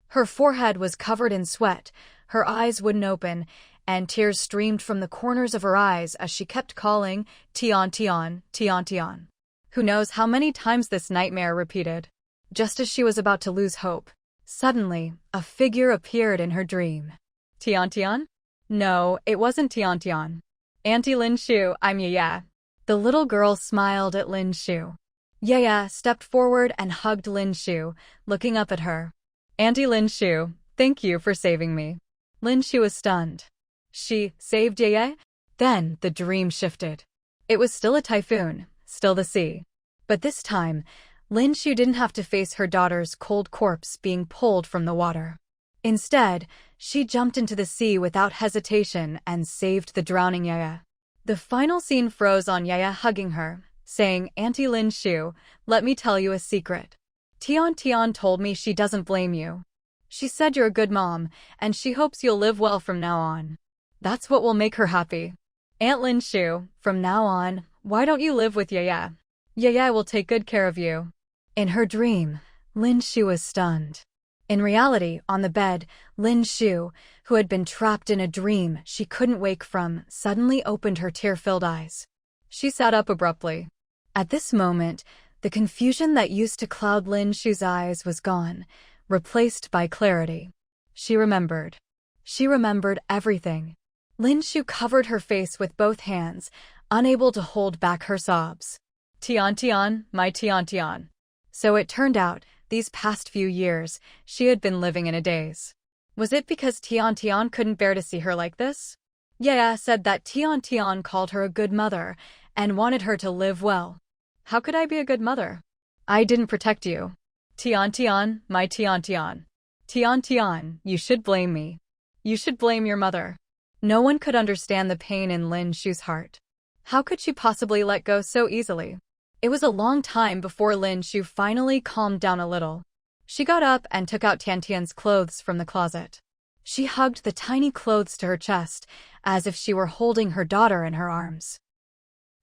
A: Her forehead was covered in sweat, her eyes wouldn't open, and tears streamed from the corners of her eyes as she kept calling, "Tian Tian, Tian Tian." Who knows how many times this nightmare repeated. Just as she was about to lose hope, suddenly, a figure appeared in her dream. "Tian Tian?" No, it wasn't Tian Tian. "Auntie Lin Shu, I'm Yaya." The little girl smiled at Lin Shu. Yaya stepped forward and hugged Lin Shu, looking up at her. "Auntie Lin Shu, thank you for saving me." Lin Shu was stunned. She saved Yaya? Then the dream shifted. It was still a typhoon, still the sea. But this time, Lin Shu didn't have to face her daughter's cold corpse being pulled from the water. Instead, she jumped into the sea without hesitation and saved the drowning Yaya. The final scene froze on Yaya hugging her, saying, "Auntie Lin Shu, let me tell you a secret. Tian Tian told me she doesn't blame you. She said you're a good mom, and she hopes you'll live well from now on. That's what will make her happy. Aunt Lin Shu, from now on, why don't you live with Yaya? Yaya will take good care of you." In her dream, Lin Shu was stunned. In reality, on the bed, Lin Shu, who had been trapped in a dream she couldn't wake from, suddenly opened her tear-filled eyes. She sat up abruptly. At this moment, the confusion that used to cloud Lin Shu's eyes was gone, replaced by clarity. She remembered. She remembered everything. Lin Shu covered her face with both hands, unable to hold back her sobs. "Tian Tian, my Tian Tian." So it turned out, these past few years, she had been living in a daze. Was it because Tian Tian couldn't bear to see her like this? Yaya said that Tian Tian called her a good mother and wanted her to live well. How could I be a good mother? I didn't protect you. "Tian Tian, my Tian Tian." "Tian Tian, you should blame me. You should blame your mother." No one could understand the pain in Lin Shu's heart. How could she possibly let go so easily? It was a long time before Lin Shu finally calmed down a little. She got up and took out Tian Tian's clothes from the closet. She hugged the tiny clothes to her chest, as if she were holding her daughter in her arms.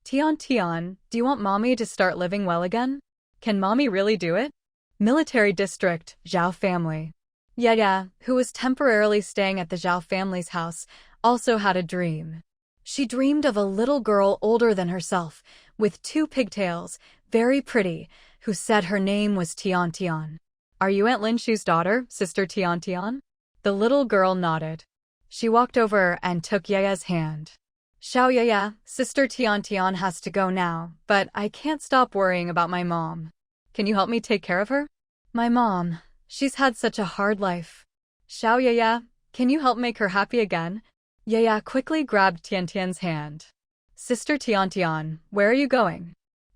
A: "Tian Tian, do you want mommy to start living well again? Can mommy really do it?" Military District, Zhao family. Yaya, who was temporarily staying at the Zhao family's house, also had a dream. She dreamed of a little girl older than herself, with 2 pigtails, very pretty, who said her name was Tian Tian. "Are you Aunt Lin Shu's daughter, Sister Tian Tian?" The little girl nodded. She walked over and took Yaya's hand. "Xiao Yaya, Sister Tian Tian has to go now, but I can't stop worrying about my mom. Can you help me take care of her?" "My mom, she's had such a hard life." "Xiao Yaya, can you help make her happy again?" Yaya quickly grabbed Tian Tian's hand. "Sister Tian Tian, where are you going?"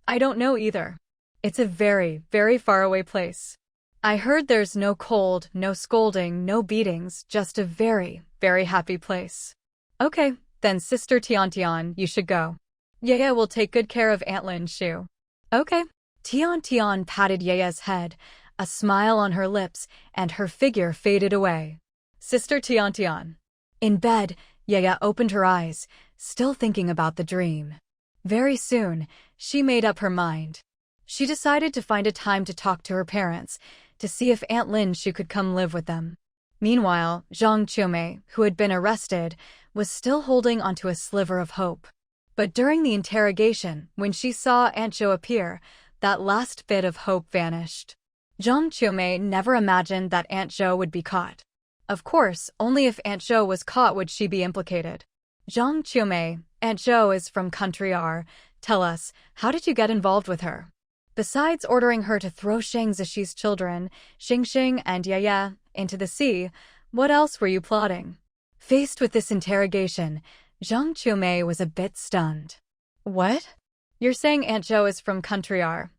A: "I don't know either. It's a very, very far away place. I heard there's no cold, no scolding, no beatings, just a very, very happy place." "Okay, then Sister Tian Tian, you should go. Yaya will take good care of Aunt Lin Shu." "Okay." Tian Tian patted Yaya's head, a smile on her lips, and her figure faded away. "Sister Tian Tian." In bed, Yaya opened her eyes, still thinking about the dream. Very soon, she made up her mind. She decided to find a time to talk to her parents, to see if Aunt Lin Shu could come live with them. Meanwhile, Zhang Qiumei, who had been arrested, was still holding onto a sliver of hope. But during the interrogation, when she saw Aunt Zhou appear, that last bit of hope vanished. Zhang Qiumei never imagined that Aunt Zhou would be caught. Of course, only if Aunt Zhou was caught would she be implicated. "Zhang Qiumei, Aunt Zhou is from Country R. Tell us, how did you get involved with her? Besides ordering her to throw Shang Zishi's children, Xingxing and Yaya, into the sea, what else were you plotting?" Faced with this interrogation, Zhang Qiumei was a bit stunned. "What? You're saying Aunt Zhou is from Country R?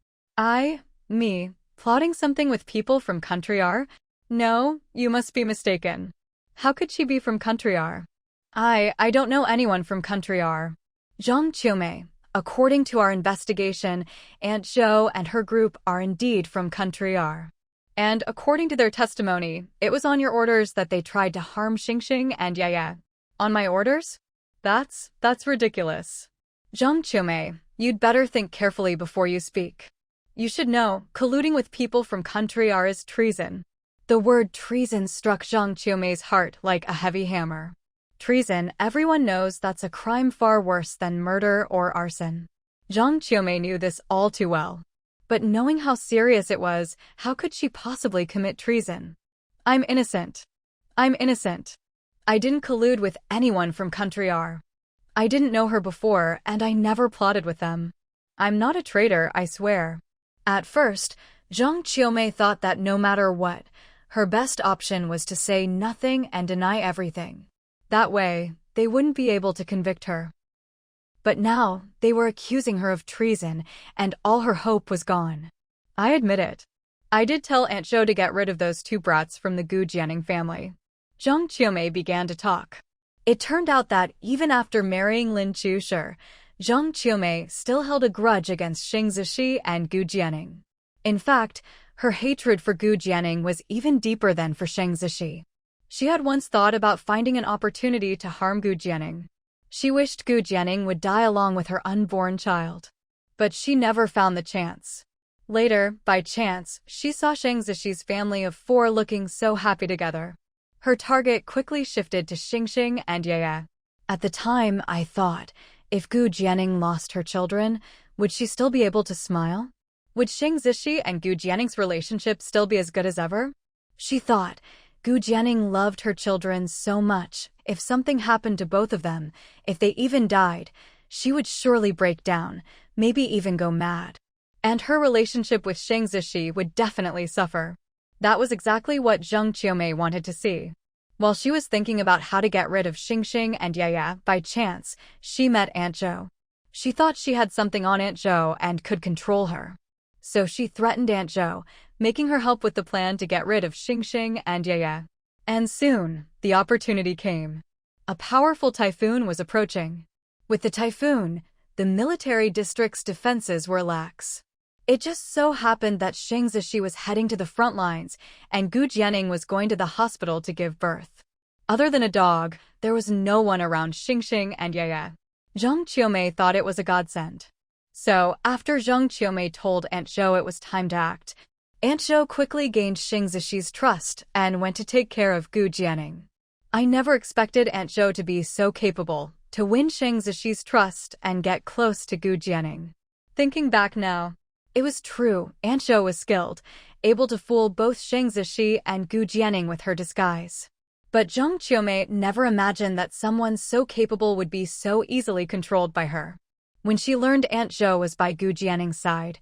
A: Me, plotting something with people from Country R? No, you must be mistaken. How could she be from Country R? I don't know anyone from Country R." "Zhang Qiumei, according to our investigation, Aunt Zhou and her group are indeed from Country R. And according to their testimony, it was on your orders that they tried to harm Xingxing and Yaya." "On my orders? That's ridiculous. Zhang Qiumei, you'd better think carefully before you speak. You should know, colluding with people from Country R is treason." The word treason struck Zhang Qiumei's heart like a heavy hammer. Treason, everyone knows that's a crime far worse than murder or arson. Zhang Qiumei knew this all too well. But knowing how serious it was, how could she possibly commit treason? I'm innocent. I didn't collude with anyone from Country R. I didn't know her before, and I never plotted with them. I'm not a traitor, I swear." At first, Zhang Qiumei thought that no matter what, her best option was to say nothing and deny everything. That way, they wouldn't be able to convict her. But now, they were accusing her of treason, and all her hope was gone. "I admit it. I did tell Aunt Zhou to get rid of those 2 brats from the Gu Jianing family." Zhang Qiumei began to talk. It turned out that even after marrying Lin Chushi, Zhang Qiumei still held a grudge against Shang Zishi and Gu Jianing. In fact, her hatred for Gu Jianing was even deeper than for Shang Zishi. She had once thought about finding an opportunity to harm Gu Jianing. She wished Gu Jianing would die along with her unborn child. But she never found the chance. Later, by chance, she saw Shang Zishi's family of 4 looking so happy together. Her target quickly shifted to Xingxing and Yaya. At the time, I thought, if Gu Jianing lost her children, would she still be able to smile? Would Shang Zishi and Gu Jianing's relationship still be as good as ever? She thought, Gu Jianing loved her children so much. If something happened to both of them, if they even died, she would surely break down, maybe even go mad. And her relationship with Shang Zishi would definitely suffer. That was exactly what Zhang Qiumei wanted to see. While she was thinking about how to get rid of Xingxing and Yaya, by chance, she met Aunt Zhou. She thought she had something on Aunt Zhou and could control her. So she threatened Aunt Zhou, making her help with the plan to get rid of Xingxing and Yaya. And soon, the opportunity came. A powerful typhoon was approaching. With the typhoon, the military district's defenses were lax. It just so happened that Shang Zishi was heading to the front lines, and Gu Jianing was going to the hospital to give birth. Other than a dog, there was no one around Xingxing and Yaya. Zhang Qiumei thought it was a godsend. So, after Zhang Qiumei told Aunt Zhou it was time to act, Aunt Zhou quickly gained Shang Zishi's trust and went to take care of Gu Jianing. I never expected Aunt Zhou to be so capable, to win Shang Zishi's trust and get close to Gu Jianing. Thinking back now, it was true, Aunt Zhou was skilled, able to fool both Shang Zishi and Gu Jianing with her disguise. But Zhang Qiumei never imagined that someone so capable would be so easily controlled by her. When she learned Aunt Zhou was by Gu Jianing's side,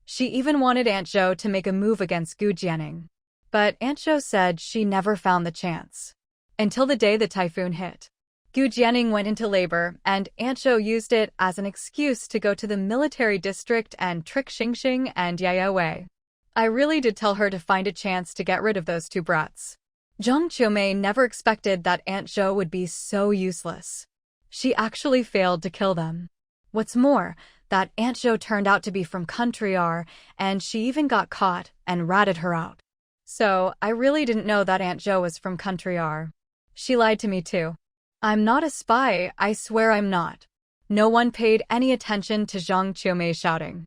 A: she even wanted Aunt Zhou to make a move against Gu Jianing. But Aunt Zhou said she never found the chance. Until the day the typhoon hit. Gu Jianing went into labor, and Aunt Zhou used it as an excuse to go to the military district and trick Xingxing and Yaya Wei. I really did tell her to find a chance to get rid of those two brats. Zhang Qiumei never expected that Aunt Zhou would be so useless. She actually failed to kill them. What's more, that Aunt Zhou turned out to be from Country R, and she even got caught and ratted her out. So, I really didn't know that Aunt Zhou was from Country R. She lied to me too. I'm not a spy, I swear I'm not. No one paid any attention to Zhang Qiumei shouting.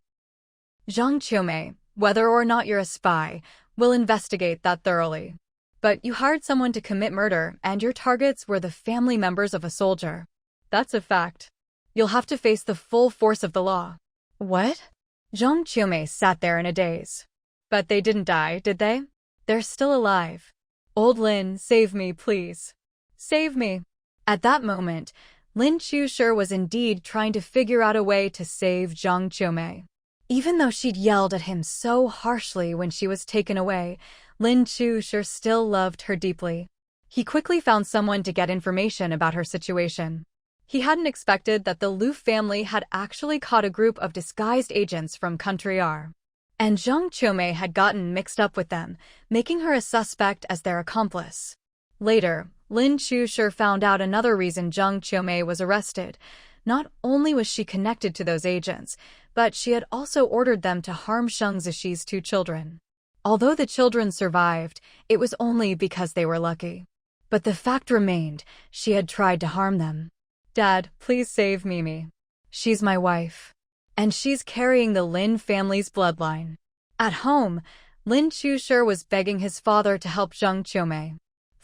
A: Zhang Qiumei, whether or not you're a spy, we'll investigate that thoroughly. But you hired someone to commit murder, and your targets were the family members of a soldier. That's a fact. You'll have to face the full force of the law. What? Zhang Qiumei sat there in a daze. But they didn't die, did they? They're still alive. Old Lin, save me, please. Save me. At that moment, Lin Chushi was indeed trying to figure out a way to save Zhang Qiumei. Even though she'd yelled at him so harshly when she was taken away, Lin Chushi still loved her deeply. He quickly found someone to get information about her situation. He hadn't expected that the Lu family had actually caught a group of disguised agents from Country R. And Zhang Qiumei had gotten mixed up with them, making her a suspect as their accomplice. Later, Lin Chushi found out another reason Zhang Qiumei was arrested. Not only was she connected to those agents, but she had also ordered them to harm Shang Zishi's two children. Although the children survived, it was only because they were lucky. But the fact remained, she had tried to harm them. Dad, please save Mimi. She's my wife. And she's carrying the Lin family's bloodline. At home, Lin Chushi was begging his father to help Zhang Qiumei.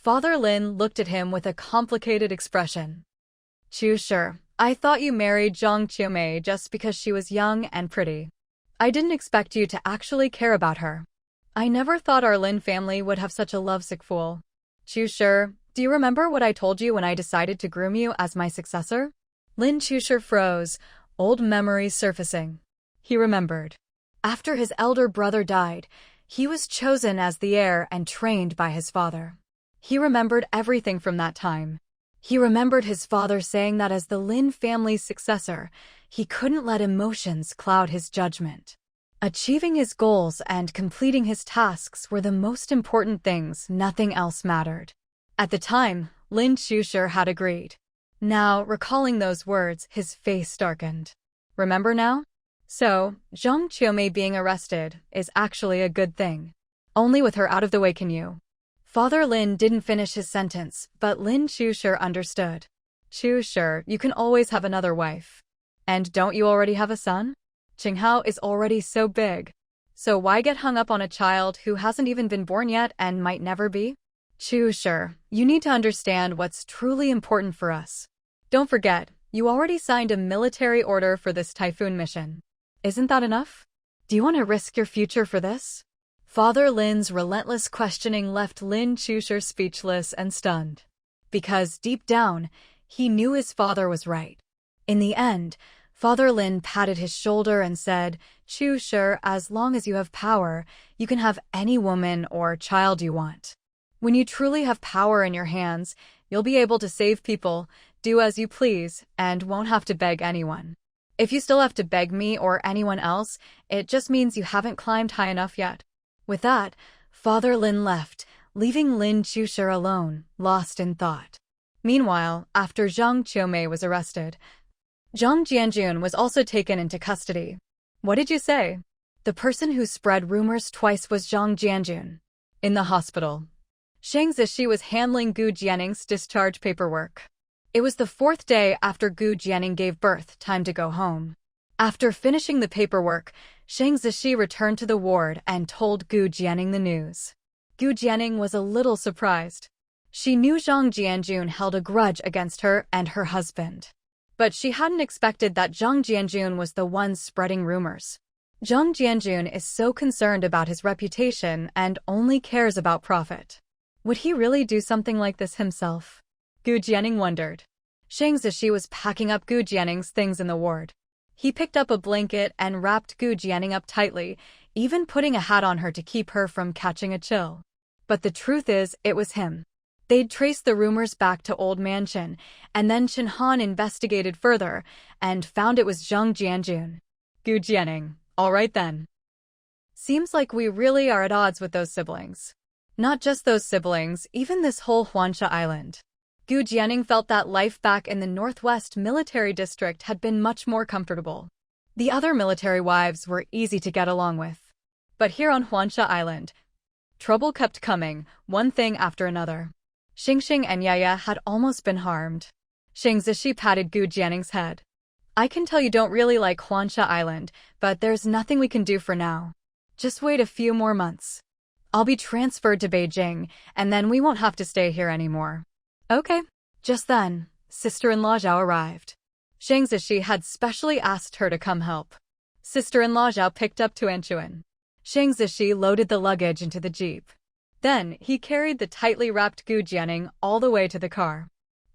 A: Father Lin looked at him with a complicated expression. Chushi, I thought you married Zhang Qiumei just because she was young and pretty. I didn't expect you to actually care about her. I never thought our Lin family would have such a lovesick fool. Chushi, do you remember what I told you when I decided to groom you as my successor? Lin Chushi froze, old memories surfacing. He remembered. After his elder brother died, he was chosen as the heir and trained by his father. He remembered everything from that time. He remembered his father saying that as the Lin family's successor, he couldn't let emotions cloud his judgment. Achieving his goals and completing his tasks were the most important things, nothing else mattered. At the time, Lin Chushi had agreed. Now, recalling those words, his face darkened. Remember now? So, Zhang Qiumei being arrested is actually a good thing. Only with her out of the way can you. Father Lin didn't finish his sentence, but Lin Chushi understood. Chushi, you can always have another wife. And don't you already have a son? Qinghao is already so big. So why get hung up on a child who hasn't even been born yet and might never be? Chushi, you need to understand what's truly important for us. Don't forget, you already signed a military order for this typhoon mission. Isn't that enough? Do you want to risk your future for this? Father Lin's relentless questioning left Lin Chushi speechless and stunned. Because deep down, he knew his father was right. In the end, Father Lin patted his shoulder and said, Chushi, as long as you have power, you can have any woman or child you want. When you truly have power in your hands, you'll be able to save people, do as you please, and won't have to beg anyone. If you still have to beg me or anyone else, it just means you haven't climbed high enough yet. With that, Father Lin left, leaving Lin Chushi alone, lost in thought. Meanwhile, after Zhang Qiumei was arrested, Zhang Jianjun was also taken into custody. What did you say? The person who spread rumors twice was Zhang Jianjun. In the hospital, Shang Zishi was handling Gu Jianing's discharge paperwork. It was the 4th day after Gu Jianing gave birth, time to go home. After finishing the paperwork, Shang Zishi returned to the ward and told Gu Jianing the news. Gu Jianing was a little surprised. She knew Zhang Jianjun held a grudge against her and her husband. But she hadn't expected that Zhang Jianjun was the one spreading rumors. Zhang Jianjun is so concerned about his reputation and only cares about profit. Would he really do something like this himself? Gu Jianing wondered. Shang Zishi was packing up Gu Jianing's things in the ward. He picked up a blanket and wrapped Gu Jianing up tightly, even putting a hat on her to keep her from catching a chill. But the truth is, it was him. They'd traced the rumors back to Old Mansion, and then Chen Han investigated further and found it was Zhang Jianjun. Gu Jianing, all right then. Seems like we really are at odds with those siblings. Not just those siblings, even this whole Huansha Island. Gu Jianing felt that life back in the Northwest Military District had been much more comfortable. The other military wives were easy to get along with. But here on Huansha Island, trouble kept coming, one thing after another. Xingxing and Yaya had almost been harmed. Shang Zishi patted Gu Jianing's head. I can tell you don't really like Huansha Island, but there's nothing we can do for now. Just wait a few more months. I'll be transferred to Beijing, and then we won't have to stay here anymore. Okay. Just then, sister-in-law Zhao arrived. Shang Zishi had specially asked her to come help. Sister-in-law Zhao picked up Tuanchuan. Shang Zishi loaded the luggage into the jeep. Then, he carried the tightly wrapped Gu Jianing all the way to the car.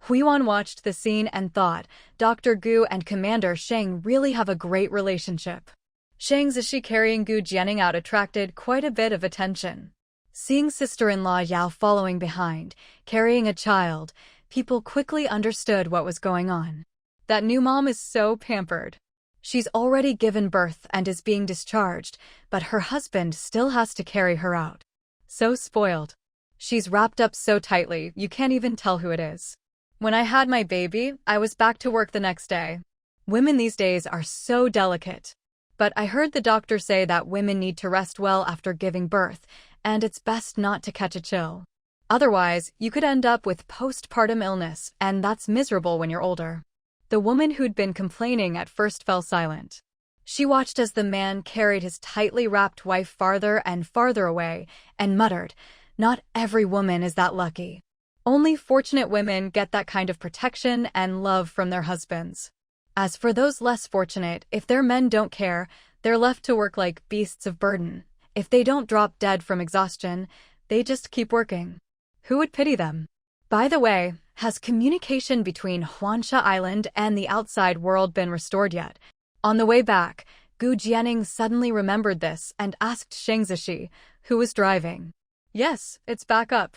A: Huiyuan watched the scene and thought, Dr. Gu and Commander Shang really have a great relationship. Shang Zishi carrying Gu Jianing out attracted quite a bit of attention. Seeing sister-in-law Yao following behind, carrying a child, people quickly understood what was going on. That new mom is so pampered. She's already given birth and is being discharged, but her husband still has to carry her out. So spoiled. She's wrapped up so tightly, you can't even tell who it is. When I had my baby, I was back to work the next day. Women these days are so delicate. But I heard the doctor say that women need to rest well after giving birth, and it's best not to catch a chill. Otherwise, you could end up with postpartum illness, and that's miserable when you're older. The woman who'd been complaining at first fell silent. She watched as the man carried his tightly wrapped wife farther and farther away, and muttered, Not every woman is that lucky. Only fortunate women get that kind of protection and love from their husbands. As for those less fortunate, if their men don't care, they're left to work like beasts of burden. If they don't drop dead from exhaustion, they just keep working. Who would pity them? By the way, has communication between Huansha Island and the outside world been restored yet? On the way back, Gu Jianing suddenly remembered this and asked Shang Zishi, who was driving. Yes, it's back up.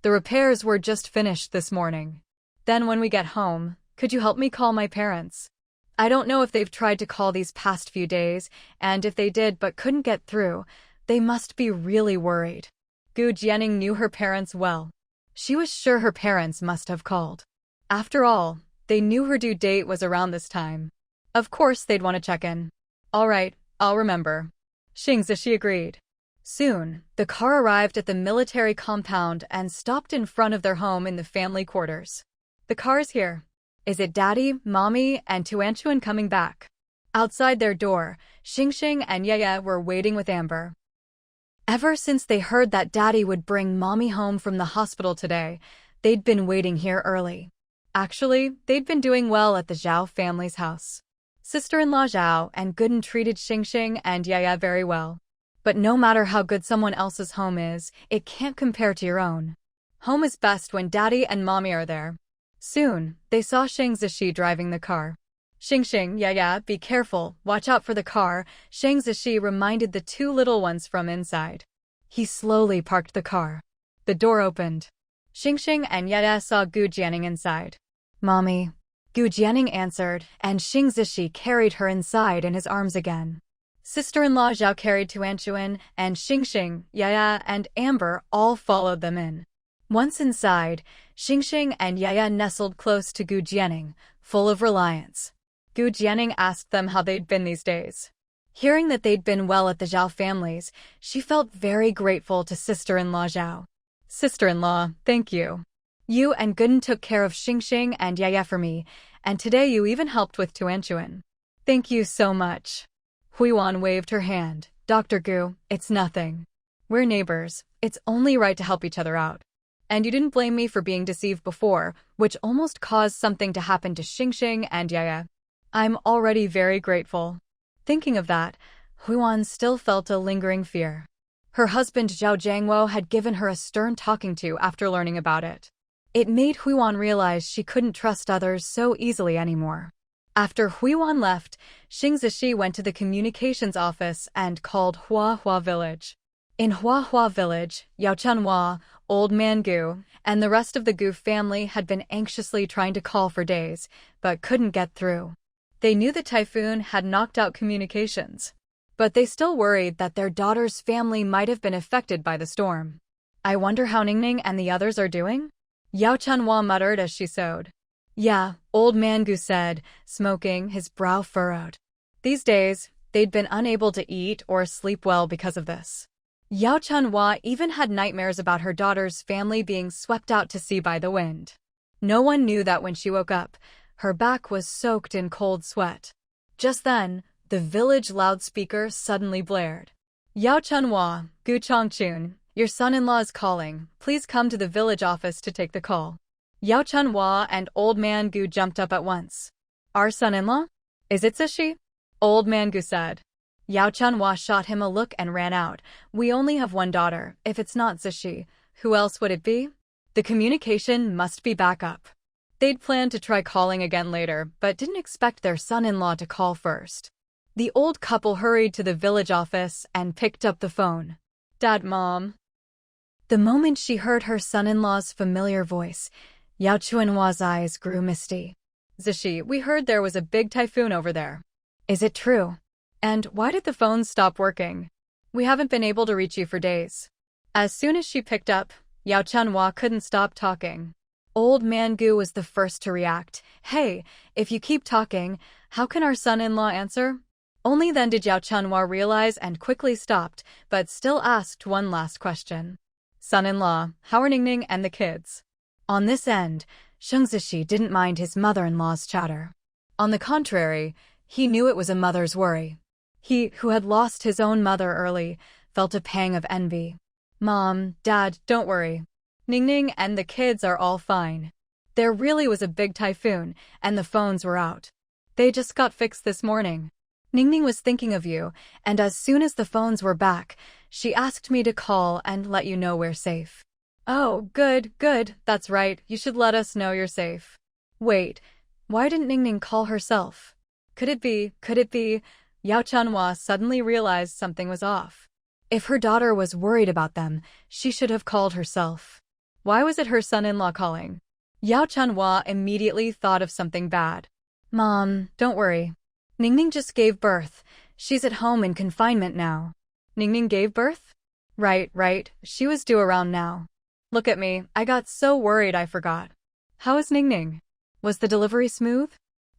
A: The repairs were just finished this morning. Then when we get home, could you help me call my parents? I don't know if they've tried to call these past few days, and if they did but couldn't get through, they must be really worried. Gu Jianing knew her parents well. She was sure her parents must have called. After all, they knew her due date was around this time. Of course they'd want to check in. All right, I'll remember. Shang Zishi agreed. Soon, the car arrived at the military compound and stopped in front of their home in the family quarters. The car's here. Is it Daddy, Mommy, and Tuanchuan coming back? Outside their door, Xingxing and Yaya were waiting with Amber. Ever since they heard that Daddy would bring Mommy home from the hospital today, they'd been waiting here early. Actually, they'd been doing well at the Zhao family's house. Sister-in-law Zhao and Gooden treated Xingxing and Yaya very well. But no matter how good someone else's home is, it can't compare to your own. Home is best when Daddy and Mommy are there. Soon, they saw Shang Zishi driving the car. Xingxing, Yaya, be careful, watch out for the car, Shang Zishi reminded the two little ones from inside. He slowly parked the car. The door opened. Xingxing and Yaya saw Gu Jianing inside. Mommy. Gu Jianing answered, and Shang Zishi carried her inside in his arms again. Sister-in-law Zhao carried Tuanchuan, and Xingxing, Yaya, and Amber all followed them in. Once inside, Xingxing and Yaya nestled close to Gu Jianing, full of reliance. Gu Jianing asked them how they'd been these days. Hearing that they'd been well at the Zhao families, she felt very grateful to sister-in-law Zhao. Sister-in-law, thank you. You and Gooden took care of Xingxing and Yaya for me, and today you even helped with Tuanchuan. Thank you so much. Huiyuan waved her hand. Dr. Gu, it's nothing. We're neighbors. It's only right to help each other out. And you didn't blame me for being deceived before, which almost caused something to happen to Xingxing and Yaya. I'm already very grateful. Thinking of that, Huan still felt a lingering fear. Her husband Zhao Jiangwo had given her a stern talking to after learning about it. It made Huan realize she couldn't trust others so easily anymore. After Huan left, Xing Zishi went to the communications office and called Huahua Village. In Huahua Village, Yao Chunhua, Old Man Gu, and the rest of the Gu family had been anxiously trying to call for days, but couldn't get through. They knew the typhoon had knocked out communications, but they still worried that their daughter's family might have been affected by the storm. I wonder how Ningning and the others are doing? Yao Chunhua muttered as she sewed. Yeah, Old Man Gu said, smoking, his brow furrowed. These days, they'd been unable to eat or sleep well because of this. Yao Chunhua even had nightmares about her daughter's family being swept out to sea by the wind. No one knew that when she woke up, her back was soaked in cold sweat. Just then, the village loudspeaker suddenly blared. Yao Chunhua, Gu Chongchun, your son-in-law is calling. Please come to the village office to take the call. Yao Chunhua and Old Man Gu jumped up at once. Our son-in-law? Is it Zishi? Old Man Gu said. Yao Chunhua shot him a look and ran out. We only have one daughter. If it's not Zishi, who else would it be? The communication must be back up. They'd planned to try calling again later, but didn't expect their son-in-law to call first. The old couple hurried to the village office and picked up the phone. Dad, Mom. The moment she heard her son-in-law's familiar voice, Yao Chunhua's eyes grew misty. Zishi, we heard there was a big typhoon over there. Is it true? And why did the phone stop working? We haven't been able to reach you for days. As soon as she picked up, Yao Chunhua couldn't stop talking. Old Man Gu was the first to react. Hey, if you keep talking, how can our son-in-law answer? Only then did Yao Chunhua realize and quickly stopped, but still asked one last question. Son-in-law, how are Ningning and the kids? On this end, Sheng Zishi didn't mind his mother-in-law's chatter. On the contrary, he knew it was a mother's worry. He, who had lost his own mother early, felt a pang of envy. Mom, Dad, don't worry. Ningning and the kids are all fine. There really was a big typhoon, and the phones were out. They just got fixed this morning. Ningning was thinking of you, and as soon as the phones were back, she asked me to call and let you know we're safe. Oh, good, that's right, you should let us know you're safe. Wait, why didn't Ningning call herself? Could it be? Yao Chunhua suddenly realized something was off. If her daughter was worried about them, she should have called herself. Why was it her son-in-law calling? Yao Chunhua immediately thought of something bad. Mom, don't worry. Ningning just gave birth. She's at home in confinement now. Ningning gave birth? Right, she was due around now. Look at me, I got so worried I forgot. How is Ningning? Was the delivery smooth?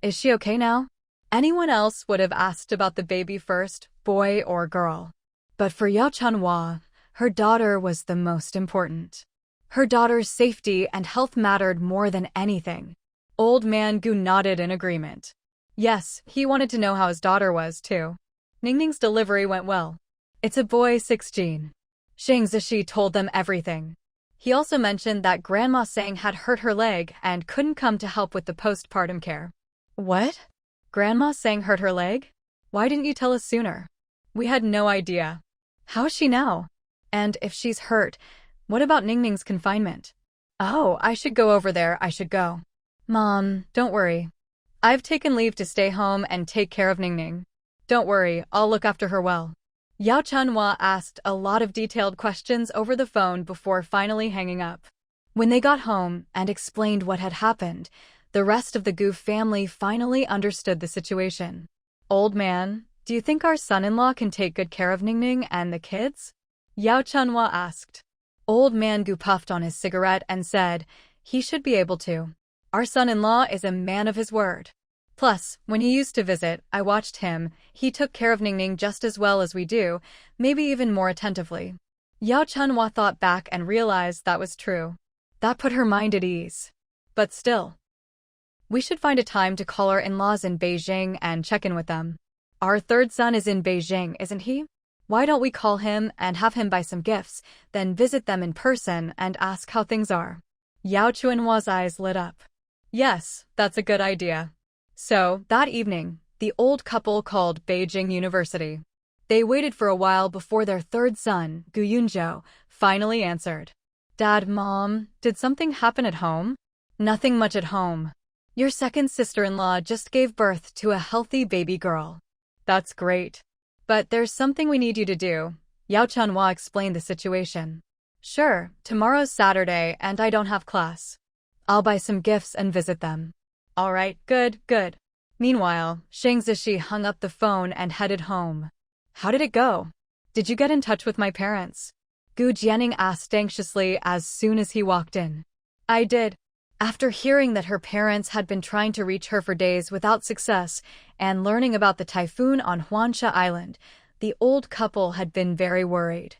A: Is she okay now? Anyone else would have asked about the baby first, boy or girl. But for Yao Chunhua, her daughter was the most important. Her daughter's safety and health mattered more than anything. Old Man Gu nodded in agreement. Yes, he wanted to know how his daughter was, too. Ningning's delivery went well. It's a boy, 16. Shang Zishi told them everything. He also mentioned that Grandma Sang had hurt her leg and couldn't come to help with the postpartum care. What? Grandma Sang hurt her leg? Why didn't you tell us sooner? We had no idea. How is she now? And if she's hurt, what about Ningning's confinement? Oh, I should go over there, I should go. Mom, don't worry. I've taken leave to stay home and take care of Ningning. Don't worry, I'll look after her well. Yao Chunhua asked a lot of detailed questions over the phone before finally hanging up. When they got home and explained what had happened, the rest of the Gu family finally understood the situation. Old man, do you think our son-in-law can take good care of Ningning and the kids? Yao Chunhua asked. Old Man Gu puffed on his cigarette and said, he should be able to. Our son-in-law is a man of his word. Plus, when he used to visit, I watched him. He took care of Ningning just as well as we do, maybe even more attentively. Yao Chunhua thought back and realized that was true. That put her mind at ease. But still, we should find a time to call our in-laws in Beijing and check in with them. Our third son is in Beijing, isn't he? Why don't we call him and have him buy some gifts, then visit them in person and ask how things are? Yao Chuanhua's eyes lit up. Yes, that's a good idea. So, that evening, the old couple called Beijing University. They waited for a while before their third son, Gu Yunzhou, finally answered. Dad, Mom, did something happen at home? Nothing much at home. Your second sister-in-law just gave birth to a healthy baby girl. That's great. But there's something we need you to do. Yao Chuanhua explained the situation. Sure, tomorrow's Saturday and I don't have class. I'll buy some gifts and visit them. All right, good. Meanwhile, Shang Zishi hung up the phone and headed home. How did it go? Did you get in touch with my parents? Gu Jianing asked anxiously as soon as he walked in. I did. After hearing that her parents had been trying to reach her for days without success and learning about the typhoon on Huansha Island, the old couple had been very worried.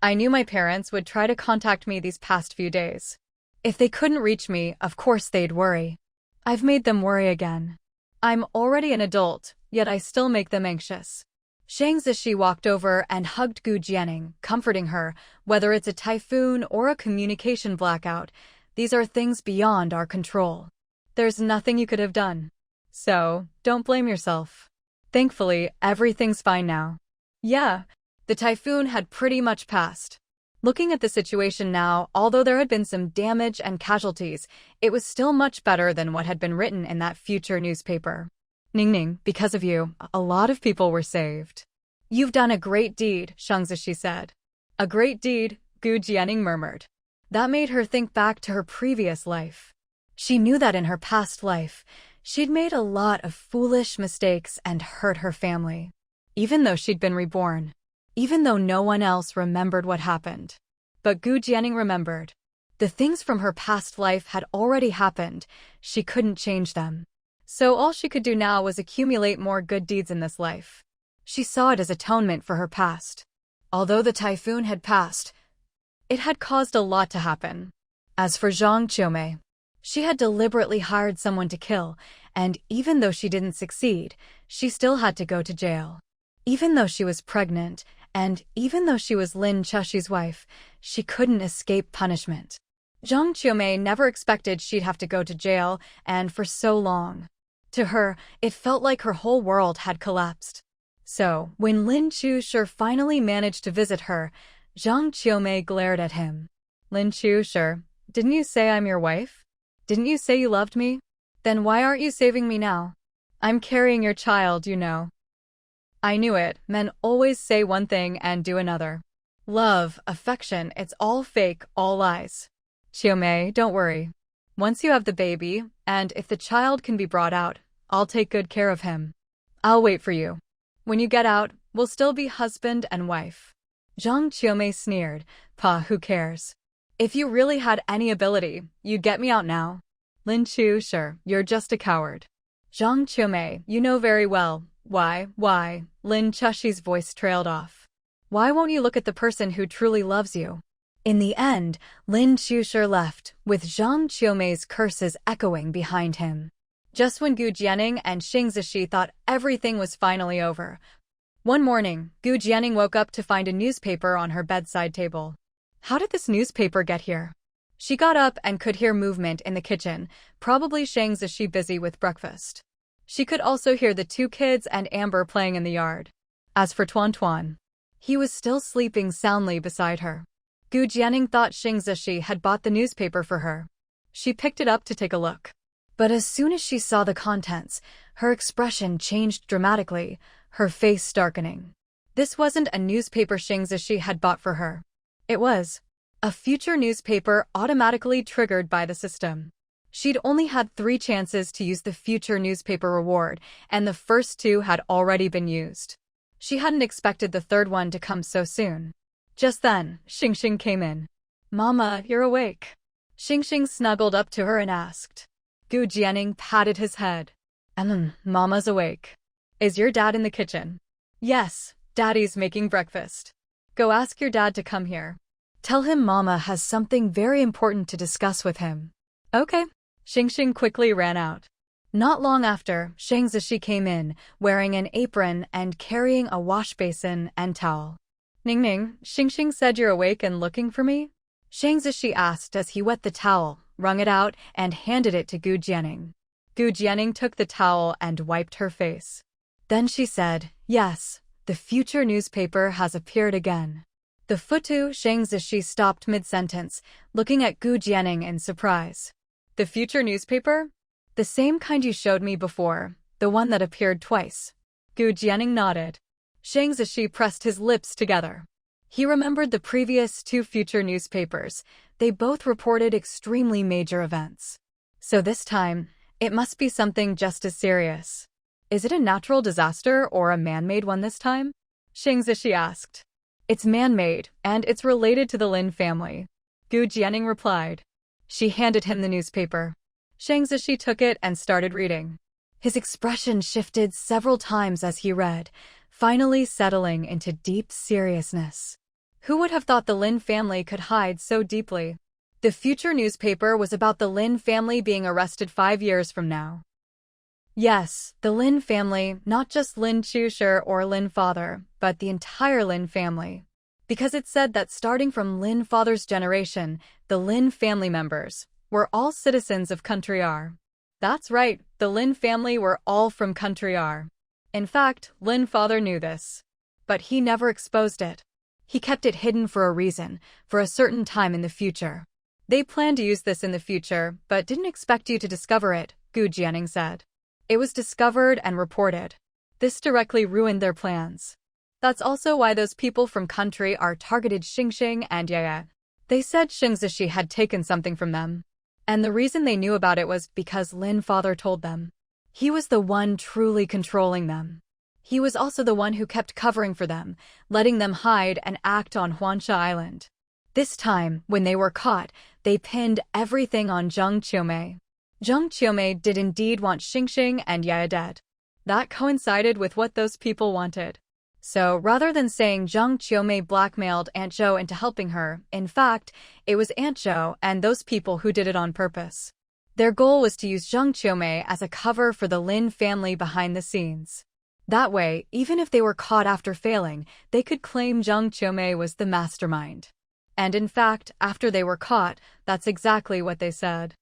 A: I knew my parents would try to contact me these past few days. If they couldn't reach me, of course they'd worry. I've made them worry again. I'm already an adult, yet I still make them anxious. Shang Zishi walked over and hugged Gu Jianing, comforting her. Whether it's a typhoon or a communication blackout, these are things beyond our control. There's nothing you could have done. So, don't blame yourself. Thankfully, everything's fine now. Yeah, the typhoon had pretty much passed. Looking at the situation now, although there had been some damage and casualties, it was still much better than what had been written in that future newspaper. Ningning, because of you, a lot of people were saved. You've done a great deed, Shang Zishi said. A great deed, Gu Jianing murmured. That made her think back to her previous life. She knew that in her past life, she'd made a lot of foolish mistakes and hurt her family. Even though she'd been reborn. Even though no one else remembered what happened. But Gu Jianing remembered. The things from her past life had already happened, she couldn't change them. So all she could do now was accumulate more good deeds in this life. She saw it as atonement for her past. Although the typhoon had passed, it had caused a lot to happen. As for Zhang Qiumei, she had deliberately hired someone to kill, and even though she didn't succeed, she still had to go to jail. Even though she was pregnant, and even though she was Lin Cheshi's wife, she couldn't escape punishment. Zhang Qiumei never expected she'd have to go to jail, and for so long. To her, it felt like her whole world had collapsed. So, when Lin Chushi finally managed to visit her, Zhang Qiumei glared at him. Lin Chushi, didn't you say I'm your wife? Didn't you say you loved me? Then why aren't you saving me now? I'm carrying your child, you know. I knew it. Men always say one thing and do another. Love, affection, it's all fake, all lies. Qiumei, don't worry. Once you have the baby, and if the child can be brought out, I'll take good care of him. I'll wait for you. When you get out, we'll still be husband and wife. Zhang Qiumei sneered. Pa, who cares? If you really had any ability, you'd get me out now. Lin Chushi, you're just a coward. Zhang Qiumei, you know very well. Why? Lin Cheshi's voice trailed off. Why won't you look at the person who truly loves you? In the end, Lin Chushi left, with Zhang Qiumei's curses echoing behind him. Just when Gu Jianing and Shang Zishi thought everything was finally over. One morning, Gu Jianing woke up to find a newspaper on her bedside table. How did this newspaper get here? She got up and could hear movement in the kitchen, probably Shang Zishi busy with breakfast. She could also hear the two kids and Amber playing in the yard. As for Tuan, he was still sleeping soundly beside her. Gu Jianing thought Shang Zishi had bought the newspaper for her. She picked it up to take a look. But as soon as she saw the contents, her expression changed dramatically, her face darkening. This wasn't a newspaper Shang Zishi had bought for her. It was a future newspaper automatically triggered by the system. She'd only had 3 chances to use the future newspaper reward, and the first 2 had already been used. She hadn't expected the third one to come so soon. Just then, Xingxing came in. Mama, you're awake. Xingxing snuggled up to her and asked. Gu Jianing patted his head. Mama's awake. Is your dad in the kitchen? Yes, Daddy's making breakfast. Go ask your dad to come here. Tell him Mama has something very important to discuss with him. Okay. Xingxing quickly ran out. Not long after, Shang Zishi came in, wearing an apron and carrying a wash basin and towel. Ning Ning, Xingxing said you're awake and looking for me? Shang Zishi asked as he wet the towel, wrung it out, and handed it to Gu Jianing. Gu Jianing took the towel and wiped her face. Then she said, yes, the future newspaper has appeared again. The Futu Shang Zishi stopped mid-sentence, looking at Gu Jianing in surprise. The future newspaper? The same kind you showed me before, the one that appeared twice. Gu Jianing nodded. Shang Zishi pressed his lips together. He remembered the previous 2 future newspapers. They both reported extremely major events. So this time, it must be something just as serious. Is it a natural disaster or a man-made one this time? Shang Zishi asked. It's man-made, and it's related to the Lin family. Gu Jianing replied. She handed him the newspaper. Shang Zishi took it and started reading. His expression shifted several times as he read, finally settling into deep seriousness. Who would have thought the Lin family could hide so deeply? The future newspaper was about the Lin family being arrested 5 years from now. Yes, the Lin family, not just Lin Chushi or Lin father, but the entire Lin family. Because it said that starting from Lin father's generation, the Lin family members were all citizens of Country R. That's right, the Lin family were all from Country R. In fact, Lin father knew this. But he never exposed it. He kept it hidden for a reason, for a certain time in the future. They planned to use this in the future, but didn't expect you to discover it, Gu Jianing said. It was discovered and reported. This directly ruined their plans. That's also why those people from Country R targeted Xingxing and Yaya. They said Shang Zishi had taken something from them. And the reason they knew about it was because Lin father told them. He was the one truly controlling them. He was also the one who kept covering for them, letting them hide and act on Huansha Island. This time, when they were caught, they pinned everything on Zheng Qiumei. Zheng Qiumei did indeed want Xingxing and Yaya dead. That coincided with what those people wanted. So, rather than saying Zheng Qiumei blackmailed Aunt Zhou into helping her, in fact, it was Aunt Zhou and those people who did it on purpose. Their goal was to use Zheng Qiumei as a cover for the Lin family behind the scenes. That way, even if they were caught after failing, they could claim Zheng Qiumei was the mastermind. And in fact, after they were caught, that's exactly what they said.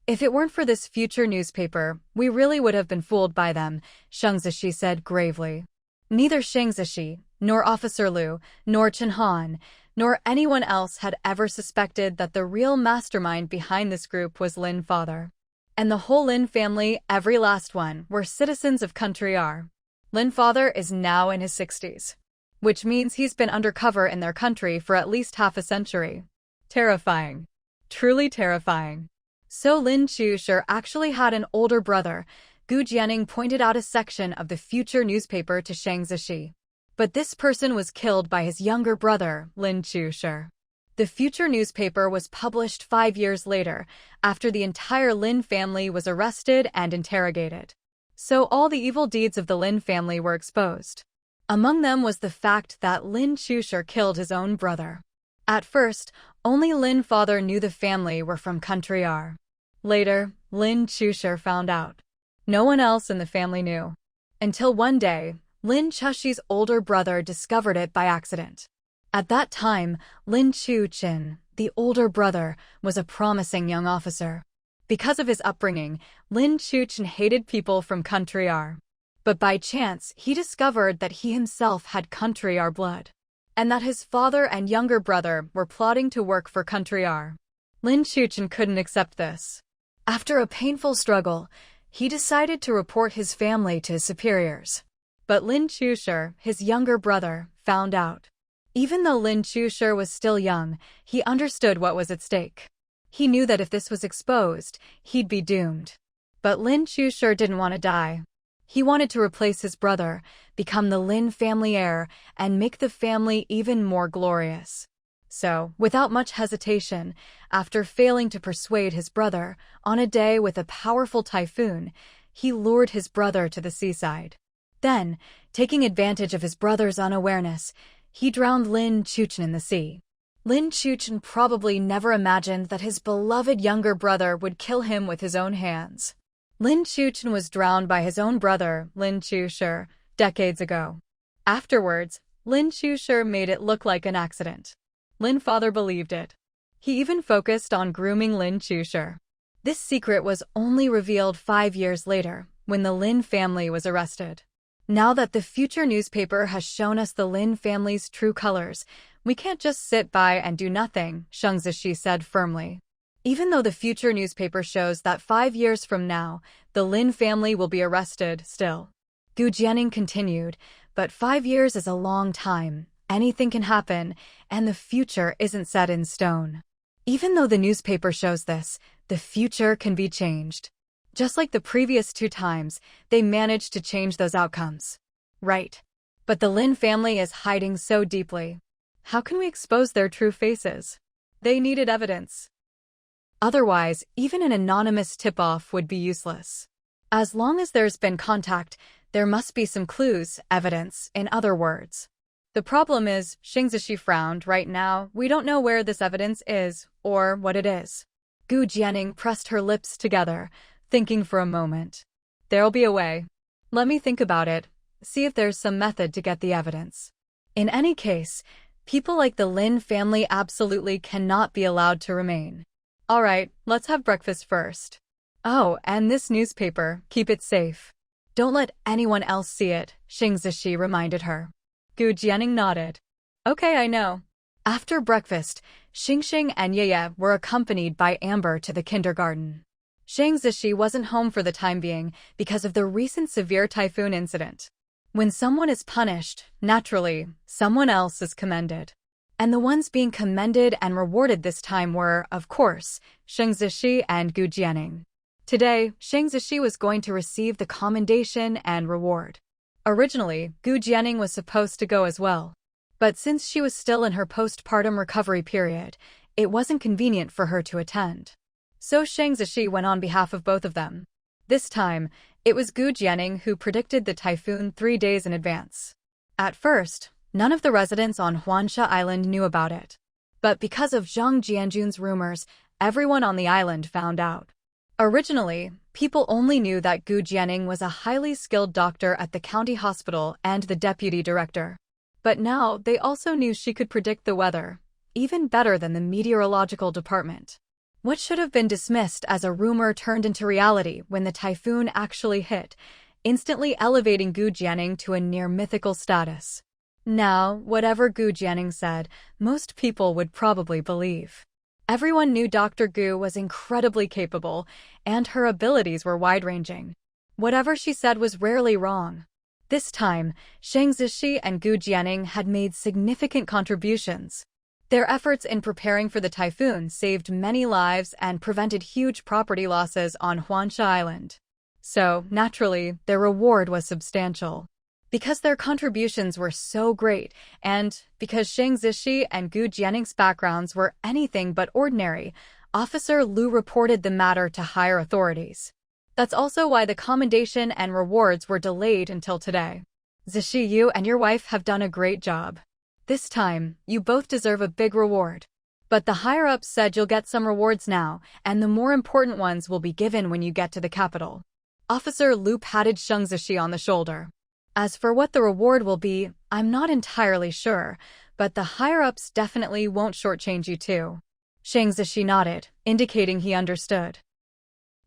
A: If it weren't for this future newspaper, we really would have been fooled by them, Shang Zishi said gravely. Neither Shang Zishi, nor Officer Liu, nor Chen Han, nor anyone else had ever suspected that the real mastermind behind this group was Lin father. And the whole Lin family, every last one, were citizens of Country R. Lin father is now in his 60s. Which means he's been undercover in their country for at least half a century. Terrifying. Truly terrifying. So Lin Chushi actually had an older brother. Gu Jianing pointed out a section of the future newspaper to Shang Zishi. But this person was killed by his younger brother, Lin Chushi. The future newspaper was published 5 years later, after the entire Lin family was arrested and interrogated. So all the evil deeds of the Lin family were exposed. Among them was the fact that Lin Chushi killed his own brother. At first, only Lin father knew the family were from Country R. Later, Lin Chushi found out. No one else in the family knew. Until one day, Lin Chushi's older brother discovered it by accident. At that time, Lin Chuchin, the older brother, was a promising young officer. Because of his upbringing, Lin Chuchin hated people from Country R. But by chance, he discovered that he himself had Country R blood, and that his father and younger brother were plotting to work for Country R. Lin Chuchin couldn't accept this. After a painful struggle, he decided to report his family to his superiors. But Lin Chushi, his younger brother, found out. Even though Lin Chushi was still young, he understood what was at stake. He knew that if this was exposed, he'd be doomed. But Lin Chushi didn't want to die. He wanted to replace his brother, become the Lin family heir, and make the family even more glorious. So, without much hesitation, after failing to persuade his brother, on a day with a powerful typhoon, he lured his brother to the seaside. Then, taking advantage of his brother's unawareness, he drowned Lin Chuchin in the sea. Lin Chuchin probably never imagined that his beloved younger brother would kill him with his own hands. Lin Chuchin was drowned by his own brother, Lin Chushi, decades ago. Afterwards, Lin Chushi made it look like an accident. Lin father believed it. He even focused on grooming Lin Chushi. This secret was only revealed 5 years later, when the Lin family was arrested. Now that the future newspaper has shown us the Lin family's true colors, we can't just sit by and do nothing, Shang Zishi said firmly. Even though the future newspaper shows that 5 years from now, the Lin family will be arrested still. Gu Jianing continued, but 5 years is a long time. Anything can happen, and the future isn't set in stone. Even though the newspaper shows this, the future can be changed. Just like the previous 2 times, they managed to change those outcomes. Right. But the Lin family is hiding so deeply. How can we expose their true faces? They needed evidence. Otherwise, even an anonymous tip-off would be useless. As long as there's been contact, there must be some clues, evidence, in other words. The problem is, Shang Zishi frowned. Right now, we don't know where this evidence is, or what it is. Gu Jianing pressed her lips together, thinking for a moment. There'll be a way. Let me think about it, see if there's some method to get the evidence. In any case, people like the Lin family absolutely cannot be allowed to remain. Alright, let's have breakfast first. Oh, and this newspaper, keep it safe. Don't let anyone else see it, Shang Zishi reminded her. Gu Jianing nodded. Okay, I know. After breakfast, Xingxing and Yeye were accompanied by Amber to the kindergarten. Shang Zishi wasn't home for the time being because of the recent severe typhoon incident. When someone is punished, naturally, someone else is commended. And the ones being commended and rewarded this time were, of course, Shang Zishi and Gu Jianing. Today, Shang Zishi was going to receive the commendation and reward. Originally, Gu Jianing was supposed to go as well. But since she was still in her postpartum recovery period, it wasn't convenient for her to attend. So Shang Zishi went on behalf of both of them. This time, it was Gu Jianing who predicted the typhoon 3 days in advance. At first, none of the residents on Huansha Island knew about it. But because of Zhang Jianjun's rumors, everyone on the island found out. Originally, people only knew that Gu Jianing was a highly skilled doctor at the county hospital and the deputy director. But now they also knew she could predict the weather, even better than the meteorological department. What should have been dismissed as a rumor turned into reality when the typhoon actually hit, instantly elevating Gu Jianing to a near-mythical status. Now, whatever Gu Jianing said, most people would probably believe. Everyone knew Dr. Gu was incredibly capable, and her abilities were wide-ranging. Whatever she said was rarely wrong. This time, Shang Zishi and Gu Jianing had made significant contributions. Their efforts in preparing for the typhoon saved many lives and prevented huge property losses on Huansha Island. So, naturally, their reward was substantial. Because their contributions were so great, and because Shang Zishi and Gu Jianing's backgrounds were anything but ordinary, Officer Lu reported the matter to higher authorities. That's also why the commendation and rewards were delayed until today. Zishi, you and your wife have done a great job. This time, you both deserve a big reward. But the higher-ups said you'll get some rewards now, and the more important ones will be given when you get to the capital. Officer Lu patted Shang Zishi on the shoulder. As for what the reward will be, I'm not entirely sure, but the higher-ups definitely won't shortchange you too. Shang Zishi nodded, indicating he understood.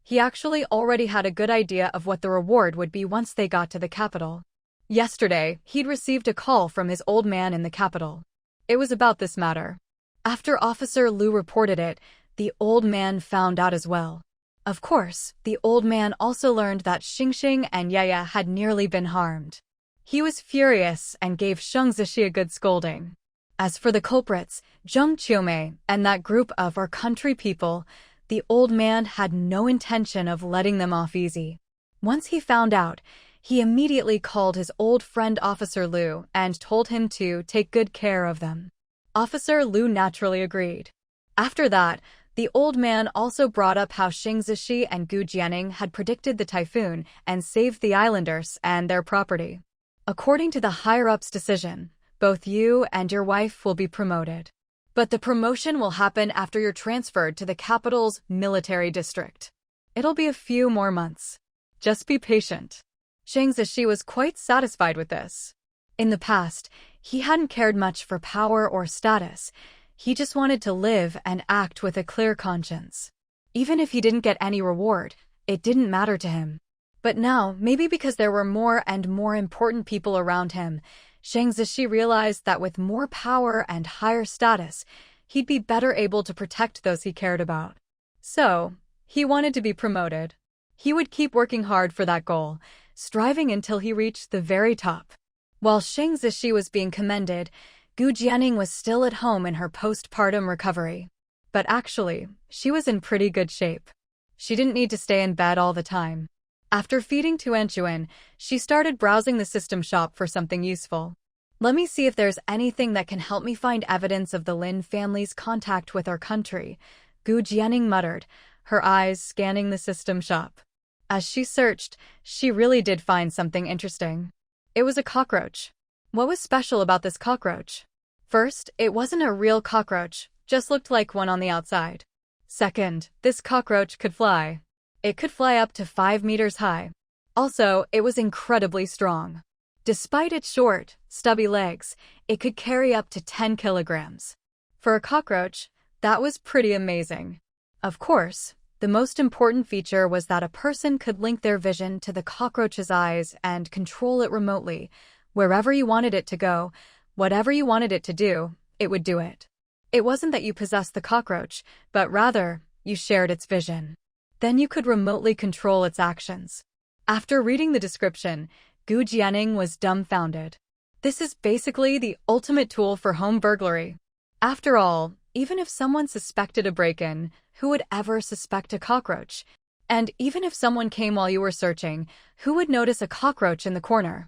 A: He actually already had a good idea of what the reward would be once they got to the capital. Yesterday, he'd received a call from his old man in the capital. It was about this matter. After Officer Lu reported it, the old man found out as well. Of course, the old man also learned that Xingxing and Yeye had nearly been harmed. He was furious and gave Shang Zishi a good scolding. As for the culprits, Zheng Qiumei and that group of our country people, the old man had no intention of letting them off easy. Once he found out, he immediately called his old friend Officer Lu and told him to take good care of them. Officer Lu naturally agreed. After that, the old man also brought up how Shang Zishi and Gu Jianing had predicted the typhoon and saved the islanders and their property. According to the higher-ups' decision, both you and your wife will be promoted. But the promotion will happen after you're transferred to the capital's military district. It'll be a few more months. Just be patient. Shang Zishi was quite satisfied with this. In the past, He hadn't cared much for power or status. He just wanted to live and act with a clear conscience. Even if he didn't get any reward, it didn't matter to him. But now, maybe because there were more and more important people around him, Shang Zishi realized that with more power and higher status, he'd be better able to protect those he cared about. So, he wanted to be promoted. He would keep working hard for that goal, striving until he reached the very top. While Shang Zishi was being commended, Gu Jianing was still at home in her postpartum recovery. But actually, she was in pretty good shape. She didn't need to stay in bed all the time. After feeding Tuanchuan, she started browsing the system shop for something useful. Let me see if there's anything that can help me find evidence of the Lin family's contact with our country, Gu Jianing muttered, her eyes scanning the system shop. As she searched, she really did find something interesting. It was a cockroach. What was special about this cockroach? First, it wasn't a real cockroach, just looked like one on the outside. Second, this cockroach could fly. It could fly up to 5 meters high. Also, it was incredibly strong. Despite its short, stubby legs, it could carry up to 10 kilograms. For a cockroach, that was pretty amazing. Of course, the most important feature was that a person could link their vision to the cockroach's eyes and control it remotely. Wherever you wanted it to go, whatever you wanted it to do, it would do it. It wasn't that you possessed the cockroach, but rather, you shared its vision. Then you could remotely control its actions. After reading the description, Gu Jianing was dumbfounded. This is basically the ultimate tool for home burglary. After all, even if someone suspected a break-in, who would ever suspect a cockroach? And even if someone came while you were searching, who would notice a cockroach in the corner?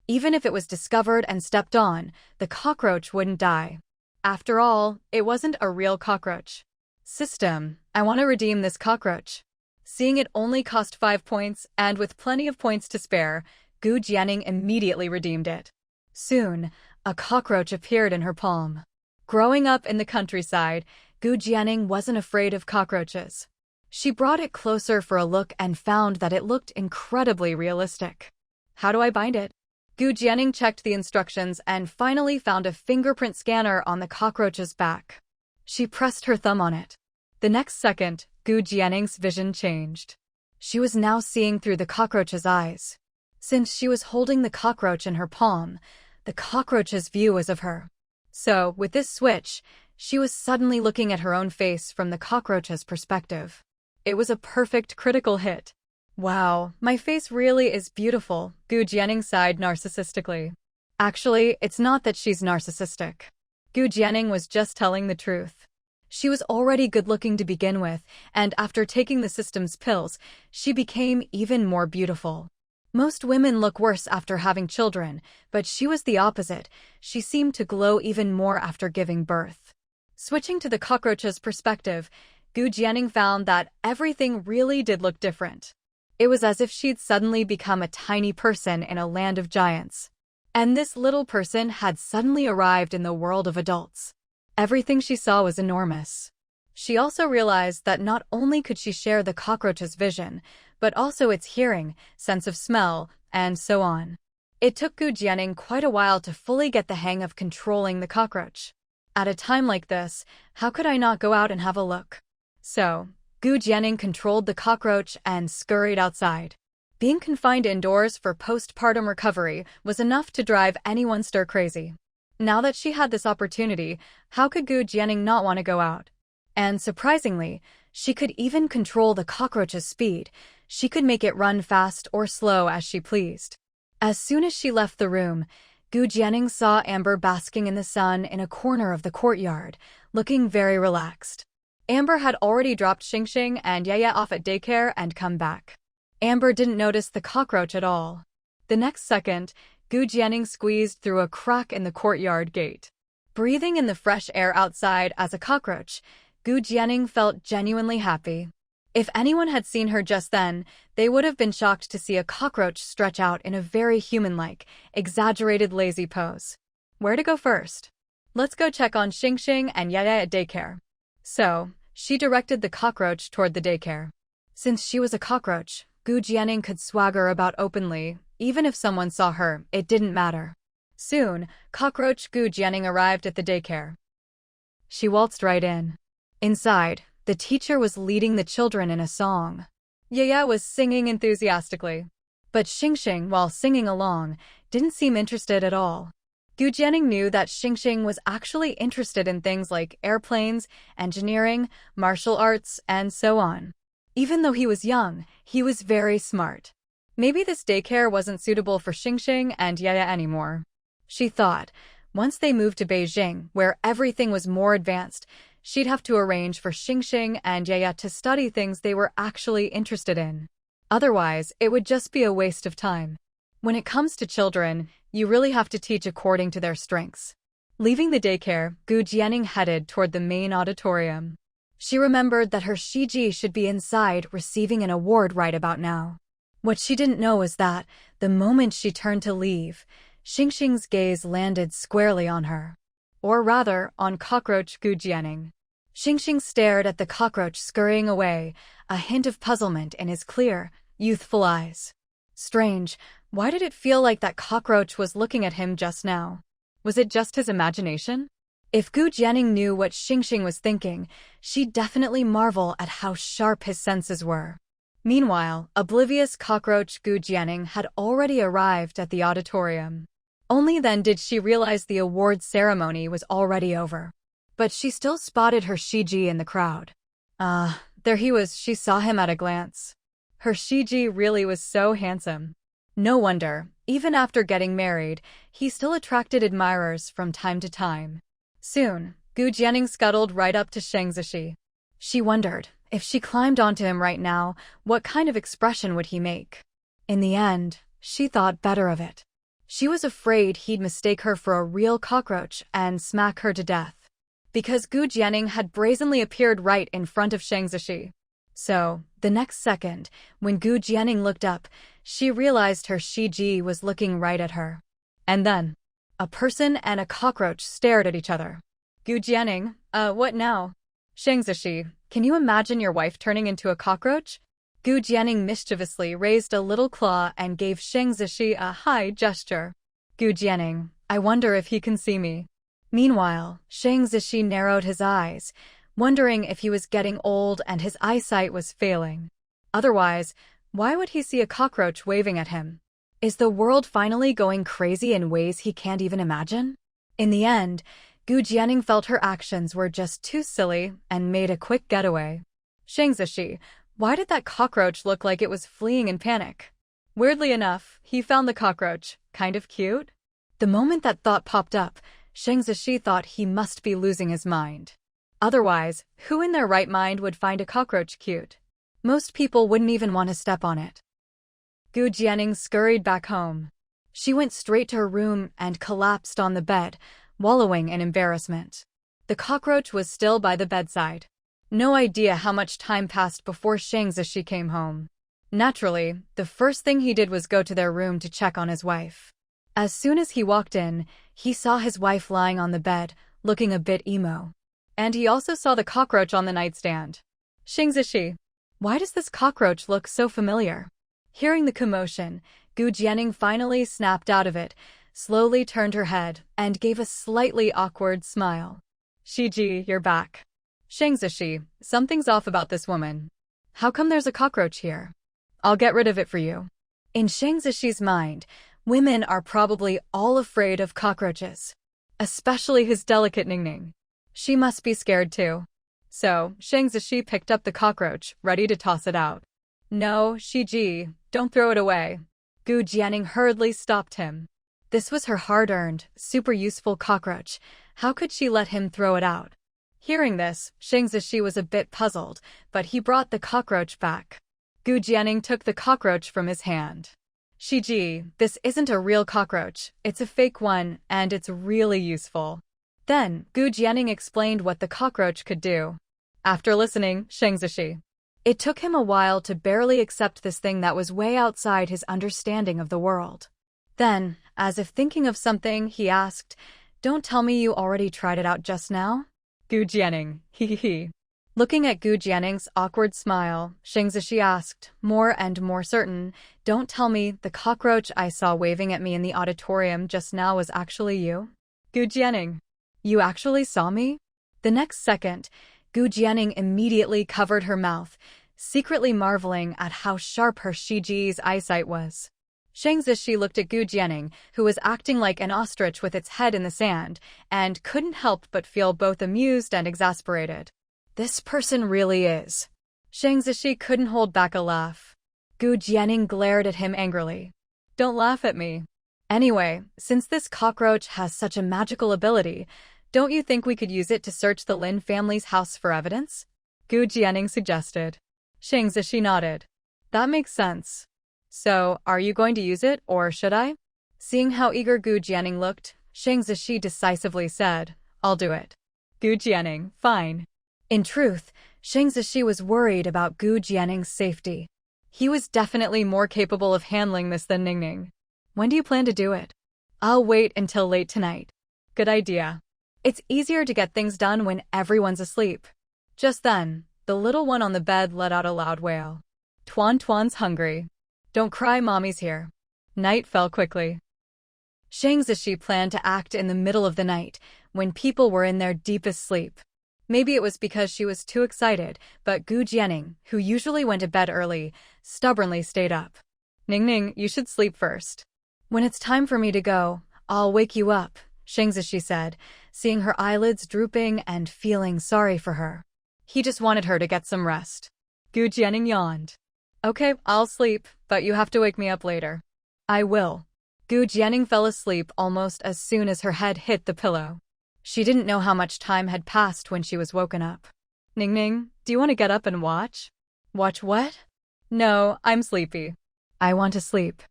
A: Even if it was discovered and stepped on, the cockroach wouldn't die. After all, it wasn't a real cockroach. System, I want to redeem this cockroach. Seeing it only cost 5 points, and with plenty of points to spare, Gu Jianing immediately redeemed it. Soon, a cockroach appeared in her palm. Growing up in the countryside, Gu Jianing wasn't afraid of cockroaches. She brought it closer for a look and found that it looked incredibly realistic. How do I bind it? Gu Jianing checked the instructions and finally found a fingerprint scanner on the cockroach's back. She pressed her thumb on it. The next second, Gu Jianing's vision changed. She was now seeing through the cockroach's eyes. Since she was holding the cockroach in her palm, the cockroach's view was of her. So, with this switch, she was suddenly looking at her own face from the cockroach's perspective. It was a perfect critical hit. Wow, my face really is beautiful, Gu Jianing sighed narcissistically. Actually, it's not that she's narcissistic. Gu Jianing was just telling the truth. She was already good-looking to begin with, and after taking the system's pills, she became even more beautiful. Most women look worse after having children, but she was the opposite. She seemed to glow even more after giving birth. Switching to the cockroach's perspective, Gu Jianing found that everything really did look different. It was as if she'd suddenly become a tiny person in a land of giants. And this little person had suddenly arrived in the world of adults. Everything she saw was enormous. She also realized that not only could she share the cockroach's vision, but also its hearing, sense of smell, and so on. It took Gu Jianing quite a while to fully get the hang of controlling the cockroach. At a time like this, how could I not go out and have a look? So, Gu Jianing controlled the cockroach and scurried outside. Being confined indoors for postpartum recovery was enough to drive anyone stir-crazy. Now that she had this opportunity, how could Gu Jianing not want to go out? And surprisingly, she could even control the cockroach's speed. She could make it run fast or slow as she pleased. As soon as she left the room, Gu Jianing saw Amber basking in the sun in a corner of the courtyard, looking very relaxed. Amber had already dropped Xingxing and Yaya off at daycare and come back. Amber didn't notice the cockroach at all. The next second, Gu Jianing squeezed through a crack in the courtyard gate. Breathing in the fresh air outside as a cockroach, Gu Jianing felt genuinely happy. If anyone had seen her just then, they would have been shocked to see a cockroach stretch out in a very human-like, exaggerated lazy pose. Where to go first? Let's go check on Xingxing and Yaya at daycare. So, she directed the cockroach toward the daycare. Since she was a cockroach, Gu Jianing could swagger about openly. Even if someone saw her, it didn't matter. Soon, cockroach Gu Jianing arrived at the daycare. She waltzed right in. Inside, the teacher was leading the children in a song. Yaya was singing enthusiastically. But Xingxing, while singing along, didn't seem interested at all. Gu Jianing knew that Xingxing was actually interested in things like airplanes, engineering, martial arts, and so on. Even though he was young, he was very smart. Maybe this daycare wasn't suitable for Xingxing and Yaya anymore. She thought, once they moved to Beijing, where everything was more advanced, she'd have to arrange for Xingxing and Yaya to study things they were actually interested in. Otherwise, it would just be a waste of time. When it comes to children, you really have to teach according to their strengths. Leaving the daycare, Gu Jianing headed toward the main auditorium. She remembered that her Shiji should be inside receiving an award right about now. What she didn't know was that, the moment she turned to leave, Xingxing's gaze landed squarely on her. Or rather, on cockroach Gu Jianing. Xingxing stared at the cockroach scurrying away, a hint of puzzlement in his clear, youthful eyes. Strange, why did it feel like that cockroach was looking at him just now? Was it just his imagination? If Gu Jianing knew what Xingxing was thinking, she'd definitely marvel at how sharp his senses were. Meanwhile, oblivious cockroach Gu Jianing had already arrived at the auditorium. Only then did she realize the awards ceremony was already over. But she still spotted her Shiji in the crowd. There he was, she saw him at a glance. Her Shiji really was so handsome. No wonder, even after getting married, he still attracted admirers from time to time. Soon, Gu Jianing scuttled right up to Sheng Zishi. She wondered, if she climbed onto him right now, what kind of expression would he make? In the end, she thought better of it. She was afraid he'd mistake her for a real cockroach and smack her to death. Because Gu Jianing had brazenly appeared right in front of Sheng Zishi. So, the next second, when Gu Jianing looked up, she realized her Shiji was looking right at her. And then, a person and a cockroach stared at each other. Gu Jianing, what now? Sheng Zishi, can you imagine your wife turning into a cockroach? Gu Jianing mischievously raised a little claw and gave Sheng Zishi a high gesture. Gu Jianing, I wonder if he can see me. Meanwhile, Sheng Zishi narrowed his eyes, wondering if he was getting old and his eyesight was failing. Otherwise, why would he see a cockroach waving at him? Is the world finally going crazy in ways he can't even imagine? In the end, Gu Jianing felt her actions were just too silly and made a quick getaway. Sheng Zishi, why did that cockroach look like it was fleeing in panic? Weirdly enough, he found the cockroach kind of cute. The moment that thought popped up, Sheng Zishi thought he must be losing his mind. Otherwise, who in their right mind would find a cockroach cute? Most people wouldn't even want to step on it. Gu Jianing scurried back home. She went straight to her room and collapsed on the bed, wallowing in embarrassment. The cockroach was still by the bedside. No idea how much time passed before Sheng Zishi came home. Naturally, the first thing he did was go to their room to check on his wife. As soon as he walked in, he saw his wife lying on the bed, looking a bit emo. And he also saw the cockroach on the nightstand. Sheng Zishi, why does this cockroach look so familiar? Hearing the commotion, Gu Jianing finally snapped out of it, slowly turned her head, and gave a slightly awkward smile. Shiji, you're back. Sheng Zishi, something's off about this woman. How come there's a cockroach here? I'll get rid of it for you. In Sheng Zishi's mind, women are probably all afraid of cockroaches. Especially his delicate Ningning. She must be scared too. So, Sheng Zishi picked up the cockroach, ready to toss it out. No, Shiji, don't throw it away. Gu Jianing hurriedly stopped him. This was her hard-earned, super useful cockroach. How could she let him throw it out? Hearing this, Sheng Zishi was a bit puzzled, but he brought the cockroach back. Gu Jianing took the cockroach from his hand. Shiji, this isn't a real cockroach, it's a fake one, and it's really useful. Then, Gu Jianing explained what the cockroach could do. After listening, Sheng Zishi. It took him a while to barely accept this thing that was way outside his understanding of the world. Then, as if thinking of something, he asked, Don't tell me you already tried it out just now? Gu Jianing, hee. Looking at Gu Jianning's awkward smile, Shang Zishi asked, more and more certain, "Don't tell me the cockroach I saw waving at me in the auditorium just now was actually you?" Gu Jianning, you actually saw me? The next second, Gu Jianning immediately covered her mouth, secretly marveling at how sharp her Shiji's eyesight was. Shang Zishi looked at Gu Jianning, who was acting like an ostrich with its head in the sand, and couldn't help but feel both amused and exasperated. This person really is. Shang Zishi couldn't hold back a laugh. Gu Jianning glared at him angrily. Don't laugh at me. Anyway, since this cockroach has such a magical ability, don't you think we could use it to search the Lin family's house for evidence? Gu Jianning suggested. Shang Zishi nodded. That makes sense. So, are you going to use it, or should I? Seeing how eager Gu Jianning looked, Shang Zishi decisively said, I'll do it. Gu Jianning, fine. In truth, Shang Zishi was worried about Gu Jianning's safety. He was definitely more capable of handling this than Ningning. When do you plan to do it? I'll wait until late tonight. Good idea. It's easier to get things done when everyone's asleep. Just then, the little one on the bed let out a loud wail. Tuan's hungry. Don't cry, mommy's here. Night fell quickly. Shang Zishi planned to act in the middle of the night, when people were in their deepest sleep. Maybe it was because she was too excited, but Gu Jianning, who usually went to bed early, stubbornly stayed up. Ningning, you should sleep first. When it's time for me to go, I'll wake you up, Shang Zishi said, seeing her eyelids drooping and feeling sorry for her. He just wanted her to get some rest. Gu Jianning yawned. Okay, I'll sleep, but you have to wake me up later. I will. Gu Jianning fell asleep almost as soon as her head hit the pillow. She didn't know how much time had passed when she was woken up. Ningning, do you want to get up and watch? Watch what? No, I'm sleepy. I want to sleep.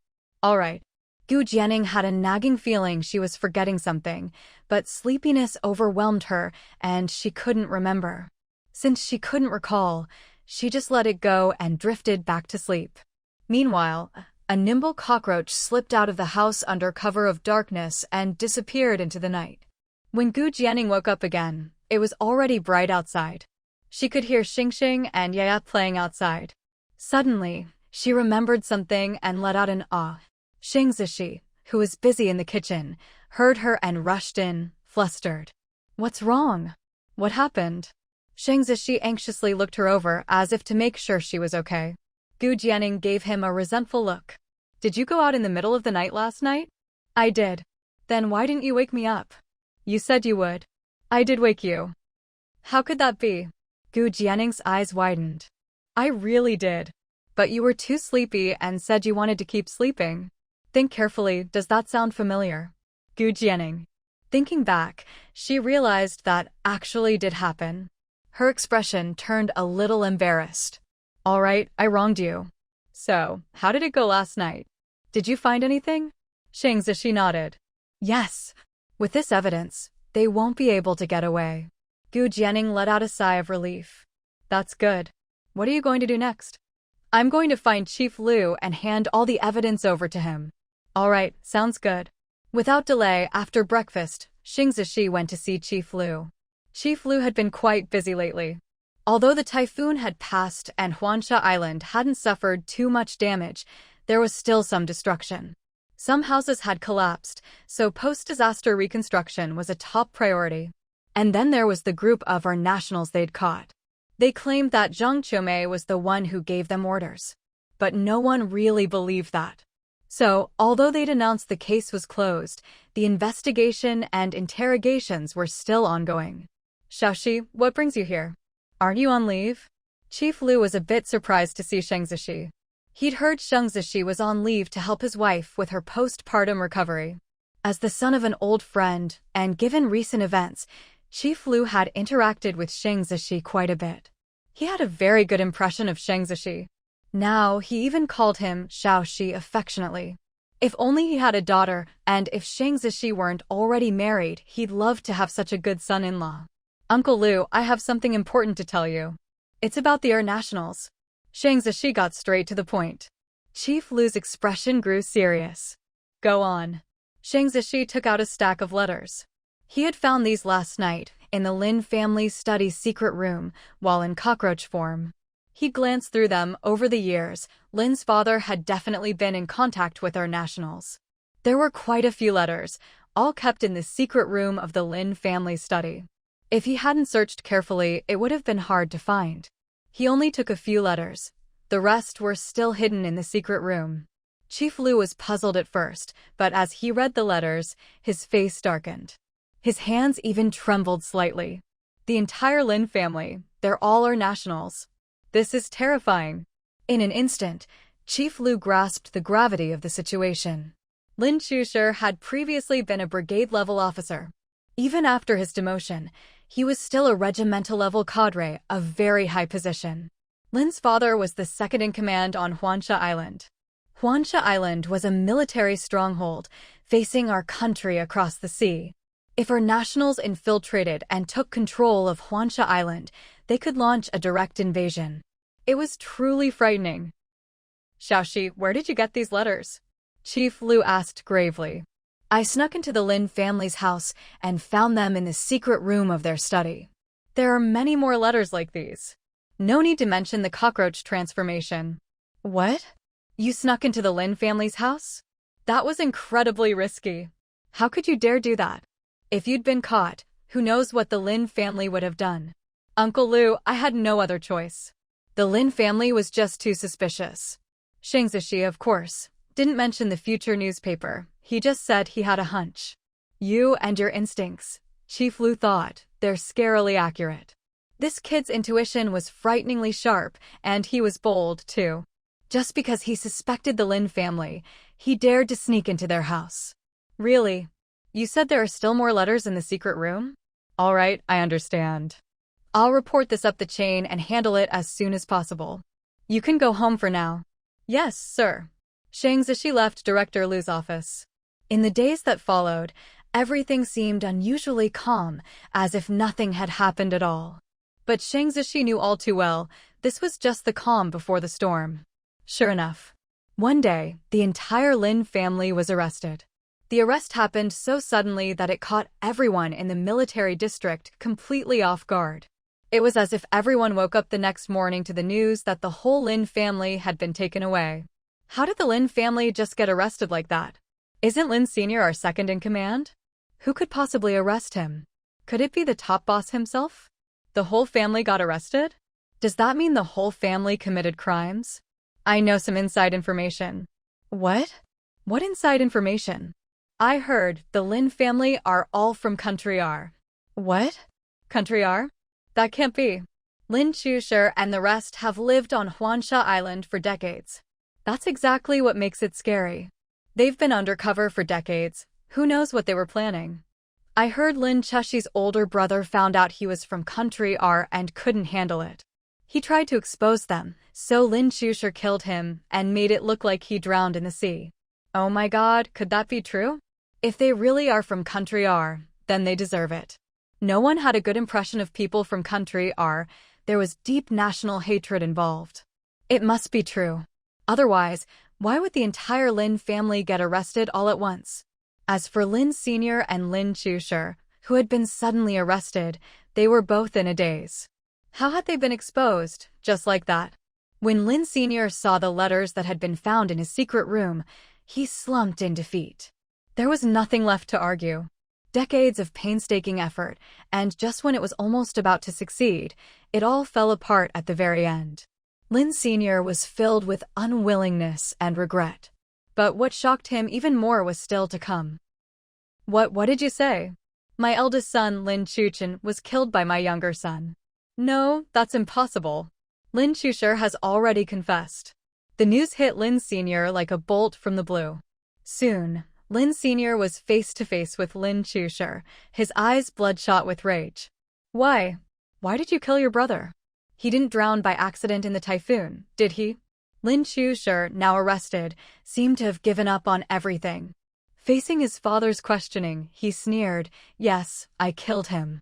A: All right. Gu Jianning had a nagging feeling she was forgetting something, but sleepiness overwhelmed her and she couldn't remember. Since she couldn't recall, she just let it go and drifted back to sleep. Meanwhile, a nimble cockroach slipped out of the house under cover of darkness and disappeared into the night. When Gu Jianning woke up again, it was already bright outside. She could hear Xingxing and Yaya playing outside. Suddenly, she remembered something and let out an ah. Shang Zishi, who was busy in the kitchen, heard her and rushed in, flustered. What's wrong? What happened? Shang Zishi anxiously looked her over as if to make sure she was okay. Gu Jianning gave him a resentful look. Did you go out in the middle of the night last night? I did. Then why didn't you wake me up? You said you would. I did wake you. How could that be? Gu Jianning's eyes widened. I really did. But you were too sleepy and said you wanted to keep sleeping. Think carefully, does that sound familiar? Gu Jianning. Thinking back, she realized that actually did happen. Her expression turned a little embarrassed. All right, I wronged you. So, how did it go last night? Did you find anything? Shang Zishi nodded. Yes. With this evidence, they won't be able to get away. Gu Jianning let out a sigh of relief. That's good. What are you going to do next? I'm going to find Chief Lu and hand all the evidence over to him. All right, sounds good. Without delay, after breakfast, Shang Zishi went to see Chief Lu. Chief Lu had been quite busy lately. Although the typhoon had passed and Huansha Island hadn't suffered too much damage, there was still some destruction. Some houses had collapsed, so post-disaster reconstruction was a top priority. And then there was the group of our nationals they'd caught. They claimed that Zhang Qiumei was the one who gave them orders. But no one really believed that. So, although they'd announced the case was closed, the investigation and interrogations were still ongoing. Xiaoxi, what brings you here? Aren't you on leave? Chief Lu was a bit surprised to see Shang Zishi. He'd heard Shang Zishi was on leave to help his wife with her postpartum recovery. As the son of an old friend, and given recent events, Chief Lu had interacted with Shang Zishi quite a bit. He had a very good impression of Shang Zishi. Now, he even called him Xiaoxi affectionately. If only he had a daughter, and if Shang Zishi weren't already married, he'd love to have such a good son-in-law. Uncle Lu, I have something important to tell you. It's about the Air Nationals. Shang Zishi got straight to the point. Chief Lu's expression grew serious. Go on. Shang Zishi took out a stack of letters. He had found these last night, in the Lin family's study secret room while in cockroach form. He glanced through them. Over the years, Lin's father had definitely been in contact with our nationals. There were quite a few letters, all kept in the secret room of the Lin family study. If he hadn't searched carefully, it would have been hard to find. He only took a few letters. The rest were still hidden in the secret room. Chief Lu was puzzled at first, but as he read the letters, his face darkened. His hands even trembled slightly. The entire Lin family, they're all our nationals. This is terrifying. In an instant, Chief Lu grasped the gravity of the situation. Lin Chushi had previously been a brigade-level officer. Even after his demotion, he was still a regimental-level cadre, a very high position. Lin's father was the second in command on Huansha Island. Huansha Island was a military stronghold facing our country across the sea. If our nationals infiltrated and took control of Huansha Island, they could launch a direct invasion. It was truly frightening. Xiaoxi, where did you get these letters? Chief Lu asked gravely. I snuck into the Lin family's house and found them in the secret room of their study. There are many more letters like these. No need to mention the cockroach transformation. What? You snuck into the Lin family's house? That was incredibly risky. How could you dare do that? If you'd been caught, who knows what the Lin family would have done? Uncle Lu, I had no other choice. The Lin family was just too suspicious. Shang Zishi, of course, didn't mention the future newspaper. He just said he had a hunch. You and your instincts, Chief Lu thought, they're scarily accurate. This kid's intuition was frighteningly sharp, and he was bold, too. Just because he suspected the Lin family, he dared to sneak into their house. Really? You said there are still more letters in the secret room? All right, I understand. I'll report this up the chain and handle it as soon as possible. You can go home for now. Yes, sir. Shang Zishi left Director Lu's office. In the days that followed, everything seemed unusually calm, as if nothing had happened at all. But Shang Zishi knew all too well, this was just the calm before the storm. Sure enough, one day, the entire Lin family was arrested. The arrest happened so suddenly that it caught everyone in the military district completely off guard. It was as if everyone woke up the next morning to the news that the whole Lin family had been taken away. How did the Lin family just get arrested like that? Isn't Lin Sr. our second in command? Who could possibly arrest him? Could it be the top boss himself? The whole family got arrested? Does that mean the whole family committed crimes? I know some inside information. What? What inside information? I heard the Lin family are all from Country R. What? Country R? That can't be. Lin Chushi and the rest have lived on Huansha Island for decades. That's exactly what makes it scary. They've been undercover for decades. Who knows what they were planning? I heard Lin Chushi's older brother found out he was from Country R and couldn't handle it. He tried to expose them, so Lin Chushi killed him and made it look like he drowned in the sea. Oh my god, could that be true? If they really are from Country R, then they deserve it. No one had a good impression of people from Country R. There was deep national hatred involved. It must be true. Otherwise, why would the entire Lin family get arrested all at once? As for Lin Sr. and Lin Chushi, who had been suddenly arrested, they were both in a daze. How had they been exposed, just like that? When Lin Sr. saw the letters that had been found in his secret room, he slumped in defeat. There was nothing left to argue. Decades of painstaking effort, and just when it was almost about to succeed, it all fell apart at the very end. Lin Sr. was filled with unwillingness and regret. But what shocked him even more was still to come. What did you say? My eldest son, Lin Chuchin, was killed by my younger son. No, that's impossible. Lin Chushi has already confessed. The news hit Lin Sr. like a bolt from the blue. Soon, Lin Sr. was face-to-face with Lin Chushi, his eyes bloodshot with rage. Why? Why did you kill your brother? He didn't drown by accident in the typhoon, did he? Lin Chushi, now arrested, seemed to have given up on everything. Facing his father's questioning, he sneered, "Yes, I killed him.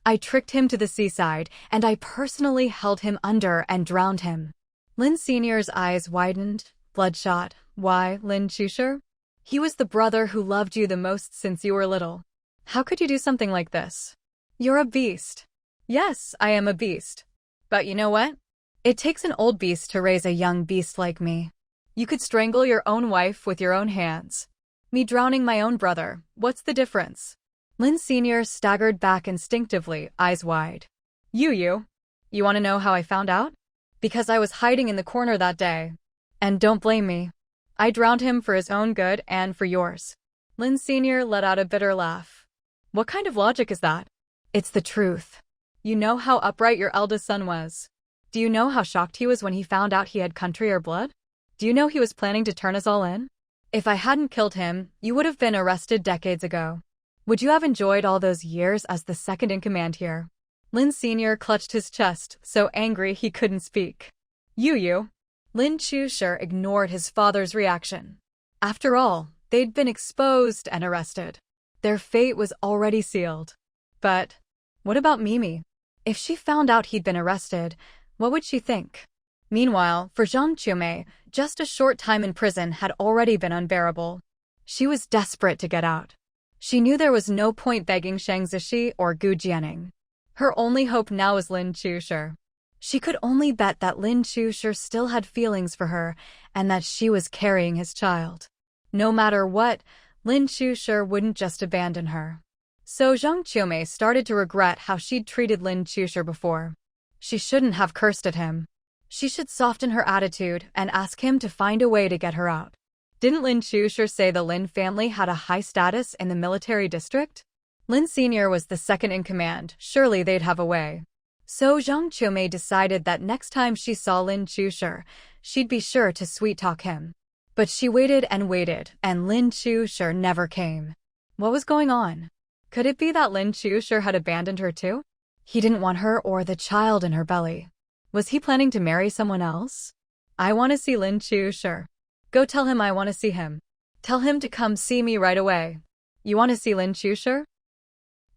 A: I tricked him to the seaside, and I personally held him under and drowned him." Lin Sr.'s eyes widened, bloodshot. Why, Lin Chushi? He was the brother who loved you the most since you were little. How could you do something like this? You're a beast. Yes, I am a beast. But you know what? It takes an old beast to raise a young beast like me. You could strangle your own wife with your own hands. Me drowning my own brother, what's the difference? Lin Sr. staggered back instinctively, eyes wide. You want to know how I found out? Because I was hiding in the corner that day. And don't blame me. I drowned him for his own good and for yours. Lin Sr. let out a bitter laugh. What kind of logic is that? It's the truth. You know how upright your eldest son was. Do you know how shocked he was when he found out he had country or blood? Do you know he was planning to turn us all in? If I hadn't killed him, you would have been arrested decades ago. Would you have enjoyed all those years as the second in command here? Lin Sr. clutched his chest, so angry he couldn't speak. You. Lin Chushi ignored his father's reaction. After all, they'd been exposed and arrested. Their fate was already sealed. But what about Mimi? If she found out he'd been arrested, what would she think? Meanwhile, for Zhang Qiumei, just a short time in prison had already been unbearable. She was desperate to get out. She knew there was no point begging Shang Zishi or Gu Jianing. Her only hope now was Lin Chushi. She could only bet that Lin Chushi still had feelings for her and that she was carrying his child. No matter what, Lin Chushi wouldn't just abandon her. So Zhang Qiumei started to regret how she'd treated Lin Chushi before. She shouldn't have cursed at him. She should soften her attitude and ask him to find a way to get her out. Didn't Lin Chushi say the Lin family had a high status in the military district? Lin Sr. was the second in command, surely they'd have a way. So Zhang Qiumei decided that next time she saw Lin Chushi, she'd be sure to sweet-talk him. But she waited, and Lin Chushi never came. What was going on? Could it be that Lin Chushi had abandoned her too? He didn't want her or the child in her belly. Was he planning to marry someone else? I want to see Lin Chushi. Go tell him I want to see him. Tell him to come see me right away. You want to see Lin Chushi?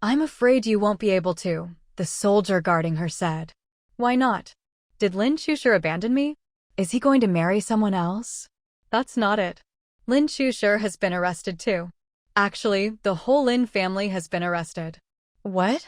A: I'm afraid you won't be able to, the soldier guarding her said. Why not? Did Lin Chushi abandon me? Is he going to marry someone else? That's not it. Lin Chushi has been arrested too. Actually, the whole Lin family has been arrested. What?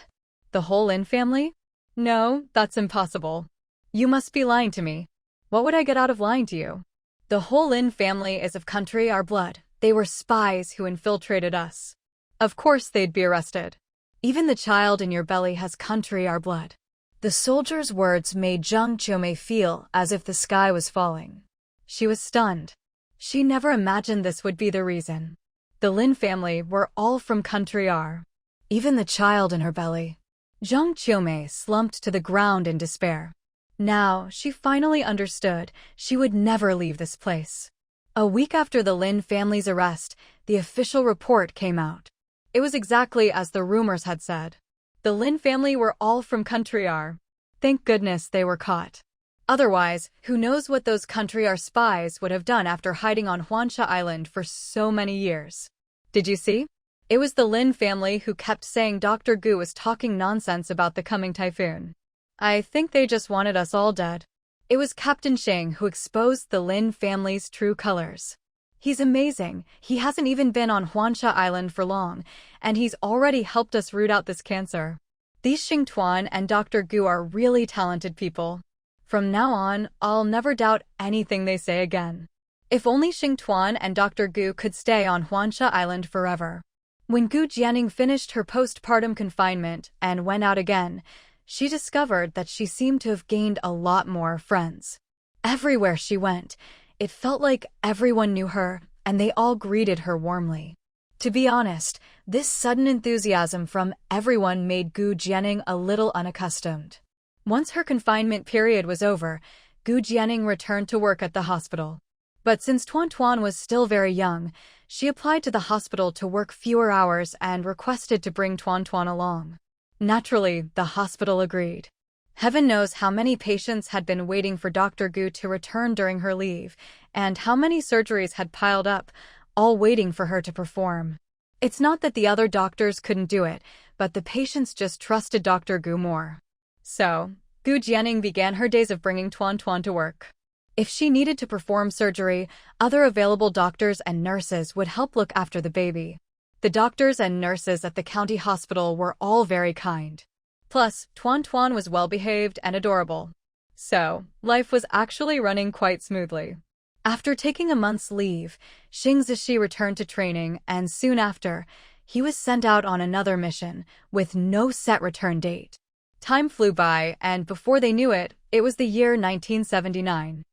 A: The whole Lin family? No, that's impossible. You must be lying to me. What would I get out of lying to you? The whole Lin family is of country our blood. They were spies who infiltrated us. Of course they'd be arrested. Even the child in your belly has country our blood. The soldier's words made Zhang Qiumei feel as if the sky was falling. She was stunned. She never imagined this would be the reason. The Lin family were all from country R. Even the child in her belly. Zhang Qiumei slumped to the ground in despair. Now, she finally understood she would never leave this place. A week after the Lin family's arrest, the official report came out. It was exactly as the rumors had said. The Lin family were all from country R. Thank goodness they were caught. Otherwise, who knows what those country R spies would have done after hiding on Huansha Island for so many years. Did you see? It was the Lin family who kept saying Dr. Gu was talking nonsense about the coming typhoon. I think they just wanted us all dead. It was Captain Shang who exposed the Lin family's true colors. He's amazing. He hasn't even been on Huansha Island for long, and he's already helped us root out this cancer. These Xing Tuan and Dr. Gu are really talented people. From now on, I'll never doubt anything they say again. If only Xing Tuan and Dr. Gu could stay on Huansha Island forever. When Gu Jianing finished her postpartum confinement and went out again, she discovered that she seemed to have gained a lot more friends. Everywhere she went, it felt like everyone knew her, and they all greeted her warmly. To be honest, this sudden enthusiasm from everyone made Gu Jianing a little unaccustomed. Once her confinement period was over, Gu Jianing returned to work at the hospital. But since Tuan Tuan was still very young, she applied to the hospital to work fewer hours and requested to bring Tuan Tuan along. Naturally, the hospital agreed. Heaven knows how many patients had been waiting for Dr. Gu to return during her leave, and how many surgeries had piled up, all waiting for her to perform. It's not that the other doctors couldn't do it, but the patients just trusted Dr. Gu more. So, Gu Jianing began her days of bringing Tuan Tuan to work. If she needed to perform surgery, other available doctors and nurses would help look after the baby. The doctors and nurses at the county hospital were all very kind. Plus, Tuan was well-behaved and adorable. So, life was actually running quite smoothly. After taking a month's leave, Xing Zishi returned to training, and soon after, he was sent out on another mission, with no set return date. Time flew by, and before they knew it, it was the year 1979.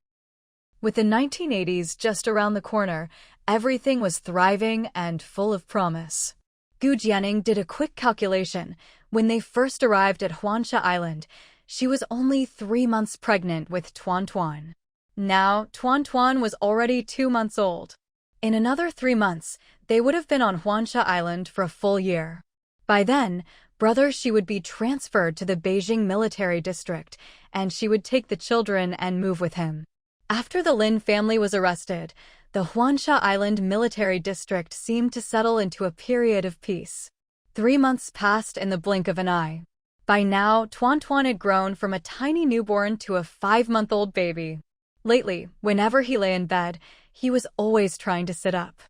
A: With the 1980s just around the corner, everything was thriving and full of promise. Gu Jianing did a quick calculation. When they first arrived at Huansha Island, she was only 3 months pregnant with Tuan. Now, Tuan was already 2 months old. In another 3 months, they would have been on Huansha Island for a full year. By then, she would be transferred to the Beijing military district, and she would take the children and move with him. After the Lin family was arrested, the Huansha Island military district seemed to settle into a period of peace. 3 months passed in the blink of an eye. By now, Tuan had grown from a tiny newborn to a 5-month-old baby. Lately, whenever he lay in bed, he was always trying to sit up.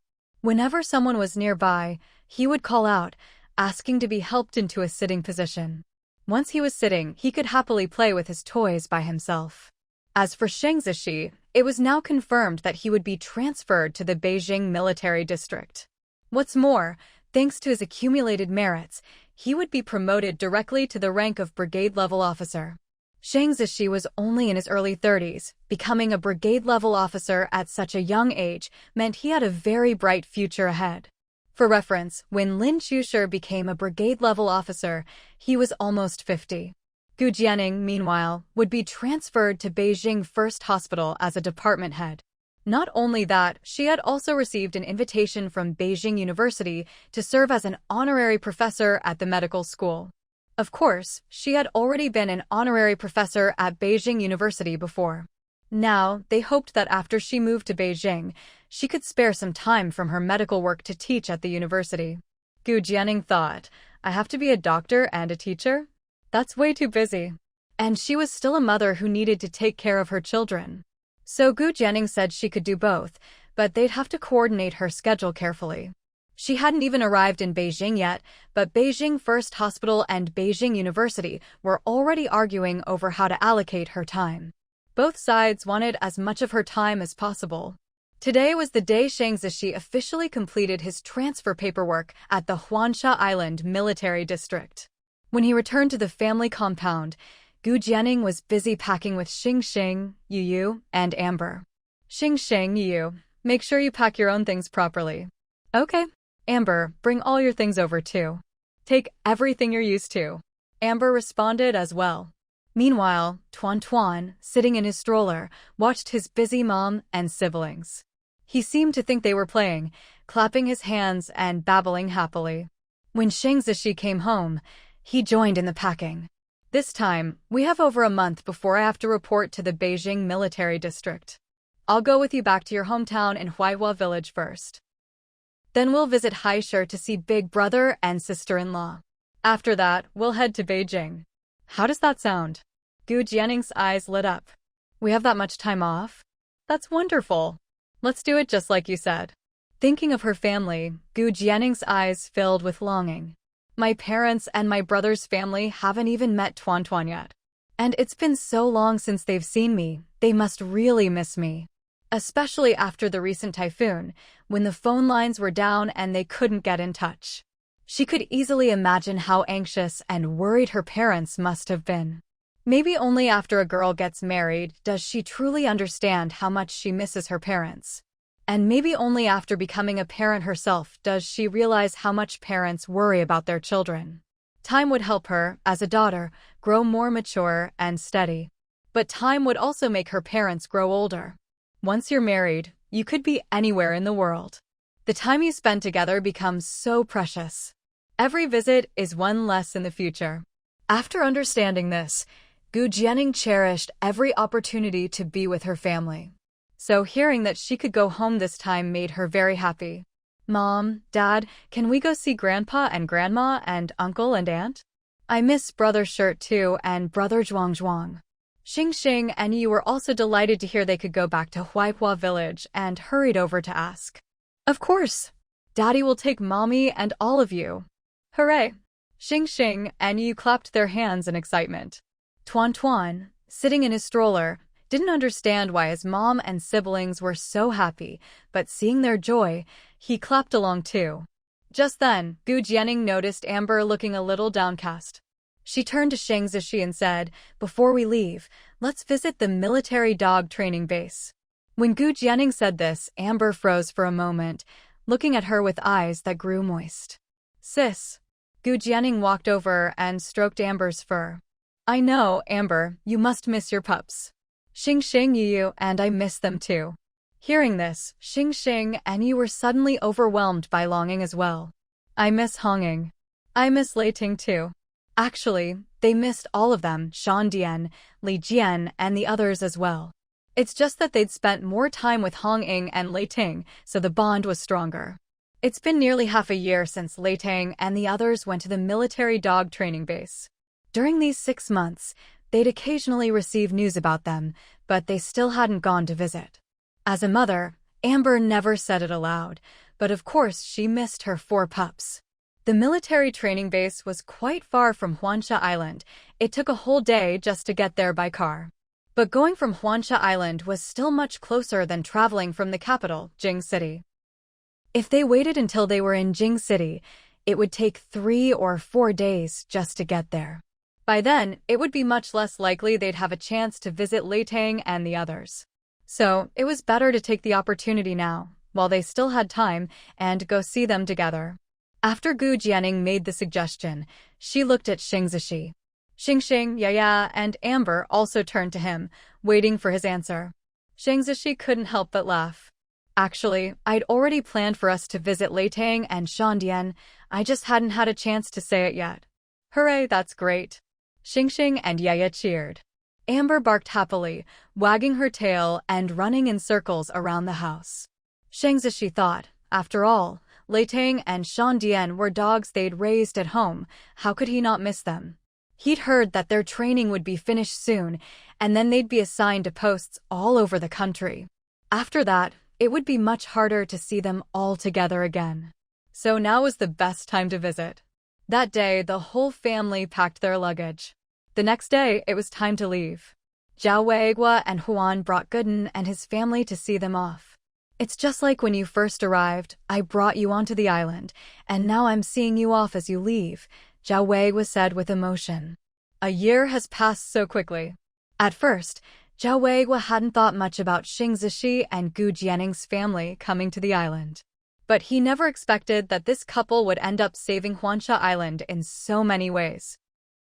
A: Whenever someone was nearby, he would call out, asking to be helped into a sitting position. Once he was sitting, he could happily play with his toys by himself. As for Xing Zishi, it was now confirmed that he would be transferred to the Beijing military district. What's more, thanks to his accumulated merits, he would be promoted directly to the rank of brigade-level officer. Xing Zishi was only in his early 30s. Becoming a brigade-level officer at such a young age meant he had a very bright future ahead. For reference, when Lin Chushi became a brigade-level officer, he was almost 50. Gu Jianing, meanwhile, would be transferred to Beijing First Hospital as a department head. Not only that, she had also received an invitation from Beijing University to serve as an honorary professor at the medical school. Of course, she had already been an honorary professor at Beijing University before. Now, they hoped that after she moved to Beijing, she could spare some time from her medical work to teach at the university. Gu Jianing thought, I have to be a doctor and a teacher? That's way too busy. And she was still a mother who needed to take care of her children. So Gu Jianing said she could do both, but they'd have to coordinate her schedule carefully. She hadn't even arrived in Beijing yet, but Beijing First Hospital and Beijing University were already arguing over how to allocate her time. Both sides wanted as much of her time as possible. Today was the day Xing Zishi officially completed his transfer paperwork at the Huansha Island military district. When he returned to the family compound, Gu Jianing was busy packing with Xing, Yu, and Amber. Xing, Yu, make sure you pack your own things properly. Okay. Amber, bring all your things over too. Take everything you're used to. Amber responded as well. Meanwhile, Tuan, sitting in his stroller, watched his busy mom and siblings. He seemed to think they were playing, clapping his hands and babbling happily. When Xing Zishi came home, he joined in the packing. This time, we have over a month before I have to report to the Beijing military district. I'll go with you back to your hometown in Huaihua village first. Then we'll visit Haisher to see big brother and sister-in-law. After that, we'll head to Beijing. How does that sound? Gu Jianing's eyes lit up. We have that much time off? That's wonderful. Let's do it just like you said. Thinking of her family, Gu Jianing's eyes filled with longing. My parents and my brother's family haven't even met Tuan yet. And it's been so long since they've seen me, they must really miss me. Especially after the recent typhoon, when the phone lines were down and they couldn't get in touch. She could easily imagine how anxious and worried her parents must have been. Maybe only after a girl gets married does she truly understand how much she misses her parents. And maybe only after becoming a parent herself does she realize how much parents worry about their children. Time would help her, as a daughter, grow more mature and steady. But time would also make her parents grow older. Once you're married, you could be anywhere in the world. The time you spend together becomes so precious. Every visit is one less in the future. After understanding this, Gu Jianing cherished every opportunity to be with her family. So hearing that she could go home this time made her very happy. Mom, Dad, can we go see Grandpa and Grandma and Uncle and Aunt? I miss Brother Shirt too and Brother Zhuang. Xing and Yu were also delighted to hear they could go back to Huaihua village and hurried over to ask. Of course. Daddy will take Mommy and all of you. Hooray! Xing and Yu clapped their hands in excitement. Tuan, sitting in his stroller, didn't understand why his mom and siblings were so happy, but seeing their joy, he clapped along too. Just then, Gu Jianing noticed Amber looking a little downcast. She turned to Shang Zishi and said, "Before we leave, let's visit the military dog training base." When Gu Jianing said this, Amber froze for a moment, looking at her with eyes that grew moist. "Sis." Gu Jianing walked over and stroked Amber's fur. "I know, Amber, you must miss your pups. Xing Yu and I miss them too." Hearing this, Xing and Yu were suddenly overwhelmed by longing as well. "I miss Honging. I miss Lei Ting too." Actually, they missed all of them, Shan Dian, Li Jian, and the others as well. It's just that they'd spent more time with Honging and Lei Ting, so the bond was stronger. It's been nearly half a year since Lei Ting and the others went to the military dog training base. During these 6 months, they'd occasionally receive news about them, but they still hadn't gone to visit. As a mother, Amber never said it aloud, but of course she missed her 4 pups. The military training base was quite far from Huansha Island. It took a whole day just to get there by car. But going from Huansha Island was still much closer than traveling from the capital, Jing City. If they waited until they were in Jing City, it would take 3 or 4 days just to get there. By then, it would be much less likely they'd have a chance to visit Lei Ting and the others. So, it was better to take the opportunity now, while they still had time, and go see them together. After Gu Jianing made the suggestion, she looked at Xing Zishi. Xing, Yaya, and Amber also turned to him, waiting for his answer. Xing Zishi couldn't help but laugh. "Actually, I'd already planned for us to visit Lei Ting and Shan Dian. I just hadn't had a chance to say it yet." "Hooray, that's great." Xing and Yaya cheered. Amber barked happily, wagging her tail and running in circles around the house. Xing Zishi thought, after all, Lei Ting and Shan Dian were dogs they'd raised at home. How could he not miss them? He'd heard that their training would be finished soon, and then they'd be assigned to posts all over the country. After that, it would be much harder to see them all together again. So now was the best time to visit. That day, the whole family packed their luggage. The next day, it was time to leave. Zhao Weigua and Huan brought Gooden and his family to see them off. "It's just like when you first arrived. I brought you onto the island, and now I'm seeing you off as you leave," Zhao Weigua said with emotion. A year has passed so quickly. At first, Zhao Weigua hadn't thought much about Xing Zishi and Gu Jianing's family coming to the island. But he never expected that this couple would end up saving Huansha Island in so many ways.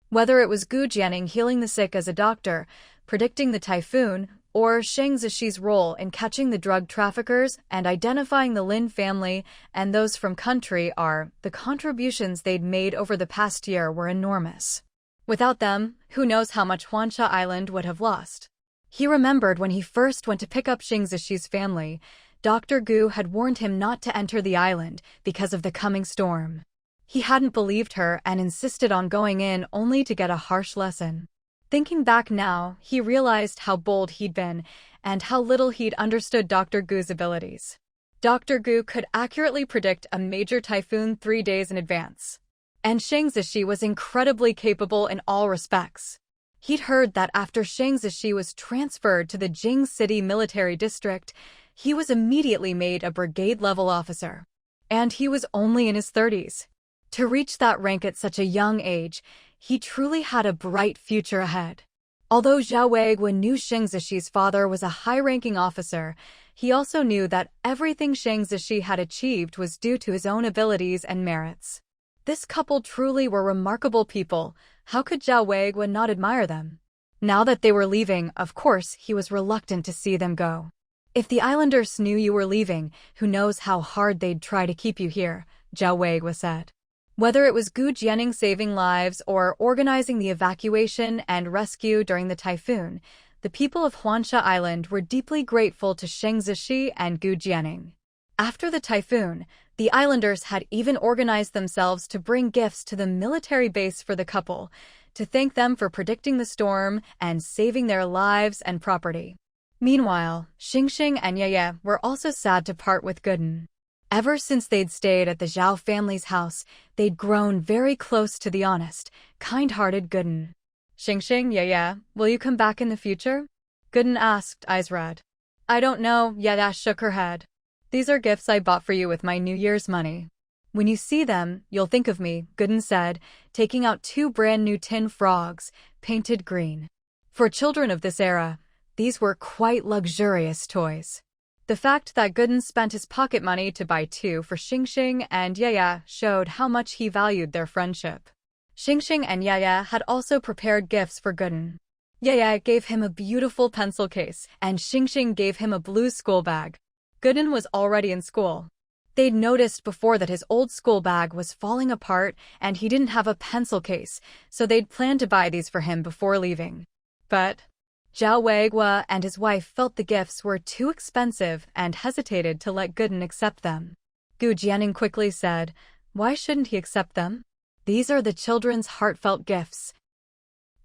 A: Whether it was Gu Jianing healing the sick as a doctor, predicting the typhoon, or Xing Zishi's role in catching the drug traffickers and identifying the Lin family and those from country the contributions they'd made over the past year were enormous. Without them, who knows how much Huansha Island would have lost. He remembered when he first went to pick up Xing Zishi's family, Dr. Gu had warned him not to enter the island because of the coming storm. He hadn't believed her and insisted on going in only to get a harsh lesson. Thinking back now, he realized how bold he'd been and how little he'd understood Dr. Gu's abilities. Dr. Gu could accurately predict a major typhoon 3 days in advance. And Xing Zishi was incredibly capable in all respects. He'd heard that after Xing Zishi was transferred to the Jing City Military District, he was immediately made a brigade-level officer. And he was only in his 30s. To reach that rank at such a young age, he truly had a bright future ahead. Although Zhao Weigua knew Xing Zishi's father was a high-ranking officer, he also knew that everything Xing Zishi had achieved was due to his own abilities and merits. This couple truly were remarkable people. How could Zhao Weigua not admire them? Now that they were leaving, of course, he was reluctant to see them go. "If the islanders knew you were leaving, who knows how hard they'd try to keep you here," Zhao Weigua said. Whether it was Gu Jianing saving lives or organizing the evacuation and rescue during the typhoon, the people of Huansha Island were deeply grateful to Xing Zishi and Gu Jianing. After the typhoon, the islanders had even organized themselves to bring gifts to the military base for the couple, to thank them for predicting the storm and saving their lives and property. Meanwhile, Xing and Yeye were also sad to part with Gooden. Ever since they'd stayed at the Zhao family's house, they'd grown very close to the honest, kind-hearted Gooden. Xingxing, yeah, will you come back in the future? Gooden asked, eyes red. I don't know, Yaya shook her head. These are gifts I bought for you with my New Year's money. When you see them, you'll think of me, Gooden said, taking out 2 brand new tin frogs, painted green. For children of this era, these were quite luxurious toys. The fact that Gooden spent his pocket money to buy 2 for Xingxing and Yaya showed how much he valued their friendship. Xingxing and Yaya had also prepared gifts for Gooden. Yaya gave him a beautiful pencil case, and Xingxing gave him a blue school bag. Gooden was already in school. They'd noticed before that his old school bag was falling apart and he didn't have a pencil case, so they'd planned to buy these for him before leaving. But Zhao Weigua and his wife felt the gifts were too expensive and hesitated to let Gooden accept them. Gu Jianing quickly said, why shouldn't he accept them? These are the children's heartfelt gifts.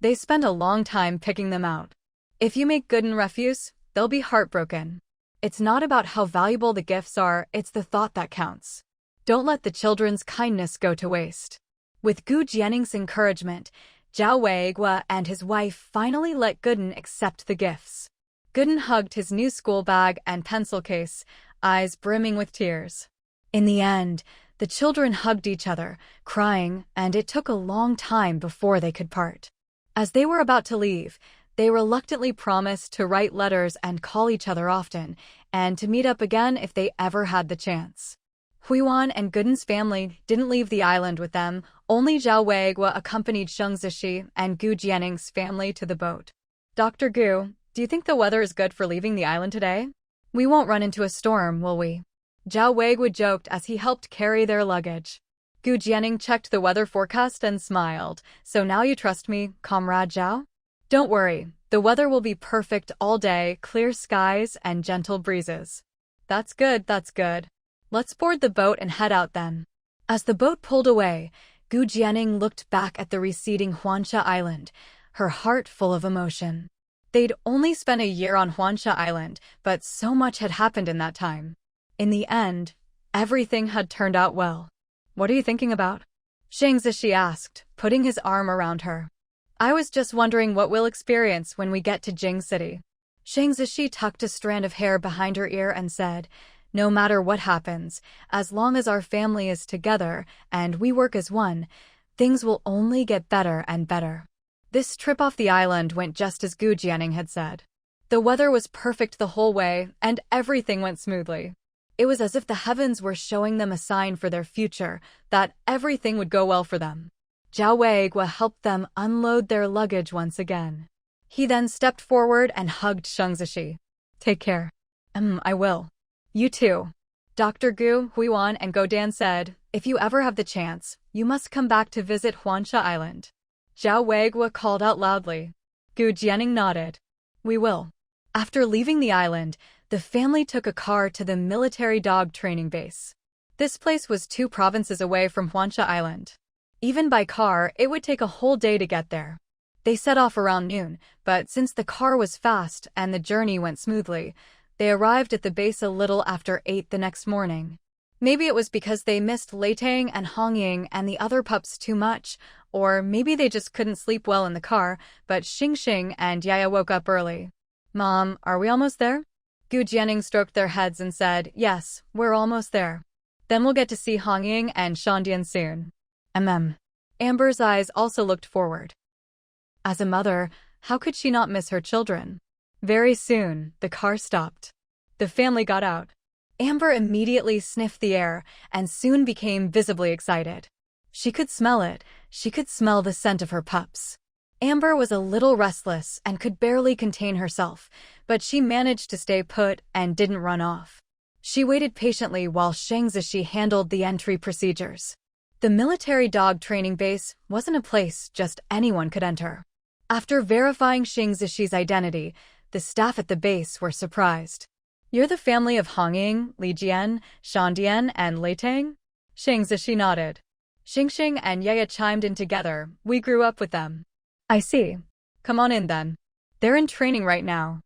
A: They spend a long time picking them out. If you make Gooden refuse, they'll be heartbroken. It's not about how valuable the gifts are, it's the thought that counts. Don't let the children's kindness go to waste. With Gu Jianing's encouragement, Zhao Weigua and his wife finally let Gooden accept the gifts. Gooden hugged his new school bag and pencil case, eyes brimming with tears. In the end, the children hugged each other, crying, and it took a long time before they could part. As they were about to leave, they reluctantly promised to write letters and call each other often, and to meet up again if they ever had the chance. Huiwan and Gooden's family didn't leave the island with them, only Zhao Weigua accompanied Sheng Zishi and Gu Jianing's family to the boat. Dr. Gu, do you think the weather is good for leaving the island today? We won't run into a storm, will we? Zhao Weigua joked as he helped carry their luggage. Gu Jianing checked the weather forecast and smiled. So now you trust me, Comrade Zhao? Don't worry, the weather will be perfect all day, clear skies and gentle breezes. That's good, that's good. Let's board the boat and head out then. As the boat pulled away, Gu Jianing looked back at the receding Huansha Island, her heart full of emotion. They'd only spent a year on Huansha Island, but so much had happened in that time. In the end, everything had turned out well. What are you thinking about? Shang Zishi asked, putting his arm around her. I was just wondering what we'll experience when we get to Jing City. Shang Zishi tucked a strand of hair behind her ear and said, no matter what happens, as long as our family is together and we work as one, things will only get better and better. This trip off the island went just as Gu Jianing had said. The weather was perfect the whole way, and everything went smoothly. It was as if the heavens were showing them a sign for their future, that everything would go well for them. Zhao Weigua helped them unload their luggage once again. He then stepped forward and hugged Sheng Zishi. Take care. I will. You too. Dr. Gu, Huiwan, and Godan said, if you ever have the chance, you must come back to visit Huansha Island. Zhao Weigua called out loudly. Gu Jianing nodded. We will. After leaving the island, the family took a car to the military dog training base. This place was 2 provinces away from Huansha Island. Even by car, it would take a whole day to get there. They set off around noon, but since the car was fast and the journey went smoothly, they arrived at the base a little after 8 the next morning. Maybe it was because they missed Leitang and Hongying and the other pups too much, or maybe they just couldn't sleep well in the car, but Xingxing and Yaya woke up early. Mom, are we almost there? Gu Jianing stroked their heads and said, yes, we're almost there. Then we'll get to see Hongying and Shandian soon. Amber's eyes also looked forward. As a mother, how could she not miss her children? Very soon, the car stopped. The family got out. Amber immediately sniffed the air and soon became visibly excited. She could smell it. She could smell the scent of her pups. Amber was a little restless and could barely contain herself, but she managed to stay put and didn't run off. She waited patiently while Shang Zishi handled the entry procedures. The military dog training base wasn't a place just anyone could enter. After verifying Shang Zishi's identity, the staff at the base were surprised. You're the family of Hongying, Li Jian, Shandian, and Leitang? Shang Zishi nodded. Xingxing and Yaya chimed in together. We grew up with them. I see. Come on in then. They're in training right now.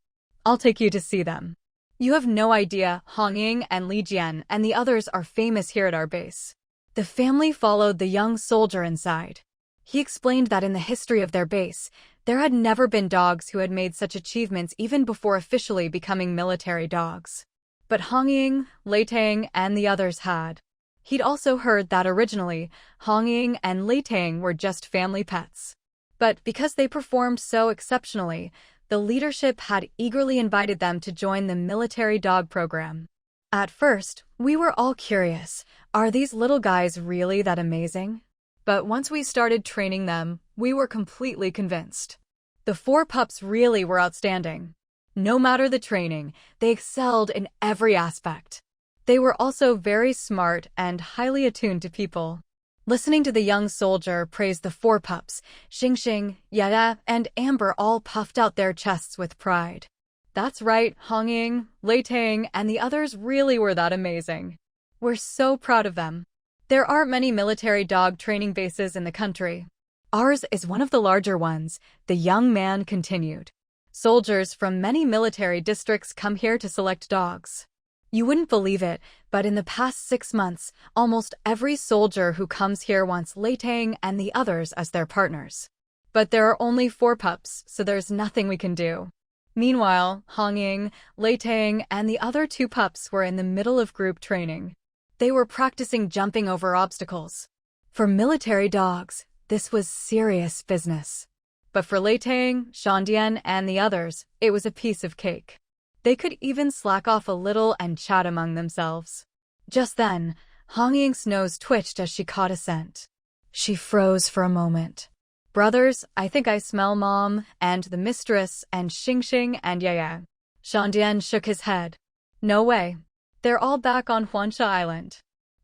A: I'll take you to see them. You have no idea, Hong Ying and Li Jian and the others are famous here at our base. The family followed the young soldier inside. He explained that in the history of their base, there had never been dogs who had made such achievements even before officially becoming military dogs. But Hong Ying, Lei Tang, and the others had. He'd also heard that originally, Hong Ying and Lei Tang were just family pets. But because they performed so exceptionally, the leadership had eagerly invited them to join the military dog program. At first, we were all curious, are these little guys really that amazing? But once we started training them, we were completely convinced. The 4 pups really were outstanding. No matter the training, they excelled in every aspect. They were also very smart and highly attuned to people. Listening to the young soldier praise the 4 pups, Xingxing, Yaya, and Amber all puffed out their chests with pride. That's right, Hong Ying, Lei Tang, and the others really were that amazing. We're so proud of them. There aren't many military dog training bases in the country. Ours is one of the larger ones, the young man continued. Soldiers from many military districts come here to select dogs. You wouldn't believe it, but in the past 6 months, almost every soldier who comes here wants Lei Tang and the others as their partners. But there are only 4 pups, so there's nothing we can do. Meanwhile, Hong Ying, Lei Tang, and the other 2 pups were in the middle of group training. They were practicing jumping over obstacles. For military dogs, this was serious business. But for Lei Tang, Shandian, and the others, it was a piece of cake. They could even slack off a little and chat among themselves. Just then, Hong Ying's nose twitched as she caught a scent. She froze for a moment. Brothers, I think I smell Mom, and the mistress, and Xingxing and Yaya. Shandian shook his head. No way. They're all back on Huansha Island.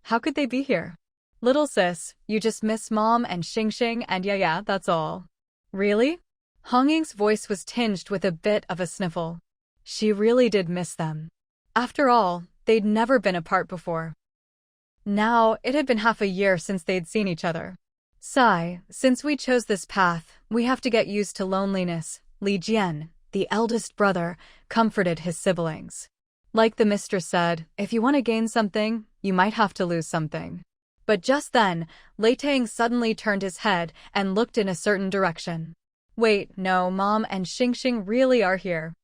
A: How could they be here? Little sis, you just miss Mom and Xingxing and Yaya, that's all. Really? Hong Ying's voice was tinged with a bit of a sniffle. She really did miss them. After all, they'd never been apart before. Now, it had been half a year since they'd seen each other. Sigh, since we chose this path, we have to get used to loneliness, Li Jian, the eldest brother, comforted his siblings. Like the mistress said, if you want to gain something, you might have to lose something. But just then, Lei Tang suddenly turned his head and looked in a certain direction. Wait, no, Mom and Xingxing really are here.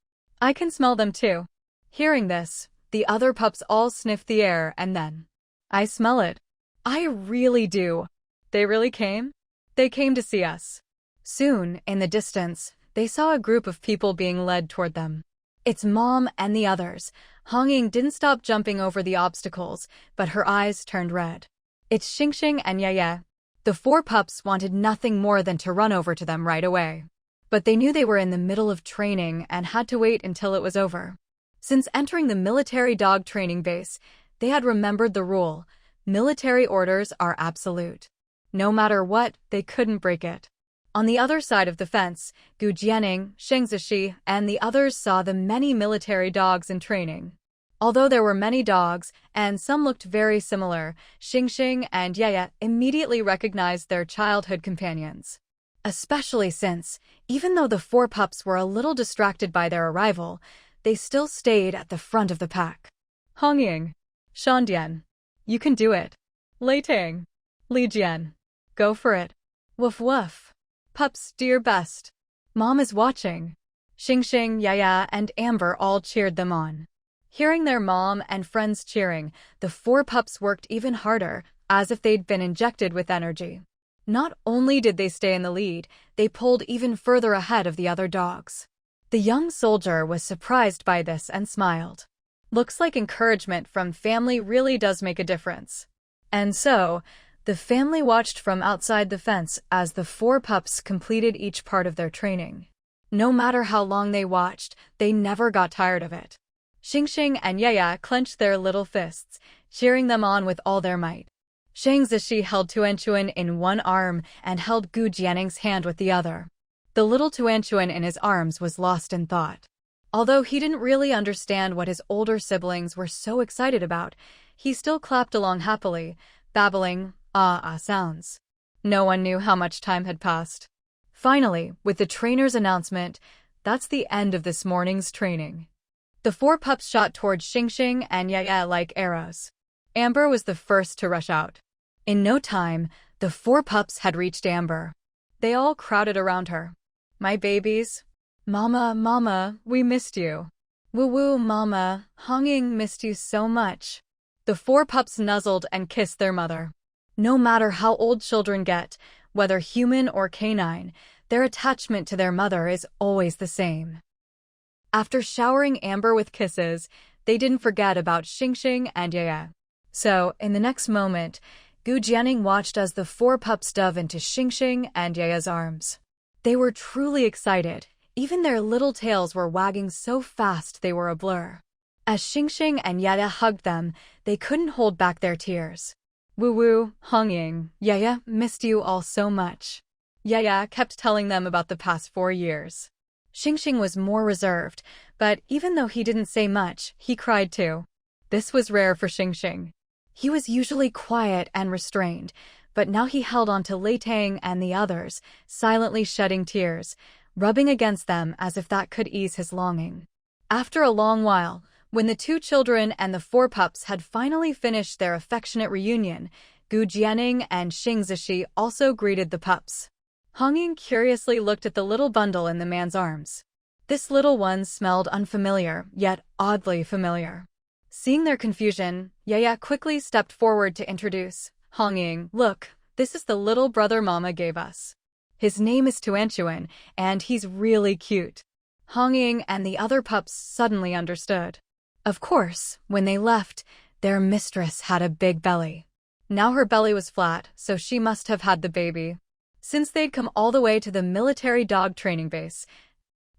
A: I can smell them too. Hearing this, the other pups all sniffed the air and then, I smell it. I really do. They really came? They came to see us. Soon, in the distance, they saw a group of people being led toward them. It's Mom and the others. Hong Ying didn't stop jumping over the obstacles, but her eyes turned red. It's Xingxing and Yaya. The 4 pups wanted nothing more than to run over to them right away. But they knew they were in the middle of training and had to wait until it was over. Since entering the military dog training base, they had remembered the rule. Military orders are absolute. No matter what, they couldn't break it. On the other side of the fence, Gu Jianing, Sheng Zishi, and the others saw the many military dogs in training. Although there were many dogs, and some looked very similar, Xingxing and Yaya immediately recognized their childhood companions. Especially since, even though the 4 pups were a little distracted by their arrival, they still stayed at the front of the pack. Hong Ying, Shandian, you can do it. Lei Tang, Li Jian, go for it. Woof woof. Pups, do your best. Mom is watching. Xingxing, Yaya, and Amber all cheered them on. Hearing their mom and friends cheering, the 4 pups worked even harder, as if they'd been injected with energy. Not only did they stay in the lead, they pulled even further ahead of the other dogs. The young soldier was surprised by this and smiled. Looks like encouragement from family really does make a difference. And so, the family watched from outside the fence as the 4 pups completed each part of their training. No matter how long they watched, they never got tired of it. Xingxing and Yaya clenched their little fists, cheering them on with all their might. Shang Zishi held Tuanchuan in one arm and held Gu Jianning's hand with the other. The little Tuanchuan in his arms was lost in thought. Although he didn't really understand what his older siblings were so excited about, he still clapped along happily, babbling ah-ah sounds. No one knew how much time had passed. Finally, with the trainer's announcement, that's the end of this morning's training. The 4 pups shot towards Xingxing and Yaya like arrows. Amber was the first to rush out. In no time, the 4 pups had reached Amber. They all crowded around her. "My babies. Mama, Mama, we missed you. Woo-woo, Mama, Hongying missed you so much." The 4 pups nuzzled and kissed their mother. No matter how old children get, whether human or canine, their attachment to their mother is always the same. After showering Amber with kisses, they didn't forget about Xingxing and Yaya. So, in the next moment, Gu Jianing watched as the 4 pups dove into Xingxing and Yaya's arms. They were truly excited. Even their little tails were wagging so fast they were a blur. As Xingxing and Yaya hugged them, they couldn't hold back their tears. "Woo-woo, Hongying, Yaya missed you all so much." Yaya kept telling them about the past 4 years. Xingxing was more reserved, but even though he didn't say much, he cried too. This was rare for Xingxing. He was usually quiet and restrained, but now he held on to Leitang and the others, silently shedding tears, rubbing against them as if that could ease his longing. After a long while, when the 2 children and the 4 pups had finally finished their affectionate reunion, Gu Jianing and Xing Zishi also greeted the pups. Hongying curiously looked at the little bundle in the man's arms. This little one smelled unfamiliar, yet oddly familiar. Seeing their confusion, Yaya quickly stepped forward to introduce. "Hongying, look, this is the little brother Mama gave us. His name is Tuanchuan, and he's really cute." Hongying and the other pups suddenly understood. Of course, when they left, their mistress had a big belly. Now her belly was flat, so she must have had the baby. Since they'd come all the way to the military dog training base,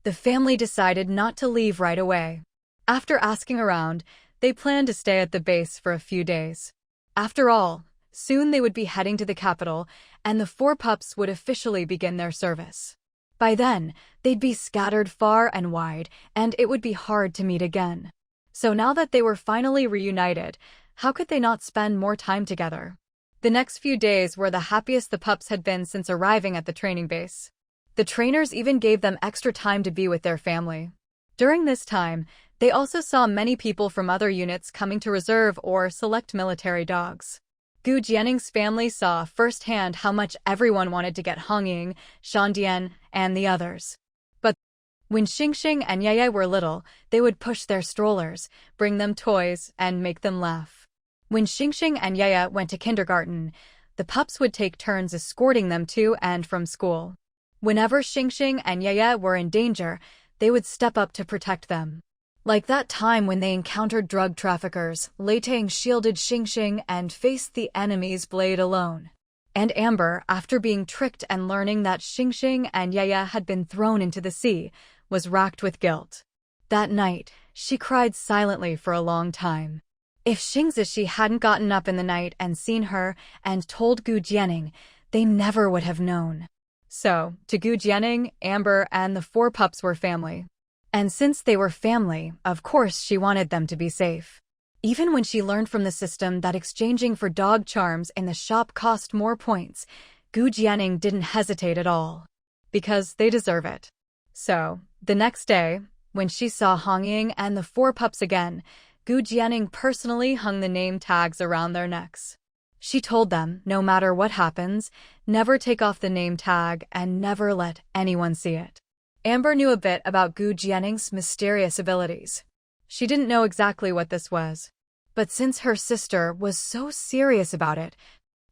A: the family decided not to leave right away. After asking around, they planned to stay at the base for a few days. After all, soon they would be heading to the capital, and the 4 pups would officially begin their service. By then, they'd be scattered far and wide, and it would be hard to meet again. So now that they were finally reunited, how could they not spend more time together? The next few days were the happiest the pups had been since arriving at the training base. The trainers even gave them extra time to be with their family. During this time, they also saw many people from other units coming to reserve or select military dogs. Gu Jianing's family saw firsthand how much everyone wanted to get Hongying, Shandian, and the others. But when Xingxing and Yaya were little, they would push their strollers, bring them toys, and make them laugh. When Xingxing and Yaya went to kindergarten, the pups would take turns escorting them to and from school. Whenever Xingxing and Yaya were in danger, they would step up to protect them. Like that time when they encountered drug traffickers, Leitang shielded Xingxing and faced the enemy's blade alone. And Amber, after being tricked and learning that Xingxing and Yaya had been thrown into the sea, was racked with guilt. That night, she cried silently for a long time. If Xing Zishi hadn't gotten up in the night and seen her and told Gu Jianing, they never would have known. So, to Gu Jianing, Amber and the 4 pups were family. And since they were family, of course she wanted them to be safe. Even when she learned from the system that exchanging for dog charms in the shop cost more points, Gu Jianing didn't hesitate at all. Because they deserve it. So, the next day, when she saw Hongying and the 4 pups again, Gu Jianing personally hung the name tags around their necks. She told them, no matter what happens, never take off the name tag and never let anyone see it. Amber knew a bit about Gu Jianing's mysterious abilities. She didn't know exactly what this was. But since her sister was so serious about it,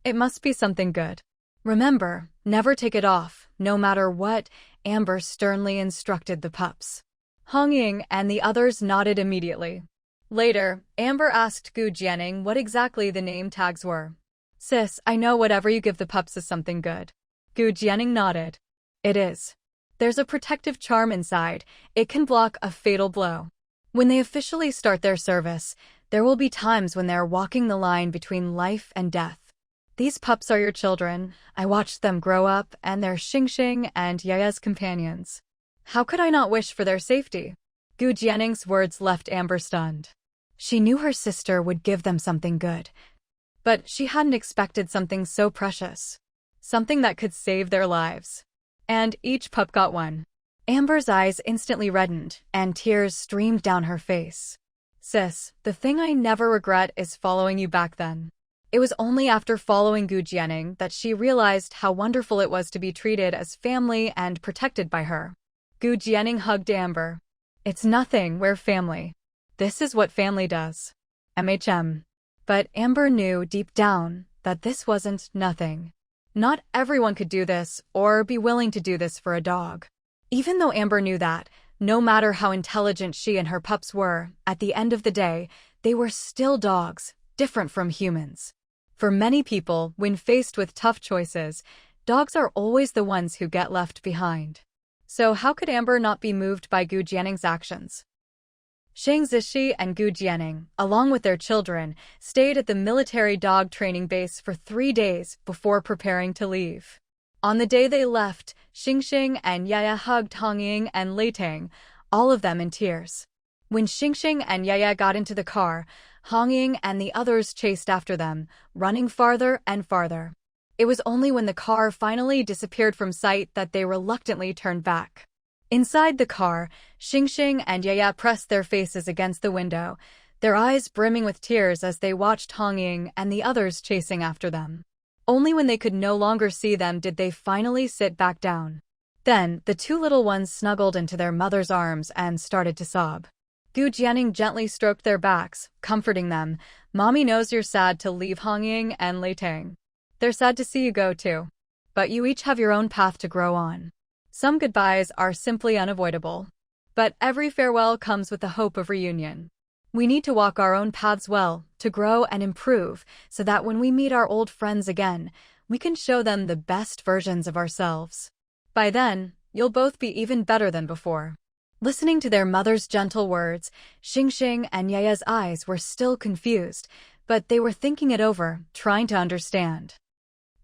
A: it must be something good. Remember, never take it off, no matter what, Amber sternly instructed the pups. Hongying and the others nodded immediately. Later, Amber asked Gu Jianing what exactly the name tags were. "Sis, I know whatever you give the pups is something good." Gu Jianing nodded. "It is. There's a protective charm inside. It can block a fatal blow. When they officially start their service, there will be times when they're walking the line between life and death. These pups are your children. I watched them grow up, and they're Xingxing and Yaya's companions. How could I not wish for their safety?" Gu Jianing's words left Amber stunned. She knew her sister would give them something good. But she hadn't expected something so precious. Something that could save their lives. And each pup got one. Amber's eyes instantly reddened, and tears streamed down her face. Sis, the thing I never regret is following you back then. It was only after following Gu Jianing that she realized how wonderful it was to be treated as family and protected by her. Gu Jianing hugged Amber. It's nothing, we're family. This is what family does. MHM. But Amber knew deep down that this wasn't nothing. Not everyone could do this or be willing to do this for a dog. Even though Amber knew that, no matter how intelligent she and her pups were, at the end of the day, they were still dogs, different from humans. For many people, when faced with tough choices, dogs are always the ones who get left behind. So how could Amber not be moved by Gu Jianing's actions? Shang Zishi and Gu Jianing, along with their children, stayed at the military dog training base for 3 days before preparing to leave. On the day they left, Xingxing and Yaya hugged Hongying and Leitang, all of them in tears. When Xingxing and Yaya got into the car, Hongying and the others chased after them, running farther and farther. It was only when the car finally disappeared from sight that they reluctantly turned back. Inside the car, Xingxing and Yaya pressed their faces against the window, their eyes brimming with tears as they watched Hongying and the others chasing after them. Only when they could no longer see them did they finally sit back down. Then, the 2 little ones snuggled into their mother's arms and started to sob. Gu Jianing gently stroked their backs, comforting them. Mommy knows you're sad to leave Hongying and Leitang. They're sad to see you go too. But you each have your own path to grow on. Some goodbyes are simply unavoidable. But every farewell comes with the hope of reunion. We need to walk our own paths well, to grow and improve, so that when we meet our old friends again, we can show them the best versions of ourselves. By then, you'll both be even better than before. Listening to their mother's gentle words, Xingxing and Yaya's eyes were still confused, but they were thinking it over, trying to understand.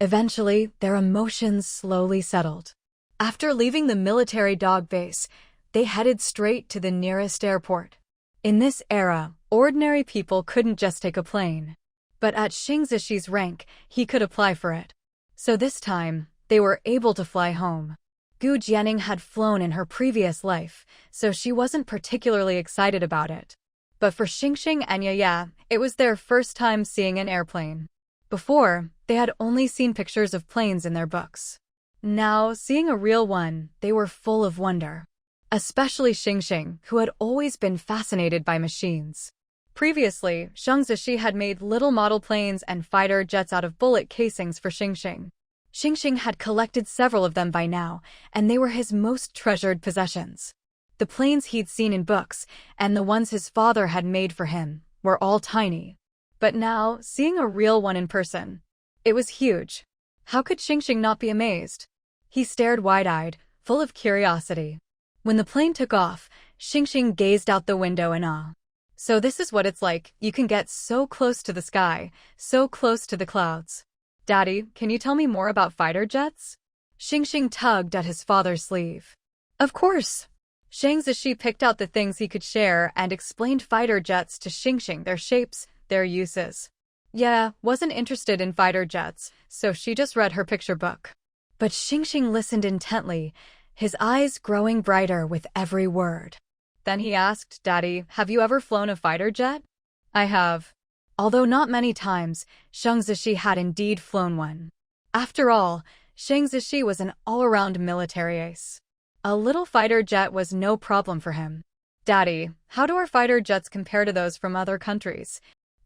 A: Eventually, their emotions slowly settled. After leaving the military dog base, they headed straight to the nearest airport. In this era, ordinary people couldn't just take a plane. But at Shang Zishi's rank, he could apply for it. So this time, they were able to fly home. Gu Jianing had flown in her previous life, so she wasn't particularly excited about it. But for Xingxing and Yaya, it was their first time seeing an airplane. Before, they had only seen pictures of planes in their books. Now, seeing a real one, they were full of wonder. Especially Xingxing, who had always been fascinated by machines. Previously, Shang Zishi had made little model planes and fighter jets out of bullet casings for Xingxing. Xingxing had collected several of them by now, and they were his most treasured possessions. The planes he'd seen in books, and the ones his father had made for him, were all tiny. But now, seeing a real one in person, it was huge. How could Xingxing not be amazed? He stared wide-eyed, full of curiosity. When the plane took off, Xingxing gazed out the window in awe. So this is what it's like, you can get so close to the sky, so close to the clouds. Daddy, can you tell me more about fighter jets? Xingxing tugged at his father's sleeve. Of course. Shang Zishi picked out the things he could share and explained fighter jets to Xingxing, their shapes, their uses. Yeah, wasn't interested in fighter jets, so she just read her picture book. But Xingxing listened intently, his eyes growing brighter with every word. Then he asked, Daddy, have you ever flown a fighter jet? I have. Although not many times, Shang Zishi had indeed flown one. After all, Shang Zishi was an all-around military ace. A little fighter jet was no problem for him. Daddy, how do our fighter jets compare to those from other countries?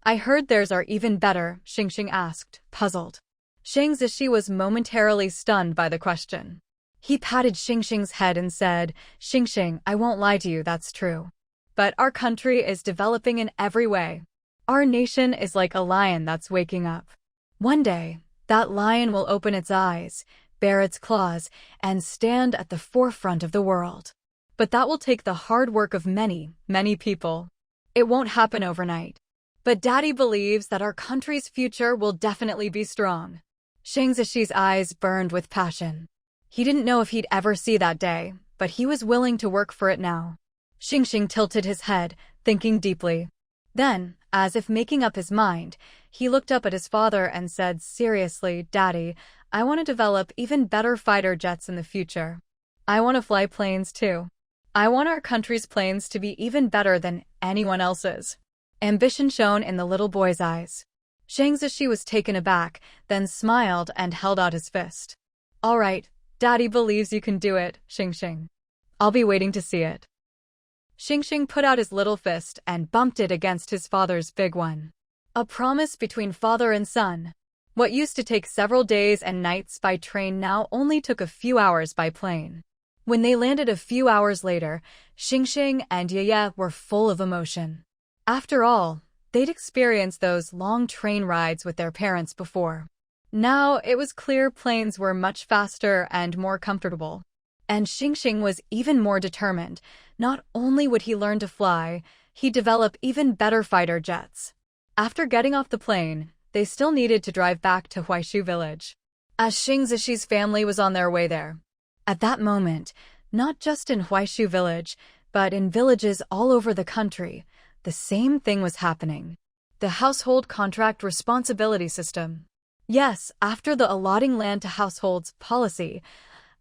A: I heard theirs are even better, Xingxing asked, puzzled. Shang Zishi was momentarily stunned by the question. He patted Xingxing's head and said, Xingxing, I won't lie to you, that's true. But our country is developing in every way. Our nation is like a lion that's waking up. One day, that lion will open its eyes, bare its claws, and stand at the forefront of the world. But that will take the hard work of many, many people. It won't happen overnight. But Daddy believes that our country's future will definitely be strong. Shang Zishi's eyes burned with passion. He didn't know if he'd ever see that day, but he was willing to work for it now. Xingxing tilted his head, thinking deeply. Then, as if making up his mind, he looked up at his father and said seriously, Daddy, I want to develop even better fighter jets in the future. I want to fly planes too. I want our country's planes to be even better than anyone else's. Ambition shone in the little boy's eyes. Shang Zishi was taken aback, then smiled and held out his fist. All right, Daddy believes you can do it, Xingxing. I'll be waiting to see it. Xingxing put out his little fist and bumped it against his father's big one. A promise between father and son. What used to take several days and nights by train now only took a few hours by plane. When they landed a few hours later, Xingxing and Yeye were full of emotion. After all, they'd experienced those long train rides with their parents before. Now it was clear planes were much faster and more comfortable. And Xingxing was even more determined. Not only would he learn to fly, he'd develop even better fighter jets. After getting off the plane, they still needed to drive back to Huaishu village, as Xing Zishi's family was on their way there. At that moment, not just in Huaishu village, but in villages all over the country, the same thing was happening. The household contract responsibility system. Yes, after the allotting land to households policy,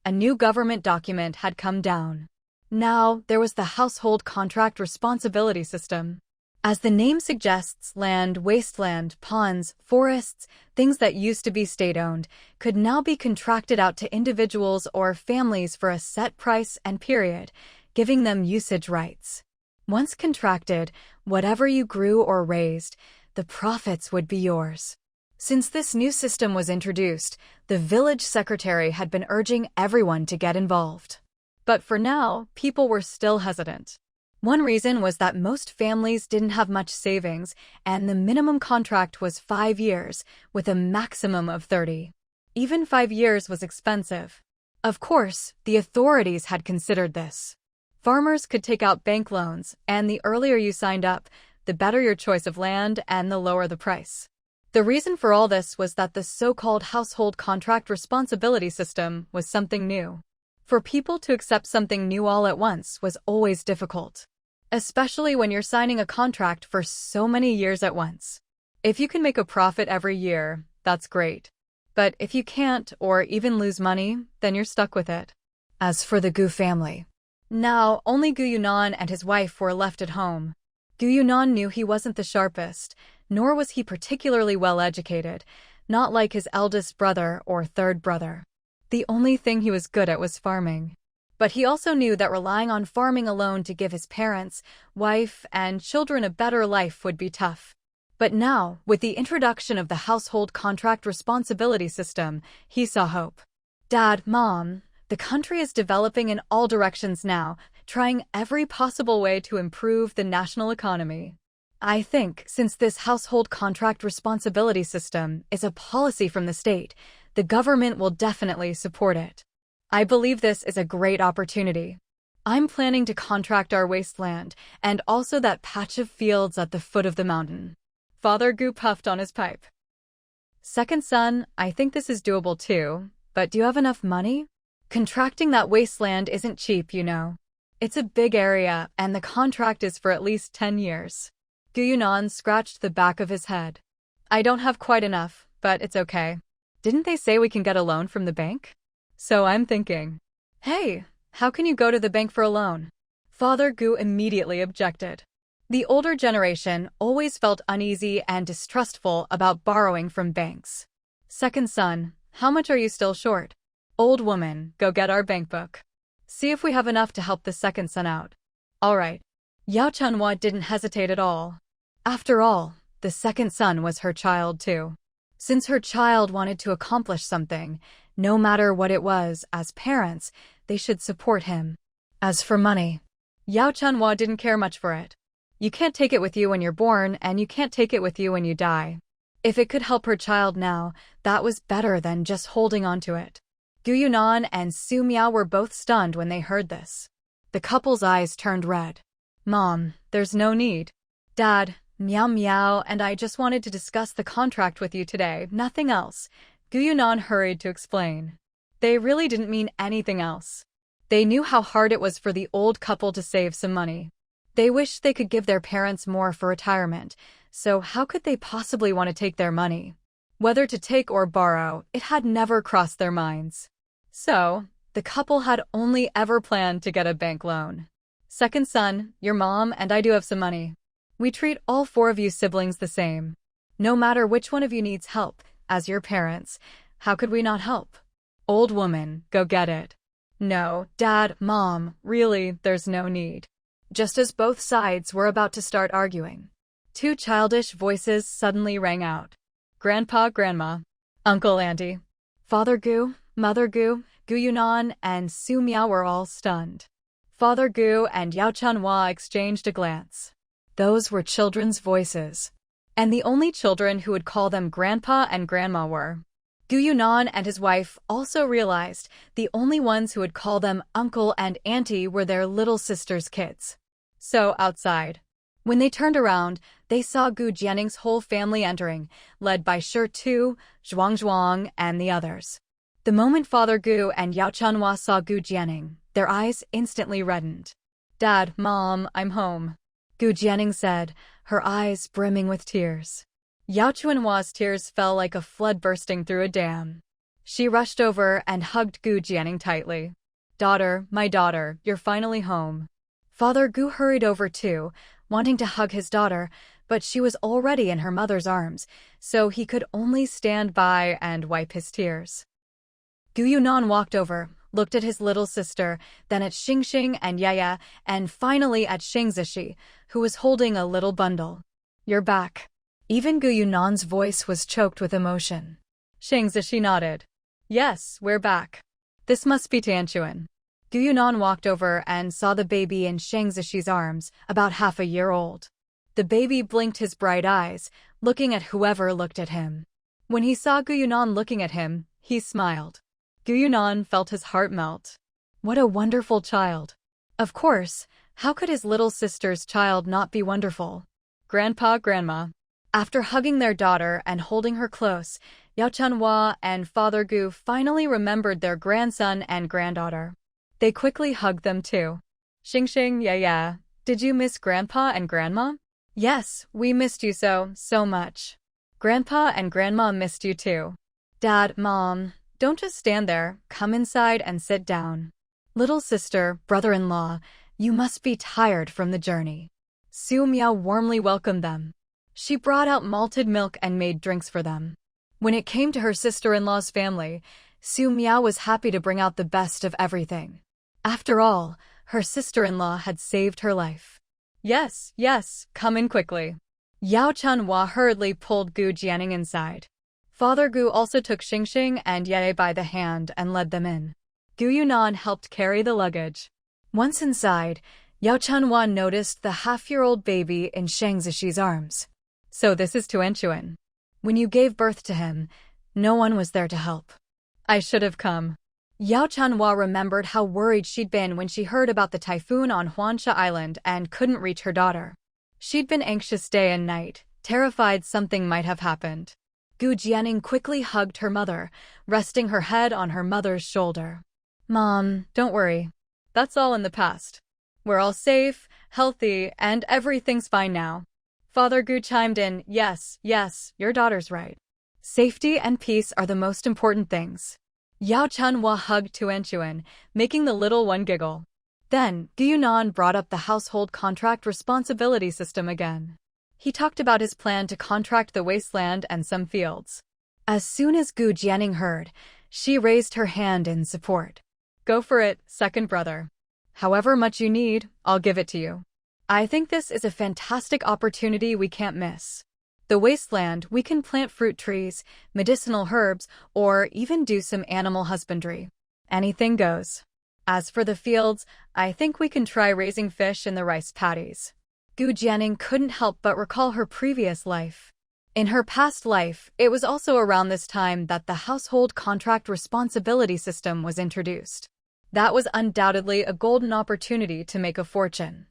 A: a new government document had come down. Now, there was the household contract responsibility system. As the name suggests, land, wasteland, ponds, forests, things that used to be state-owned, could now be contracted out to individuals or families for a set price and period, giving them usage rights. Once contracted, whatever you grew or raised, the profits would be yours. Since this new system was introduced, the village secretary had been urging everyone to get involved. But for now, people were still hesitant. One reason was that most families didn't have much savings, and the minimum contract was 5 years, with a maximum of 30. Even 5 years was expensive. Of course, the authorities had considered this. Farmers could take out bank loans, and the earlier you signed up, the better your choice of land and the lower the price. The reason for all this was that the so-called household contract responsibility system was something new. For people to accept something new all at once was always difficult, especially when you're signing a contract for so many years at once. If you can make a profit every year, that's great. But if you can't or even lose money, then you're stuck with it. As for the Gu family, now only Gu Yunan and his wife were left at home. Gu Yunan knew he wasn't the sharpest, nor was he particularly well educated, not like his eldest brother or third brother. The only thing he was good at was farming. But he also knew that relying on farming alone to give his parents, wife, and children a better life would be tough. But now, with the introduction of the household contract responsibility system, he saw hope. Dad, Mom, the country is developing in all directions now, trying every possible way to improve the national economy. I think, since this household contract responsibility system is a policy from the state, the government will definitely support it. I believe this is a great opportunity. I'm planning to contract our wasteland, and also that patch of fields at the foot of the mountain. Father Gu puffed on his pipe. Second son, I think this is doable too, but do you have enough money? Contracting that wasteland isn't cheap, you know. It's a big area, and the contract is for at least 10 years. Gu Yunan scratched the back of his head. I don't have quite enough, but it's okay. Didn't they say we can get a loan from the bank? So I'm thinking, hey, how can you go to the bank for a loan? Father Gu immediately objected. The older generation always felt uneasy and distrustful about borrowing from banks. Second son, how much are you still short? Old woman, go get our bank book. See if we have enough to help the second son out. All right. Yao Chunhua didn't hesitate at all. After all, the second son was her child too. Since her child wanted to accomplish something, no matter what it was, as parents, they should support him. As for money, Yao Chunhua didn't care much for it. You can't take it with you when you're born, and you can't take it with you when you die. If it could help her child now, that was better than just holding on to it. Gu Yunan and Su Miao were both stunned when they heard this. The couple's eyes turned red. Mom, there's no need. Dad, Miao Miao and I just wanted to discuss the contract with you today, nothing else. Gu Yunan hurried to explain. They really didn't mean anything else. They knew how hard it was for the old couple to save some money. They wished they could give their parents more for retirement, so how could they possibly want to take their money? Whether to take or borrow, it had never crossed their minds. So, The couple had only ever planned to get a bank loan. Second son, your mom and I do have some money. We treat all 4 of you siblings the same. No matter which one of you needs help, as your parents, how could we not help? Old woman, go get it. No, Dad, Mom, really, there's no need. Just as both sides were about to start arguing, 2 childish voices suddenly rang out. Grandpa, Grandma, Uncle, Auntie, Father Gu, Mother Gu, Gu Yunan, and Su Miao were all stunned. Father Gu and Yao Chanhua exchanged a glance. Those were children's voices. And the only children who would call them Grandpa and Grandma were. Gu Yunan and his wife also realized the only ones who would call them Uncle and Auntie were their little sister's kids. So, outside, when they turned around, they saw Gu Jianning's whole family entering, led by Shi Tu, Zhuang Zhuang, and the others. The moment Father Gu and Yao Chanhua saw Gu Jianning, their eyes instantly reddened. Dad, Mom, I'm home, Gu Jianning said, her eyes brimming with tears. Yao Chanhua's tears fell like a flood bursting through a dam. She rushed over and hugged Gu Jianning tightly. Daughter, my daughter, you're finally home. Father Gu hurried over too, wanting to hug his daughter, but she was already in her mother's arms, so he could only stand by and wipe his tears. Gu Yunan walked over, looked at his little sister, then at Xingxing and Yaya, and finally at Xingzishi, who was holding a little bundle. You're back. Even Gu Yunan's voice was choked with emotion. Xingzishi nodded. Yes, we're back. This must be Tianquan. Gu Yunan walked over and saw the baby in Xingzishi's arms, about half a year old. The baby blinked his bright eyes, looking at whoever looked at him. When he saw Gu Yunan looking at him, he smiled. Gu Yunan felt his heart melt. What a wonderful child. Of course, how could his little sister's child not be wonderful? Grandpa, Grandma. After hugging their daughter and holding her close, Yao Chanhua and Father Gu finally remembered their grandson and granddaughter. They quickly hugged them too. Xingxing, yeah, did you miss Grandpa and Grandma? Yes, we missed you so much. Grandpa and Grandma missed you too. Dad, Mom, don't just stand there, come inside and sit down. Little sister, brother-in-law, you must be tired from the journey. Su Miao warmly welcomed them. She brought out malted milk and made drinks for them. When it came to her sister-in-law's family, Su Miao was happy to bring out the best of everything. After all, her sister-in-law had saved her life. Yes, come in quickly. Yao Chanhua hurriedly pulled Gu Jianning inside. Father Gu also took Xingxing and Ye by the hand and led them in. Gu Yunan helped carry the luggage. Once inside, Yao Chanhua noticed the half-year-old baby in Xingzishi's arms. So this is Tianquan. When you gave birth to him, no one was there to help. I should have come. Yao Chanhua remembered how worried she'd been when she heard about the typhoon on Huansha Island and couldn't reach her daughter. She'd been anxious day and night, terrified something might have happened. Gu Jianning quickly hugged her mother, resting her head on her mother's shoulder. Mom, don't worry. That's all in the past. We're all safe, healthy, and everything's fine now. Father Gu chimed in, yes, your daughter's right. Safety and peace are the most important things. Yao Chanhua hugged Tianquan, making the little one giggle. Then, Gu Yunan brought up the household contract responsibility system again. He talked about his plan to contract the wasteland and some fields. As soon as Gu Jianning heard, she raised her hand in support. Go for it, second brother. However much you need, I'll give it to you. I think this is a fantastic opportunity we can't miss. The wasteland, we can plant fruit trees, medicinal herbs, or even do some animal husbandry. Anything goes. As for the fields, I think we can try raising fish in the rice paddies. Gu Jianning couldn't help but recall her previous life. In her past life, it was also around this time that the household contract responsibility system was introduced. That was undoubtedly a golden opportunity to make a fortune.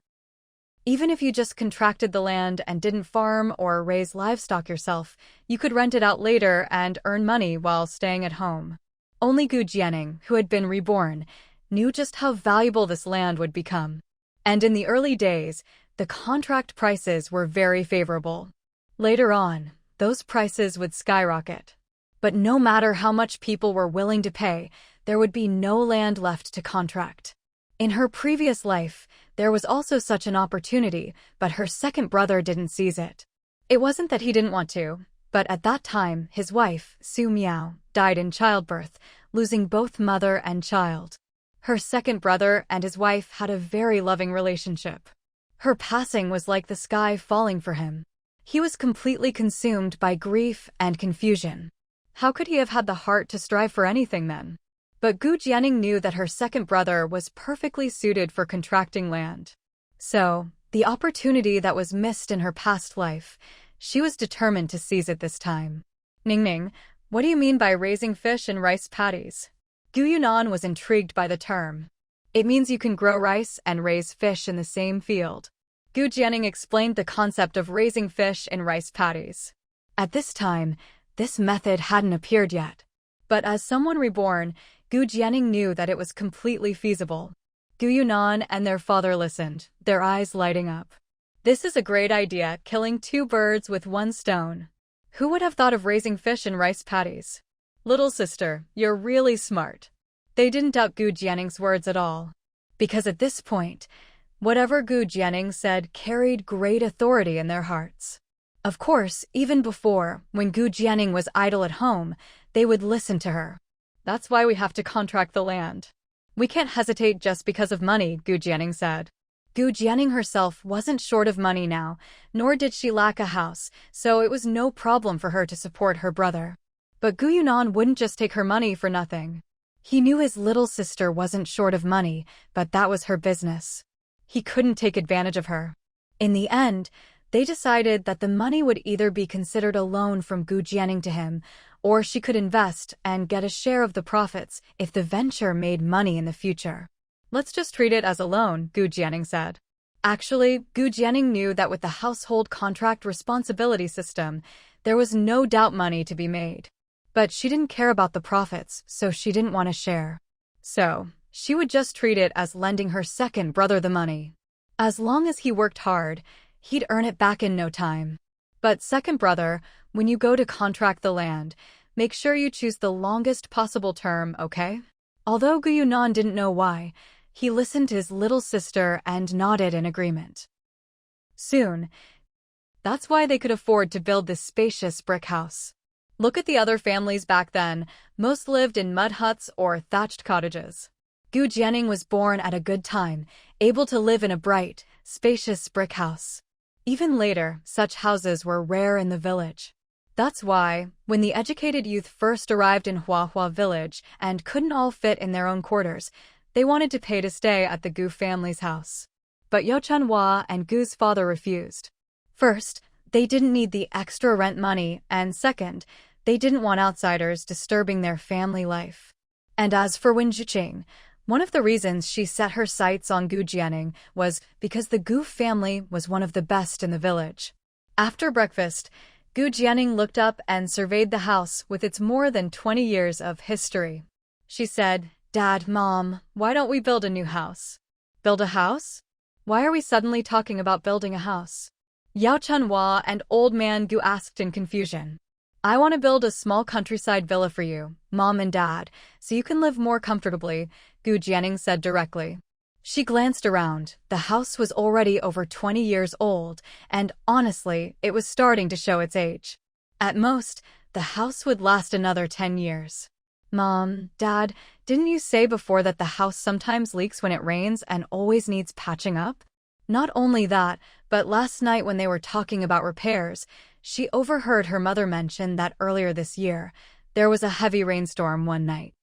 A: Even if you just contracted the land and didn't farm or raise livestock yourself, you could rent it out later and earn money while staying at home. Only Gu Jianning, who had been reborn, knew just how valuable this land would become. And in the early days, the contract prices were very favorable. Later on, those prices would skyrocket. But no matter how much people were willing to pay, there would be no land left to contract. In her previous life, there was also such an opportunity, but her second brother didn't seize it. It wasn't that he didn't want to, but at that time, his wife, Su Miao, died in childbirth, losing both mother and child. Her second brother and his wife had a very loving relationship. Her passing was like the sky falling for him. He was completely consumed by grief and confusion. How could he have had the heart to strive for anything then? But Gu Jianing knew that her second brother was perfectly suited for contracting land. So, the opportunity that was missed in her past life, she was determined to seize it this time. Ningning, what do you mean by raising fish in rice paddies? Gu Yunan was intrigued by the term. It means you can grow rice and raise fish in the same field. Gu Jianing explained the concept of raising fish in rice paddies. At this time, this method hadn't appeared yet. But as someone reborn, Gu Jianing knew that it was completely feasible. Gu Yunan and their father listened, their eyes lighting up. This is a great idea, killing two birds with one stone. Who would have thought of raising fish in rice paddies? Little sister, you're really smart. They didn't doubt Gu Jianing's words at all. Because at this point, whatever Gu Jianing said carried great authority in their hearts. Of course, even before, when Gu Jianing was idle at home, they would listen to her. That's why we have to contract the land. We can't hesitate just because of money, Gu Jianing said. Gu Jianing herself wasn't short of money now, nor did she lack a house, so it was no problem for her to support her brother. But Gu Yunan wouldn't just take her money for nothing. He knew his little sister wasn't short of money, but that was her business. He couldn't take advantage of her. In the end, they decided that the money would either be considered a loan from Gu Jianing to him, or she could invest and get a share of the profits if the venture made money in the future. Let's just treat it as a loan, Gu Jianing said. Actually, Gu Jianing knew that with the household contract responsibility system, there was no doubt money to be made. But she didn't care about the profits, so she didn't want to share. So, she would just treat it as lending her second brother the money. As long as he worked hard, he'd earn it back in no time. But second brother, when you go to contract the land, make sure you choose the longest possible term, okay? Although Gu Yunan didn't know why, he listened to his little sister and nodded in agreement. Soon, that's why they could afford to build this spacious brick house. Look at the other families back then, most lived in mud huts or thatched cottages. Gu Jianing was born at a good time, able to live in a bright, spacious brick house. Even later, such houses were rare in the village. That's why, when the educated youth first arrived in Huahua village and couldn't all fit in their own quarters, they wanted to pay to stay at the Gu family's house. But Yo Chunhua and Gu's father refused. First, they didn't need the extra rent money, and second, they didn't want outsiders disturbing their family life. And as for Wen Zhiqing, one of the reasons she set her sights on Gu Jianing was because the Gu family was one of the best in the village. After breakfast, Gu Jianing looked up and surveyed the house with its more than 20 years of history. She said, "Dad, Mom, why don't we build a new house?" "Build a house? Why are we suddenly talking about building a house?" Yao Chunhua and Old Man Gu asked in confusion. "I want to build a small countryside villa for you, Mom and Dad, so you can live more comfortably," Gu Jianing said directly. She glanced around. The house was already over 20 years old, and honestly, it was starting to show its age. At most, the house would last another 10 years. "Mom, Dad, didn't you say before that the house sometimes leaks when it rains and always needs patching up?" Not only that, but last night when they were talking about repairs, she overheard her mother mention that earlier this year, there was a heavy rainstorm one night.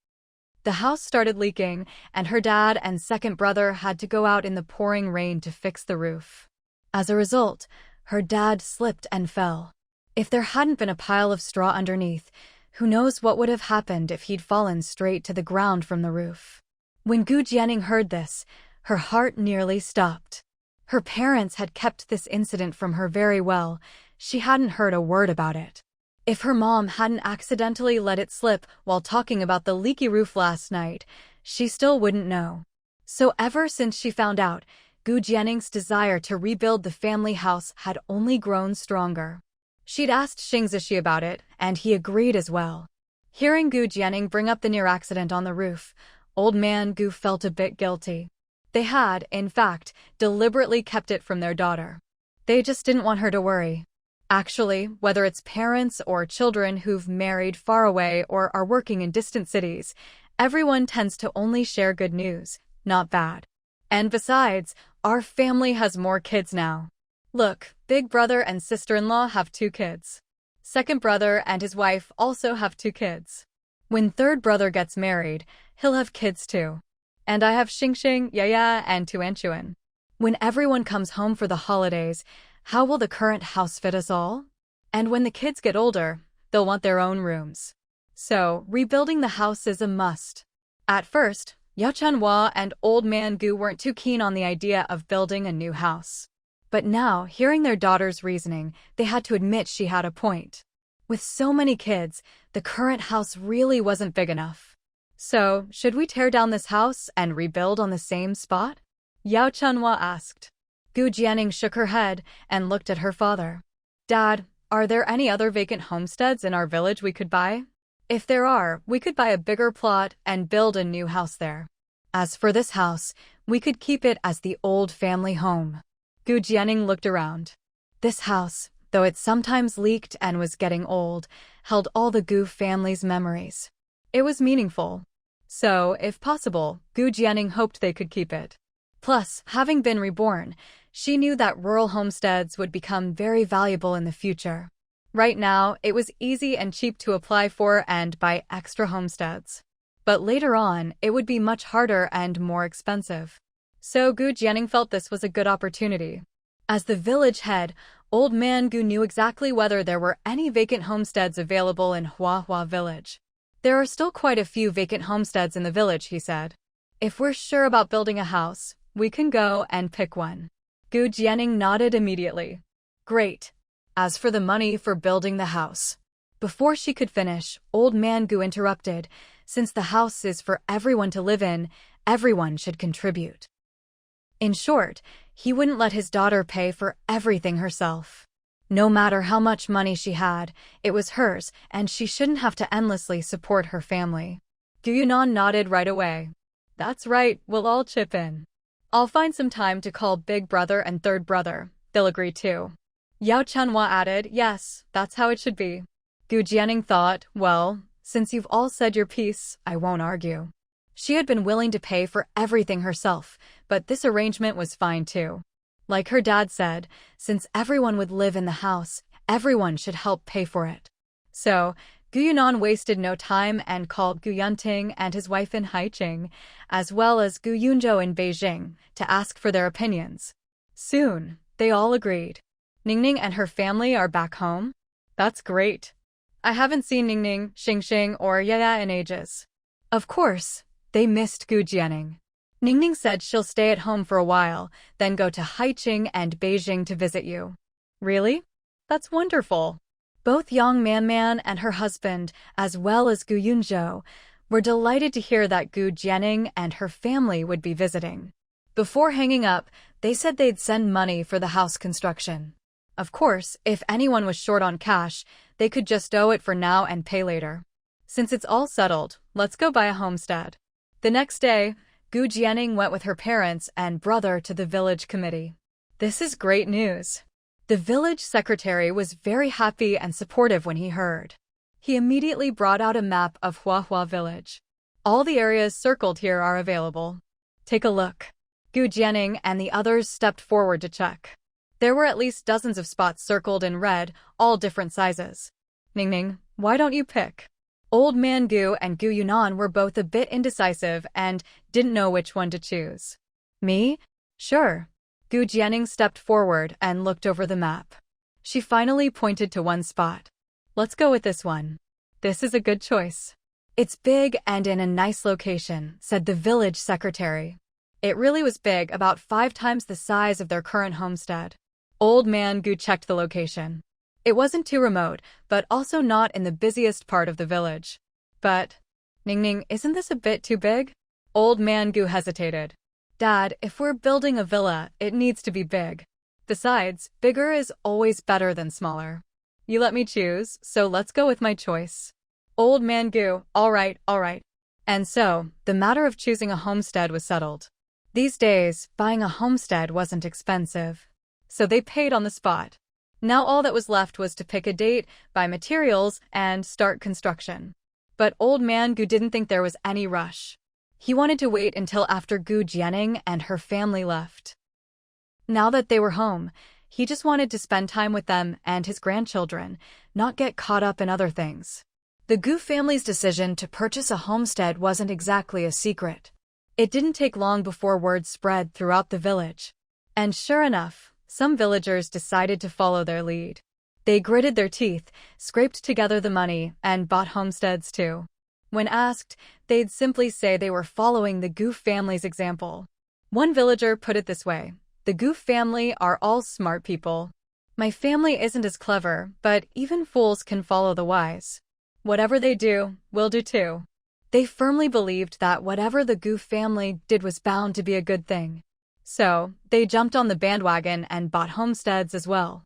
A: The house started leaking, and her dad and second brother had to go out in the pouring rain to fix the roof. As a result, her dad slipped and fell. If there hadn't been a pile of straw underneath, who knows what would have happened if he'd fallen straight to the ground from the roof. When Gu Jianing heard this, her heart nearly stopped. Her parents had kept this incident from her very well. She hadn't heard a word about it. If her mom hadn't accidentally let it slip while talking about the leaky roof last night, she still wouldn't know. So ever since she found out, Gu Jianing's desire to rebuild the family house had only grown stronger. She'd asked Xing Zishi about it, and he agreed as well. Hearing Gu Jianing bring up the near accident on the roof, old man Gu felt a bit guilty. They had, in fact, deliberately kept it from their daughter. They just didn't want her to worry. Actually, whether it's parents or children who've married far away or are working in distant cities, everyone tends to only share good news, not bad. And besides, our family has more kids now. Look, big brother and sister-in-law have 2 kids. Second brother and his wife also have 2 kids. When third brother gets married, he'll have kids too. And I have Xingxing, Yaya, and Tuanchuan. When everyone comes home for the holidays, how will the current house fit us all? And when the kids get older, they'll want their own rooms. So, rebuilding the house is a must. At first, Yao Chanhua and Old Man Gu weren't too keen on the idea of building a new house. But now, hearing their daughter's reasoning, they had to admit she had a point. With so many kids, the current house really wasn't big enough. So, should we tear down this house and rebuild on the same spot? Yao Chanhua asked. Gu Jianing shook her head and looked at her father. Dad, are there any other vacant homesteads in our village we could buy? If there are, we could buy a bigger plot and build a new house there. As for this house, we could keep it as the old family home. Gu Jianing looked around. This house, though it sometimes leaked and was getting old, held all the Gu family's memories. It was meaningful. So, if possible, Gu Jianing hoped they could keep it. Plus, having been reborn, she knew that rural homesteads would become very valuable in the future. Right now, it was easy and cheap to apply for and buy extra homesteads. But later on, it would be much harder and more expensive. So Gu Jianing felt this was a good opportunity. As the village head, Old Man Gu knew exactly whether there were any vacant homesteads available in Huahua village. There are still quite a few vacant homesteads in the village, he said. If we're sure about building a house, we can go and pick one. Gu Jianing nodded immediately. Great. As for the money for building the house. Before she could finish, Old Man Gu interrupted. Since the house is for everyone to live in, everyone should contribute. In short, he wouldn't let his daughter pay for everything herself. No matter how much money she had, it was hers, and she shouldn't have to endlessly support her family. Gu Yunan nodded right away. That's right, we'll all chip in. I'll find some time to call big brother and third brother. They'll agree too. Yao Chanhua added, yes, that's how it should be. Gu Jianing thought, well, since you've all said your piece, I won't argue. She had been willing to pay for everything herself, but this arrangement was fine too. Like her dad said, since everyone would live in the house, everyone should help pay for it. So, Gu Yunan wasted no time and called Gu Yunting and his wife in Haiqing, as well as Gu Yunzhou in Beijing, to ask for their opinions. Soon, they all agreed. Ningning and her family are back home? That's great. I haven't seen Ningning, Xingxing, or Yaya in ages. Of course, they missed Gu Jianing. Ningning said she'll stay at home for a while, then go to Haiqing and Beijing to visit you. Really? That's wonderful. Both Yang Manman and her husband, as well as Gu Yunzhou, were delighted to hear that Gu Jianing and her family would be visiting. Before hanging up, they said they'd send money for the house construction. Of course, if anyone was short on cash, they could just owe it for now and pay later. Since it's all settled, let's go buy a homestead. The next day, Gu Jianing went with her parents and brother to the village committee. This is great news. The village secretary was very happy and supportive when he heard. He immediately brought out a map of Huahua village. All the areas circled here are available. Take a look. Gu Jianing and the others stepped forward to check. There were at least dozens of spots circled in red, all different sizes. Ningning, why don't you pick? Old Man Gu and Gu Yunan were both a bit indecisive and didn't know which one to choose. Me? Sure. Gu Jianing stepped forward and looked over the map. She finally pointed to one spot. Let's go with this one. This is a good choice. It's big and in a nice location, said the village secretary. It really was big, about 5 times the size of their current homestead. Old Man Gu checked the location. It wasn't too remote, but also not in the busiest part of the village. But, Ningning, isn't this a bit too big? Old Man Gu hesitated. Dad, if we're building a villa, it needs to be big. Besides, bigger is always better than smaller. You let me choose, so let's go with my choice. Old man Gu, all right, all right. And so, the matter of choosing a homestead was settled. These days, buying a homestead wasn't expensive. So they paid on the spot. Now all that was left was to pick a date, buy materials, and start construction. But old man Gu didn't think there was any rush. He wanted to wait until after Gu Jianing and her family left. Now that they were home, he just wanted to spend time with them and his grandchildren, not get caught up in other things. The Gu family's decision to purchase a homestead wasn't exactly a secret. It didn't take long before word spread throughout the village. And sure enough, some villagers decided to follow their lead. They gritted their teeth, scraped together the money, and bought homesteads too. When asked, they'd simply say they were following the Gu family's example. One villager put it this way: "The Gu family are all smart people. My family isn't as clever, but even fools can follow the wise. Whatever they do, we'll do too." They firmly believed that whatever the Gu family did was bound to be a good thing. So, they jumped on the bandwagon and bought homesteads as well.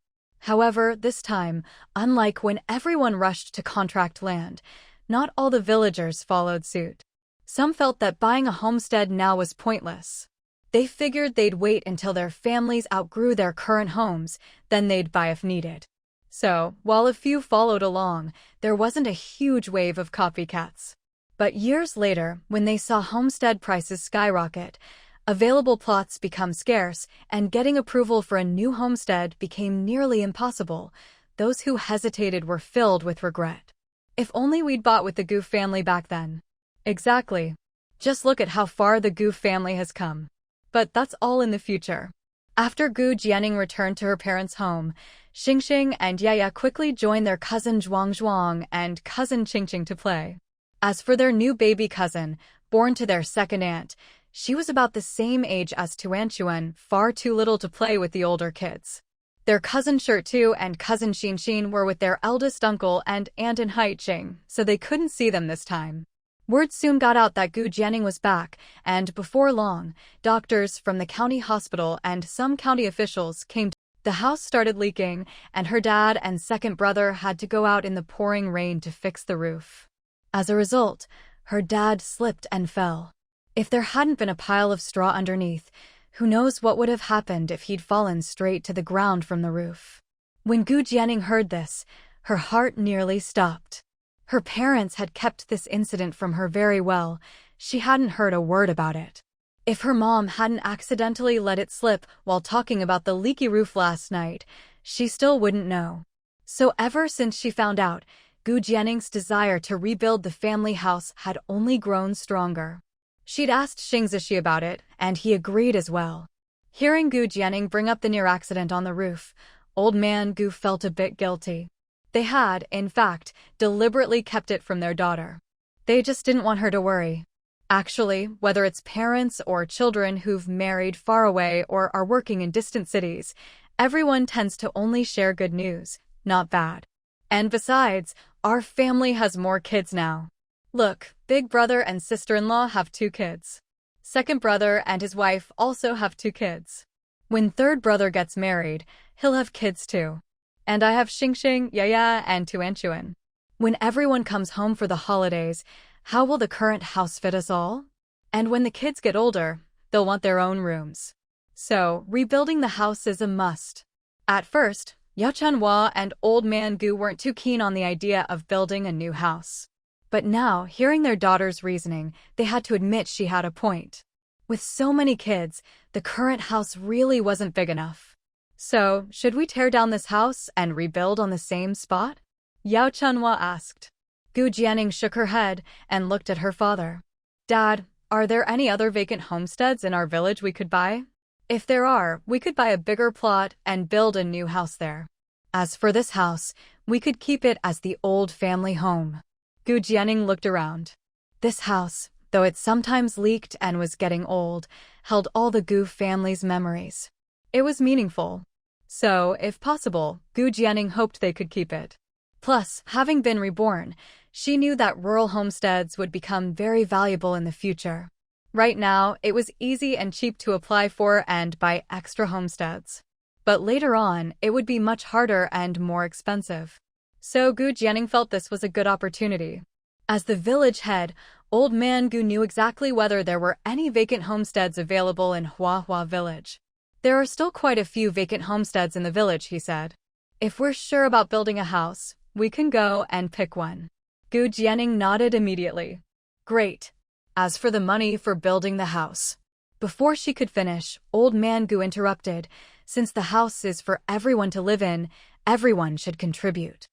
A: However, this time, unlike when everyone rushed to contract land, not all the villagers followed suit. Some felt that buying a homestead now was pointless. They figured they'd wait until their families outgrew their current homes, then they'd buy if needed. So, while a few followed along, there wasn't a huge wave of copycats. But years later, when they saw homestead prices skyrocket, available plots become scarce, and getting approval for a new homestead became nearly impossible, those who hesitated were filled with regret. If only we'd bought with the Gu family back then. Exactly. Just look at how far the Gu family has come. But that's all in the future. After Gu Jianing returned to her parents' home, Xingxing and Yaya quickly joined their cousin Zhuang and cousin Qingqing to play. As for their new baby cousin, born to their second aunt, she was about the same age as Tuanchuan, far too little to play with the older kids. Their cousin Shirtu and cousin Xinxin were with their eldest uncle and aunt in Haiqing, so they couldn't see them this time. Word soon got out that Gu Jianing was back, and before long, doctors from the county hospital and some county officials came. The house started leaking, and her dad and second brother had to go out in the pouring rain to fix the roof. As a result, her dad slipped and fell. If there hadn't been a pile of straw underneath, who knows what would have happened if he'd fallen straight to the ground from the roof. When Gu Jianing heard this, her heart nearly stopped. Her parents had kept this incident from her very well. She hadn't heard a word about it. If her mom hadn't accidentally let it slip while talking about the leaky roof last night, she still wouldn't know. So ever since she found out, Gu Jianing's desire to rebuild the family house had only grown stronger. She'd asked Xing Zishi about it, and he agreed as well. Hearing Gu Jianing bring up the near accident on the roof, old man Gu felt a bit guilty. They had, in fact, deliberately kept it from their daughter. They just didn't want her to worry. Actually, whether it's parents or children who've married far away or are working in distant cities, everyone tends to only share good news, not bad. And besides, our family has more kids now. Look, big brother and sister-in-law have 2 kids. Second brother and his wife also have 2 kids. When third brother gets married, he'll have kids too. And I have Xingxing, Yaya, and Tuanchuan. When everyone comes home for the holidays, how will the current house fit us all? And when the kids get older, they'll want their own rooms. So, rebuilding the house is a must. At first, Yao Chunhua and old man Gu weren't too keen on the idea of building a new house. But now, hearing their daughter's reasoning, they had to admit she had a point. With so many kids, the current house really wasn't big enough. So, should we tear down this house and rebuild on the same spot? Yao Chunhua asked. Gu Jianing shook her head and looked at her father. Dad, are there any other vacant homesteads in our village we could buy? If there are, we could buy a bigger plot and build a new house there. As for this house, we could keep it as the old family home. Gu Jianing looked around. This house, though it sometimes leaked and was getting old, held all the Gu family's memories. It was meaningful. So, if possible, Gu Jianing hoped they could keep it. Plus, having been reborn, she knew that rural homesteads would become very valuable in the future. Right now, it was easy and cheap to apply for and buy extra homesteads. But later on, it would be much harder and more expensive. So Gu Jianing felt this was a good opportunity. As the village head, Old Man Gu knew exactly whether there were any vacant homesteads available in Hua Village. There are still quite a few vacant homesteads in the village, he said. If we're sure about building a house, we can go and pick one. Gu Jianing nodded immediately. Great. As for the money for building the house. Before she could finish, Old Man Gu interrupted. Since the house is for everyone to live in, everyone should contribute.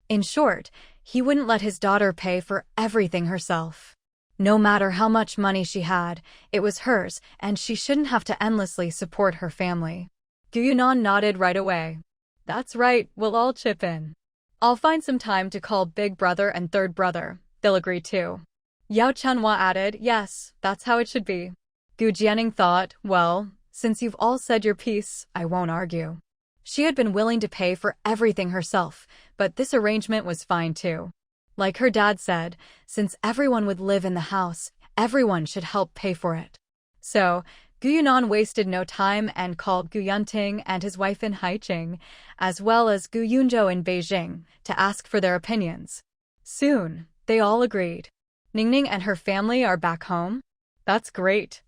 A: In short, he wouldn't let his daughter pay for everything herself. No matter how much money she had, it was hers, and she shouldn't have to endlessly support her family. Gu Yunan nodded right away. That's right, we'll all chip in. I'll find some time to call big brother and third brother. They'll agree too. Yao Chenhua added, yes, that's how it should be. Gu Jianing thought, well, since you've all said your piece, I won't argue. She had been willing to pay for everything herself, but this arrangement was fine too. Like her dad said, since everyone would live in the house, everyone should help pay for it. So, Gu Yunan wasted no time and called Gu Yunting and his wife in Haiqing, as well as Gu Yunzhou in Beijing, to ask for their opinions. Soon, they all agreed. Ningning and her family are back home? That's great.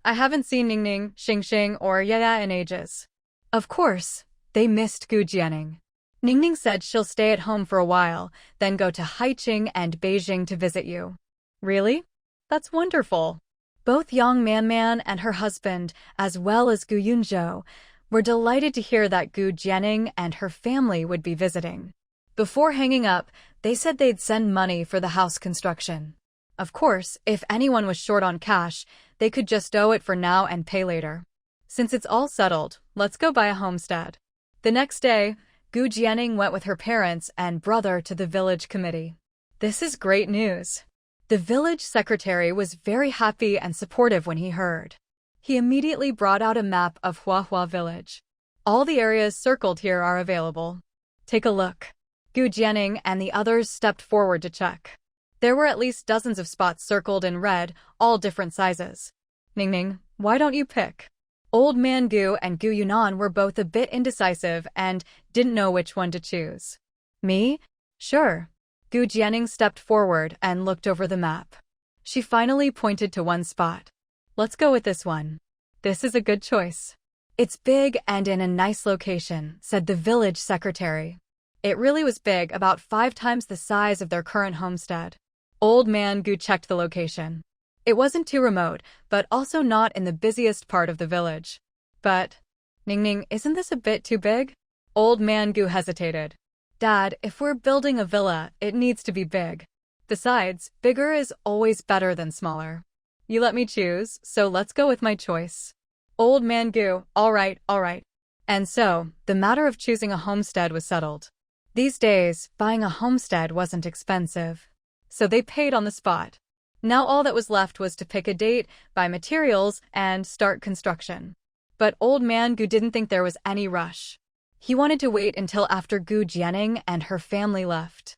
A: I haven't seen Ningning, Xingxing, or Yaya in ages. Of course, they missed Gu Jianing. Ningning said she'll stay at home for a while, then go to Haiqing and Beijing to visit you. Really? That's wonderful. Both Yang Manman and her husband, as well as Gu Yunzhou, were delighted to hear that Gu Jianing and her family would be visiting. Before hanging up, they said they'd send money for the house construction. Of course, if anyone was short on cash, they could just owe it for now and pay later. Since it's all settled, let's go buy a homestead. The next day, Gu Jianing went with her parents and brother to the village committee. This is great news. The village secretary was very happy and supportive when he heard. He immediately brought out a map of Hua Village. All the areas circled here are available. Take a look. Gu Jianing and the others stepped forward to check. There were at least dozens of spots circled in red, all different sizes. Ningning, why don't you pick? Old Man Gu and Gu Yunan were both a bit indecisive and didn't know which one to choose. Me? Sure. Gu Jianing stepped forward and looked over the map. She finally pointed to one spot. Let's go with this one. This is a good choice. It's big and in a nice location, said the village secretary. It really was big, about 5 times the size of their current homestead. Old Man Gu checked the location. It wasn't too remote, but also not in the busiest part of the village. But, Ningning, isn't this a bit too big? Old Man Gu hesitated. Dad, if we're building a villa, it needs to be big. Besides, bigger is always better than smaller. You let me choose, so let's go with my choice. Old Man Gu, all right. And so, the matter of choosing a homestead was settled. These days, buying a homestead wasn't expensive. So they paid on the spot. Now all that was left was to pick a date, buy materials, and start construction. But Old Man Gu didn't think there was any rush. He wanted to wait until after Gu Jianing and her family left.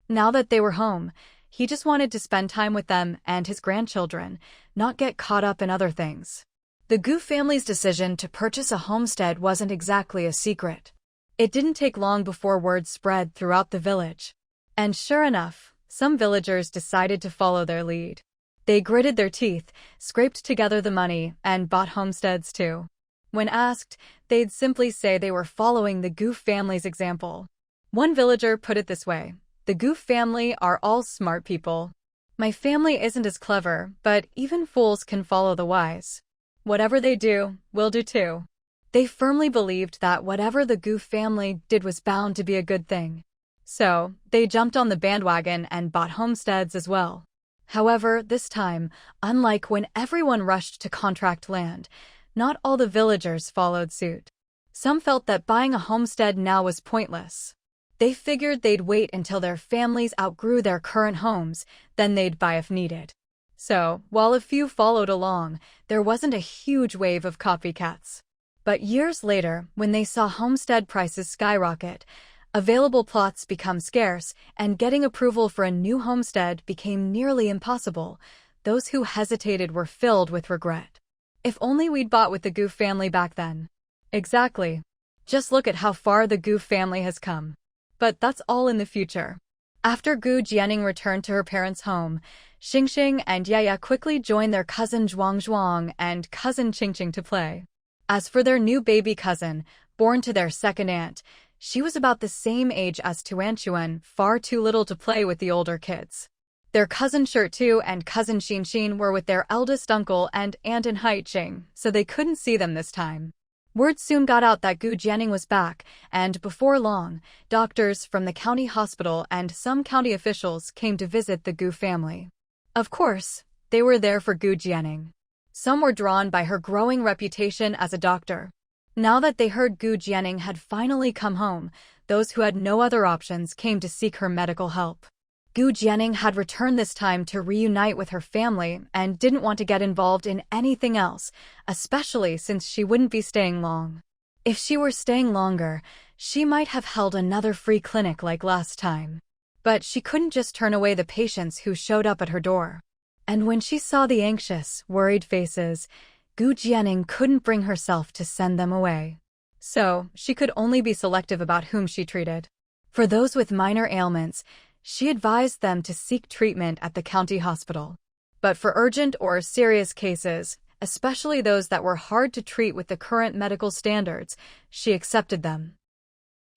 A: Now that they were home, he just wanted to spend time with them and his grandchildren, not get caught up in other things. The Gu family's decision to purchase a homestead wasn't exactly a secret. It didn't take long before word spread throughout the village. And sure enough, some villagers decided to follow their lead. They gritted their teeth, scraped together the money, and bought homesteads too. When asked, they'd simply say they were following the Gu family's example. One villager put it this way: the Gu family are all smart people. My family isn't as clever, but even fools can follow the wise. Whatever they do, we'll do too. They firmly believed that whatever the Gu family did was bound to be a good thing. So, they jumped on the bandwagon and bought homesteads as well. However, this time, unlike when everyone rushed to contract land, not all the villagers followed suit. Some felt that buying a homestead now was pointless. They figured they'd wait until their families outgrew their current homes, then they'd buy if needed. So, while a few followed along, there wasn't a huge wave of copycats. But years later, when they saw homestead prices skyrocket, available plots become scarce, and getting approval for a new homestead became nearly impossible, those who hesitated were filled with regret. If only we'd bought with the Gu family back then. Exactly. Just look at how far the Gu family has come. But that's all in the future. After Gu Jianing returned to her parents' home, Xingxing and Yaya quickly joined their cousin Zhuang and cousin Qingqing to play. As for their new baby cousin, born to their second aunt, she was about the same age as Tuanchuan, far too little to play with the older kids. Their cousin Shirtu and cousin Xinxin were with their eldest uncle and aunt in Haiqing, so they couldn't see them this time. Word soon got out that Gu Jianing was back, and before long, doctors from the county hospital and some county officials came to visit the Gu family. Of course, they were there for Gu Jianing. Some were drawn by her growing reputation as a doctor. Now that they heard Gu Jianing had finally come home, those who had no other options came to seek her medical help. Gu Jianing had returned this time to reunite with her family and didn't want to get involved in anything else, especially since she wouldn't be staying long. If she were staying longer, she might have held another free clinic like last time. But she couldn't just turn away the patients who showed up at her door. And when she saw the anxious, worried faces, Gu Jianing couldn't bring herself to send them away. So, she could only be selective about whom she treated. For those with minor ailments, she advised them to seek treatment at the county hospital. But for urgent or serious cases, especially those that were hard to treat with the current medical standards, she accepted them.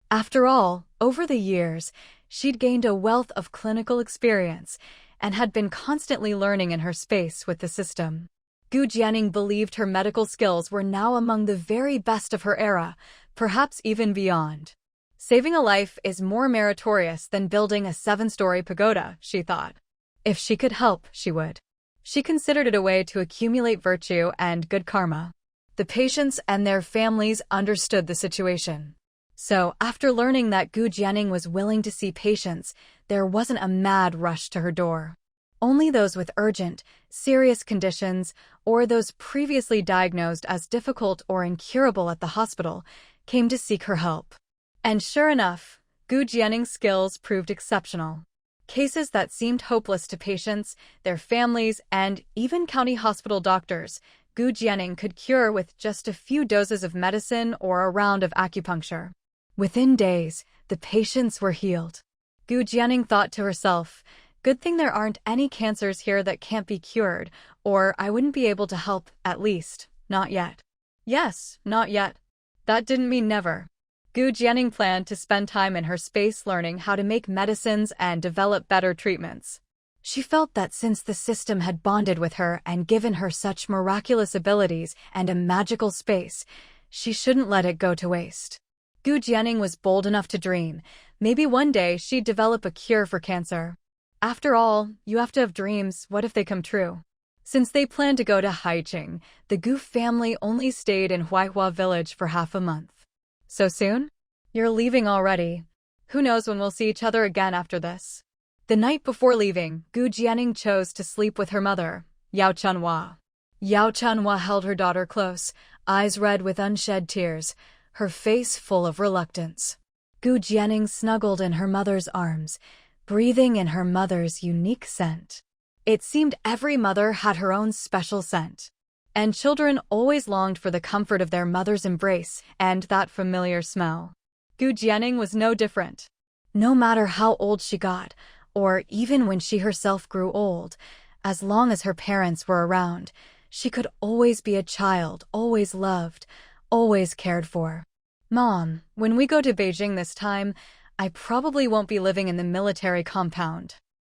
A: After all, over the years, she'd gained a wealth of clinical experience and had been constantly learning in her space with the system. Gu Jianing believed her medical skills were now among the very best of her era, perhaps even beyond. Saving a life is more meritorious than building a 7-story pagoda, she thought. If she could help, she would. She considered it a way to accumulate virtue and good karma. The patients and their families understood the situation. So, after learning that Gu Jianing was willing to see patients, there wasn't a mad rush to her door. Only those with urgent, serious conditions, or those previously diagnosed as difficult or incurable at the hospital, came to seek her help. And sure enough, Gu Jianing's skills proved exceptional. Cases that seemed hopeless to patients, their families, and even county hospital doctors, Gu Jianing could cure with just a few doses of medicine or a round of acupuncture. Within days, the patients were healed. Gu Jianing thought to herself, good thing there aren't any cancers here that can't be cured, or I wouldn't be able to help, at least, not yet. Yes, not yet. That didn't mean never. Gu Jianing planned to spend time in her space learning how to make medicines and develop better treatments. She felt that since the system had bonded with her and given her such miraculous abilities and a magical space, she shouldn't let it go to waste. Gu Jianing was bold enough to dream. Maybe one day she'd develop a cure for cancer. After all, you have to have dreams. What if they come true? Since they planned to go to Haiqing, the Gu family only stayed in Huaihua village for half a month. So soon? You're leaving already. Who knows when we'll see each other again after this? The night before leaving, Gu Jianing chose to sleep with her mother, Yao Chunhua. Yao Chunhua held her daughter close, eyes red with unshed tears, her face full of reluctance. Gu Jianing snuggled in her mother's arms, breathing in her mother's unique scent. It seemed every mother had her own special scent. And children always longed for the comfort of their mother's embrace and that familiar smell. Gu Jianing was no different. No matter how old she got, or even when she herself grew old, as long as her parents were around, she could always be a child, always loved, always cared for. Mom, when we go to Beijing this time, I probably won't be living in the military compound.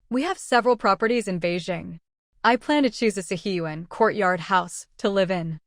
A: We have several properties in Beijing. I plan to choose a heroine courtyard house to live in.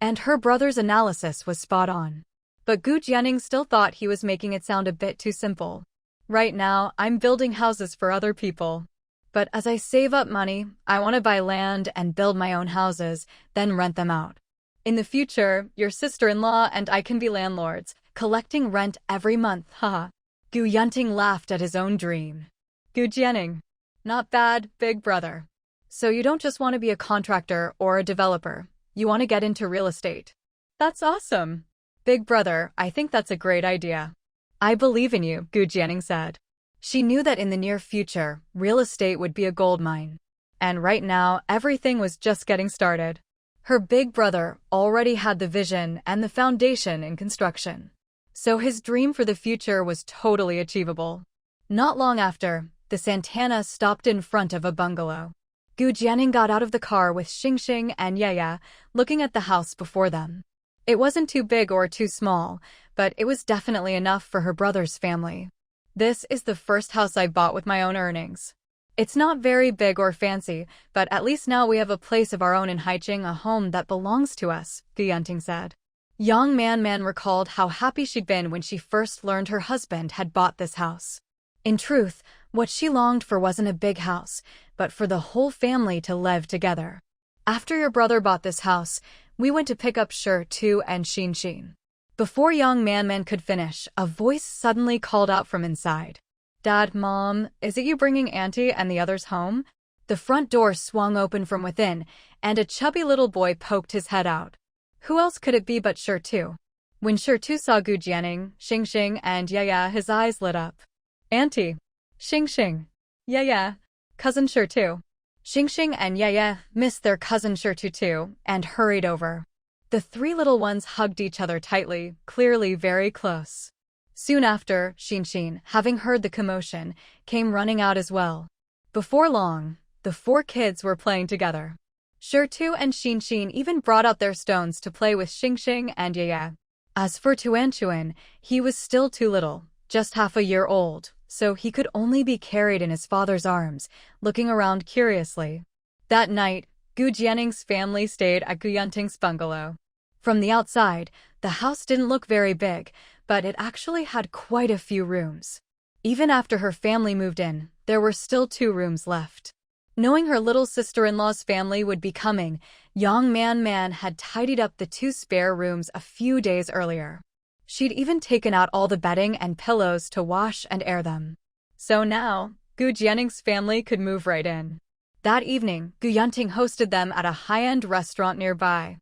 A: And her brother's analysis was spot on. But Gu Jianing still thought he was making it sound a bit too simple. Right now, I'm building houses for other people. But as I save up money, I want to buy land and build my own houses, then rent them out. In the future, your sister-in-law and I can be landlords, collecting rent every month, haha. Gu Yunting laughed at his own dream. Gu Jianing. Not bad, big brother. So you don't just want to be a contractor or a developer. You want to get into real estate. That's awesome. Big brother, I think that's a great idea. I believe in you, Gu Jianing said. She knew that in the near future, real estate would be a goldmine. And right now, everything was just getting started. Her big brother already had the vision and the foundation in construction. So his dream for the future was totally achievable. Not long after, the Santana stopped in front of a bungalow. Gu Jianing got out of the car with Xingxing and Yaya, looking at the house before them. It wasn't too big or too small, but it was definitely enough for her brother's family. This is the first house I bought with my own earnings. It's not very big or fancy, but at least now we have a place of our own in Haicheng, a home that belongs to us, Gu Yunting said. Young Man recalled how happy she'd been when she first learned her husband had bought this house. In truth, what she longed for wasn't a big house, but for the whole family to live together. After your brother bought this house, we went to pick up Tu and Xin. Before Young Man could finish, a voice suddenly called out from inside. Dad, Mom, is it you bringing Auntie and the others home? The front door swung open from within, and a chubby little boy poked his head out. Who else could it be but Tu? When Tu saw Gu Jianing, Xingxing, and Yaya, his eyes lit up. Auntie, Xingxing, Yaya, cousin Tu. Xingxing and Yaya missed their cousin Tu too, and hurried over. The three little ones hugged each other tightly, clearly very close. Soon after, Xingxing, having heard the commotion, came running out as well. Before long, the four kids were playing together. Tu and Xingxing even brought out their stones to play with Xingxing and Yaya. As for Tuanchuan, he was still too little, just half a year old, so he could only be carried in his father's arms, looking around curiously. That night, Gu Jianing's family stayed at Gu Yunting's bungalow. From the outside, the house didn't look very big, but it actually had quite a few rooms. Even after her family moved in, there were still 2 rooms left. Knowing her little sister-in-law's family would be coming, Young Man had tidied up the 2 spare rooms a few days earlier. She'd even taken out all the bedding and pillows to wash and air them. So now, Gu Jianing's family could move right in. That evening, Gu Yunting hosted them at a high-end restaurant nearby.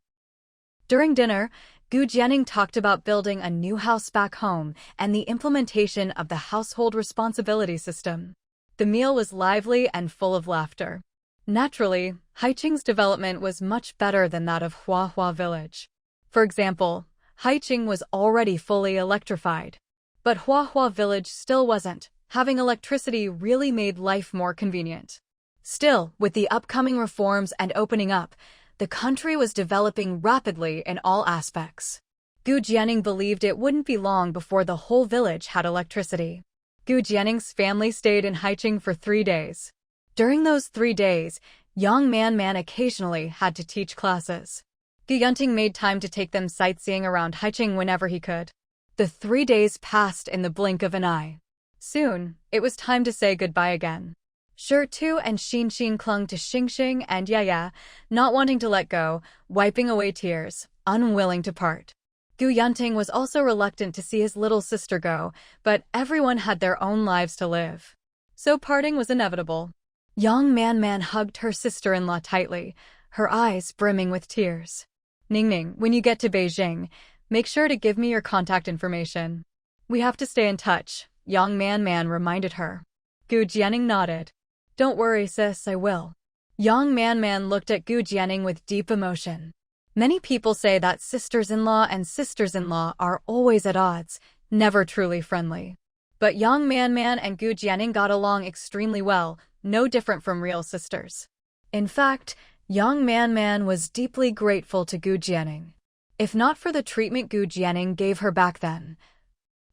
A: During dinner, Gu Jianing talked about building a new house back home and the implementation of the household responsibility system. The meal was lively and full of laughter. Naturally, Haicheng's development was much better than that of Huahua Village. For example, Haicheng was already fully electrified. But Huahua Village still wasn't. Having electricity really made life more convenient. Still, with the upcoming reforms and opening up, the country was developing rapidly in all aspects. Gu Jianing believed it wouldn't be long before the whole village had electricity. Gu Jianing's family stayed in Haicheng for 3 days. During those 3 days, Young Man occasionally had to teach classes. Gu Yunting made time to take them sightseeing around Haicheng whenever he could. The 3 days passed in the blink of an eye. Soon, it was time to say goodbye again. Tu and Xingxing clung to Xingxing and Yaya, not wanting to let go, wiping away tears, unwilling to part. Gu Yunting was also reluctant to see his little sister go, but everyone had their own lives to live. So parting was inevitable. Young Man hugged her sister-in-law tightly, her eyes brimming with tears. Ningning, when you get to Beijing, make sure to give me your contact information. We have to stay in touch, Young Man reminded her. Gu Jianing nodded. Don't worry, sis, I will. Young Man looked at Gu Jianing with deep emotion. Many people say that sisters-in-law and sisters-in-law are always at odds, never truly friendly. But Young Man and Gu Jianing got along extremely well, no different from real sisters. In fact, Young Man was deeply grateful to Gu Jianing. If not for the treatment Gu Jianing gave her back then,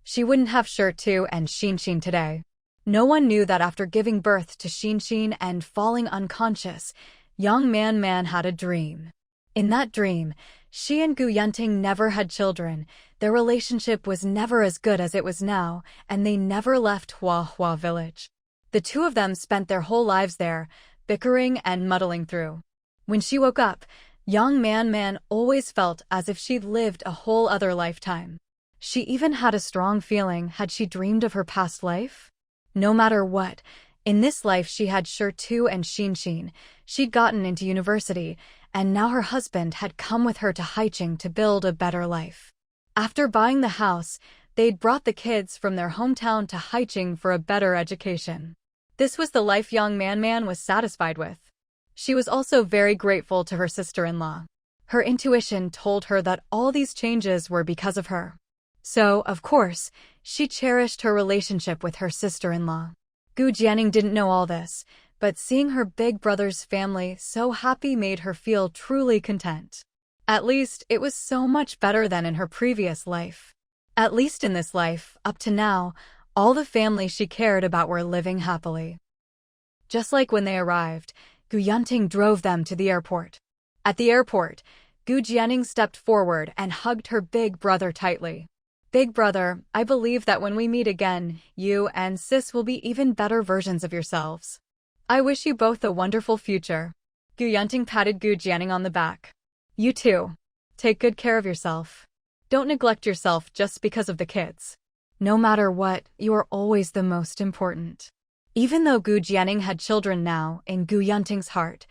A: she wouldn't have Tu and Xingxing today. No one knew that after giving birth to Xingxing and falling unconscious, Young Man had a dream. In that dream, she and Gu Yunting never had children, their relationship was never as good as it was now, and they never left Huahua Village. The 2 of them spent their whole lives there, bickering and muddling through. When she woke up, Young Man always felt as if she'd lived a whole other lifetime. She even had a strong feeling had she dreamed of her past life? No matter what, in this life she had Tu and Xingxing, she'd gotten into university, and now her husband had come with her to Haicheng to build a better life. After buying the house, they'd brought the kids from their hometown to Haicheng for a better education. This was the life Young Man was satisfied with. She was also very grateful to her sister-in-law. Her intuition told her that all these changes were because of her. So, of course, she cherished her relationship with her sister-in-law. Gu Jianing didn't know all this, but seeing her big brother's family so happy made her feel truly content. At least, it was so much better than in her previous life. At least in this life, up to now, all the family she cared about were living happily. Just like when they arrived, Gu Yanting drove them to the airport. At the airport, Gu Jianing stepped forward and hugged her big brother tightly. Big brother, I believe that when we meet again, you and sis will be even better versions of yourselves. I wish you both a wonderful future. Gu Yanting patted Gu Jianing on the back. You too. Take good care of yourself. Don't neglect yourself just because of the kids. No matter what, you are always the most important. Even though Gu Jianing had children now, in Gu Yanting's heart,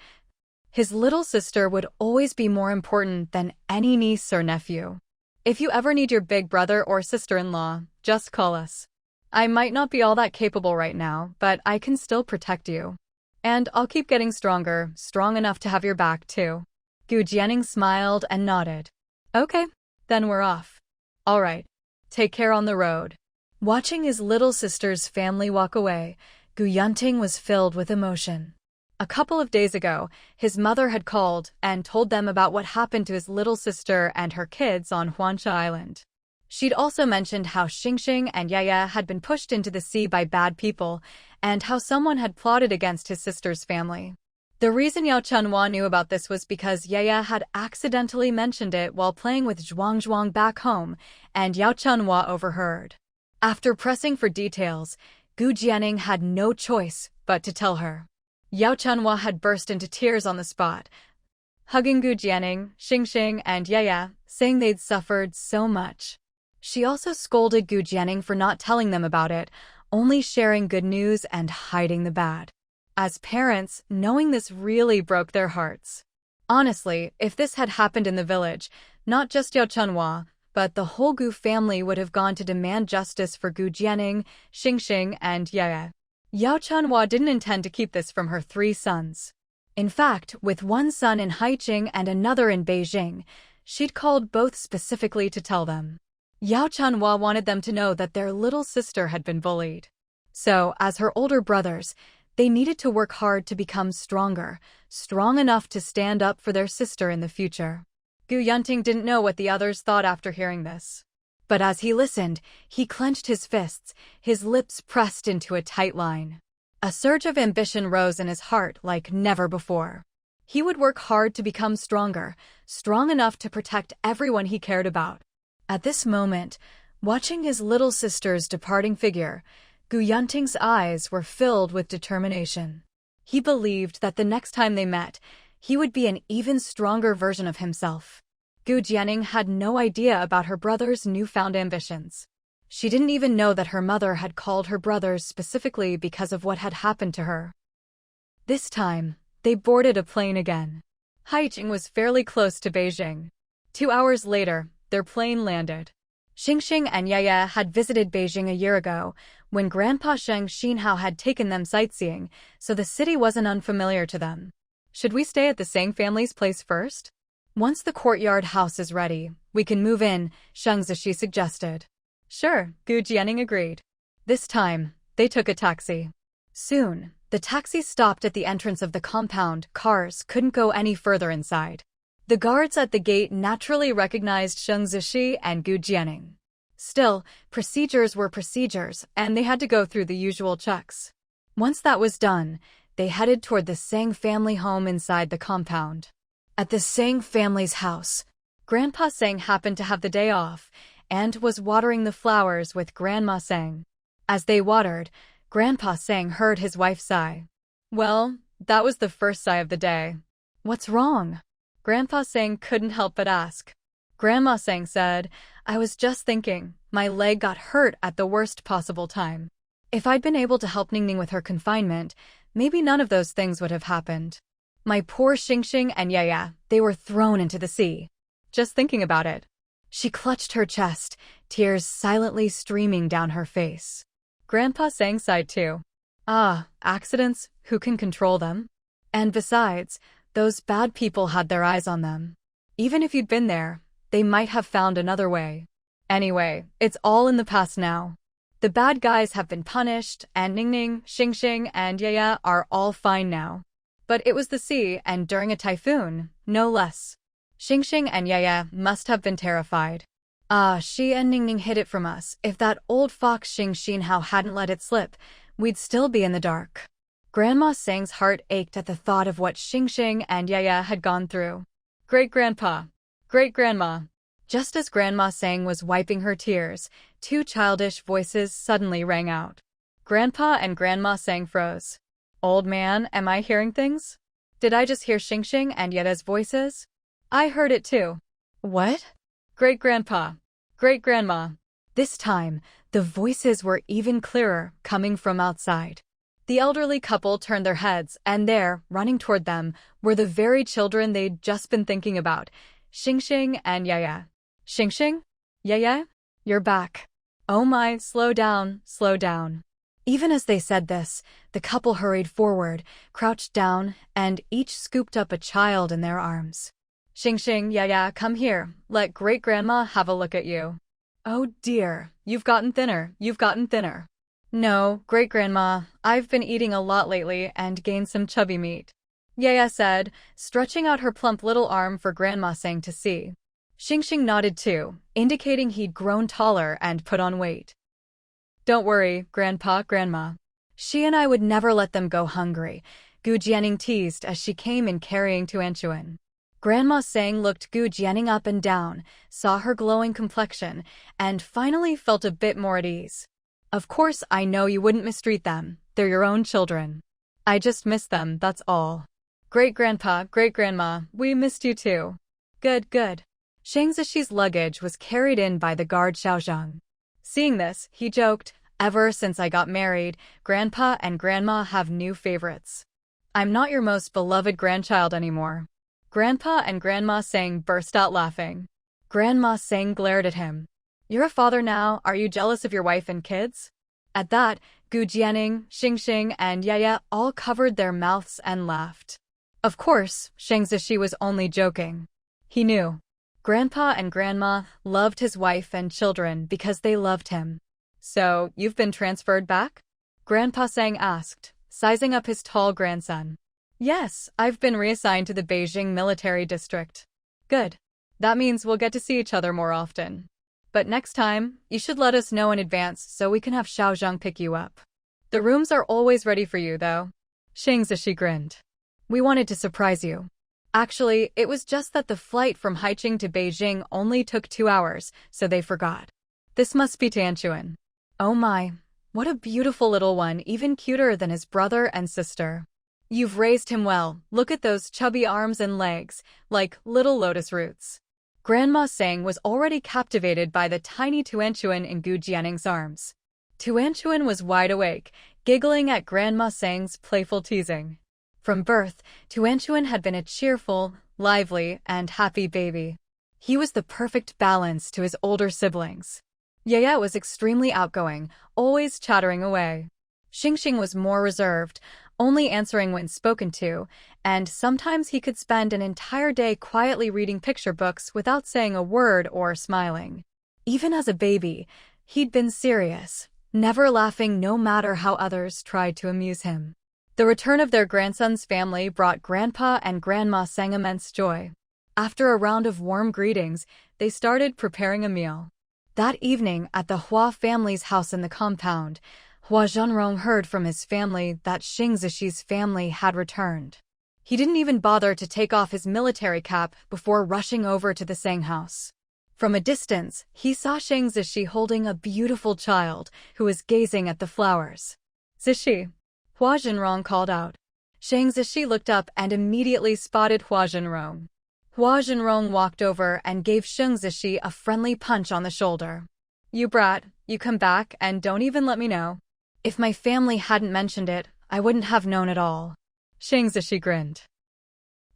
A: his little sister would always be more important than any niece or nephew. If you ever need your big brother or sister-in-law, just call us. I might not be all that capable right now, but I can still protect you. And I'll keep getting stronger, strong enough to have your back too. Gu Jianing smiled and nodded. Okay, then we're off. All right. Take care on the road. Watching his little sister's family walk away, Gu Yanting was filled with emotion. A couple of days ago, his mother had called and told them about what happened to his little sister and her kids on Huansha Island. She'd also mentioned how Xingxing and Yaya had been pushed into the sea by bad people and how someone had plotted against his sister's family. The reason Yao Chunhua knew about this was because Yaya had accidentally mentioned it while playing with Zhuang back home, and Yao Chunhua overheard. After pressing for details, Gu Jianing had no choice but to tell her. Yao Chunhua had burst into tears on the spot, hugging Gu Jianing, Xingxing, and Yaya, saying they'd suffered so much. She also scolded Gu Jianing for not telling them about it, only sharing good news and hiding the bad. As parents, knowing this really broke their hearts. Honestly, if this had happened in the village, not just Yao Chunhua, but the whole Gu family would have gone to demand justice for Gu Jianing, Xingxing, and Yaya. Yao Chunhua didn't intend to keep this from her 3 sons. In fact, with one son in Haiqing and another in Beijing, she'd called both specifically to tell them. Yao Chunhua wanted them to know that their little sister had been bullied. So, as her older brothers, they needed to work hard to become stronger, strong enough to stand up for their sister in the future. Gu Yanting didn't know what the others thought after hearing this. But as he listened, he clenched his fists, his lips pressed into a tight line. A surge of ambition rose in his heart like never before. He would work hard to become stronger, strong enough to protect everyone he cared about. At this moment, watching his little sister's departing figure, Gu Yanting's eyes were filled with determination. He believed that the next time they met, he would be an even stronger version of himself. Gu Jianing had no idea about her brother's newfound ambitions. She didn't even know that her mother had called her brothers specifically because of what had happened to her. This time, they boarded a plane again. Haiqing was fairly close to Beijing. 2 hours later, their plane landed. Xingxing and Yaya had visited Beijing a year ago, when Grandpa Sheng Xinhao had taken them sightseeing, so the city wasn't unfamiliar to them. Should we stay at the Sang family's place first? Once the courtyard house is ready, we can move in, Sheng Zishi suggested. Sure, Gu Jianing agreed. This time, they took a taxi. Soon, the taxi stopped at the entrance of the compound. Cars couldn't go any further inside. The guards at the gate naturally recognized Sheng Zishi and Gu Jianing. Still, procedures were procedures, and they had to go through the usual checks. Once that was done, they headed toward the Sang family home inside the compound. At the Sang family's house, Grandpa Sang happened to have the day off and was watering the flowers with Grandma Sang. As they watered, Grandpa Sang heard his wife sigh. Well, that was the first sigh of the day. What's wrong? Grandpa Sang couldn't help but ask. Grandma Sang said, I was just thinking, my leg got hurt at the worst possible time. If I'd been able to help Ningning with her confinement, maybe none of those things would have happened. My poor Xingxing and Yaya, they were thrown into the sea. Just thinking about it. She clutched her chest, tears silently streaming down her face. Grandpa Sang sighed too. Ah, accidents, who can control them? And besides, those bad people had their eyes on them. Even if you'd been there, they might have found another way. Anyway, it's all in the past now. The bad guys have been punished, and Ningning, Xingxing, and Yaya are all fine now. But it was the sea, and during a typhoon, no less. Xingxing and Yaya must have been terrified. She and Ningning hid it from us. If that old fox Xingxinhao hadn't let it slip, we'd still be in the dark. Grandma Sang's heart ached at the thought of what Xingxing and Yaya had gone through. Great-grandpa, great-grandma. Just as Grandma Sang was wiping her tears, two childish voices suddenly rang out. Grandpa and Grandma Sang froze. Old man, am I hearing things? Did I just hear Xingxing and Yaya's voices? I heard it too. What? Great-grandpa, great-grandma. This time, the voices were even clearer, coming from outside. The elderly couple turned their heads, and there, running toward them, were the very children they'd just been thinking about, Xingxing and Yaya. Xingxing? Yaya? You're back. Oh my, slow down, slow down. Even as they said this, the couple hurried forward, crouched down, and each scooped up a child in their arms. Xingxing, Yaya, come here, let great-grandma have a look at you. Oh dear, you've gotten thinner, you've gotten thinner. No, great-grandma, I've been eating a lot lately and gained some chubby meat. Yaya said, stretching out her plump little arm for Grandma Sang to see. Xingxing nodded too, indicating he'd grown taller and put on weight. Don't worry, Grandpa, Grandma. She and I would never let them go hungry, Gu Jianing teased as she came in carrying Tuanchuan. Grandma Sang looked Gu Jianing up and down, saw her glowing complexion, and finally felt a bit more at ease. Of course I know you wouldn't mistreat them, they're your own children. I just miss them, that's all. Great-grandpa, great-grandma, we missed you too. Good, good. Shang Zishi's luggage was carried in by the guard Xiaozhang. Seeing this, he joked, ever since I got married, Grandpa and Grandma have new favorites. I'm not your most beloved grandchild anymore. Grandpa and Grandma Sang burst out laughing. Grandma Sang glared at him. You're a father now, are you jealous of your wife and kids? At that, Gu Jianing, Xingxing, and Yaya all covered their mouths and laughed. Of course, Shang Zishi was only joking. He knew. Grandpa and Grandma loved his wife and children because they loved him. So, you've been transferred back? Grandpa Sang asked, sizing up his tall grandson. Yes, I've been reassigned to the Beijing military district. Good. That means we'll get to see each other more often. But next time, you should let us know in advance so we can have Xiaozhang pick you up. The rooms are always ready for you, though. Shang Zishi grinned. We wanted to surprise you. Actually, it was just that the flight from Haicheng to Beijing only took 2 hours, so they forgot. This must be Tianchuan. Oh my, what a beautiful little one, even cuter than his brother and sister. You've raised him well, look at those chubby arms and legs, like little lotus roots. Grandma Sang was already captivated by the tiny Tuanchuan in Gu Jianing's arms. Tuanchuan was wide awake, giggling at Grandma Sang's playful teasing. From birth, Tuanchuan had been a cheerful, lively, and happy baby. He was the perfect balance to his older siblings. Yaya was extremely outgoing, always chattering away. Xingxing was more reserved, only answering when spoken to, and sometimes he could spend an entire day quietly reading picture books without saying a word or smiling. Even as a baby, he'd been serious, never laughing no matter how others tried to amuse him. The return of their grandson's family brought Grandpa and Grandma Sang immense joy. After a round of warm greetings, they started preparing a meal. That evening, at the Hua family's house in the compound, Hua Zhenrong heard from his family that Shang Zishi's family had returned. He didn't even bother to take off his military cap before rushing over to the Sang house. From a distance, he saw Shang Zishi holding a beautiful child who was gazing at the flowers. Zishi, Hua Zhenrong called out. Shang Zishi looked up and immediately spotted Hua Zhenrong. Hua Zhenrong walked over and gave Shang Zishi a friendly punch on the shoulder. You brat, you come back and don't even let me know. If my family hadn't mentioned it, I wouldn't have known at all. Shang Zishi grinned.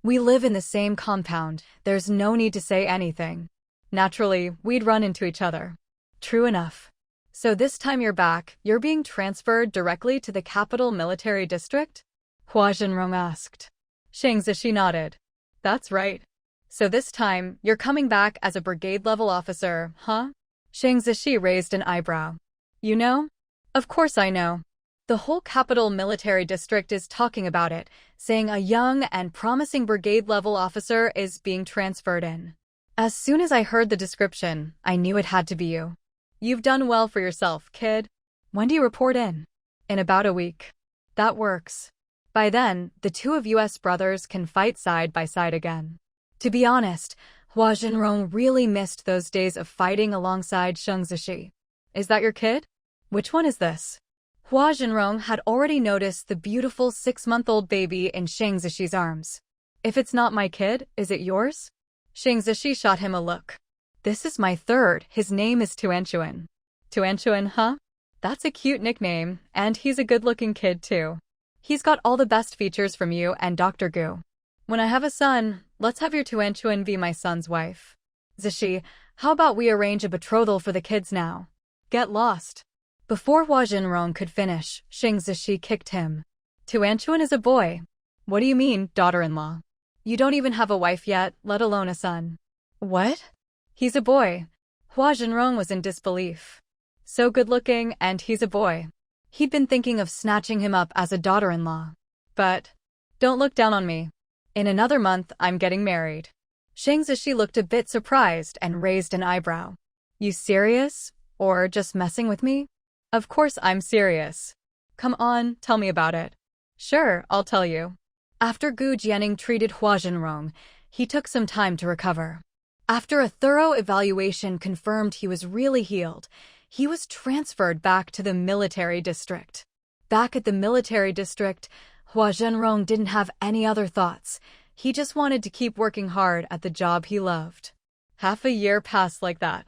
A: We live in the same compound, there's no need to say anything. Naturally, we'd run into each other. True enough. So this time you're back, you're being transferred directly to the capital military district? Hua Zhenrong asked. Shang Zishi nodded. That's right. So this time, you're coming back as a brigade-level officer, huh? Shang Zishi raised an eyebrow. You know? Of course I know. The whole capital military district is talking about it, saying a young and promising brigade-level officer is being transferred in. As soon as I heard the description, I knew it had to be you. You've done well for yourself, kid. When do you report in? In about a week. That works. By then, the two of US brothers can fight side by side again. To be honest, Hua Jinrong really missed those days of fighting alongside Shang Zishi. Is that your kid? Which one is this? Hua Jinrong had already noticed the beautiful 6-month-old baby in Shang Zishi's arms. If it's not my kid, is it yours? Shang Zishi shot him a look. This is my third, his name is Tuanchuan. Tuanchuan, huh? That's a cute nickname, and he's a good-looking kid too. He's got all the best features from you and Dr. Gu. When I have a son, let's have your Tuanchuan be my son's wife. Zishi, how about we arrange a betrothal for the kids now? Get lost. Before Hua Jinrong could finish, Shang Zishi kicked him. Tuanchuan is a boy. What do you mean, daughter-in-law? You don't even have a wife yet, let alone a son. What? He's a boy. Hua Jinrong was in disbelief. So good-looking, and he's a boy. He'd been thinking of snatching him up as a daughter-in-law. But don't look down on me. In another month, I'm getting married. Shang Zishi looked a bit surprised and raised an eyebrow. You serious? Or just messing with me? Of course I'm serious. Come on, tell me about it. Sure, I'll tell you. After Gu Jianing treated Hua Jinrong, he took some time to recover. After a thorough evaluation confirmed he was really healed, he was transferred back to the military district. Back at the military district, Hua Jinrong didn't have any other thoughts. He just wanted to keep working hard at the job he loved. Half a year passed like that.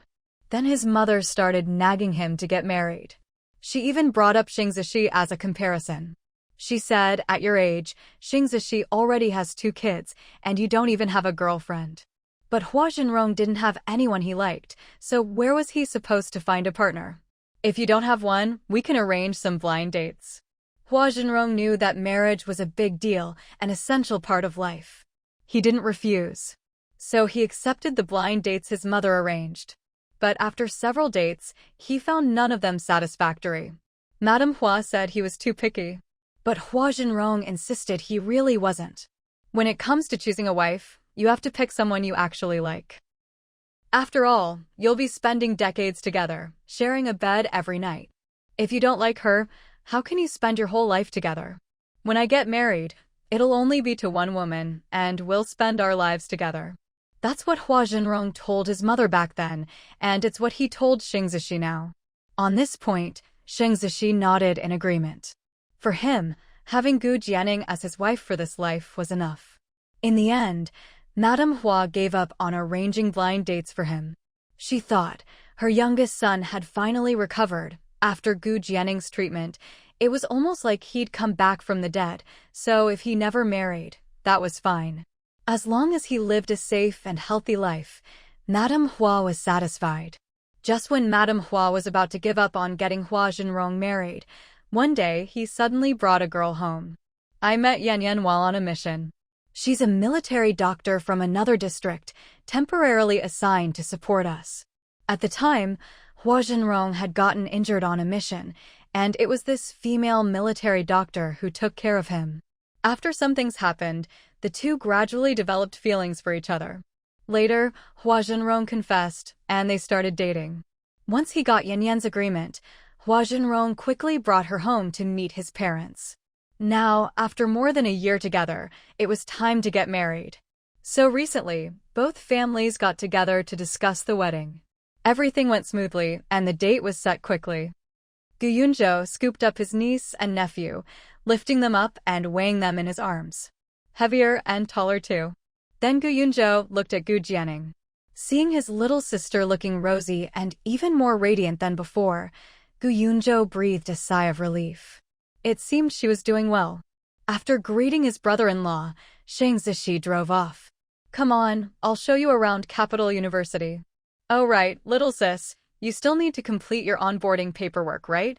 A: Then his mother started nagging him to get married. She even brought up Shang Zishi as a comparison. She said, at your age, Shang Zishi already has 2 kids, and you don't even have a girlfriend. But Hua Jinrong didn't have anyone he liked, so where was he supposed to find a partner? If you don't have one, we can arrange some blind dates. Hua Jinrong knew that marriage was a big deal, an essential part of life. He didn't refuse. So he accepted the blind dates his mother arranged. But after several dates, he found none of them satisfactory. Madame Hua said he was too picky. But Hua Jinrong insisted he really wasn't. When it comes to choosing a wife, you have to pick someone you actually like. After all, you'll be spending decades together, sharing a bed every night. If you don't like her, how can you spend your whole life together? When I get married, it'll only be to one woman, and we'll spend our lives together. That's what Hua Jinrong told his mother back then, and it's what he told Shang Zishi now. On this point, Shang Zishi nodded in agreement. For him, having Gu Jianing as his wife for this life was enough. In the end, Madame Hua gave up on arranging blind dates for him. She thought her youngest son had finally recovered. After Gu Jianing's treatment, it was almost like he'd come back from the dead, so if he never married, that was fine. As long as he lived a safe and healthy life, Madame Hua was satisfied. Just when Madame Hua was about to give up on getting Hua Jinrong married, one day he suddenly brought a girl home. I met Yan Yan while on a mission. She's a military doctor from another district, temporarily assigned to support us. At the time, Hua Jinrong had gotten injured on a mission, and it was this female military doctor who took care of him. After some things happened, the two gradually developed feelings for each other. Later, Hua Jinrong confessed, and they started dating. Once he got Yan Yan's agreement, Hua Jinrong quickly brought her home to meet his parents. Now, after more than a year together, it was time to get married. So recently, both families got together to discuss the wedding. Everything went smoothly, and the date was set quickly. Gu Yunzhou scooped up his niece and nephew, lifting them up and weighing them in his arms. Heavier and taller too. Then Gu Yunzhou looked at Gu Jianing. Seeing his little sister looking rosy and even more radiant than before, Gu Yunzhou breathed a sigh of relief. It seemed she was doing well. After greeting his brother-in-law, Shang Zishi drove off. Come on, I'll show you around Capital University. Oh right, little sis, you still need to complete your onboarding paperwork, right?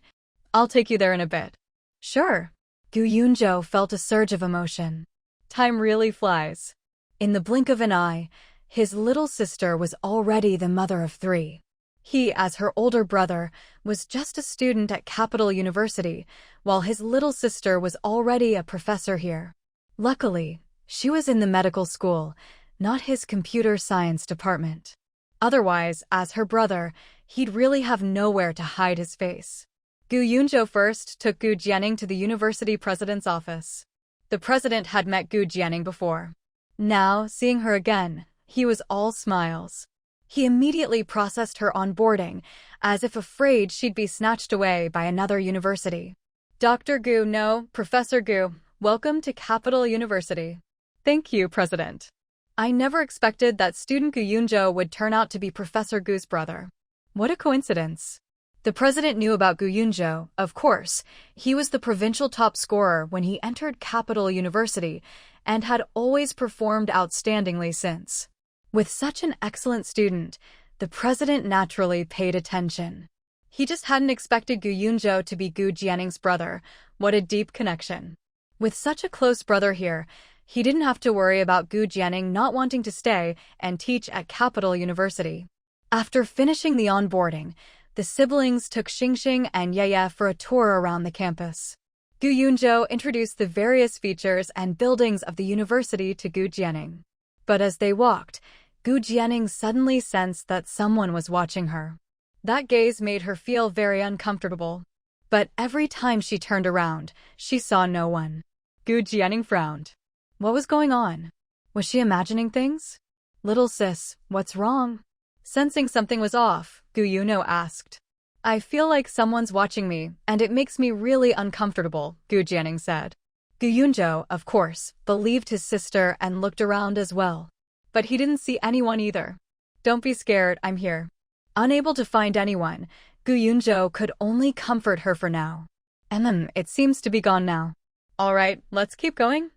A: I'll take you there in a bit. Sure. Gu Yunzhou felt a surge of emotion. Time really flies. In the blink of an eye, his little sister was already the mother of 3. He, as her older brother, was just a student at Capital University, while his little sister was already a professor here. Luckily, she was in the medical school, not his computer science department. Otherwise, as her brother, he'd really have nowhere to hide his face. Gu Yunzhou first took Gu Jianing to the university president's office. The president had met Gu Jianing before. Now, seeing her again, he was all smiles. He immediately processed her onboarding, as if afraid she'd be snatched away by another university. Dr. Gu, no, Professor Gu, welcome to Capital University. Thank you, President. I never expected that student Gu Yunzhou would turn out to be Professor Gu's brother. What a coincidence. The president knew about Gu Yunzhou, of course. He was the provincial top scorer when he entered Capital University and had always performed outstandingly since. With such an excellent student, the president naturally paid attention. He just hadn't expected Gu Yunzhou to be Gu Jianing's brother. What a deep connection. With such a close brother here, he didn't have to worry about Gu Jianing not wanting to stay and teach at Capital University. After finishing the onboarding, the siblings took Xingxing and Yeye for a tour around the campus. Gu Yunzhou introduced the various features and buildings of the university to Gu Jianing. But as they walked, Gu Jianing suddenly sensed that someone was watching her. That gaze made her feel very uncomfortable. But every time she turned around, she saw no one. Gu Jianing frowned. What was going on? Was she imagining things? Little sis, what's wrong? Sensing something was off, Gu Yunzhou asked. I feel like someone's watching me, and it makes me really uncomfortable, Gu Jianing said. Gu Yunzhou, of course, believed his sister and looked around as well. But he didn't see anyone either. Don't be scared, I'm here. Unable to find anyone, Gu Yunzhou could only comfort her for now. It seems to be gone now. All right, let's keep going.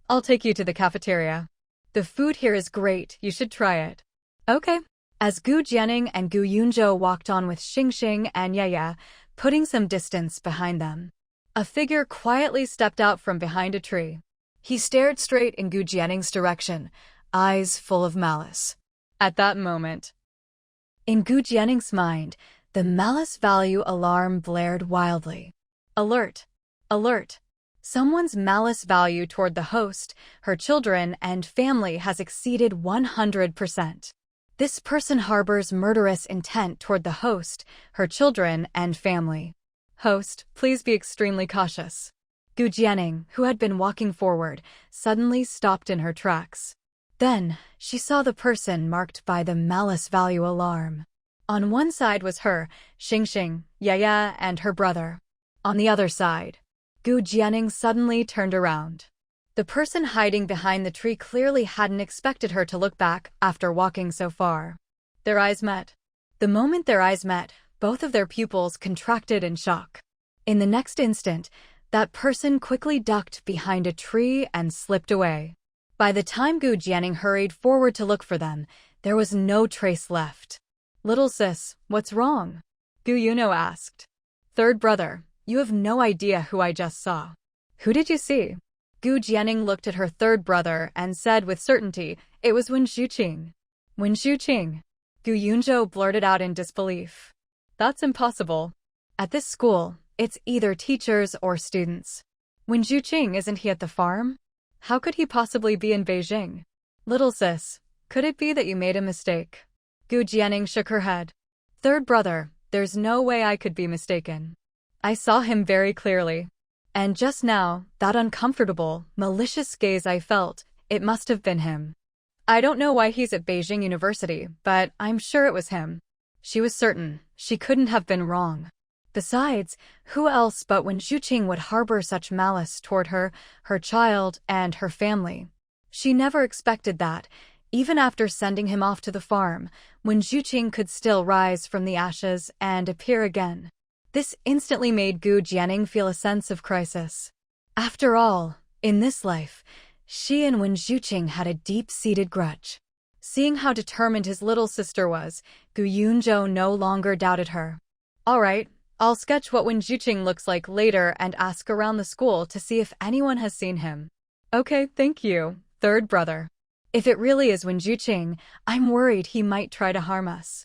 A: I'll take you to the cafeteria. The food here is great, you should try it. Okay. As Gu Jianing and Gu Yunzhou walked on with Xingxing and Yeye, putting some distance behind them, a figure quietly stepped out from behind a tree. He stared straight in Gu Jianing's direction, eyes full of malice. At that moment, in Gu Jianing's mind, the malice value alarm blared wildly. Alert! Alert! Someone's malice value toward the host, her children, and family has exceeded 100%. This person harbors murderous intent toward the host, her children, and family. Host, please be extremely cautious. Gu Jianing, who had been walking forward, suddenly stopped in her tracks. Then, she saw the person marked by the malice value alarm. On one side was her, Xingxing, Yeye, and her brother. On the other side, Gu Jianing suddenly turned around. The person hiding behind the tree clearly hadn't expected her to look back after walking so far. Their eyes met. The moment their eyes met, both of their pupils contracted in shock. In the next instant, that person quickly ducked behind a tree and slipped away. By the time Gu Jianing hurried forward to look for them, there was no trace left. Little sis, what's wrong? Gu Yunzhou asked. Third brother, you have no idea who I just saw. Who did you see? Gu Jianing looked at her third brother and said with certainty, it was Wen Xuqing. Wen Xuqing? Gu Yunzhou blurted out in disbelief. That's impossible. At this school, it's either teachers or students. Wen Xuqing, isn't he at the farm? How could he possibly be in Beijing? Little sis, could it be that you made a mistake? Gu Jianing shook her head. Third brother, there's no way I could be mistaken. I saw him very clearly. And just now, that uncomfortable, malicious gaze I felt, it must have been him. I don't know why he's at Beijing University, but I'm sure it was him. She was certain, she couldn't have been wrong. Besides, who else but Wen Xuqing would harbor such malice toward her, her child, and her family? She never expected that, even after sending him off to the farm, Wen Xuqing could still rise from the ashes and appear again. This instantly made Gu Jianing feel a sense of crisis. After all, in this life, she and Wen Xuqing had a deep-seated grudge. Seeing how determined his little sister was, Gu Yunzhou no longer doubted her. All right, I'll sketch what Wen Xuqing looks like later and ask around the school to see if anyone has seen him. Okay, thank you, third brother. If it really is Wen Xuqing, I'm worried he might try to harm us.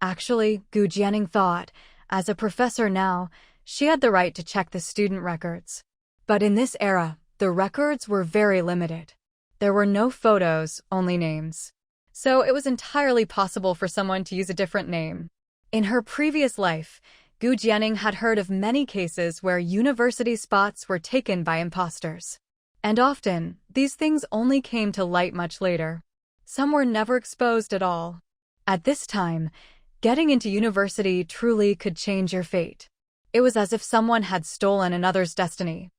A: Actually, Gu Jianing thought, as a professor now, she had the right to check the student records. But in this era, the records were very limited. There were no photos, only names. So it was entirely possible for someone to use a different name. In her previous life, Gu Jianing had heard of many cases where university spots were taken by imposters. And often, these things only came to light much later. Some were never exposed at all. At this time, getting into university truly could change your fate. It was as if someone had stolen another's destiny.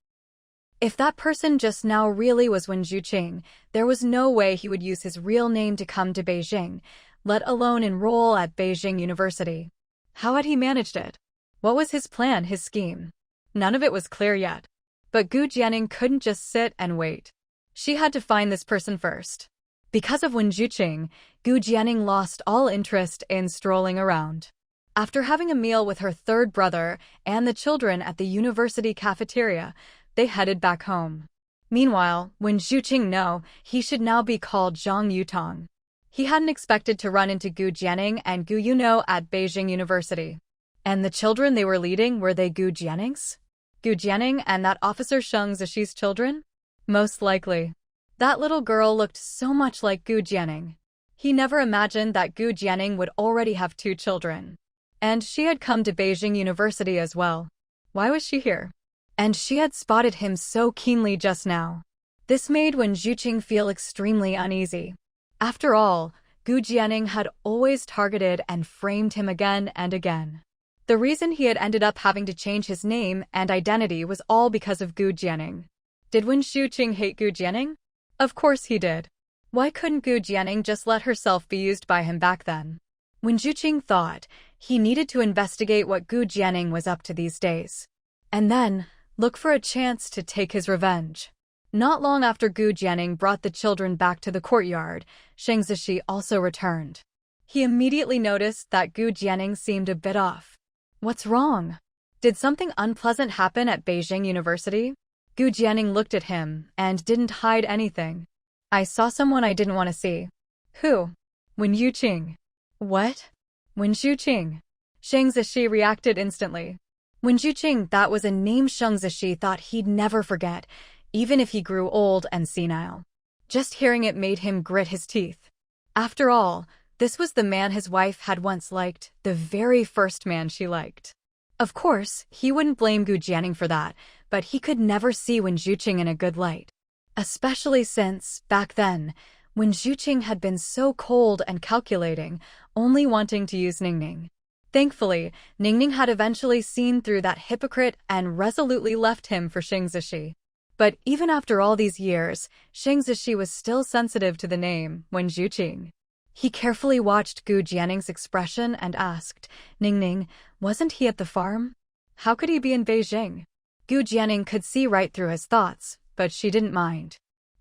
A: If that person just now really was Wen Zhuqing, there was no way he would use his real name to come to Beijing, let alone enroll at Beijing University. How had he managed it? What was his plan, his scheme? None of it was clear yet. But Gu Jianing couldn't just sit and wait. She had to find this person first. Because of Wen Zhuqing, Gu Jianing lost all interest in strolling around. After having a meal with her third brother and the children at the university cafeteria, they headed back home. Meanwhile, Wen Zhuqing knew he should now be called Zhang Yutong. He hadn't expected to run into Gu Jianing and Gu Yuno at Beijing University. And the children they were leading, were they Gu Jianing's? Gu Jianing and that officer Sheng Zishi's children? Most likely. That little girl looked so much like Gu Jianing. He never imagined that Gu Jianing would already have 2 children. And she had come to Beijing University as well. Why was she here? And she had spotted him so keenly just now. This made Wen Zhuqing feel extremely uneasy. After all, Gu Jianing had always targeted and framed him again and again. The reason he had ended up having to change his name and identity was all because of Gu Jianing. Did Wen Zhuqing hate Gu Jianing? Of course he did. Why couldn't Gu Jianing just let herself be used by him back then? Wen Zhuqing thought he needed to investigate what Gu Jianing was up to these days. And then, look for a chance to take his revenge. Not long after Gu Jianing brought the children back to the courtyard, Sheng Zishi also returned. He immediately noticed that Gu Jianing seemed a bit off. What's wrong? Did something unpleasant happen at Beijing University? Gu Jianing looked at him and didn't hide anything. I saw someone I didn't want to see. Who? Wen Zhuqing. What? Wen Zhuqing. Sheng Zishi reacted instantly. Wen Zhuqing, that was a name Sheng Zishi thought he'd never forget, even if he grew old and senile. Just hearing it made him grit his teeth. After all, this was the man his wife had once liked, the very first man she liked. Of course, he wouldn't blame Gu Jianing for that, but he could never see Wen Zhuqing in a good light. Especially since, back then, Wen Zhuqing had been so cold and calculating, only wanting to use Ningning. Thankfully, Ningning had eventually seen through that hypocrite and resolutely left him for Sheng Zishi. But even after all these years, Sheng Zishi was still sensitive to the name, Wen Zhuqing. He carefully watched Gu Jianing's expression and asked, Ningning, wasn't he at the farm? How could he be in Beijing? Gu Jianing could see right through his thoughts, but she didn't mind.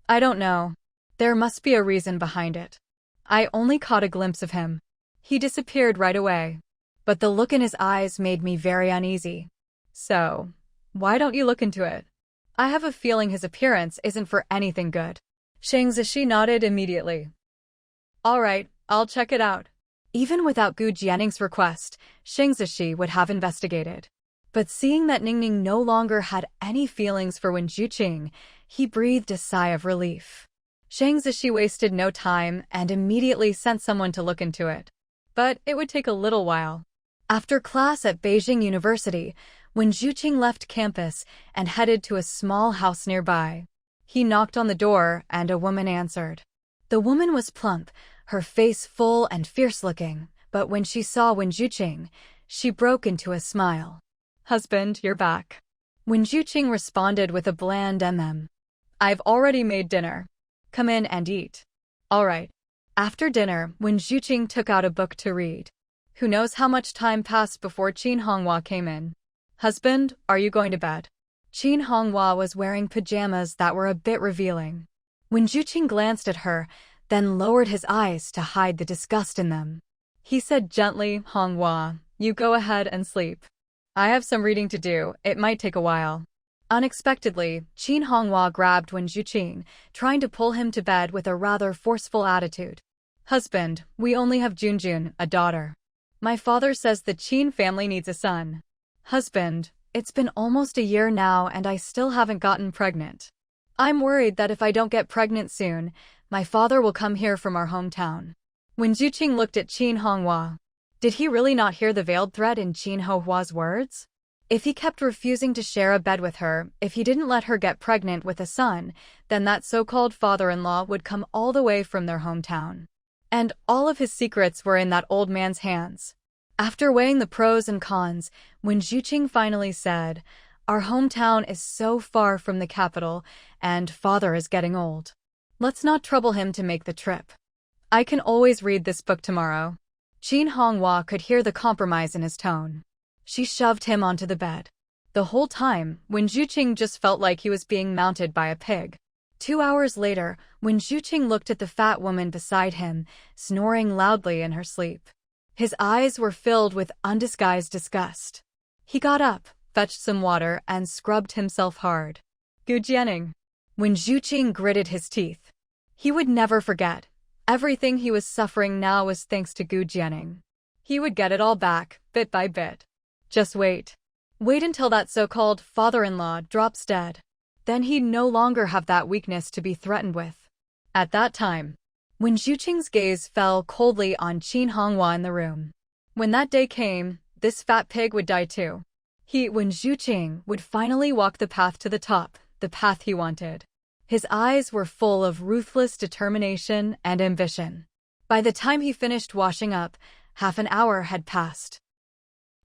A: I don't know. There must be a reason behind it. I only caught a glimpse of him. He disappeared right away. But the look in his eyes made me very uneasy. So, why don't you look into it? I have a feeling his appearance isn't for anything good. Sheng Zishi nodded immediately. All right, I'll check it out. Even without Gu Jianing's request, Sheng Zishi would have investigated. But seeing that Ningning no longer had any feelings for Wen Zhuqing, he breathed a sigh of relief. Sheng Zishi wasted no time and immediately sent someone to look into it. But it would take a little while. After class at Beijing University, Wen Zhuqing left campus and headed to a small house nearby. He knocked on the door and a woman answered. The woman was plump, her face full and fierce-looking, but when she saw Wen Zhuqing, she broke into a smile. Husband, you're back. Wen Zhuqing responded with a bland I've already made dinner. Come in and eat. All right. After dinner, Wen Zhuqing took out a book to read. Who knows how much time passed before Qin Honghua came in. Husband, are you going to bed? Qin Honghua was wearing pajamas that were a bit revealing. Wen Zhuqing glanced at her, then lowered his eyes to hide the disgust in them. He said gently, Honghua, you go ahead and sleep. I have some reading to do, it might take a while. Unexpectedly, Qin Honghua grabbed Wen Zhuqing, trying to pull him to bed with a rather forceful attitude. Husband, we only have Junjun, a daughter. My father says the Qin family needs a son. Husband, it's been almost a year now and I still haven't gotten pregnant. I'm worried that if I don't get pregnant soon, my father will come here from our hometown. When Zhuqing looked at Qin Honghua, did he really not hear the veiled threat in Qin Honghua's words? If he kept refusing to share a bed with her, if he didn't let her get pregnant with a son, then that so-called father-in-law would come all the way from their hometown. And all of his secrets were in that old man's hands. After weighing the pros and cons, when Zhuqing finally said, "Our hometown is so far from the capital, and father is getting old. Let's not trouble him to make the trip. I can always read this book tomorrow." Qin Honghua could hear the compromise in his tone. She shoved him onto the bed. The whole time, when Zhuqing just felt like he was being mounted by a pig. 2 hours later, when Zhuqing looked at the fat woman beside him, snoring loudly in her sleep, his eyes were filled with undisguised disgust. He got up, fetched some water, and scrubbed himself hard. Gu Jianing. When Zhuqing gritted his teeth, he would never forget. Everything he was suffering now was thanks to Gu Jianing. He would get it all back, bit by bit. Just wait. Wait until that so-called father-in-law drops dead. Then he'd no longer have that weakness to be threatened with. At that time, when Zhuqing's gaze fell coldly on Qin Honghua in the room. When that day came, this fat pig would die too. When Zhuqing would finally walk the path to the top, the path he wanted. His eyes were full of ruthless determination and ambition. By the time he finished washing up, half an hour had passed.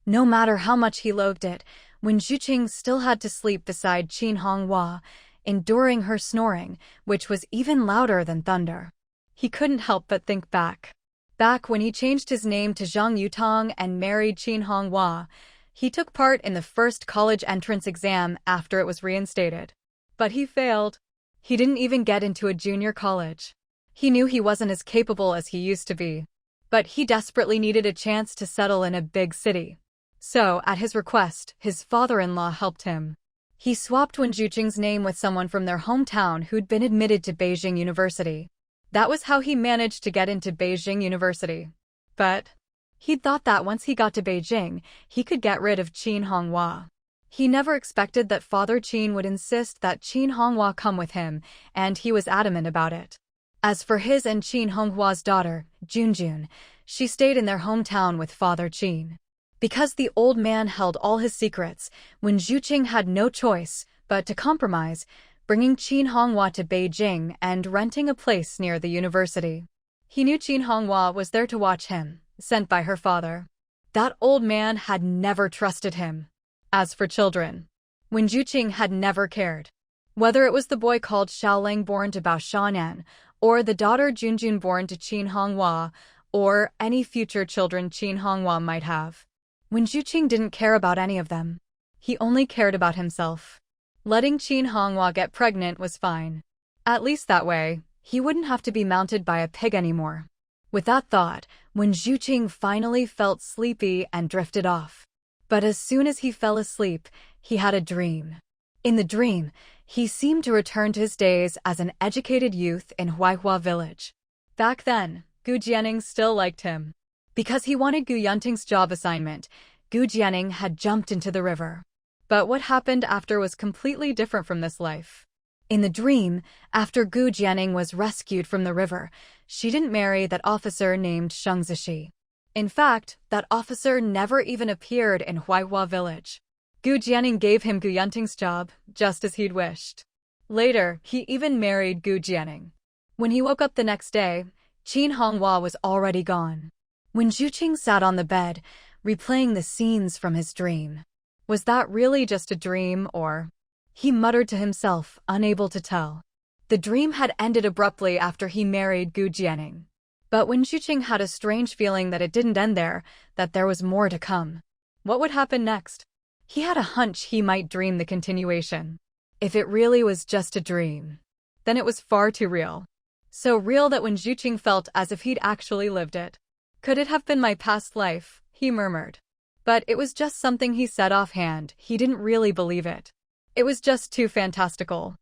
A: No matter how much he loathed it, when Zhuqing still had to sleep beside Qin Honghua, enduring her snoring, which was even louder than thunder, he couldn't help but think back. Back when he changed his name to Zhang Yutong and married Qin Honghua, he took part in the first college entrance exam after it was reinstated. But he failed. He didn't even get into a junior college. He knew he wasn't as capable as he used to be. But he desperately needed a chance to settle in a big city. So, at his request, his father-in-law helped him. He swapped Wen Zhuqing's name with someone from their hometown who'd been admitted to Beijing University. That was how he managed to get into Beijing University. But he'd thought that once he got to Beijing, he could get rid of Qin Honghua. He never expected that Father Qin would insist that Qin Honghua come with him, and he was adamant about it. As for his and Qin Honghua's daughter, Junjun, she stayed in their hometown with Father Qin. Because the old man held all his secrets, Wen Zhuqing had no choice but to compromise, bringing Qin Honghua to Beijing and renting a place near the university. He knew Qin Honghua was there to watch him, sent by her father. That old man had never trusted him. As for children, Wen Zhuqing had never cared. Whether it was the boy called Xiaoling born to Bao Shanan, or the daughter Junjun born to Qin Honghua, or any future children Qin Honghua might have. Wen Zhuqing didn't care about any of them. He only cared about himself. Letting Qin Honghua get pregnant was fine. At least that way, he wouldn't have to be mounted by a pig anymore. With that thought, Wen Zhuqing finally felt sleepy and drifted off. But as soon as he fell asleep, he had a dream. In the dream, he seemed to return to his days as an educated youth in Huaihua village. Back then, Gu Jianing still liked him. Because he wanted Gu Yunting's job assignment, Gu Jianing had jumped into the river. But what happened after was completely different from this life. In the dream, after Gu Jianing was rescued from the river, she didn't marry that officer named Sheng Zishi. In fact, that officer never even appeared in Huaihua village. Gu Jianing gave him Gu Yunting's job, just as he'd wished. Later, he even married Gu Jianing. When he woke up the next day, Qin Honghua was already gone. When Zhuqing sat on the bed, replaying the scenes from his dream. Was that really just a dream, or? He muttered to himself, unable to tell. The dream had ended abruptly after he married Gu Jianing. But Wen Zhuqing had a strange feeling that it didn't end there, that there was more to come. What would happen next? He had a hunch he might dream the continuation. If it really was just a dream, then it was far too real. So real that Wen Zhuqing felt as if he'd actually lived it. Could it have been my past life? He murmured. But it was just something he said offhand. He didn't really believe it. It was just too fantastical.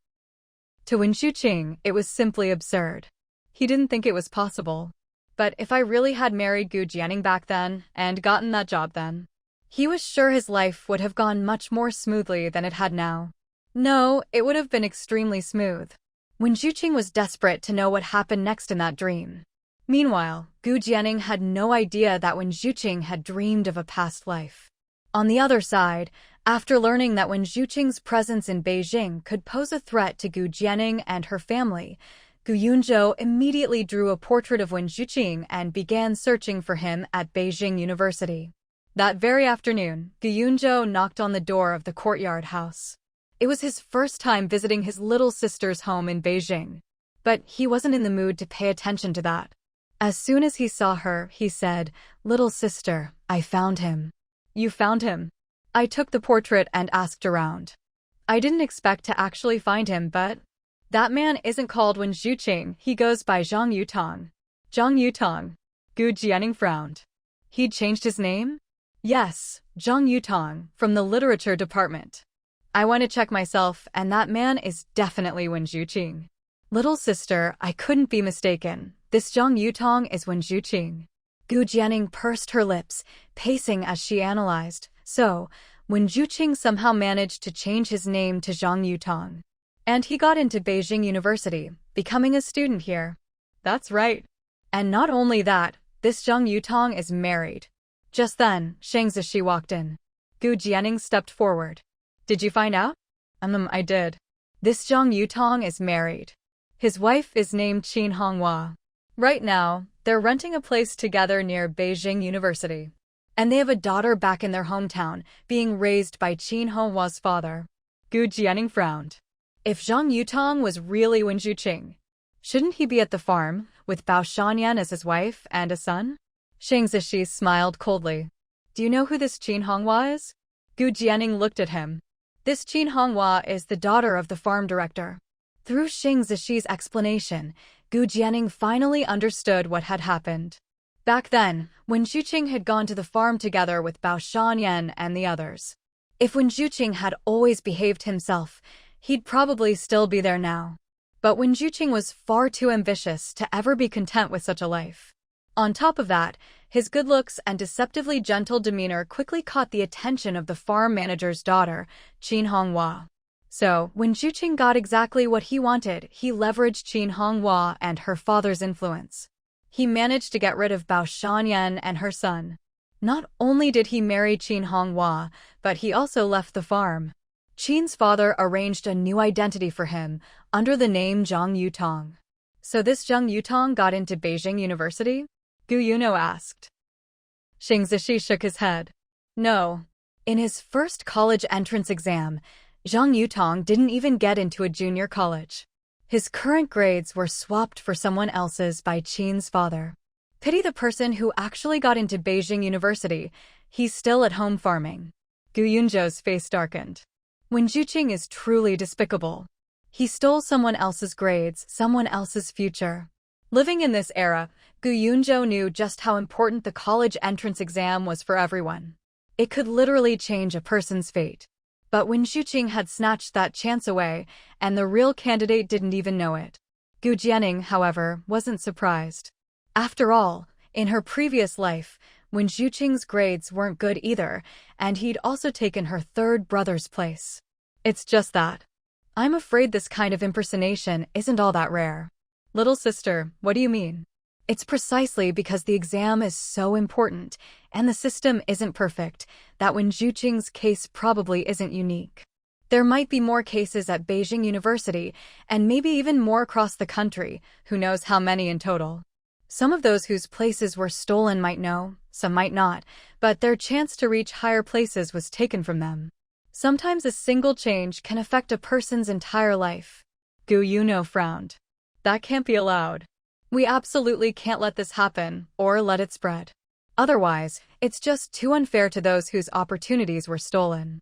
A: To Wen Zhuqing, it was simply absurd. He didn't think it was possible. But if I really had married Gu Jianing back then and gotten that job then, he was sure his life would have gone much more smoothly than it had now. No, it would have been extremely smooth. Wen Zhuqing was desperate to know what happened next in that dream. Meanwhile, Gu Jianing had no idea that Wen Zhuqing had dreamed of a past life. On the other side, after learning that Wen Zhuqing's presence in Beijing could pose a threat to Gu Jianing and her family, Gu Yunzhou immediately drew a portrait of Wen Zhuqing and began searching for him at Beijing University. That very afternoon, Gu Yunzhou knocked on the door of the courtyard house. It was his first time visiting his little sister's home in Beijing. But he wasn't in the mood to pay attention to that. As soon as he saw her, he said, "Little sister, I found him." "You found him?" I took the portrait and asked around. I didn't expect to actually find him, but that man isn't called Wen Zhuqing, he goes by Zhang Yutong. Zhang Yutong. Gu Jianing frowned. He'd changed his name? Yes, Zhang Yutong, from the literature department. I want to check myself, and that man is definitely Wen Zhuqing. Little sister, I couldn't be mistaken. This Zhang Yutong is Wen Zhuqing. Gu Jianing pursed her lips, pacing as she analyzed. So, Wen Zhuqing somehow managed to change his name to Zhang Yutong. And he got into Beijing University, becoming a student here. That's right. And not only that, this Zhang Yutong is married. Just then, Shang Zishi walked in. Gu Jianing stepped forward. Did you find out? I did. This Zhang Yutong is married. His wife is named Qin Honghua. Right now, they're renting a place together near Beijing University. And they have a daughter back in their hometown, being raised by Qin Honghua's father. Gu Jianing frowned. If Zhang Yutong was really Wen Zhuqing, shouldn't he be at the farm, with Bao Shanyan as his wife and a son? Shang Zishi smiled coldly. Do you know who this Qin Honghua is? Gu Jianing looked at him. This Qin Honghua is the daughter of the farm director. Through Shang Zishi's explanation, Gu Jianing finally understood what had happened. Back then, Wen Zhuqing had gone to the farm together with Bao Shanyan and the others. If Wen Zhuqing had always behaved himself, he'd probably still be there now. But Wen Zhuqing was far too ambitious to ever be content with such a life. On top of that, his good looks and deceptively gentle demeanor quickly caught the attention of the farm manager's daughter, Qin Honghua. So, when Zhuqing got exactly what he wanted, he leveraged Qin Honghua and her father's influence. He managed to get rid of Bao Shanyan and her son. Not only did he marry Qin Honghua, but he also left the farm. Qin's father arranged a new identity for him, under the name Zhang Yutong. So this Zhang Yutong got into Beijing University? Gu Yuno asked. Shang Zishi shook his head. No. In his first college entrance exam, Zhang Yutong didn't even get into a junior college. His current grades were swapped for someone else's by Qin's father. Pity the person who actually got into Beijing University. He's still at home farming. Gu Yunzhou's face darkened. Wen Zhuqing is truly despicable. He stole someone else's grades, someone else's future. Living in this era, Gu Yunzhou knew just how important the college entrance exam was for everyone. It could literally change a person's fate. But Wen Zhuqing had snatched that chance away, and the real candidate didn't even know it. Gu Jianing, however, wasn't surprised. After all, in her previous life, Wen Zhuqing's grades weren't good either, and he'd also taken her third brother's place. It's just that. I'm afraid this kind of impersonation isn't all that rare. Little sister, what do you mean? It's precisely because the exam is so important, and the system isn't perfect, that Wen Zhuqing's case probably isn't unique. There might be more cases at Beijing University, and maybe even more across the country, who knows how many in total. Some of those whose places were stolen might know, some might not, but their chance to reach higher places was taken from them. Sometimes a single change can affect a person's entire life. Gu Yuno frowned. That can't be allowed. We absolutely can't let this happen, or let it spread. Otherwise, it's just too unfair to those whose opportunities were stolen.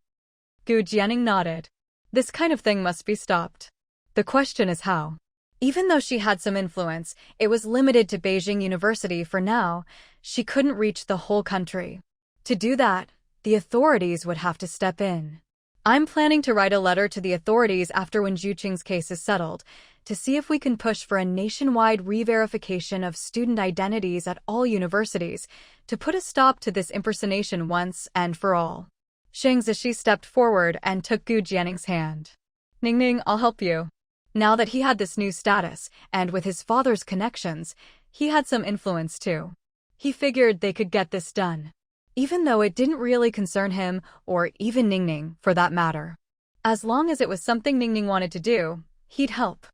A: Gu Jianing nodded. This kind of thing must be stopped. The question is how. Even though she had some influence, it was limited to Beijing University for now. She couldn't reach the whole country. To do that, the authorities would have to step in. I'm planning to write a letter to the authorities after Wen Zhuqing's case is settled, to see if we can push for a nationwide re-verification of student identities at all universities to put a stop to this impersonation once and for all. Shang Zishi stepped forward and took Gu Jianning's hand. Ningning, I'll help you. Now that he had this new status, and with his father's connections, he had some influence too. He figured they could get this done, even though it didn't really concern him or even Ningning for that matter. As long as it was something Ningning wanted to do, he'd help.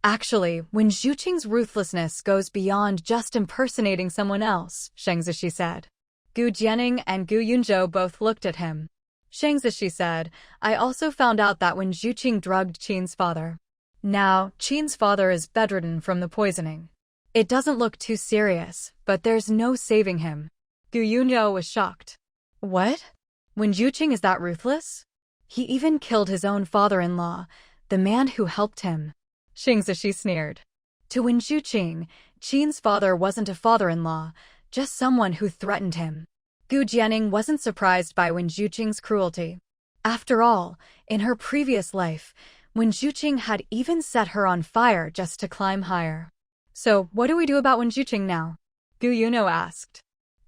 A: Actually, when Zhu Qing's ruthlessness goes beyond just impersonating someone else, Shang Zishi said. Gu Jianning and Gu Yunzhou both looked at him. Shang Zishi said, I also found out that when Zhu Qing drugged Qin's father. Now, Qin's father is bedridden from the poisoning. It doesn't look too serious, but there's no saving him. Gu Yunzhou was shocked. What? When Zhu Qing is that ruthless? He even killed his own father-in-law, the man who helped him. Shang Zishi sneered. To Wen Zhuqing, Qin's father wasn't a father-in-law, just someone who threatened him. Gu Jianning wasn't surprised by Wen Zhuqing's cruelty. After all, in her previous life, Wen Zhuqing had even set her on fire just to climb higher. So, what do we do about Wen Zhuqing now? Gu Yunzhou asked.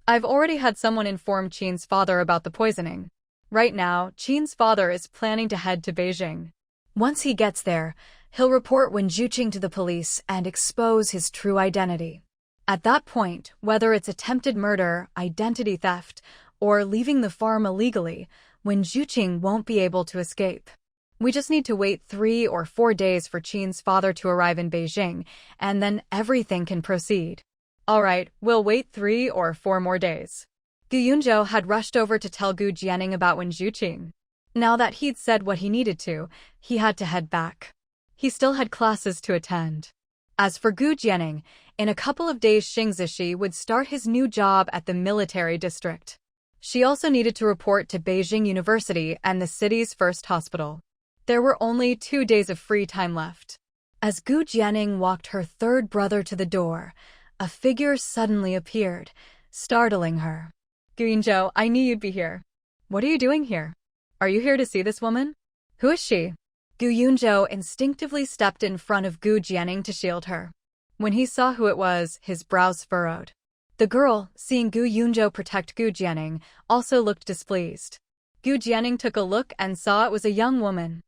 A: I've already had someone inform Qin's father about the poisoning. Right now, Qin's father is planning to head to Beijing. Once he gets there, he'll report Wen Zhuqing to the police and expose his true identity. At that point, whether it's attempted murder, identity theft, or leaving the farm illegally, Wen Zhuqing won't be able to escape. We just need to wait 3 or 4 days for Qin's father to arrive in Beijing, and then everything can proceed. All right, we'll wait 3 or 4 more days. Gu Yunzhou had rushed over to tell Gu Jianning about Wen Zhuqing. Now that he'd said what he needed to, he had to head back. He still had classes to attend. As for Gu Jianning, in a couple of days Shang Zishi would start his new job at the military district. She also needed to report to Beijing University and the city's first hospital. There were only 2 days of free time left. As Gu Jianning walked her third brother to the door, a figure suddenly appeared, startling her. Gu Yunzhou, I knew you'd be here. What are you doing here? Are you here to see this woman? Who is she? Gu Yunzhou instinctively stepped in front of Gu Jianning to shield her. When he saw who it was, his brows furrowed. The girl, seeing Gu Yunzhou protect Gu Jianning, also looked displeased. Gu Jianning took a look and saw it was a young woman.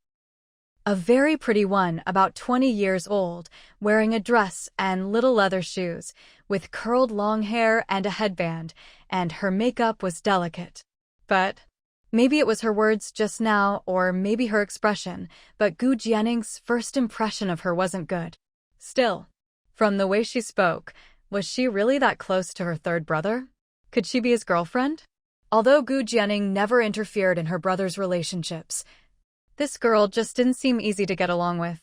A: A very pretty one, about 20 years old, wearing a dress and little leather shoes, with curled long hair and a headband, and her makeup was delicate. But maybe it was her words just now, or maybe her expression, but Gu Jianning's first impression of her wasn't good. Still, from the way she spoke, was she really that close to her third brother? Could she be his girlfriend? Although Gu Jianning never interfered in her brother's relationships, this girl just didn't seem easy to get along with.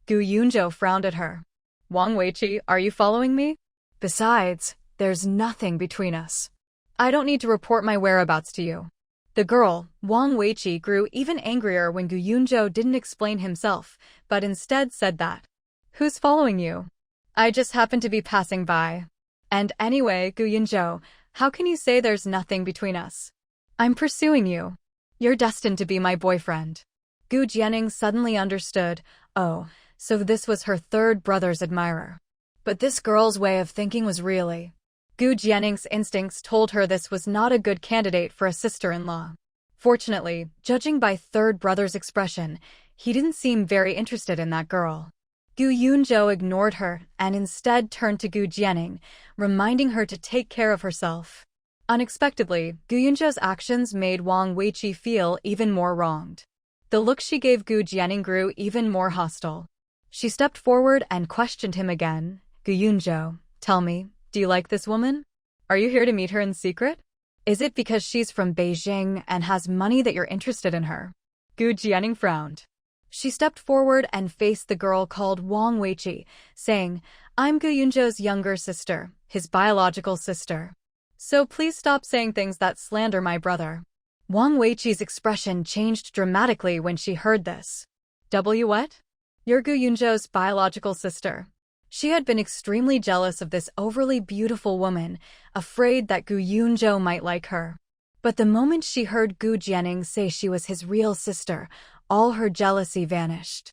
A: Gu Yunzhou frowned at her. Wang Weiqi, are you following me? Besides, there's nothing between us. I don't need to report my whereabouts to you. The girl, Wang Weiqi, grew even angrier when Gu Yunzhou didn't explain himself, but instead said that. Who's following you? I just happened to be passing by. And anyway, Gu Yunzhou, how can you say there's nothing between us? I'm pursuing you. You're destined to be my boyfriend. Gu Jianning suddenly understood, oh, so this was her third brother's admirer. But this girl's way of thinking was really... Gu Jianning's instincts told her this was not a good candidate for a sister-in-law. Fortunately, judging by third brother's expression, he didn't seem very interested in that girl. Gu Yunzhou ignored her and instead turned to Gu Jianning, reminding her to take care of herself. Unexpectedly, Gu Yunzhou's actions made Wang Weiqi feel even more wronged. The look she gave Gu Jianning grew even more hostile. She stepped forward and questioned him again. Gu Yunzhou, tell me, do you like this woman? Are you here to meet her in secret? Is it because she's from Beijing and has money that you're interested in her? Gu Jianning frowned. She stepped forward and faced the girl called Wang Weiqi, saying, I'm Gu Yunzhou's younger sister, his biological sister. So please stop saying things that slander my brother. Wang Weiqi's expression changed dramatically when she heard this. What? You're Gu Yunzhou's biological sister. She had been extremely jealous of this overly beautiful woman, afraid that Gu Yunzhou might like her. But the moment she heard Gu Jianning say she was his real sister, all her jealousy vanished.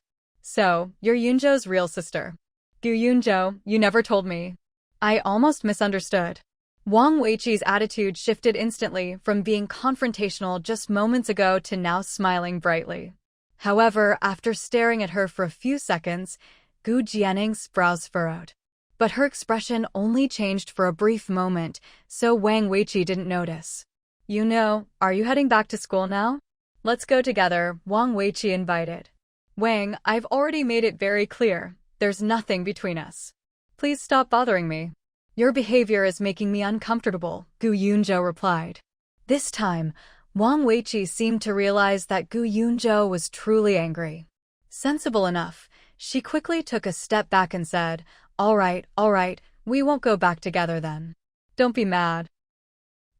A: So, you're Yoonjo's real sister. Gu Yoonjo, you never told me. I almost misunderstood. Wang Weiqi's attitude shifted instantly from being confrontational just moments ago to now smiling brightly. However, after staring at her for a few seconds, Gu Jianning's brows furrowed. But her expression only changed for a brief moment, so Wang Weiqi didn't notice. You know, are you heading back to school now? Let's go together, Wang Weiqi invited. Wang, I've already made it very clear. There's nothing between us. Please stop bothering me. Your behavior is making me uncomfortable, Gu Yoonjo replied. This time, Wang Weiqi seemed to realize that Gu Yoonjo was truly angry. Sensible enough, she quickly took a step back and said, all right, we won't go back together then. Don't be mad.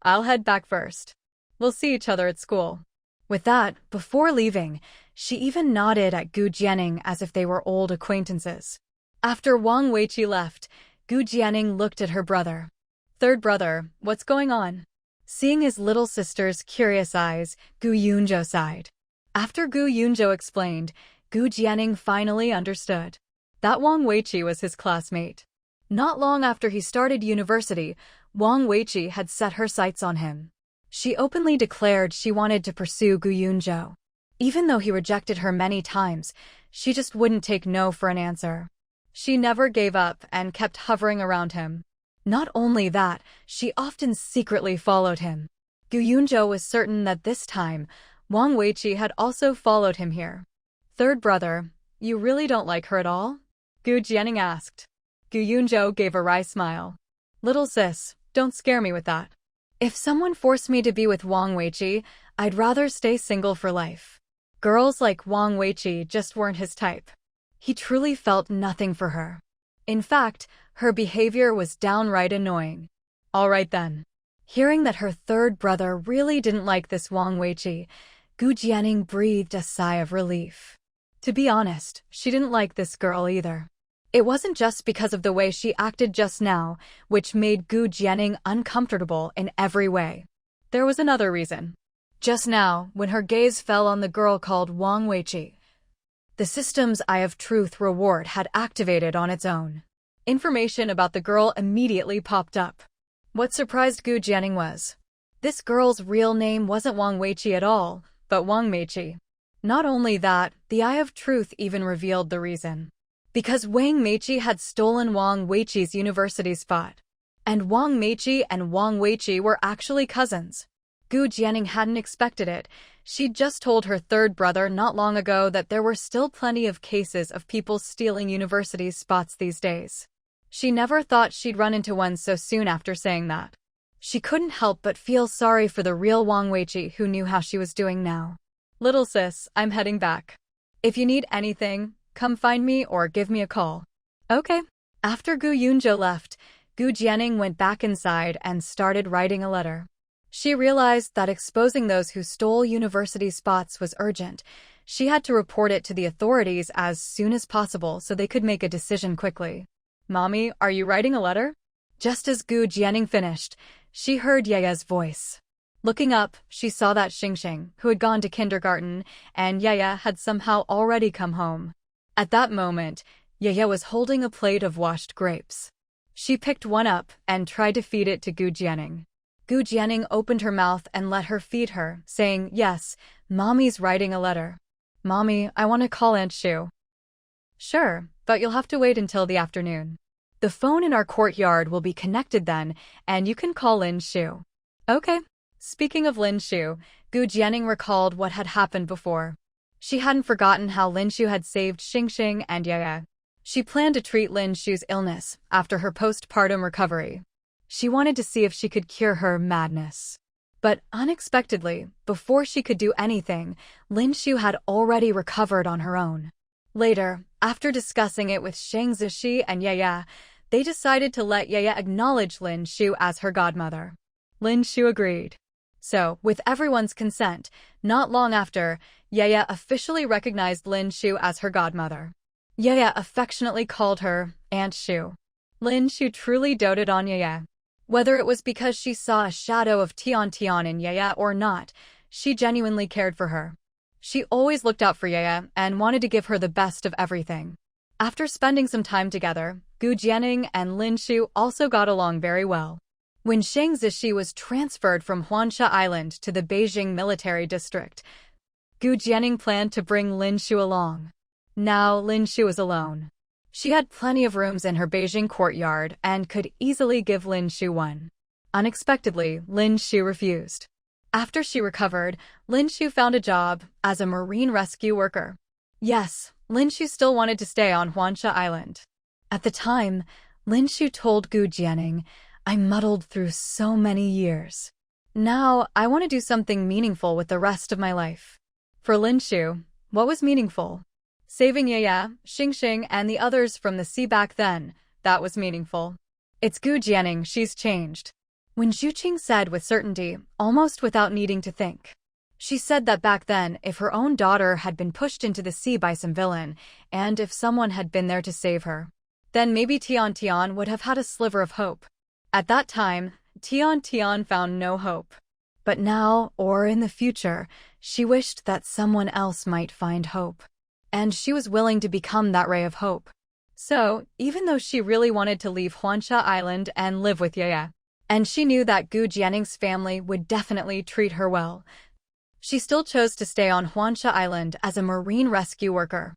A: I'll head back first. We'll see each other at school. With that, before leaving, she even nodded at Gu Jianning as if they were old acquaintances. After Wang Weiqi left, Gu Jianning looked at her brother. Third brother, what's going on? Seeing his little sister's curious eyes, Gu Yoonjo sighed. After Gu Yoonjo explained, Gu Jianning finally understood. That Wang Weiqi was his classmate. Not long after he started university, Wang Weiqi had set her sights on him. She openly declared she wanted to pursue Gu Yoonjo. Even though he rejected her many times, she just wouldn't take no for an answer. She never gave up and kept hovering around him. Not only that, she often secretly followed him. Gu Yoonjo was certain that this time, Wang Weiqi had also followed him here. Third brother, you really don't like her at all? Gu Jianning asked. Gu Yoonjo gave a wry smile. Little sis, don't scare me with that. If someone forced me to be with Wang Weiqi, I'd rather stay single for life. Girls like Wang Weiqi just weren't his type. He truly felt nothing for her. In fact, her behavior was downright annoying. All right then. Hearing that her third brother really didn't like this Wang Weiqi, Gu Jianning breathed a sigh of relief. To be honest, she didn't like this girl either. It wasn't just because of the way she acted just now, which made Gu Jianning uncomfortable in every way. There was another reason. Just now, when her gaze fell on the girl called Wang Weiqi, the system's Eye of Truth reward had activated on its own. Information about the girl immediately popped up. What surprised Gu Jianning was, this girl's real name wasn't Wang Weiqi at all, but Wang Meiqi. Not only that, the Eye of Truth even revealed the reason. Because Wang Meiqi had stolen Wang Weiqi's university spot. And Wang Meiqi and Wang Weiqi were actually cousins. Gu Jianning hadn't expected it. She'd just told her third brother not long ago that there were still plenty of cases of people stealing university spots these days. She never thought she'd run into one so soon after saying that. She couldn't help but feel sorry for the real Wang Weiqi who knew how she was doing now. Little sis, I'm heading back. If you need anything, come find me or give me a call. Okay. After Gu Yoonjo left, Gu Jianning went back inside and started writing a letter. She realized that exposing those who stole university spots was urgent. She had to report it to the authorities as soon as possible so they could make a decision quickly. Mommy, are you writing a letter? Just as Gu Jianning finished, she heard Yaya's voice. Looking up, she saw that Xingxing, who had gone to kindergarten, and Yaya had somehow already come home. At that moment, Yaya was holding a plate of washed grapes. She picked one up and tried to feed it to Gu Jianning. Gu Jianning opened her mouth and let her feed her, saying, Yes, Mommy's writing a letter. Mommy, I want to call Aunt Shu. Sure, but you'll have to wait until the afternoon. The phone in our courtyard will be connected then, and you can call Lin Shu. Okay. Speaking of Lin Shu, Gu Jianning recalled what had happened before. She hadn't forgotten how Lin Shu had saved Xingxing and Yaya. She planned to treat Lin Shu's illness after her postpartum recovery. She wanted to see if she could cure her madness. But unexpectedly, before she could do anything, Lin Shu had already recovered on her own. Later, after discussing it with Shang Zishi and Yaya, they decided to let Yaya acknowledge Lin Shu as her godmother. Lin Shu agreed. So, with everyone's consent, not long after, Yaya officially recognized Lin Shu as her godmother. Yaya affectionately called her Aunt Shu. Lin Shu truly doted on Yaya. Whether it was because she saw a shadow of Tian Tian in Yaya or not, she genuinely cared for her. She always looked out for Yaya and wanted to give her the best of everything. After spending some time together, Gu Jianing and Lin Shu also got along very well. When Shang Zishi was transferred from Huansha Island to the Beijing military district, Gu Jianing planned to bring Lin Shu along. Now Lin Shu was alone. She had plenty of rooms in her Beijing courtyard and could easily give Lin Shu one. Unexpectedly, Lin Shu refused. After she recovered, Lin Shu found a job as a marine rescue worker. Yes, Lin Shu still wanted to stay on Huansha Island. At the time, Lin Shu told Gu Jianing, "I muddled through so many years. Now, I want to do something meaningful with the rest of my life." For Lin Shu, what was meaningful? Saving Yaya, Xingxing, and the others from the sea back then, that was meaningful. It's Gu Jianing, she's changed. When Zhu Qing said with certainty, almost without needing to think. She said that back then, if her own daughter had been pushed into the sea by some villain, and if someone had been there to save her, then maybe Tian Tian would have had a sliver of hope. At that time, Tian Tian found no hope. But now, or in the future, she wished that someone else might find hope. And she was willing to become that ray of hope. So, even though she really wanted to leave Huansha Island and live with Yaya, and she knew that Gu Jianing's family would definitely treat her well, she still chose to stay on Huansha Island as a marine rescue worker.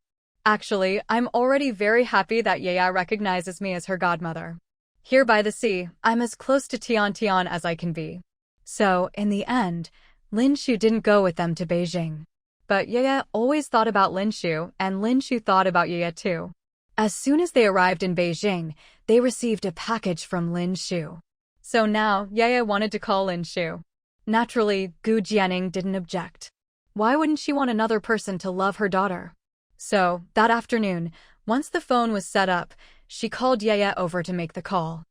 A: Actually, I'm already very happy that Yaya recognizes me as her godmother. Here by the sea, I'm as close to Tian Tian as I can be. So, in the end, Lin Shu didn't go with them to Beijing. But Yaya always thought about Lin Shu, and Lin Shu thought about Yaya too. As soon as they arrived in Beijing, they received a package from Lin Shu. So now, Yaya wanted to call Lin Shu. Naturally, Gu Jianing didn't object. Why wouldn't she want another person to love her daughter? So, that afternoon, once the phone was set up, she called Yaya over to make the call.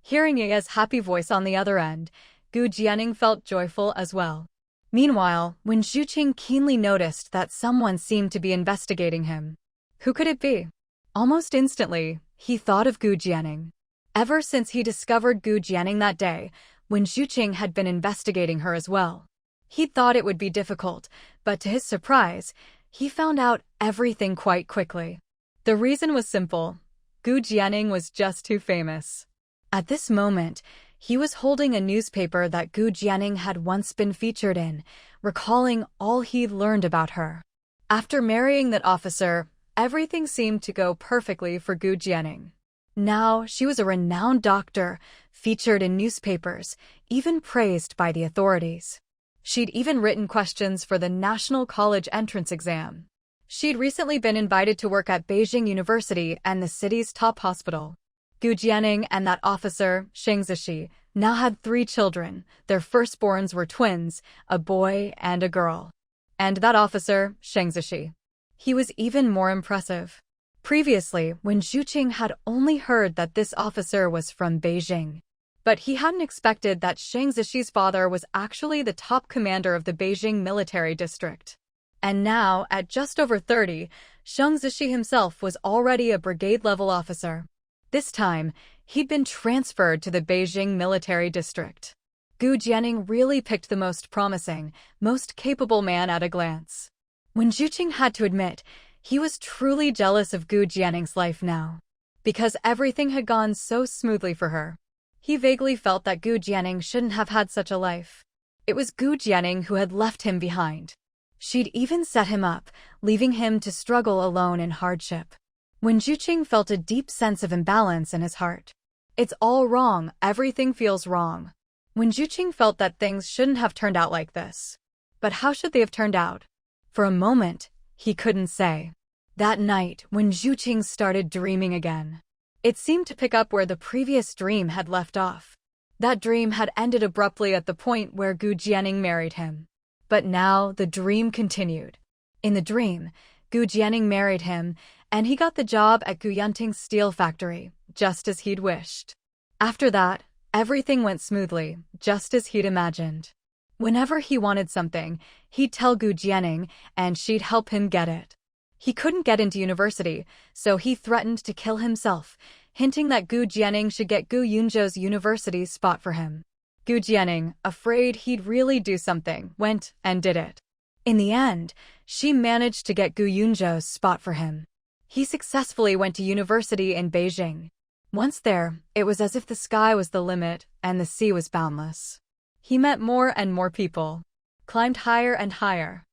A: Hearing Yaya's happy voice on the other end, Gu Jianing felt joyful as well. Meanwhile, when Zhu Qing keenly noticed that someone seemed to be investigating him. Who could it be? Almost instantly, he thought of Gu Jianing. Ever since he discovered Gu Jianing that day, when Zhu Qing had been investigating her as well. He thought it would be difficult, but to his surprise, he found out everything quite quickly. The reason was simple. Gu Jianing was just too famous. At this moment, he was holding a newspaper that Gu Jianing had once been featured in, recalling all he'd learned about her. After marrying that officer, everything seemed to go perfectly for Gu Jianing. Now, she was a renowned doctor, featured in newspapers, even praised by the authorities. She'd even written questions for the National College entrance exam. She'd recently been invited to work at Beijing University and the city's top hospital. Gu Jianing and that officer, Shang Zishi, now had 3 children. Their firstborns were twins, a boy and a girl. And that officer, Shang Zishi. He was even more impressive. Previously, when Zhu Qing had only heard that this officer was from Beijing. But he hadn't expected that Shang Zishi's father was actually the top commander of the Beijing military district. And now, at just over 30, Shang Zishi himself was already a brigade-level officer. This time, he'd been transferred to the Beijing military district. Gu Jianing really picked the most promising, most capable man at a glance. When Zhu Qing had to admit, he was truly jealous of Gu Jianing's life now. Because everything had gone so smoothly for her. He vaguely felt that Gu Jianing shouldn't have had such a life. It was Gu Jianing who had left him behind. She'd even set him up, leaving him to struggle alone in hardship. When Zhu Qing felt a deep sense of imbalance in his heart. It's all wrong, everything feels wrong. When Zhu Qing felt that things shouldn't have turned out like this. But how should they have turned out? For a moment, he couldn't say. That night, when Zhu Qing started dreaming again, it seemed to pick up where the previous dream had left off. That dream had ended abruptly at the point where Gu Jianing married him. But now, the dream continued. In the dream, Gu Jianing married him, and he got the job at Gu Yunting's steel factory, just as he'd wished. After that, everything went smoothly, just as he'd imagined. Whenever he wanted something, he'd tell Gu Jianing, and she'd help him get it. He couldn't get into university, so he threatened to kill himself, hinting that Gu Jianing should get Gu Yunzhou's university spot for him. Gu Jianing, afraid he'd really do something, went and did it. In the end, she managed to get Gu Yunzhou's spot for him. He successfully went to university in Beijing. Once there, it was as if the sky was the limit and the sea was boundless. He met more and more people, climbed higher and higher.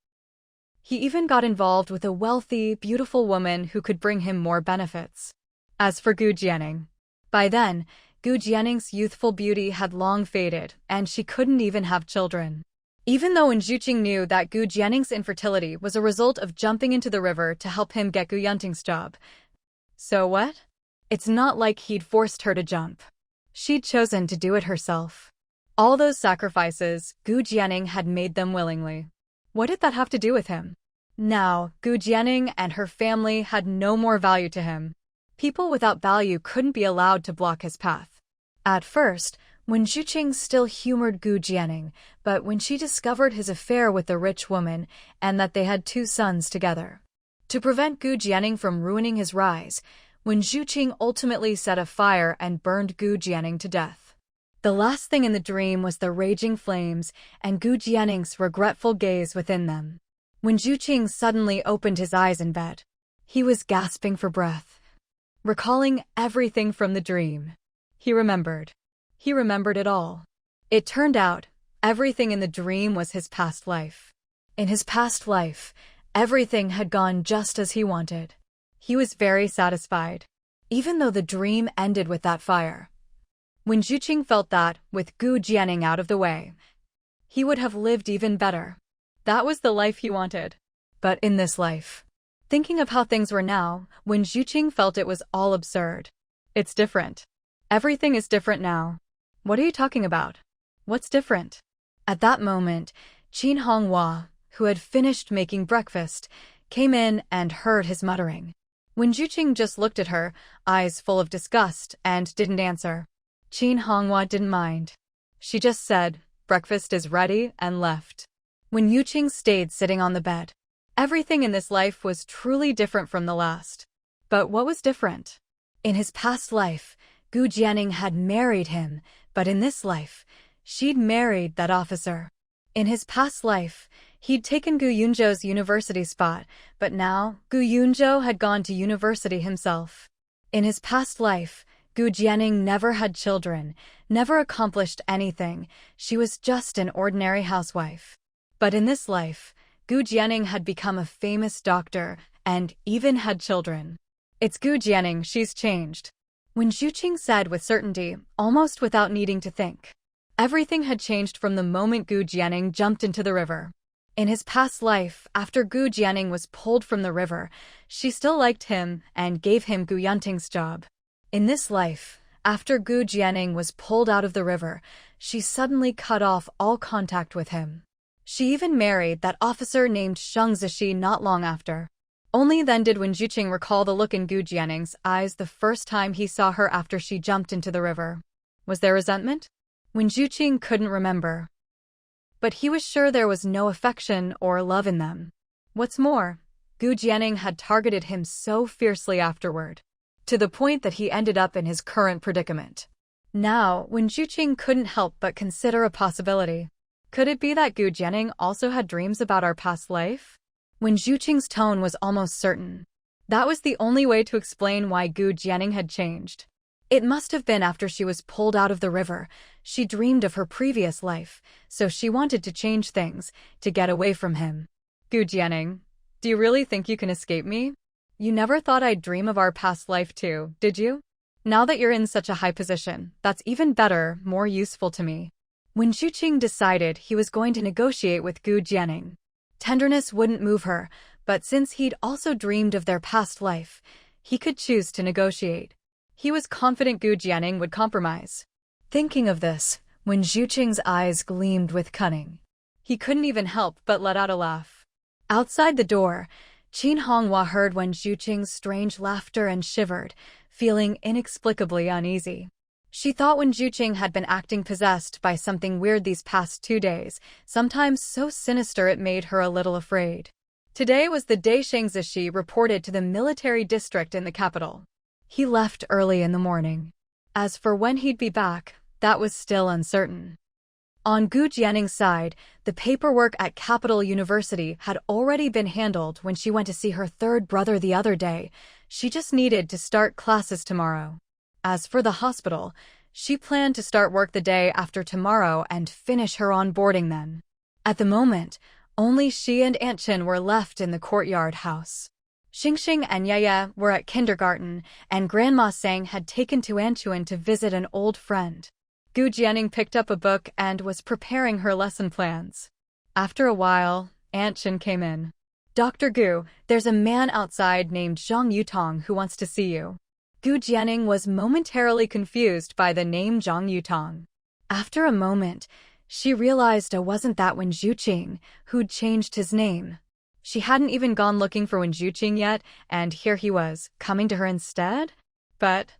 A: He even got involved with a wealthy, beautiful woman who could bring him more benefits. As for Gu Jianing, by then, Gu Jianing's youthful beauty had long faded, and she couldn't even have children. Even though Wen Zhuqing knew that Gu Jianing's infertility was a result of jumping into the river to help him get Gu Yunting's job. So what? It's not like he'd forced her to jump. She'd chosen to do it herself. All those sacrifices, Gu Jianing had made them willingly. What did that have to do with him? Now, Gu Jianing and her family had no more value to him. People without value couldn't be allowed to block his path. At first, Wen Zhuqing still humored Gu Jianing, but when she discovered his affair with the rich woman and that they had 2 sons together. To prevent Gu Jianing from ruining his rise, Wen Zhuqing ultimately set a fire and burned Gu Jianing to death. The last thing in the dream was the raging flames and Gu Jianing's regretful gaze within them. Wen Zhuqing suddenly opened his eyes in bed. He was gasping for breath, recalling everything from the dream. He remembered. He remembered it all. It turned out, everything in the dream was his past life. In his past life, everything had gone just as he wanted. He was very satisfied, even though the dream ended with that fire. When Zhuqing felt that, with Gu Jianing out of the way, he would have lived even better. That was the life he wanted. But in this life, thinking of how things were now, when Zhuqing felt it was all absurd. It's different. Everything is different now. What are you talking about? What's different? At that moment, Qin Honghua, who had finished making breakfast, came in and heard his muttering. When Zhuqing just looked at her, eyes full of disgust, and didn't answer. Qin Honghua didn't mind. She just said, "Breakfast is ready," and left. When Yuqing stayed sitting on the bed, everything in this life was truly different from the last. But what was different? In his past life, Gu Jianing had married him, but in this life, she'd married that officer. In his past life, he'd taken Gu Yunzhou's university spot, but now Gu Yunzhou had gone to university himself. In his past life, Gu Jianing never had children, never accomplished anything. She was just an ordinary housewife. But in this life, Gu Jianing had become a famous doctor and even had children. It's Gu Jianing, she's changed. When Zhuqing said with certainty, almost without needing to think. Everything had changed from the moment Gu Jianing jumped into the river. In his past life, after Gu Jianing was pulled from the river, she still liked him and gave him Gu Yunting's job. In this life, after Gu Jianing was pulled out of the river, she suddenly cut off all contact with him. She even married that officer named Sheng Zishi not long after. Only then did Wen Zhuqing recall the look in Gu Jianing's eyes the first time he saw her after she jumped into the river. Was there resentment? Wen Zhuqing couldn't remember. But he was sure there was no affection or love in them. What's more, Gu Jianing had targeted him so fiercely afterward, to the point that he ended up in his current predicament. Now, Wen Zhuqing couldn't help but consider a possibility. Could it be that Gu Jianing also had dreams about our past life? Wen Zhuqing's tone was almost certain. That was the only way to explain why Gu Jianing had changed. It must have been after she was pulled out of the river. She dreamed of her previous life, so she wanted to change things, to get away from him. Gu Jianing, do you really think you can escape me? You never thought I'd dream of our past life too, did you? Now that you're in such a high position, that's even better, more useful to me. When Zhuqing decided he was going to negotiate with Gu Jianing, tenderness wouldn't move her, but since he'd also dreamed of their past life, he could choose to negotiate. He was confident Gu Jianing would compromise. Thinking of this, when Zhuqing's eyes gleamed with cunning, he couldn't even help but let out a laugh. Outside the door, Qin Honghua heard Wen Zhuqing's strange laughter and shivered, feeling inexplicably uneasy. She thought Wen Zhuqing had been acting possessed by something weird these past 2 days, sometimes so sinister it made her a little afraid. Today was the day Sheng Zishi reported to the military district in the capital. He left early in the morning. As for when he'd be back, that was still uncertain. On Gu Jianning's side, the paperwork at Capital University had already been handled when she went to see her third brother the other day. She just needed to start classes tomorrow. As for the hospital, she planned to start work the day after tomorrow and finish her onboarding then. At the moment, only she and Aunt Chin were left in the courtyard house. Xingxing and Yaya were at kindergarten, and Grandma Sang had taken to Antuan to visit an old friend. Gu Jianning picked up a book and was preparing her lesson plans. After a while, Aunt Chin came in. "Dr. Gu, there's a man outside named Zhang Yutong who wants to see you." Gu Jianning was momentarily confused by the name Zhang Yutong. After a moment, she realized it wasn't that Wen Zhuqing who'd changed his name. She hadn't even gone looking for Wen Zhuqing yet, and here he was, coming to her instead? But,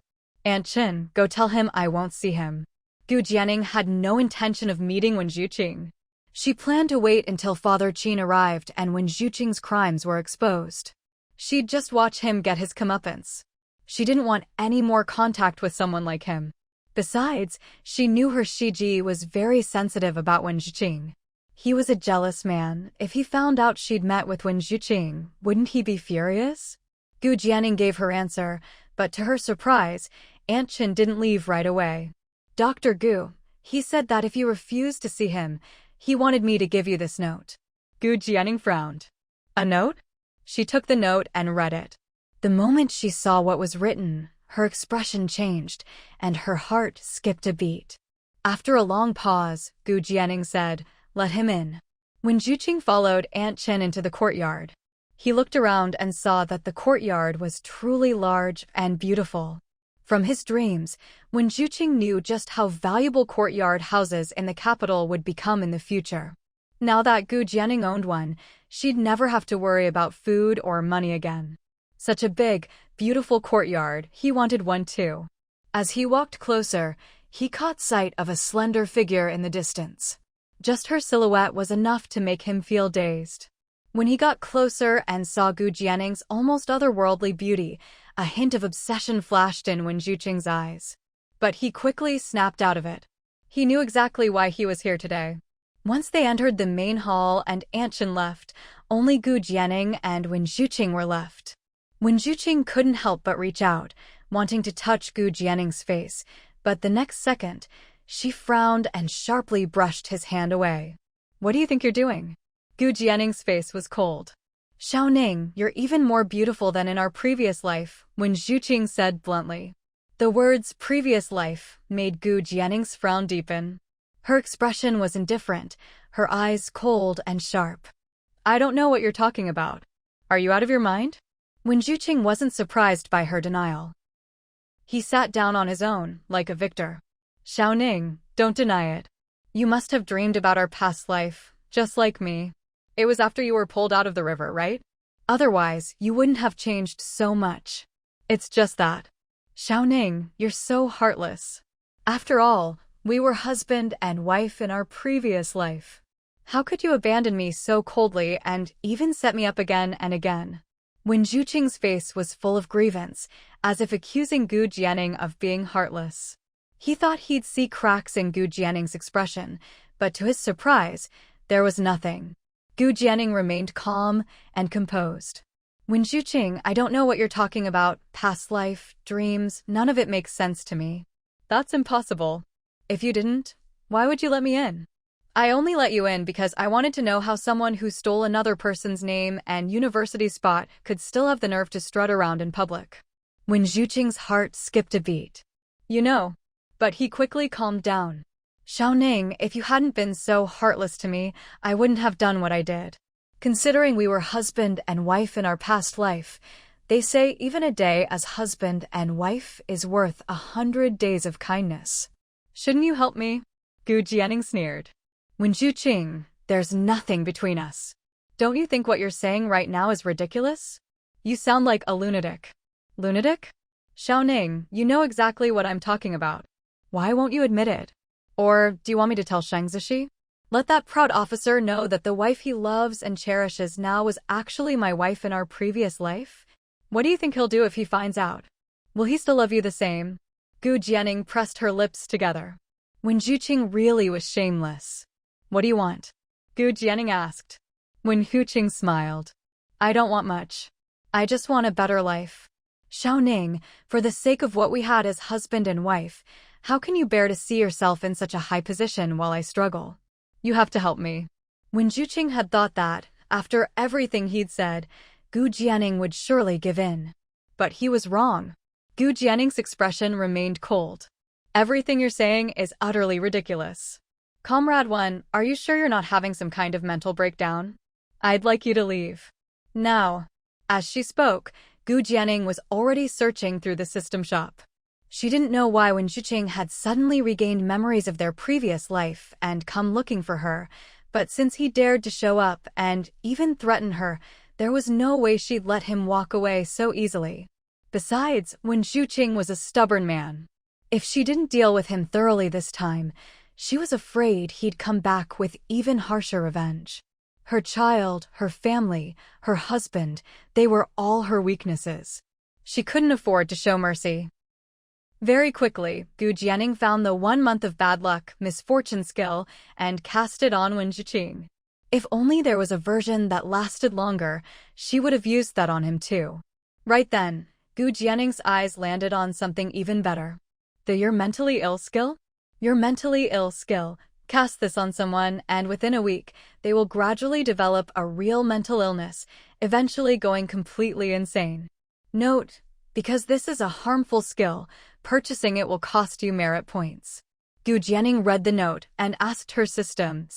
A: "Aunt Chin, go tell him I won't see him." Gu Jianning had no intention of meeting Wen Zhuqing. She planned to wait until Father Qin arrived and Wen Zhuqing's crimes were exposed. She'd just watch him get his comeuppance. She didn't want any more contact with someone like him. Besides, she knew her Shiji was very sensitive about Wen Zhuqing. He was a jealous man. If he found out she'd met with Wen Zhuqing, wouldn't he be furious? Gu Jianning gave her answer, but to her surprise, Aunt Chin didn't leave right away. "Dr. Gu, he said that if you refused to see him, he wanted me to give you this note." Gu Jianning frowned. "A note?" She took the note and read it. The moment she saw what was written, her expression changed, and her heart skipped a beat. After a long pause, Gu Jianning said, "Let him in." When Zhuqing followed Aunt Chin into the courtyard, he looked around and saw that the courtyard was truly large and beautiful. From his dreams, Wen Zhuqing knew just how valuable courtyard houses in the capital would become in the future. Now that Gu Jianning owned one, she'd never have to worry about food or money again. Such a big, beautiful courtyard, he wanted one too. As he walked closer, he caught sight of a slender figure in the distance. Just her silhouette was enough to make him feel dazed. When he got closer and saw Gu Jianning's almost otherworldly beauty, a hint of obsession flashed in Wen Zhuqing's eyes. But he quickly snapped out of it. He knew exactly why he was here today. Once they entered the main hall and Aunt Chin left, only Gu Jianning and Wen Zhuqing were left. Wen Zhuqing couldn't help but reach out, wanting to touch Gu Jianning's face, but the next second, she frowned and sharply brushed his hand away. "What do you think you're doing?" Gu Jianning's face was cold. "Xiaoning, you're even more beautiful than in our previous life," Wen Zhuqing said bluntly. The words "previous life" made Gu Jianning's frown deepen. Her expression was indifferent, her eyes cold and sharp. "I don't know what you're talking about. Are you out of your mind?" Wen Zhuqing wasn't surprised by her denial. He sat down on his own, like a victor. "Xiaoning, don't deny it. You must have dreamed about our past life, just like me. It was after you were pulled out of the river, right? Otherwise, you wouldn't have changed so much. It's just that. Xiaoning, you're so heartless. After all, we were husband and wife in our previous life. How could you abandon me so coldly and even set me up again and again?" Wen Zhuqing's face was full of grievance, as if accusing Gu Jianning of being heartless. He thought he'd see cracks in Gu Jianning's expression, but to his surprise, there was nothing. Gu Jianning remained calm and composed. "Wen Zhuqing, I don't know what you're talking about. Past life, dreams, none of it makes sense to me." "That's impossible. If you didn't, why would you let me in?" "I only let you in because I wanted to know how someone who stole another person's name and university spot could still have the nerve to strut around in public." Wen Zhuqing's heart skipped a beat. "You know." But he quickly calmed down. "Xiaoning, if you hadn't been so heartless to me, I wouldn't have done what I did. Considering we were husband and wife in our past life, they say even a day as husband and wife is worth 100 days of kindness. Shouldn't you help me?" Gu Jianning sneered. "Wen Zhuqing, there's nothing between us. Don't you think what you're saying right now is ridiculous? You sound like a lunatic." "Lunatic? Xiaoning, you know exactly what I'm talking about. Why won't you admit it? Or do you want me to tell Shang Zishi? Let that proud officer know that the wife he loves and cherishes now was actually my wife in our previous life? What do you think he'll do if he finds out? Will he still love you the same?" Gu Jianning pressed her lips together. Wen Zhuqing really was shameless. What do you want? Gu Jianing asked. Wen Zhuqing smiled. I don't want much. I just want a better life. Xiao Ning, for the sake of what we had as husband and wife, how can you bear to see yourself in such a high position while I struggle? You have to help me. Wen Zhuqing had thought that, after everything he'd said, Gu Jianing would surely give in. But he was wrong. Gu Jianing's expression remained cold. Everything you're saying is utterly ridiculous. Comrade 1, are you sure you're not having some kind of mental breakdown? I'd like you to leave. Now. As she spoke, Gu Jianing was already searching through the system shop. She didn't know why Wen Zhuqing had suddenly regained memories of their previous life and come looking for her, but since he dared to show up and even threaten her, there was no way she'd let him walk away so easily. Besides, Wen Zhuqing was a stubborn man. If she didn't deal with him thoroughly this time, she was afraid he'd come back with even harsher revenge. Her child, her family, her husband, they were all her weaknesses. She couldn't afford to show mercy. Very quickly, Gu Jianing found the 1 month of bad luck, misfortune skill, and cast it on Wen Zhuqing. If only there was a version that lasted longer, she would have used that on him too. Right then, Gu Jianing's eyes landed on something even better. The You're Mentally Ill skill? Your mentally ill skill. Cast this on someone, and within a week, they will gradually develop a real mental illness, eventually going completely insane. Note, because this is a harmful skill, purchasing it will cost you merit points. Gu Jianing read the note and asked her system,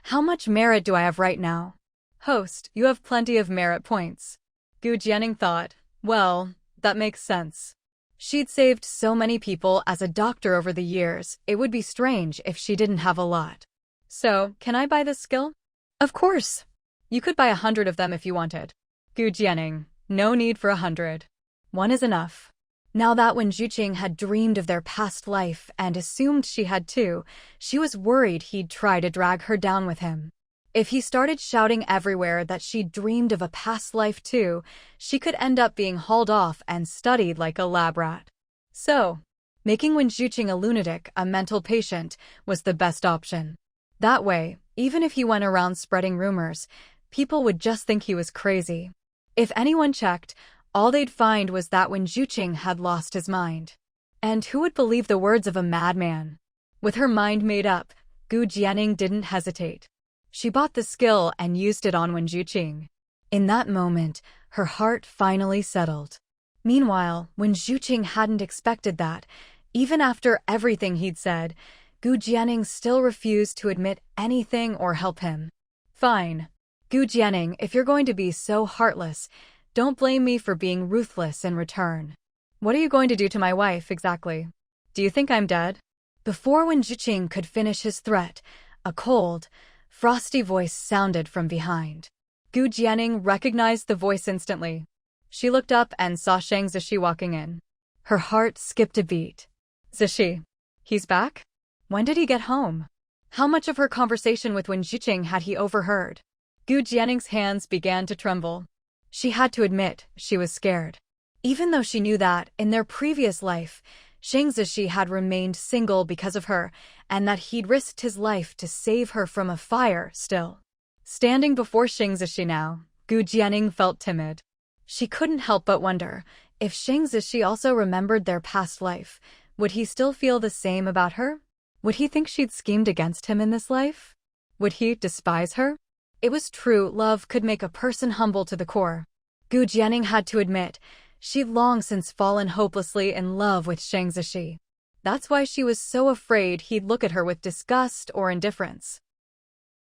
A: how much merit do I have right now? Host, you have plenty of merit points. Gu Jianing thought, well, that makes sense. She'd saved so many people as a doctor over the years, it would be strange if she didn't have a lot. So, can I buy this skill? Of course. You could buy 100 of them if you wanted. Gu Jianing, no need for 100. 1 is enough. Now that Wen Zhuqing had dreamed of their past life and assumed she had too, she was worried he'd try to drag her down with him. If he started shouting everywhere that she'd dreamed of a past life too, she could end up being hauled off and studied like a lab rat. So, making Wen Zhuqing a lunatic, a mental patient, was the best option. That way, even if he went around spreading rumors, people would just think he was crazy. If anyone checked, all they'd find was that Wen Zhuqing had lost his mind. And who would believe the words of a madman? With her mind made up, Gu Jianing didn't hesitate. She bought the skill and used it on Wen Zhuqing. In that moment, her heart finally settled. Meanwhile, Wen Zhuqing hadn't expected that. Even after everything he'd said, Gu Jianing still refused to admit anything or help him. Fine. Gu Jianing, if you're going to be so heartless, don't blame me for being ruthless in return. What are you going to do to my wife, exactly? Do you think I'm dead? Before Wen Zhuqing could finish his threat, a cold, frosty voice sounded from behind. Gu Jianing recognized the voice instantly. She looked up and saw Shang Zishi walking in. Her heart skipped a beat. Zishi. He's back? When did he get home? How much of her conversation with Wen Zhuqing had he overheard? Gu Jianing's hands began to tremble. She had to admit she was scared. Even though she knew that, in their previous life, Shang Zishi had remained single because of her, and that he'd risked his life to save her from a fire still. Standing before Shang Zishi now, Gu Jianing felt timid. She couldn't help but wonder, if Shang Zishi also remembered their past life, would he still feel the same about her? Would he think she'd schemed against him in this life? Would he despise her? It was true, love could make a person humble to the core. Gu Jianing had to admit, she'd long since fallen hopelessly in love with Shang Zishi. That's why she was so afraid he'd look at her with disgust or indifference.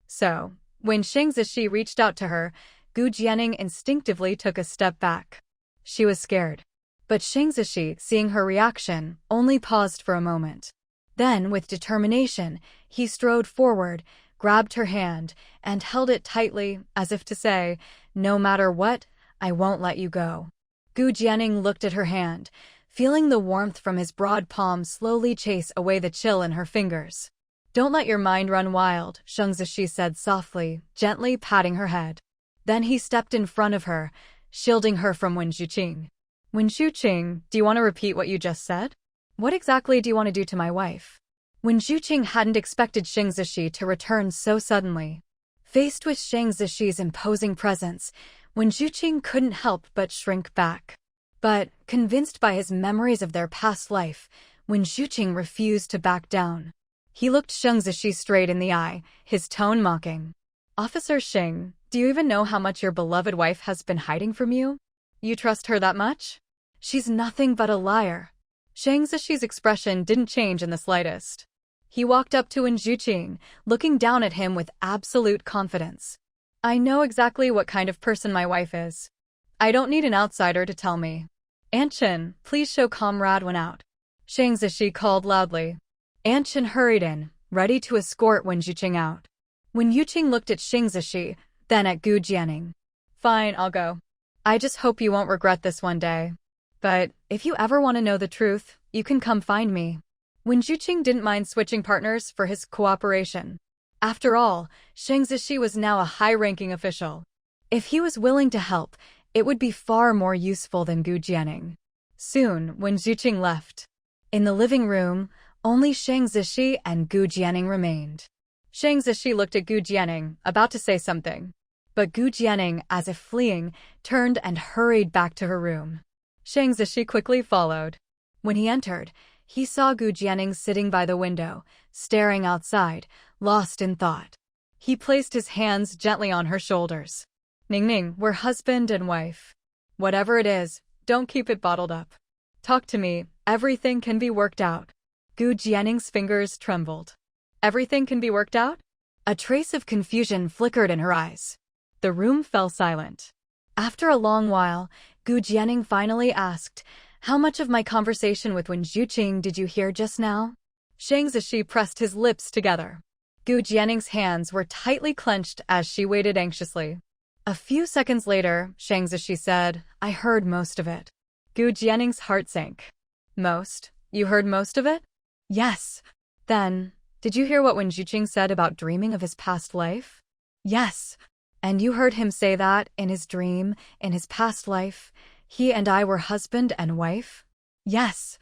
A: So, when Shang Zishi reached out to her, Gu Jianing instinctively took a step back. She was scared. But Shang Zishi, seeing her reaction, only paused for a moment. Then, with determination, he strode forward, grabbed her hand, and held it tightly, as if to say, no matter what, I won't let you go. Gu Jianing looked at her hand, feeling the warmth from his broad palm slowly chase away the chill in her fingers. Don't let your mind run wild, Shang Zishi said softly, gently patting her head. Then he stepped in front of her, shielding her from Wen Zhuqing. Wen Zhuqing, do you want to repeat what you just said? What exactly do you want to do to my wife? Wen Zhuqing hadn't expected Xing Zishi to return so suddenly. Faced with Xing Zishi's imposing presence, Wen Zhuqing couldn't help but shrink back. But, convinced by his memories of their past life, Wen Zhuqing refused to back down. He looked Xing Zishi straight in the eye, his tone mocking. "Officer Xing, do you even know how much your beloved wife has been hiding from you? You trust her that much? She's nothing but a liar." Xing Zishi's expression didn't change in the slightest. He walked up to Wen Zhuqing, looking down at him with absolute confidence. "I know exactly what kind of person my wife is. I don't need an outsider to tell me. Anshin, please show Comrade Wen out." Xing Zishi called loudly. Anshin hurried in, ready to escort Wen Zhuqing out. Wen Yuqing looked at Xing Zishi, then at Gu Jianing. "Fine, I'll go. I just hope you won't regret this one day. But if you ever want to know the truth, you can come find me." Wen Zhuqing didn't mind switching partners for his cooperation. After all, Xing Zishi was now a high-ranking official. If he was willing to help, it would be far more useful than Gu Jianing. Soon, Wen Zhuqing left. In the living room, only Xing Zishi and Gu Jianing remained. Xing Zishi looked at Gu Jianing, about to say something. But Gu Jianing, as if fleeing, turned and hurried back to her room. Xing Zishi quickly followed. When he entered, he saw Gu Jianing sitting by the window, staring outside, lost in thought. He placed his hands gently on her shoulders. "Ningning, we're husband and wife. Whatever it is, don't keep it bottled up. Talk to me, everything can be worked out." Gu Jianing's fingers trembled. "Everything can be worked out?" A trace of confusion flickered in her eyes. The room fell silent. After a long while, Gu Jianing finally asked, "How much of my conversation with Wen Zhuqing did you hear just now?" Xing Zishi pressed his lips together. Gu Jianing's hands were tightly clenched as she waited anxiously. A few seconds later, Xing Zishi said, "I heard most of it." Gu Jianing's heart sank. "Most? You heard most of it?" "Yes." "Then, did you hear what Wen Zhuqing said about dreaming of his past life?" "Yes." "And you heard him say that, in his dream, in his past life, he and I were husband and wife?" "Yes."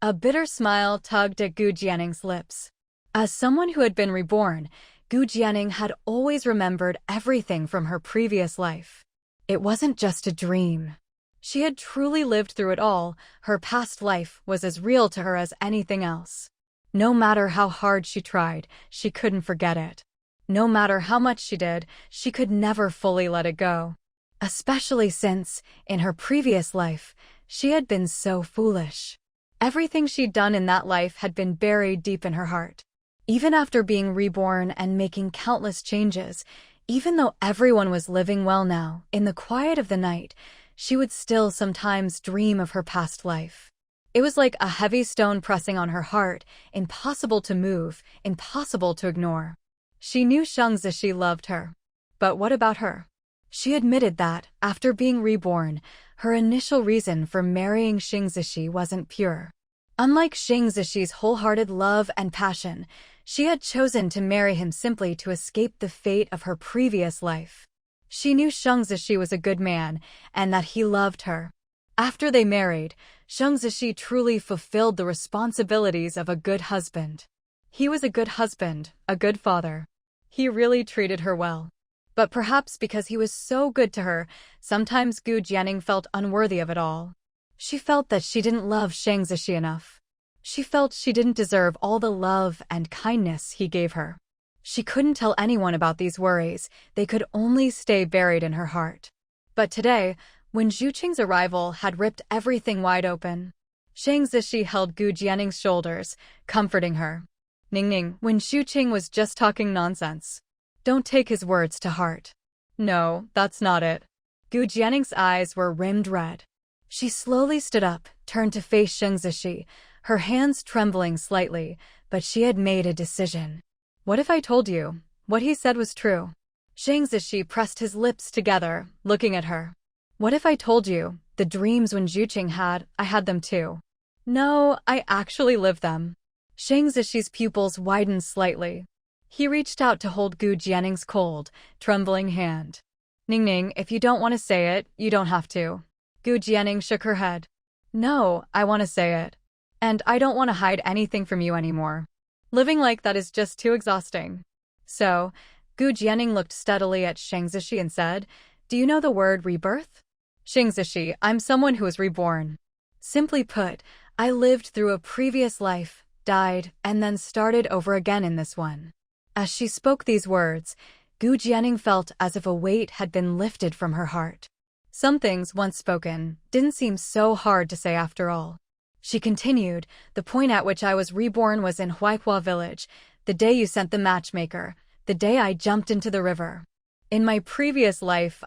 A: A bitter smile tugged at Gu Jianing's lips. As someone who had been reborn, Gu Jianing had always remembered everything from her previous life. It wasn't just a dream. She had truly lived through it all. Her past life was as real to her as anything else. No matter how hard she tried, she couldn't forget it. No matter how much she did, she could never fully let it go. Especially since, in her previous life, she had been so foolish. Everything she'd done in that life had been buried deep in her heart. Even after being reborn and making countless changes, even though everyone was living well now, in the quiet of the night, she would still sometimes dream of her past life. It was like a heavy stone pressing on her heart, impossible to move, impossible to ignore. She knew Xing Zishi loved her. But what about her? She admitted that, after being reborn, her initial reason for marrying Xing Zishi wasn't pure. Unlike Xing Zishi's wholehearted love and passion, she had chosen to marry him simply to escape the fate of her previous life. She knew Xing Zishi was a good man, and that he loved her. After they married, Xing Zishi truly fulfilled the responsibilities of a good husband. He was a good husband, a good father. He really treated her well. But perhaps because he was so good to her, sometimes Gu Jianing felt unworthy of it all. She felt that she didn't love Xing Zishi enough. She felt she didn't deserve all the love and kindness he gave her. She couldn't tell anyone about these worries. They could only stay buried in her heart. But today, when Zhuqing's arrival had ripped everything wide open, Xing Zishi held Gu Jianing's shoulders, comforting her. "Ningning, when Zhuqing was just talking nonsense. Don't take his words to heart." "No, that's not it." Gu Jianing's eyes were rimmed red. She slowly stood up, turned to face Xing Zishi, her hands trembling slightly, but she had made a decision. "What if I told you what he said was true?" Xing Zishi pressed his lips together, looking at her. "What if I told you the dreams Wen Zhuqing had, I had them too?" "No, I actually lived them." Xing Zishi's pupils widened slightly. He reached out to hold Gu Jianing's cold, trembling hand. "Ningning, if you don't want to say it, you don't have to." Gu Jianing shook her head. "No, I want to say it. And I don't want to hide anything from you anymore. Living like that is just too exhausting. So, Gu Jianing looked steadily at Shang Zishi and said, "Do you know the word rebirth?" Shang Zishi, I'm someone who is reborn. Simply put, I lived through a previous life, died, and then started over again in this one. As she spoke these words, Gu Jianing felt as if a weight had been lifted from her heart. Some things, once spoken, didn't seem so hard to say after all. She continued, "The point at which I was reborn was in Huaihua village, the day you sent the matchmaker, the day I jumped into the river. In my previous life,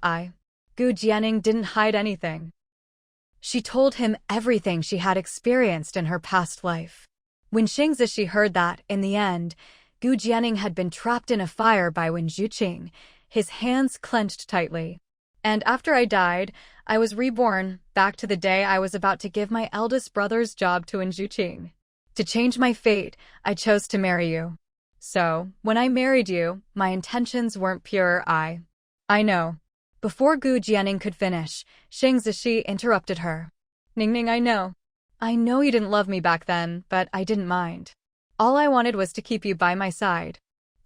A: Gu Jianing didn't hide anything. She told him everything she had experienced in her past life. When Shang Zishi heard that, in the end, Gu Jianing had been trapped in a fire by Wen Zhuqing, his hands clenched tightly. And after I died, I was reborn, back to the day I was about to give my eldest brother's job to Wen Zhuqing. To change my fate, I chose to marry you. So, when I married you, my intentions weren't pure, I know." Before Gu Jianing could finish, Shang Zishi interrupted her. "Ningning, I know you didn't love me back then, but I didn't mind. All I wanted was to keep you by my side.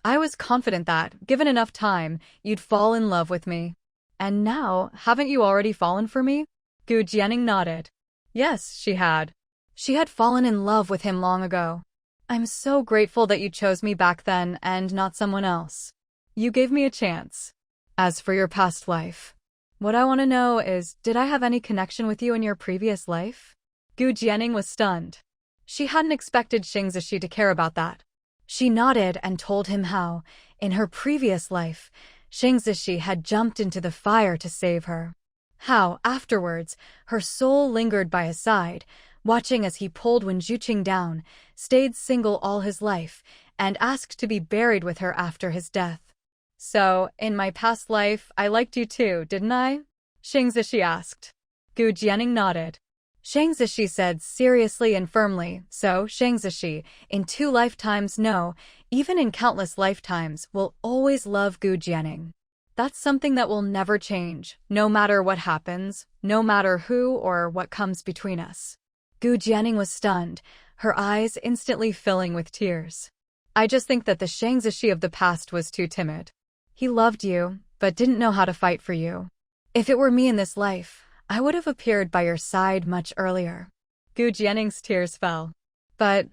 A: I was confident that, given enough time, you'd fall in love with me. And now, haven't you already fallen for me?" Gu Jianing nodded. Yes, she had. She had fallen in love with him long ago. "I'm so grateful that you chose me back then and not someone else. You gave me a chance. As for your past life, what I want to know is, did I have any connection with you in your previous life?" Gu Jianing was stunned. She hadn't expected Shang Zishi to care about that. She nodded and told him how, in her previous life, Shang Zishi had jumped into the fire to save her. How, afterwards, her soul lingered by his side, watching as he pulled Wen Zhuqing down, stayed single all his life, and asked to be buried with her after his death. "So, in my past life, I liked you too, didn't I?" Shang Zishi asked. Gu Jianing nodded. Shang Zishi said seriously and firmly, "So, Shang Zishi, in 2 lifetimes no, even in countless lifetimes, will always love Gu Jianing. That's something that will never change, no matter what happens, no matter who or what comes between us." Gu Jianing was stunned, her eyes instantly filling with tears. "I just think that the Shang Zishi of the past was too timid. He loved you, but didn't know how to fight for you. If it were me in this life, I would have appeared by your side much earlier." Gu Jianing's tears fell. But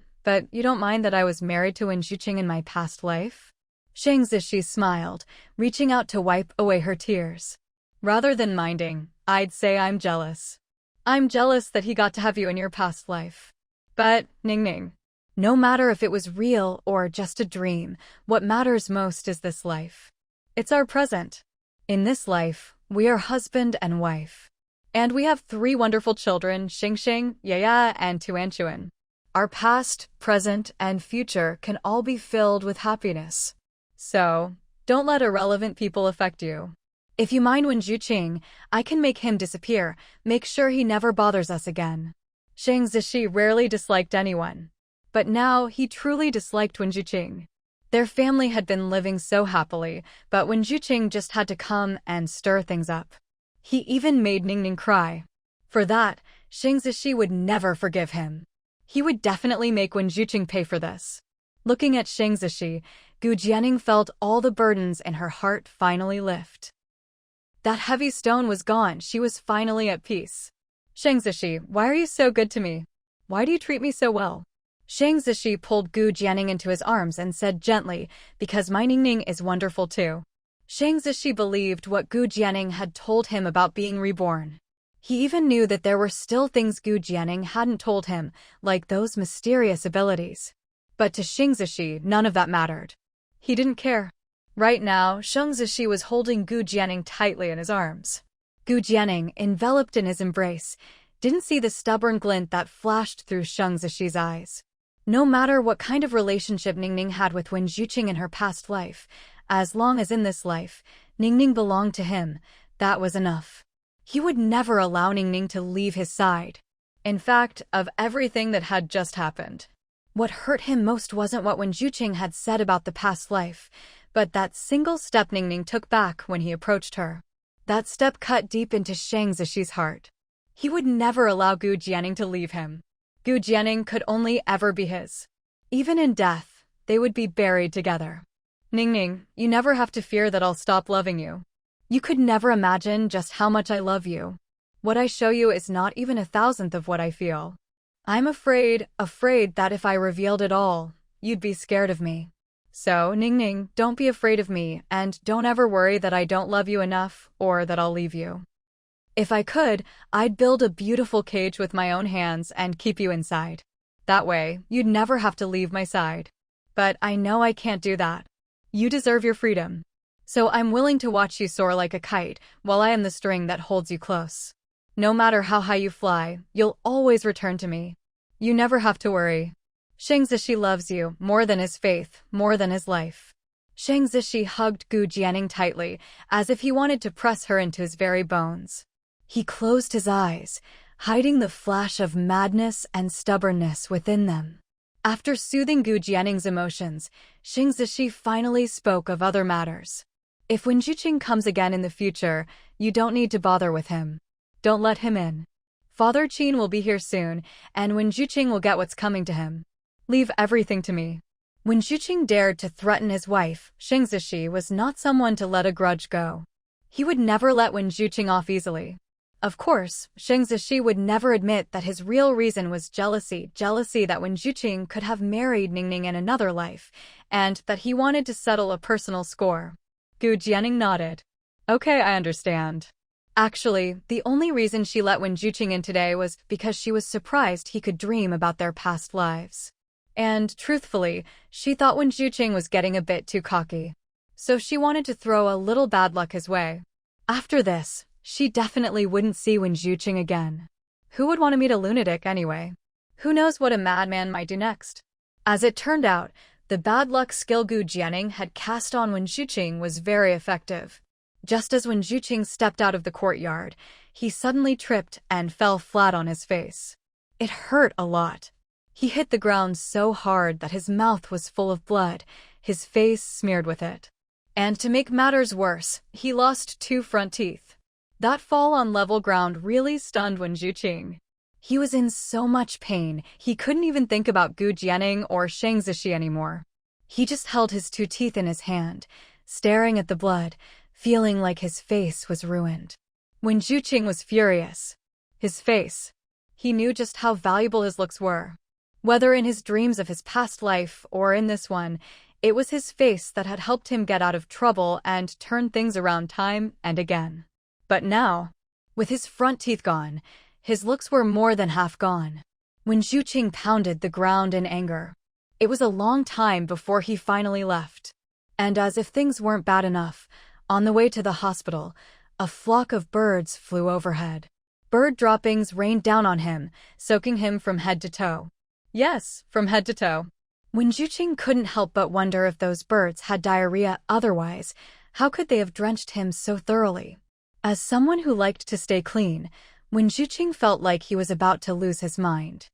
A: you don't mind that I was married to Wen Zhuqing in my past life?" Shang Zishi smiled, reaching out to wipe away her tears. "Rather than minding, I'd say I'm jealous. I'm jealous that he got to have you in your past life. But, Ningning, no matter if it was real or just a dream, what matters most is this life. It's our present. In this life, we are husband and wife. And we have 3 wonderful children, Xingxing, Yaya, and Tuanchuan. Our past, present, and future can all be filled with happiness. So, don't let irrelevant people affect you. If you mind Wen Zhuqing, I can make him disappear, make sure he never bothers us again." Shang Zishi rarely disliked anyone. But now he truly disliked Wen Zhuqing. Their family had been living so happily, but Wen Zhuqing just had to come and stir things up. He even made Ningning cry. For that, Shang Zishi would never forgive him. He would definitely make Wen Zhuqing pay for this. Looking at Shang Zishi, Gu Jianing felt all the burdens in her heart finally lift. That heavy stone was gone, she was finally at peace. "Shang Zishi, why are you so good to me? Why do you treat me so well?" Shang Zishi pulled Gu Jianing into his arms and said gently, "Because my Ningning is wonderful too." Shang Zishi believed what Gu Jianing had told him about being reborn. He even knew that there were still things Gu Jianing hadn't told him, like those mysterious abilities. But to Shang Zishi, none of that mattered. He didn't care. Right now, Shang Zishi was holding Gu Jianing tightly in his arms. Gu Jianing, enveloped in his embrace, didn't see the stubborn glint that flashed through Shang Zishi's eyes. No matter what kind of relationship Ningning had with Wen Zhuqing in her past life, as long as in this life, Ningning belonged to him, that was enough. He would never allow Ningning to leave his side. In fact, of everything that had just happened, what hurt him most wasn't what Wen Zhuqing had said about the past life, but that single step Ningning took back when he approached her. That step cut deep into Shang Zishi's heart. He would never allow Gu Jianing to leave him. Gu Jianing could only ever be his. Even in death, they would be buried together. Ningning, you never have to fear that I'll stop loving you. You could never imagine just how much I love you. What I show you is not even 1,000th of what I feel. I'm afraid that if I revealed it all, you'd be scared of me. So, Ningning, don't be afraid of me, and don't ever worry that I don't love you enough, or that I'll leave you. If I could, I'd build a beautiful cage with my own hands and keep you inside. That way, you'd never have to leave my side. But I know I can't do that. You deserve your freedom. So I'm willing to watch you soar like a kite, while I am the string that holds you close. No matter how high you fly, you'll always return to me. You never have to worry. Shang Zishi loves you, more than his faith, more than his life. Shang Zishi hugged Gu Jianing tightly, as if he wanted to press her into his very bones. He closed his eyes, hiding the flash of madness and stubbornness within them. After soothing Gu Jianing's emotions, Shang Zishi finally spoke of other matters. If Wen Zhuqing comes again in the future, you don't need to bother with him. Don't let him in. Father Qin will be here soon, and Wen Zhuqing will get what's coming to him. Leave everything to me. When Zhuqing dared to threaten his wife, Shang Zishi was not someone to let a grudge go. He would never let Wen Zhuqing off easily. Of course, Shang Zishi would never admit that his real reason was jealousy that Wen Zhuqing could have married Ningning in another life, and that he wanted to settle a personal score. Gu Jianing nodded. Okay, I understand. Actually, the only reason she let Wen Zhuqing in today was because she was surprised he could dream about their past lives. And, truthfully, she thought Wen Zhuqing was getting a bit too cocky. So she wanted to throw a little bad luck his way. After this, she definitely wouldn't see Wen Zhuqing again. Who would want to meet a lunatic anyway? Who knows what a madman might do next? As it turned out, the bad luck skill Gu Jianing had cast on Wen Zhuqing was very effective. Just as Wen Zhuqing stepped out of the courtyard, he suddenly tripped and fell flat on his face. It hurt a lot. He hit the ground so hard that his mouth was full of blood, his face smeared with it. And to make matters worse, he lost 2 front teeth. That fall on level ground really stunned Wen Zhuqing. He was in so much pain, he couldn't even think about Gu Jianing or Shang Zishi anymore. He just held his 2 teeth in his hand, staring at the blood, feeling like his face was ruined. Wen Zhuqing was furious. His face. He knew just how valuable his looks were. Whether in his dreams of his past life or in this one, it was his face that had helped him get out of trouble and turn things around time and again. But now, with his front teeth gone, his looks were more than half gone. Wen Zhuqing pounded the ground in anger. It was a long time before he finally left. And as if things weren't bad enough, on the way to the hospital, a flock of birds flew overhead. Bird droppings rained down on him, soaking him from head to toe. Yes, from head to toe. Wen Zhuqing couldn't help but wonder if those birds had diarrhea otherwise. How could they have drenched him so thoroughly? As someone who liked to stay clean, Wen Zhuqing felt like he was about to lose his mind.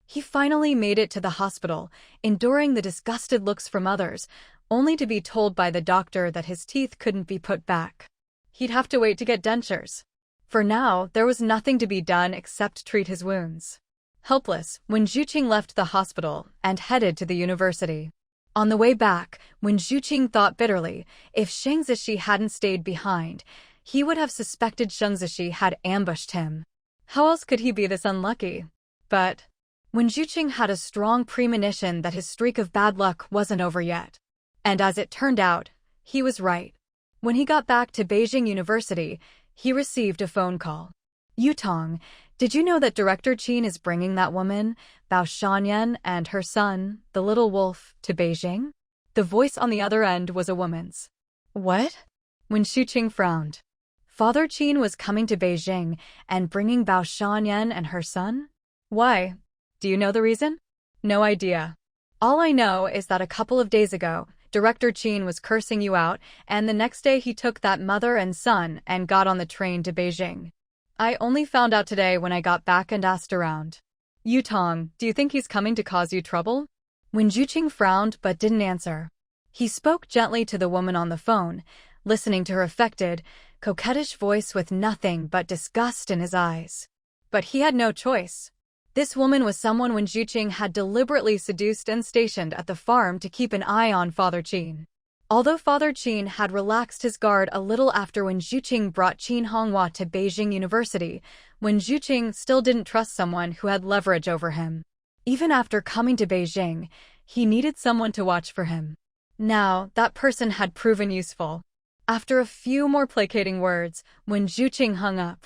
A: He finally made it to the hospital, enduring the disgusted looks from others, only to be told by the doctor that his teeth couldn't be put back. He'd have to wait to get dentures. For now, there was nothing to be done except treat his wounds. Helpless, Wen Zhuqing left the hospital and headed to the university. On the way back, Wen Zhuqing thought bitterly, if Shang Zishi hadn't stayed behind, he would have suspected Shang Zishi had ambushed him. How else could he be this unlucky? But Wen Zhuqing had a strong premonition that his streak of bad luck wasn't over yet. And as it turned out, he was right. When he got back to Beijing University, he received a phone call. Yutong, did you know that Director Qin is bringing that woman, Bao Shanyan, and her son, the little wolf, to Beijing? The voice on the other end was a woman's. What? Wen Zhuqing frowned. Father Qin was coming to Beijing and bringing Bao Shanyan and her son? Why? Do you know the reason? No idea. All I know is that a couple of days ago, Director Qin was cursing you out, and the next day he took that mother and son and got on the train to Beijing. I only found out today when I got back and asked around. Yutong, do you think he's coming to cause you trouble? Wen Zhuqing frowned but didn't answer. He spoke gently to the woman on the phone, listening to her affected, coquettish voice with nothing but disgust in his eyes. But he had no choice. This woman was someone Wen Zhuqing had deliberately seduced and stationed at the farm to keep an eye on Father Qin. Although Father Qin had relaxed his guard a little after Wen Zhuqing brought Qin Honghua to Beijing University, Wen Zhuqing still didn't trust someone who had leverage over him. Even after coming to Beijing, he needed someone to watch for him. Now, that person had proven useful. After a few more placating words, Wen Zhuqing hung up.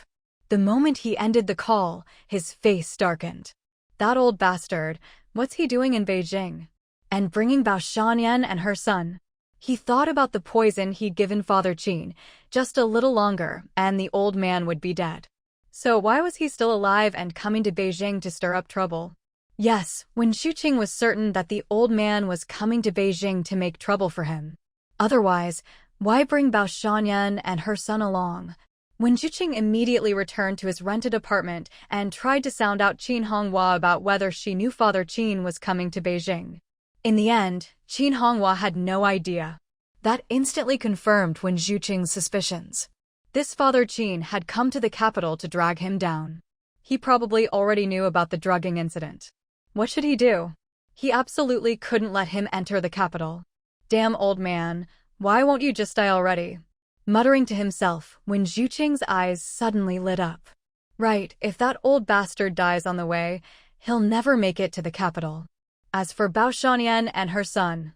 A: The moment he ended the call, his face darkened. That old bastard, what's he doing in Beijing? And bringing Bao Shanyan and her son? He thought about the poison he'd given Father Qin. Just a little longer, and the old man would be dead. So why was he still alive and coming to Beijing to stir up trouble? Yes, Wen Zhuqing was certain that the old man was coming to Beijing to make trouble for him. Otherwise, why bring Bao Shanyan and her son along? Wen Zhuqing immediately returned to his rented apartment and tried to sound out Qin Honghua about whether she knew Father Qin was coming to Beijing. In the end, Qin Honghua had no idea. That instantly confirmed Wen Zhuqing's suspicions. This Father Qin had come to the capital to drag him down. He probably already knew about the drugging incident. What should he do? He absolutely couldn't let him enter the capital. Damn old man, why won't you just die already? Muttering to himself, Wen Zhuqing's eyes suddenly lit up. Right, if that old bastard dies on the way, he'll never make it to the capital. As for Bao Shanyan and her son,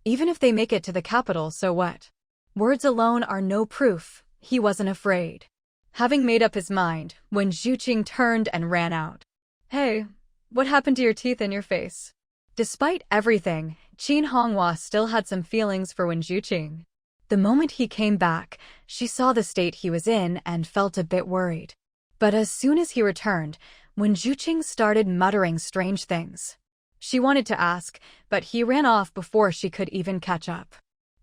A: even if they make it to the capital, so what? Words alone are no proof. He wasn't afraid. Having made up his mind, Wen Zhuqing turned and ran out. Hey, what happened to your teeth and your face? Despite everything, Qin Honghua still had some feelings for Wen Zhuqing. The moment he came back, she saw the state he was in and felt a bit worried. But as soon as he returned, Wen Zhuqing started muttering strange things. She wanted to ask, but he ran off before she could even catch up.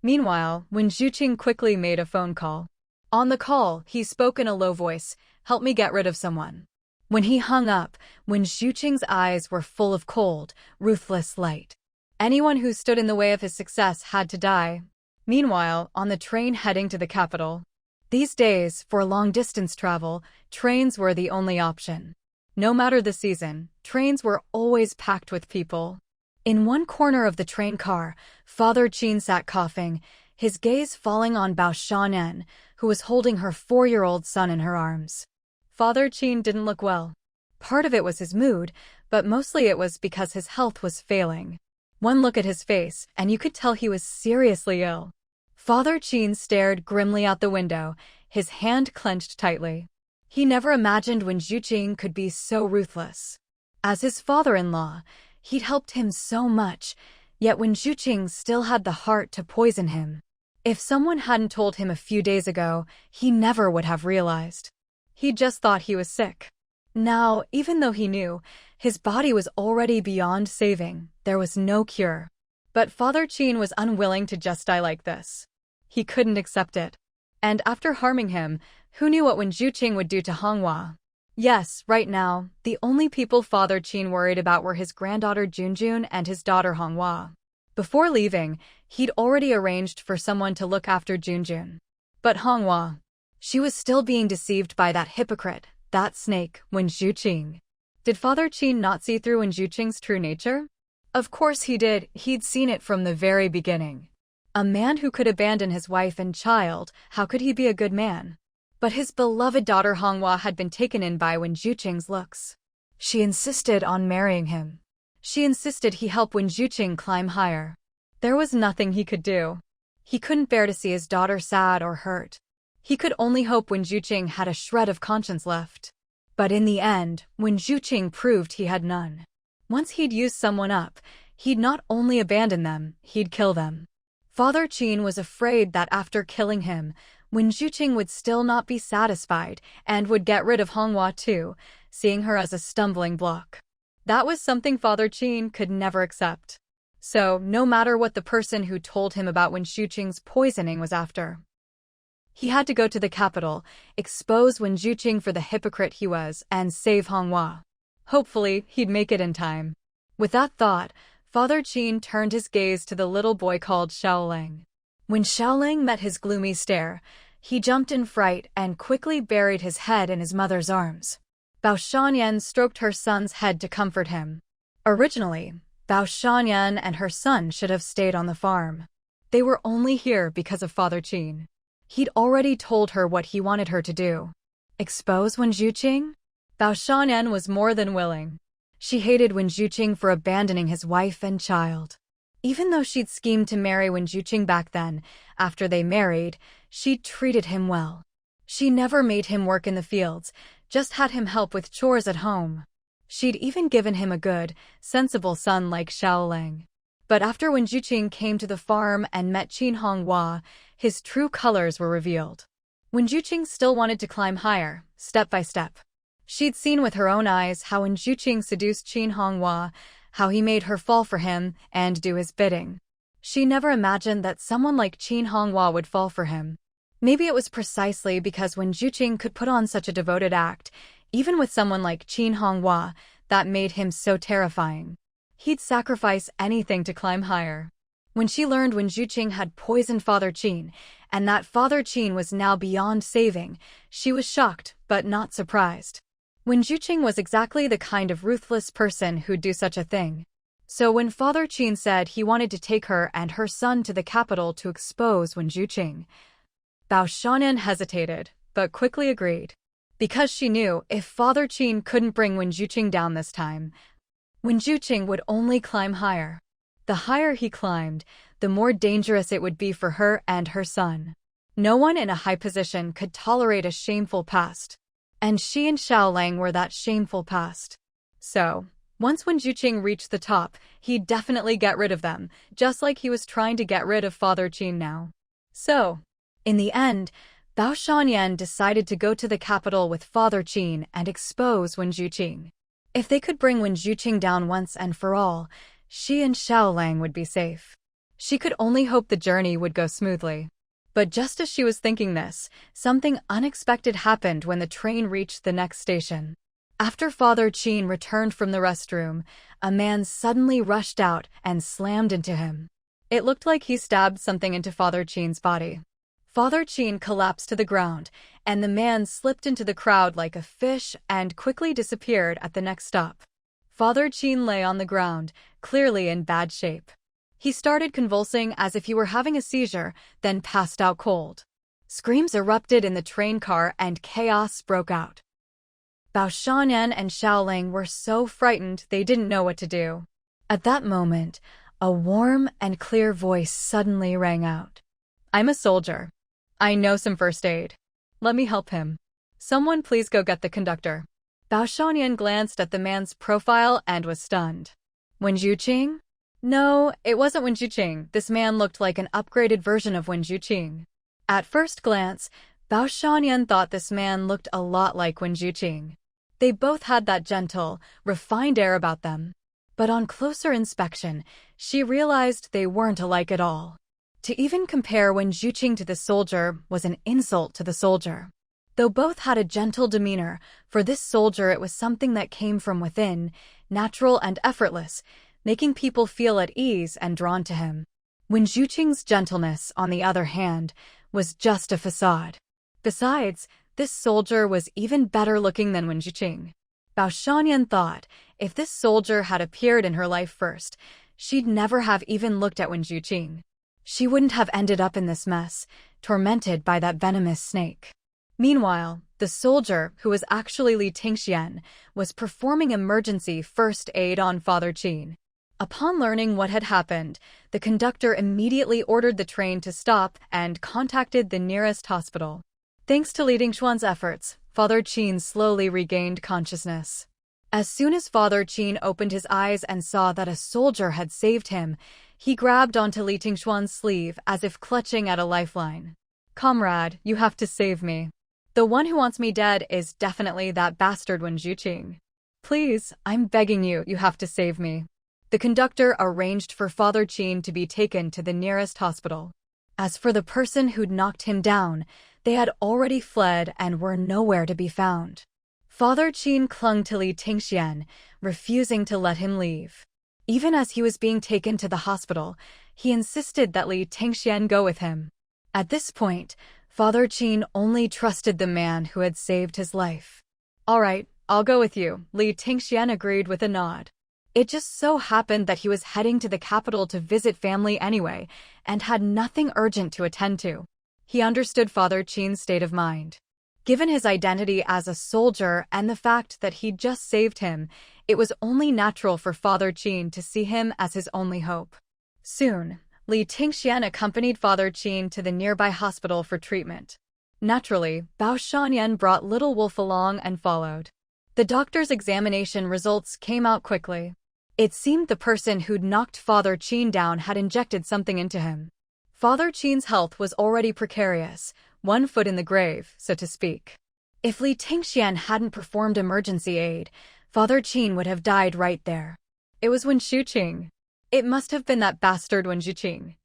A: Meanwhile, Wen Zhuqing quickly made a phone call. On the call, he spoke in a low voice, "Help me get rid of someone." When he hung up, Wen Zhuqing's eyes were full of cold, ruthless light. Anyone who stood in the way of his success had to die. Meanwhile, on the train heading to the capital. These days, for long-distance travel, trains were the only option. No matter the season, trains were always packed with people. In one corner of the train car, Father Qin sat coughing, his gaze falling on Bao Shanyan, who was holding her 4-year-old son in her arms. Father Qin didn't look well. Part of it was his mood, but mostly it was because his health was failing. One look at his face, and you could tell he was seriously ill. Father Qin stared grimly out the window, his hand clenched tightly. He never imagined Wen Zhuqing could be so ruthless. As his father-in-law, he'd helped him so much, yet Wen Zhuqing still had the heart to poison him. If someone hadn't told him a few days ago, he never would have realized. He just thought he was sick. Now, even though he knew, his body was already beyond saving, there was no cure. But Father Qin was unwilling to just die like this. He couldn't accept it. And after harming him, who knew what Wen Zhuqing would do to Honghua? Yes, right now, the only people Father Qin worried about were his granddaughter Junjun and his daughter Honghua. Before leaving, he'd already arranged for someone to look after Junjun. But Honghua, she was still being deceived by that hypocrite, that snake, Wen Zhuqing. Did Father Qin not see through Wen Zhuqing's true nature? Of course he did, he'd seen it from the very beginning. A man who could abandon his wife and child, how could he be a good man? But his beloved daughter Honghua had been taken in by Wen Zhuqing's looks. She insisted on marrying him. She insisted he help Wen Zhuqing climb higher. There was nothing he could do. He couldn't bear to see his daughter sad or hurt. He could only hope Wen Zhuqing had a shred of conscience left. But in the end, Wen Zhuqing proved he had none. Once he'd used someone up, he'd not only abandon them, he'd kill them. Father Qin was afraid that after killing him, Wen Zhuqing would still not be satisfied and would get rid of Honghua too, seeing her as a stumbling block. That was something Father Qin could never accept. So, no matter what the person who told him about Wen Zhuqing's poisoning was after, he had to go to the capital, expose Wen Zhuqing for the hypocrite he was, and save Honghua. Hopefully, he'd make it in time. With that thought, Father Qin turned his gaze to the little boy called Xiaoling. When Xiaoling met his gloomy stare, he jumped in fright and quickly buried his head in his mother's arms. Bao Shanyan stroked her son's head to comfort him. Originally, Bao Shanyan and her son should have stayed on the farm. They were only here because of Father Qin. He'd already told her what he wanted her to do. Expose Wen Zhuqing? Bao Shanyan was more than willing. She hated Wen Zhuqing for abandoning his wife and child. Even though she'd schemed to marry Wen Zhuqing back then, after they married, she'd treated him well. She never made him work in the fields, just had him help with chores at home. She'd even given him a good, sensible son like Xiaolang. But after Wen Zhuqing came to the farm and met Qin Honghua, his true colors were revealed. Wen Zhuqing still wanted to climb higher, step by step. She'd seen with her own eyes how Wen Zhuqing seduced Qin Honghua, how he made her fall for him and do his bidding. She never imagined that someone like Qin Honghua would fall for him. Maybe it was precisely because Wen Zhuqing could put on such a devoted act, even with someone like Qin Honghua, that made him so terrifying. He'd sacrifice anything to climb higher. When she learned Wen Zhuqing had poisoned Father Qin, and that Father Qin was now beyond saving, she was shocked, but not surprised. Wen Zhuqing was exactly the kind of ruthless person who'd do such a thing. So when Father Qin said he wanted to take her and her son to the capital to expose Wen Zhuqing, Bao Shanyan hesitated, but quickly agreed. Because she knew if Father Qin couldn't bring Wen Zhuqing down this time, Wen Zhuqing would only climb higher. The higher he climbed, the more dangerous it would be for her and her son. No one in a high position could tolerate a shameful past. And she and Xiaolang were that shameful past. So, once Wen Zhuqing reached the top, he'd definitely get rid of them, just like he was trying to get rid of Father Qin now. So, in the end, Bao Shanyan decided to go to the capital with Father Qin and expose Wen Zhuqing. If they could bring Wen Zhuqing down once and for all, she and Xiaolang would be safe. She could only hope the journey would go smoothly. But just as she was thinking this, something unexpected happened when the train reached the next station. After Father Qin returned from the restroom, a man suddenly rushed out and slammed into him. It looked like he stabbed something into Father Qin's body. Father Qin collapsed to the ground, and the man slipped into the crowd like a fish and quickly disappeared at the next stop. Father Qin lay on the ground, clearly in bad shape. He started convulsing as if he were having a seizure, then passed out cold. Screams erupted in the train car and chaos broke out. Bao Shanyan and Xiaolang were so frightened they didn't know what to do. At that moment, a warm and clear voice suddenly rang out. "I'm a soldier. I know some first aid. Let me help him. Someone please go get the conductor." Bao Shanyan glanced at the man's profile and was stunned. Wen Zhuqing? No, it wasn't Wen Zhuqing. This man looked like an upgraded version of Wen Zhuqing. At first glance, Bao Shanyan thought this man looked a lot like Wen Zhuqing. They both had that gentle, refined air about them. But on closer inspection, she realized they weren't alike at all. To even compare Wen Zhuqing to the soldier was an insult to the soldier. Though both had a gentle demeanor, for this soldier it was something that came from within, natural and effortless, making people feel at ease and drawn to him. Wen Zhuqing's gentleness, on the other hand, was just a facade. Besides, this soldier was even better looking than Wen Zhuqing. Bao Shanyan thought, if this soldier had appeared in her life first, she'd never have even looked at Wen Zhuqing. She wouldn't have ended up in this mess, tormented by that venomous snake. Meanwhile, the soldier, who was actually Li Tingxian, was performing emergency first aid on Father Qin. Upon learning what had happened, the conductor immediately ordered the train to stop and contacted the nearest hospital. Thanks to Li Tingxian's efforts, Father Qin slowly regained consciousness. As soon as Father Qin opened his eyes and saw that a soldier had saved him, he grabbed onto Li Tingxian's sleeve as if clutching at a lifeline. "Comrade, you have to save me. The one who wants me dead is definitely that bastard Wen Zhuqing. Please, I'm begging you, you have to save me." The conductor arranged for Father Qin to be taken to the nearest hospital. As for the person who'd knocked him down, they had already fled and were nowhere to be found. Father Qin clung to Li Tingxian, refusing to let him leave. Even as he was being taken to the hospital, he insisted that Li Tingxian go with him. At this point, Father Qin only trusted the man who had saved his life. "All right, I'll go with you, Li Tingxian agreed with a nod. It just so happened that he was heading to the capital to visit family anyway, and had nothing urgent to attend to. He understood Father Qin's state of mind. Given his identity as a soldier and the fact that he'd just saved him, it was only natural for Father Qin to see him as his only hope. Soon, Li Tingxian accompanied Father Qin to the nearby hospital for treatment. Naturally, Bao Shanyan brought little Wolf along and followed. The doctor's examination results came out quickly. It seemed the person who'd knocked Father Qin down had injected something into him. Father Qin's health was already precarious, 1 foot in the grave, so to speak. If Li Tingxian hadn't performed emergency aid, Father Qin would have died right there. It was Wen Shuqing. It must have been that bastard Wen Shuqing.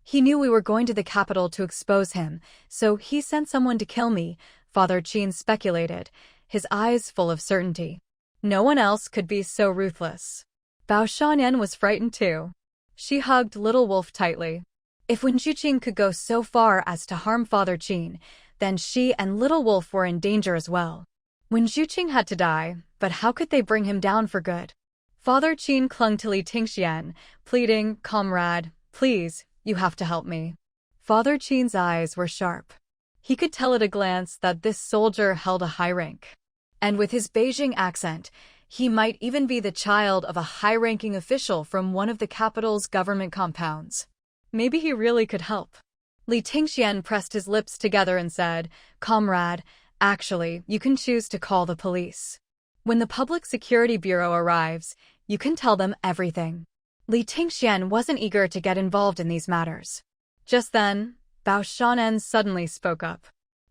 A: He knew we were going to the capital to expose him, so he sent someone to kill me, Father Qin speculated, his eyes full of certainty. No one else could be so ruthless. Bao Shanyan was frightened too. She hugged little Wolf tightly. If Wen Shuqing could go so far as to harm Father Qin, then she and little Wolf were in danger as well. Wen Shuqing had to die, but how could they bring him down for good? Father Qin clung to Li Tingxian, pleading, "Comrade, please, you have to help me." Father Qin's eyes were sharp. He could tell at a glance that this soldier held a high rank. And with his Beijing accent, he might even be the child of a high-ranking official from one of the capital's government compounds. Maybe he really could help. Li Tingxian pressed his lips together and said, "Comrade, actually, you can choose to call the police. When the Public Security Bureau arrives, you can tell them everything." Li Tingxian wasn't eager to get involved in these matters. Just then, Bao Shanyan suddenly spoke up.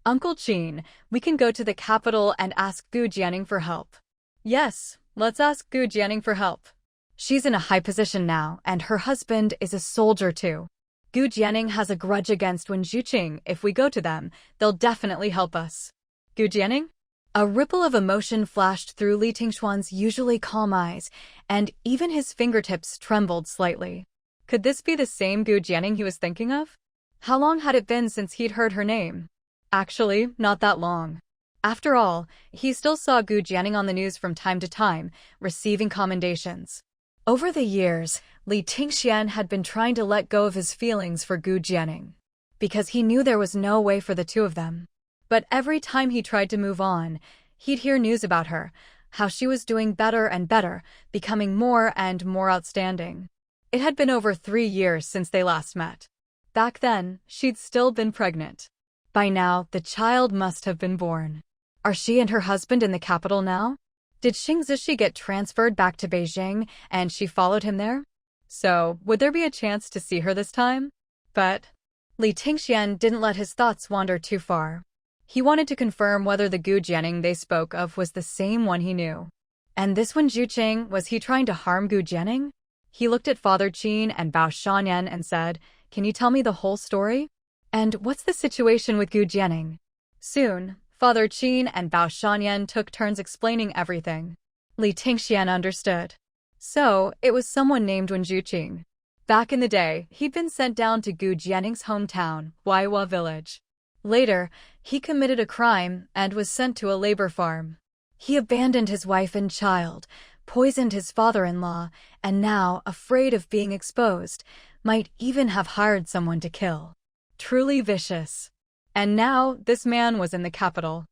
A: "Uncle Qin, we can go to the capital and ask Gu Jianing for help." "Yes, let's ask Gu Jianing for help. She's in a high position now, and her husband is a soldier too. Gu Jianing has a grudge against Wen Shuqing. If we go to them, they'll definitely help us." "Gu Jianing?" A ripple of emotion flashed through Li Tingxuan's usually calm eyes, and even his fingertips trembled slightly. Could this be the same Gu Jianing he was thinking of? How long had it been since he'd heard her name? Actually, not that long. After all, he still saw Gu Jianing on the news from time to time, receiving commendations. Over the years, Li Tingxian had been trying to let go of his feelings for Gu Jianing, because he knew there was no way for the two of them. But every time he tried to move on, he'd hear news about her, how she was doing better and better, becoming more and more outstanding. It had been over 3 years since they last met. Back then, she'd still been pregnant. By now, the child must have been born. Are she and her husband in the capital now? Did Xing Zishi get transferred back to Beijing and she followed him there? So, would there be a chance to see her this time? But Li Tingxian didn't let his thoughts wander too far. He wanted to confirm whether the Gu Jianing they spoke of was the same one he knew. And this Wen Shuqing, was he trying to harm Gu Jianing? He looked at Father Qin and Bao Shanyan and said, "Can you tell me the whole story? And what's the situation with Gu Jianing?" Soon, Father Qin and Bao Shanyan took turns explaining everything. Li Tingxian understood. So, it was someone named Wen Shuqing. Back in the day, he'd been sent down to Gu Jianing's hometown, Huaihua village. Later, he committed a crime and was sent to a labor farm. He abandoned his wife and child, poisoned his father-in-law, and now, afraid of being exposed, might even have hired someone to kill. Truly vicious. And now, this man was in the capital.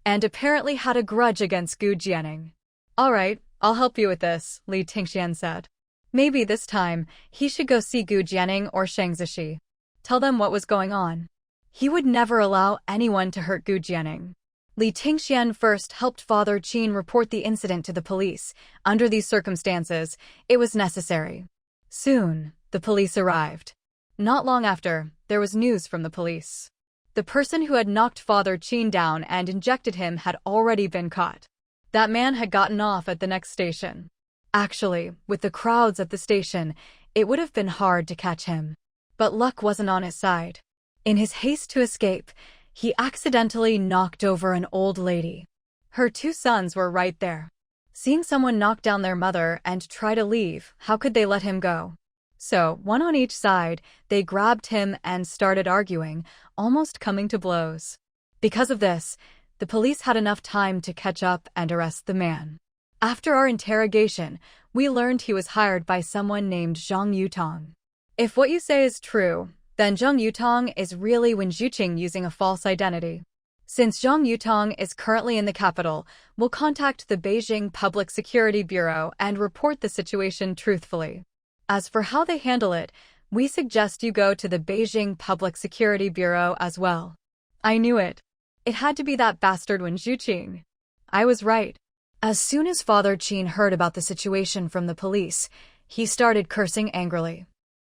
A: And apparently had a grudge against Gu Jianing. "All right, I'll help you with this," Li Tingxian said. Maybe this time, he should go see Gu Jianing or Shang Zishi. Tell them what was going on. He would never allow anyone to hurt Gu Jianing. Li Tingxian first helped Father Qin report the incident to the police. Under these circumstances, it was necessary. Soon, the police arrived. Not long after, there was news from the police. The person who had knocked Father Qin down and injected him had already been caught. That man had gotten off at the next station. Actually, with the crowds at the station, it would have been hard to catch him. But luck wasn't on his side. In his haste to escape, he accidentally knocked over an old lady. Her 2 sons were right there. Seeing someone knock down their mother and try to leave, how could they let him go? So, one on each side, they grabbed him and started arguing, almost coming to blows. Because of this, The police had enough time to catch up and arrest the man. After our interrogation, we learned he was hired by someone named Zhang Yutong. If what you say is true, then Zhang Yutong is really Wen Zhuqing using a false identity. Since Zhang Yutong is currently in the capital, we'll contact the Beijing Public Security Bureau and report the situation truthfully. As for how they handle it, we suggest you go to the Beijing Public Security Bureau as well. I knew it. It had to be that bastard Wen Zhuqing. I was right. As soon as Father Qin heard about the situation from the police, he started cursing angrily.